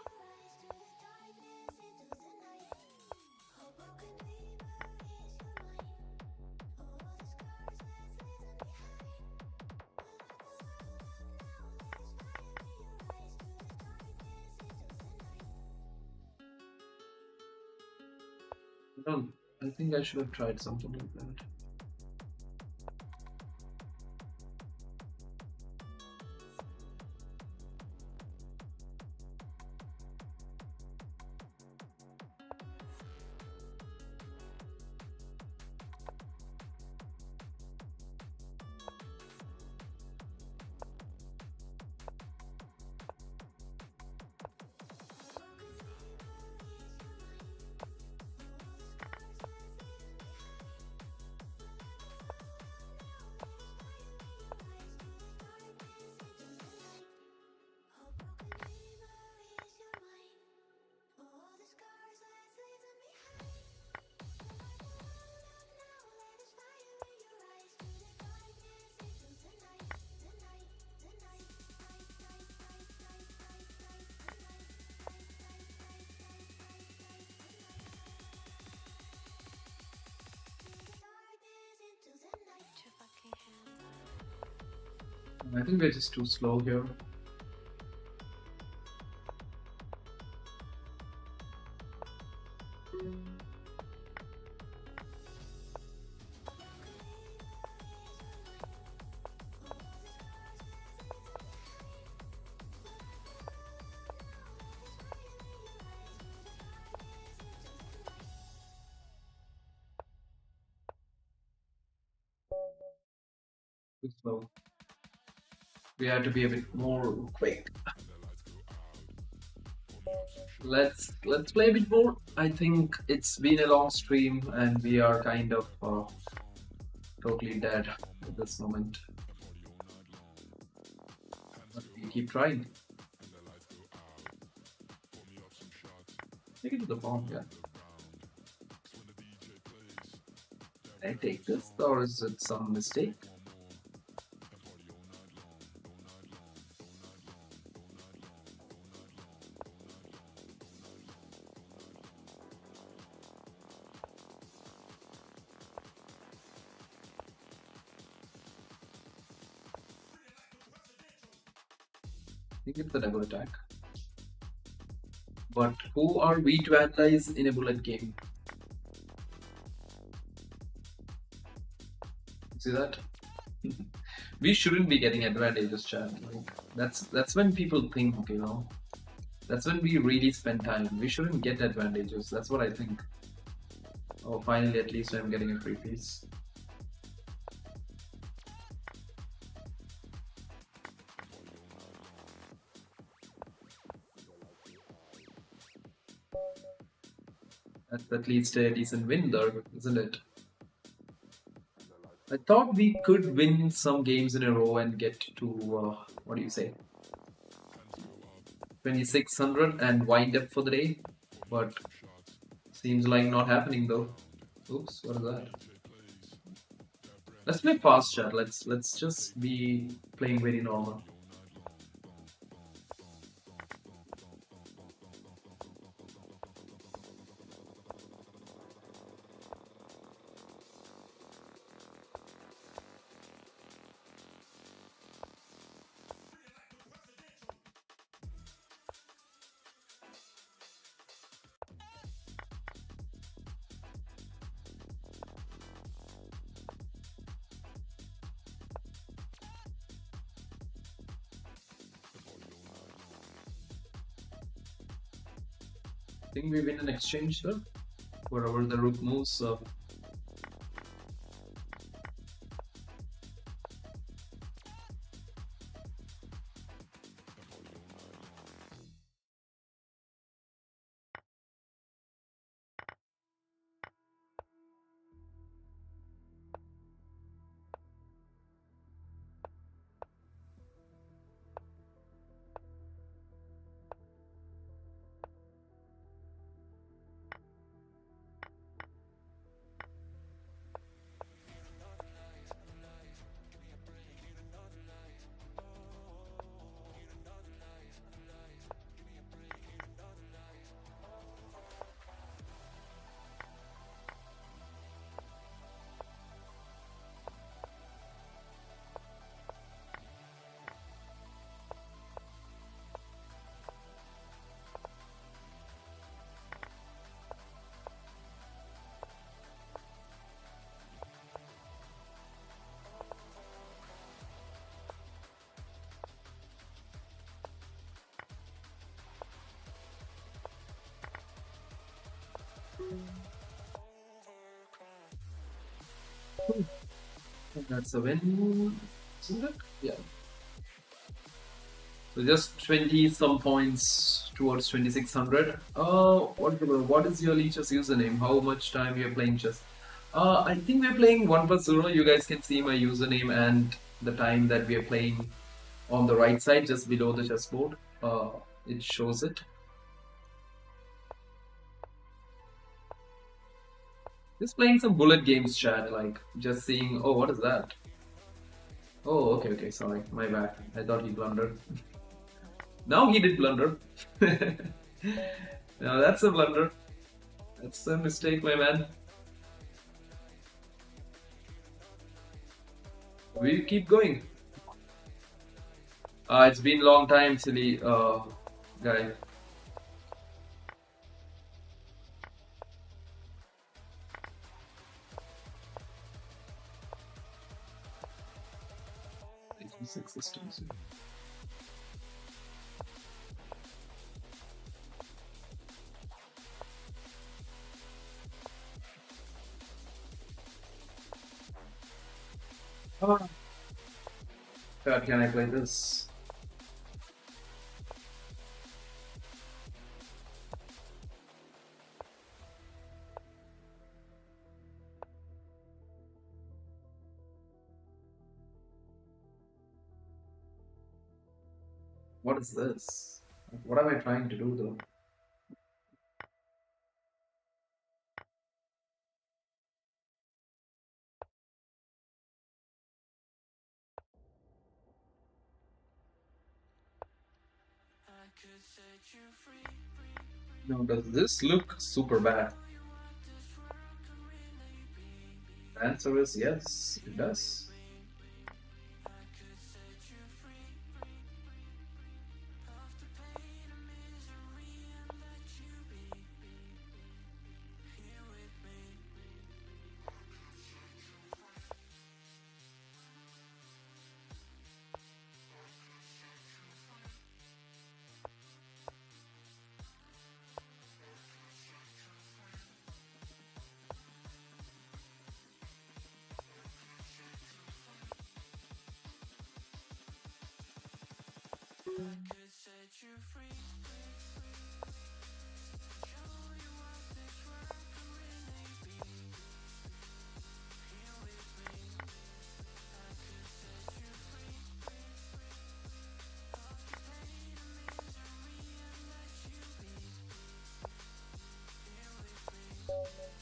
I don't. I think I should have tried something like that. I think we're just too slow here. Too slow. We have to be a bit more quick. Let's play a bit more. I think it's been a long stream and we are kind of totally dead at this moment. But we keep trying. Take it to the phone, yeah. I take this, or is it some mistake? I think it's a double attack. But who are we to analyze in a bullet game? See that? We shouldn't be getting advantages, chat. Like, that's when people think, you know. That's when we really spend time. We shouldn't get advantages. That's what I think. Oh, finally, at least I'm getting a free piece. That's at least a decent win there, isn't it? I thought we could win some games in a row and get to, what do you say, 2600 and wind up for the day. But seems like not happening though. Oops, what is that? Let's play fast, chat. Let's just be playing very normal. I think we win an exchange, sir. Wherever the rook moves, so that's a win, isn't it? Yeah. So just 20 some points towards 2600. What is your Leech's username? How much time you're playing chess? I think we're playing 1+0. You guys can see my username and the time that we are playing on the right side, just below the chessboard. It shows it. Just playing some bullet games, chat. Like just seeing. Oh, what is that? Oh, okay. Sorry, my bad. I thought he blundered. Now he did blunder. Now that's a blunder. That's a mistake, my man. We keep going. It's been a long time, silly guy. Six systems. God, can I play this? What is this? What am I trying to do though? Now, does this look super bad? The answer is yes, it does.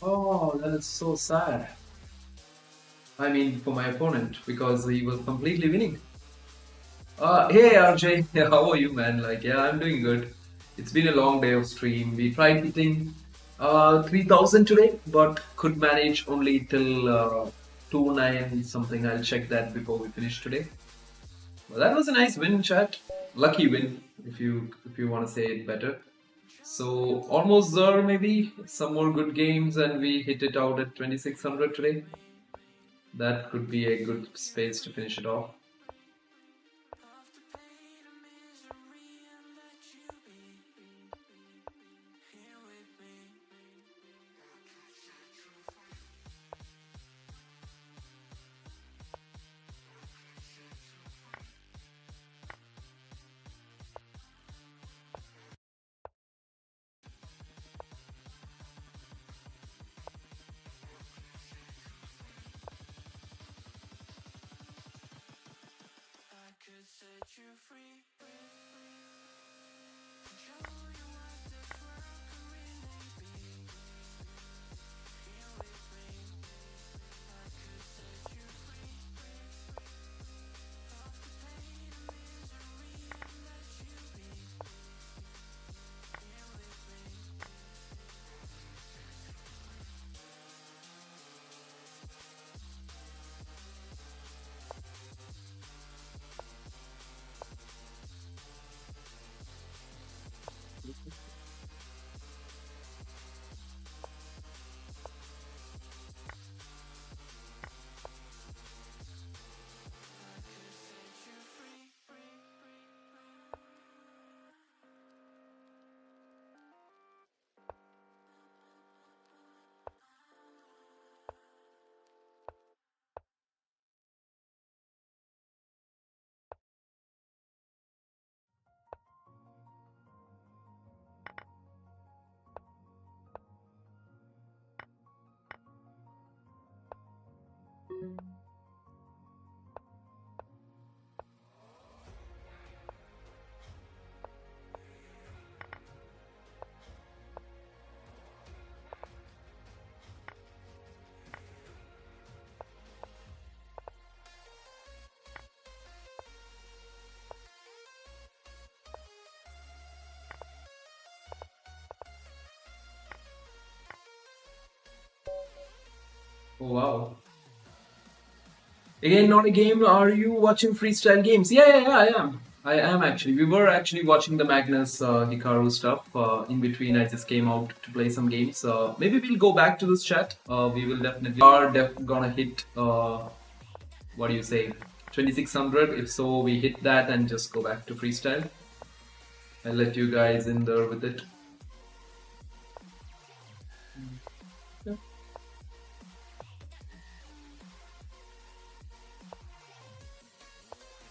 Oh, that is so sad. I mean, for my opponent, because he was completely winning. Hey RJ, yeah, how are you, man? Like, yeah, I'm doing good. It's been a long day of stream. We tried hitting 3,000 today, but could manage only till 2,9 something. I'll check that before we finish today. Well, that was a nice win, chat. Lucky win, if you want to say it better. So almost there, maybe some more good games, and we hit it out at 2,600 today. That could be a good space to finish it off. Oh wow. Again, not a game. Are you watching freestyle games? Yeah, I am. I am actually. We were actually watching the Magnus Hikaru stuff. In between, I just came out to play some games. Maybe we'll go back to this chat. We will definitely gonna hit. What do you say? 2,600. If so, we hit that and just go back to freestyle. I'll let you guys in there with it. Yeah.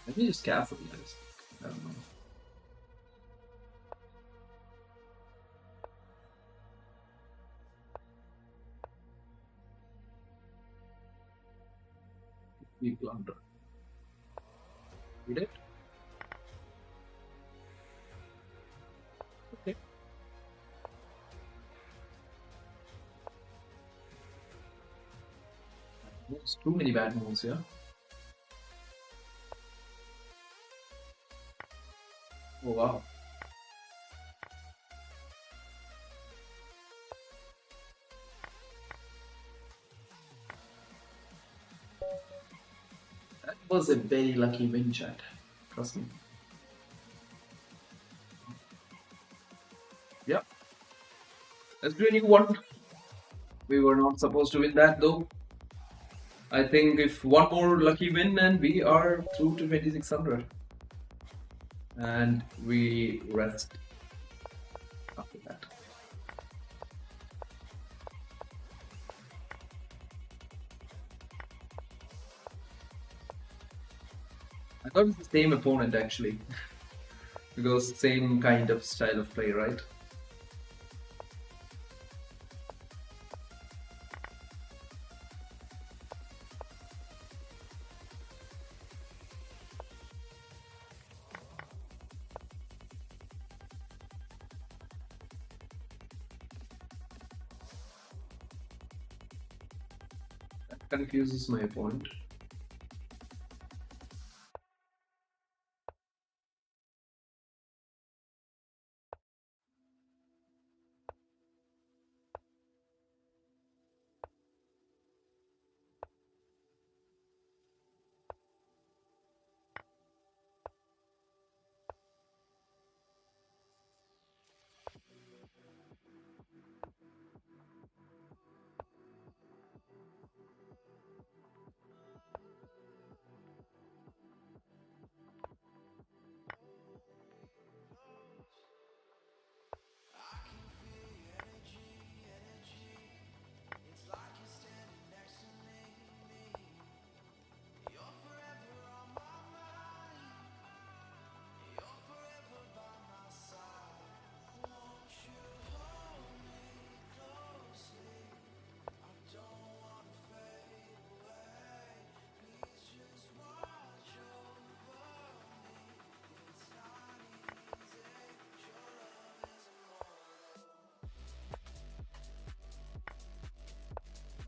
Let me just cancel this. I don't know. We blunder. Read it. Okay. There's too many bad moves here. Oh wow. was a very lucky win, chat. Trust me. Yep. Let's do a new one. We were not supposed to win that though. I think if one more lucky win and we are through to 2600. And we rest after that. I thought it's the same opponent actually. Because same kind of style of play, right? That confuses my opponent.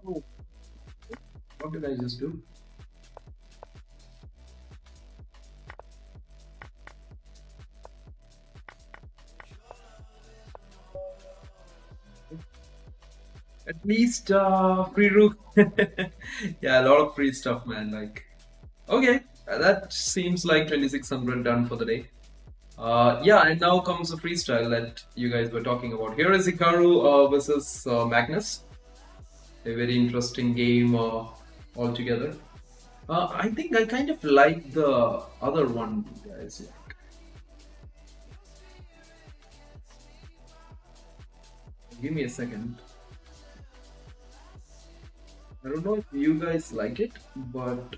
Oh, what did I just do? At least free rook. Yeah, a lot of free stuff, man. Like, okay, that seems like 2600 done for the day. Yeah, and now comes the freestyle that you guys were talking about. Here is Hikaru versus Magnus. A very interesting game altogether. I think I kind of like the other one, guys. Like, give me a second. I don't know if you guys like it, but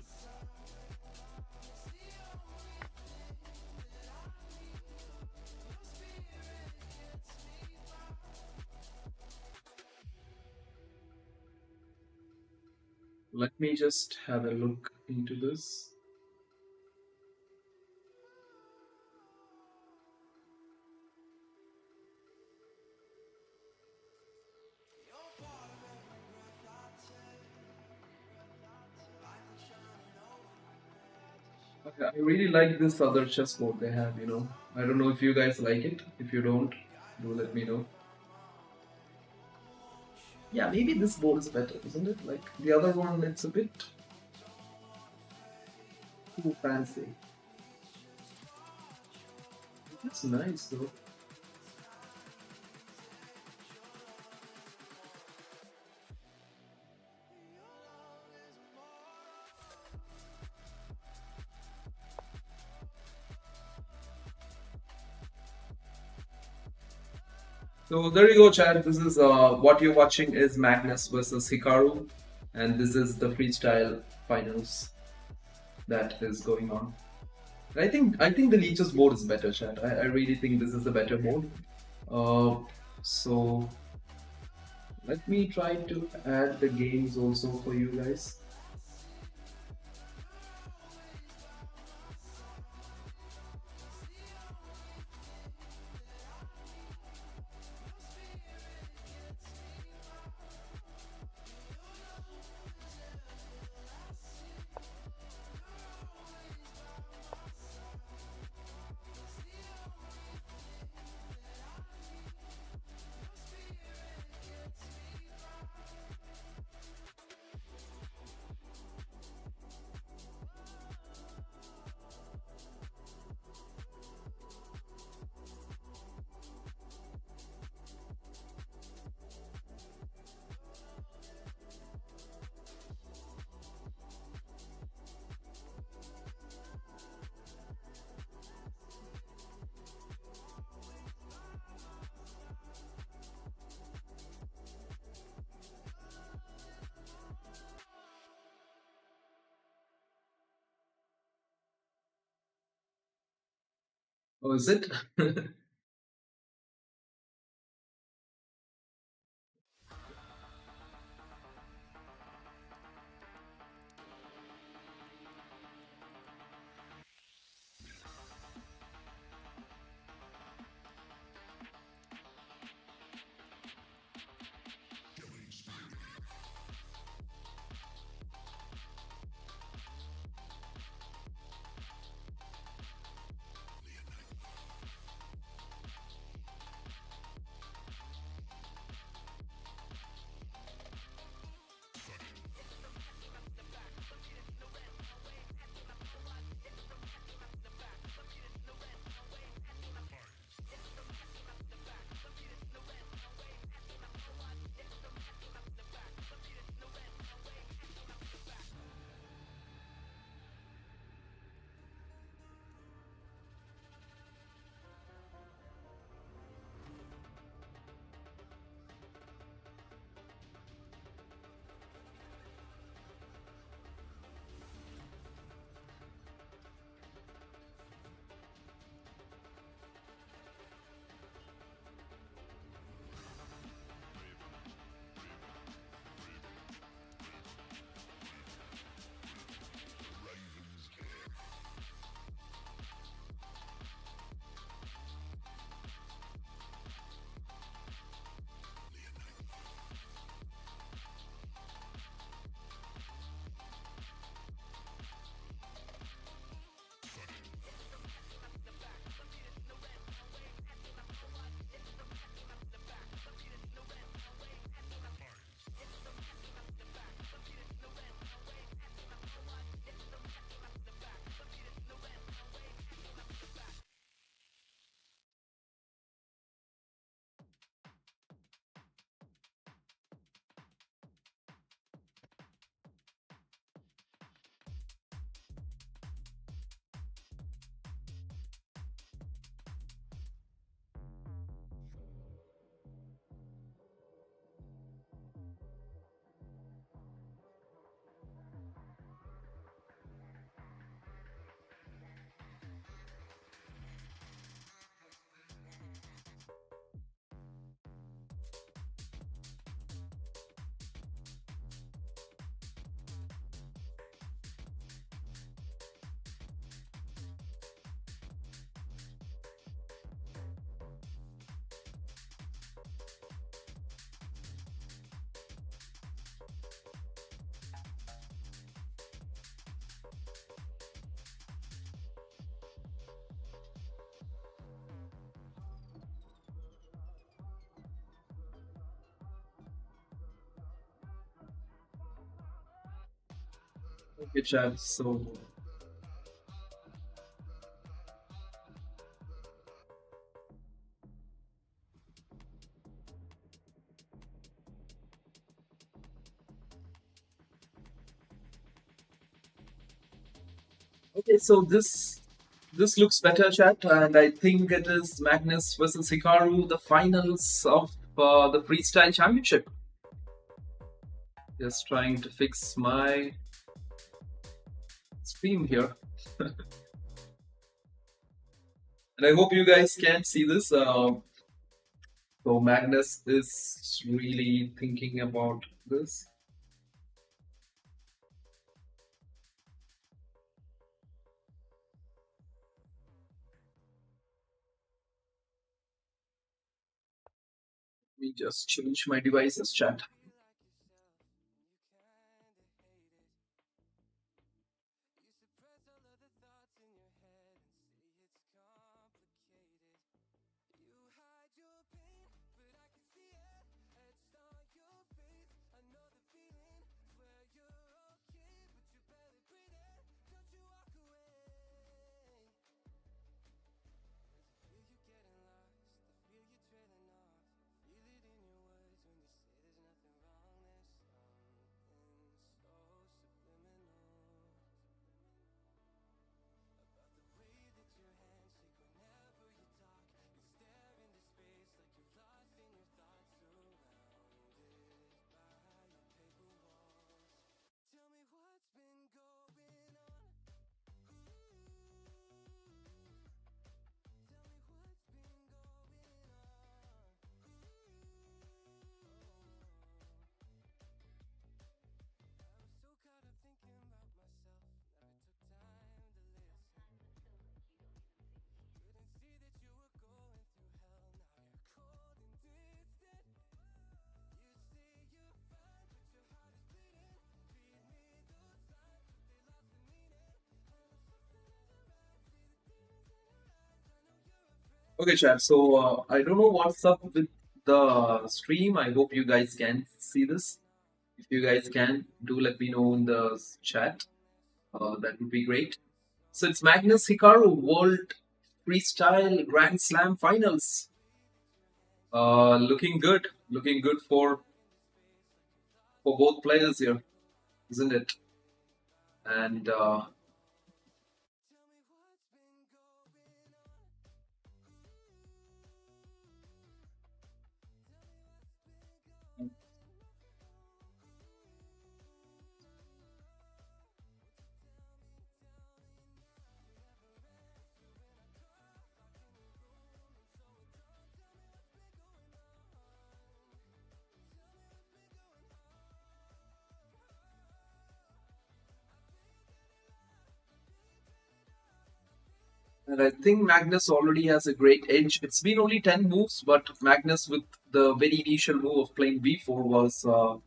let me just have a look into this. Okay, I really like this other chessboard they have, you know. I don't know if you guys like it. If you don't, do let me know. Yeah, maybe this board is better, isn't it? Like the other one, it's a bit too fancy. It's nice though. So there you go, chat. This is what you're watching is Magnus versus Hikaru, and this is the freestyle finals that is going on. I think the Leech's board is better, chat. I really think this is the better board. So let me try to add the games also for you guys. Oh, is it? Okay, chat. So, okay, so this looks better, chat, and I think it is Magnus versus Hikaru, the finals of the freestyle championship. Just trying to fix my stream here, and I hope you guys can see this. So Magnus is really thinking about this. Let me just change my devices, chat. Okay, chat. So I don't know what's up with the stream. I hope you guys can see this. If you guys can, do let me know in the chat. That would be great. So it's Magnus Hikaru World Freestyle Grand Slam Finals. Looking good. Looking good for both players here, isn't it? And And I think Magnus already has a great edge. It's been only 10 moves, but Magnus with the very initial move of playing b4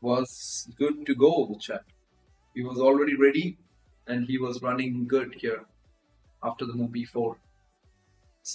was good to go, chat. He was already ready and he was running good here after the move b4.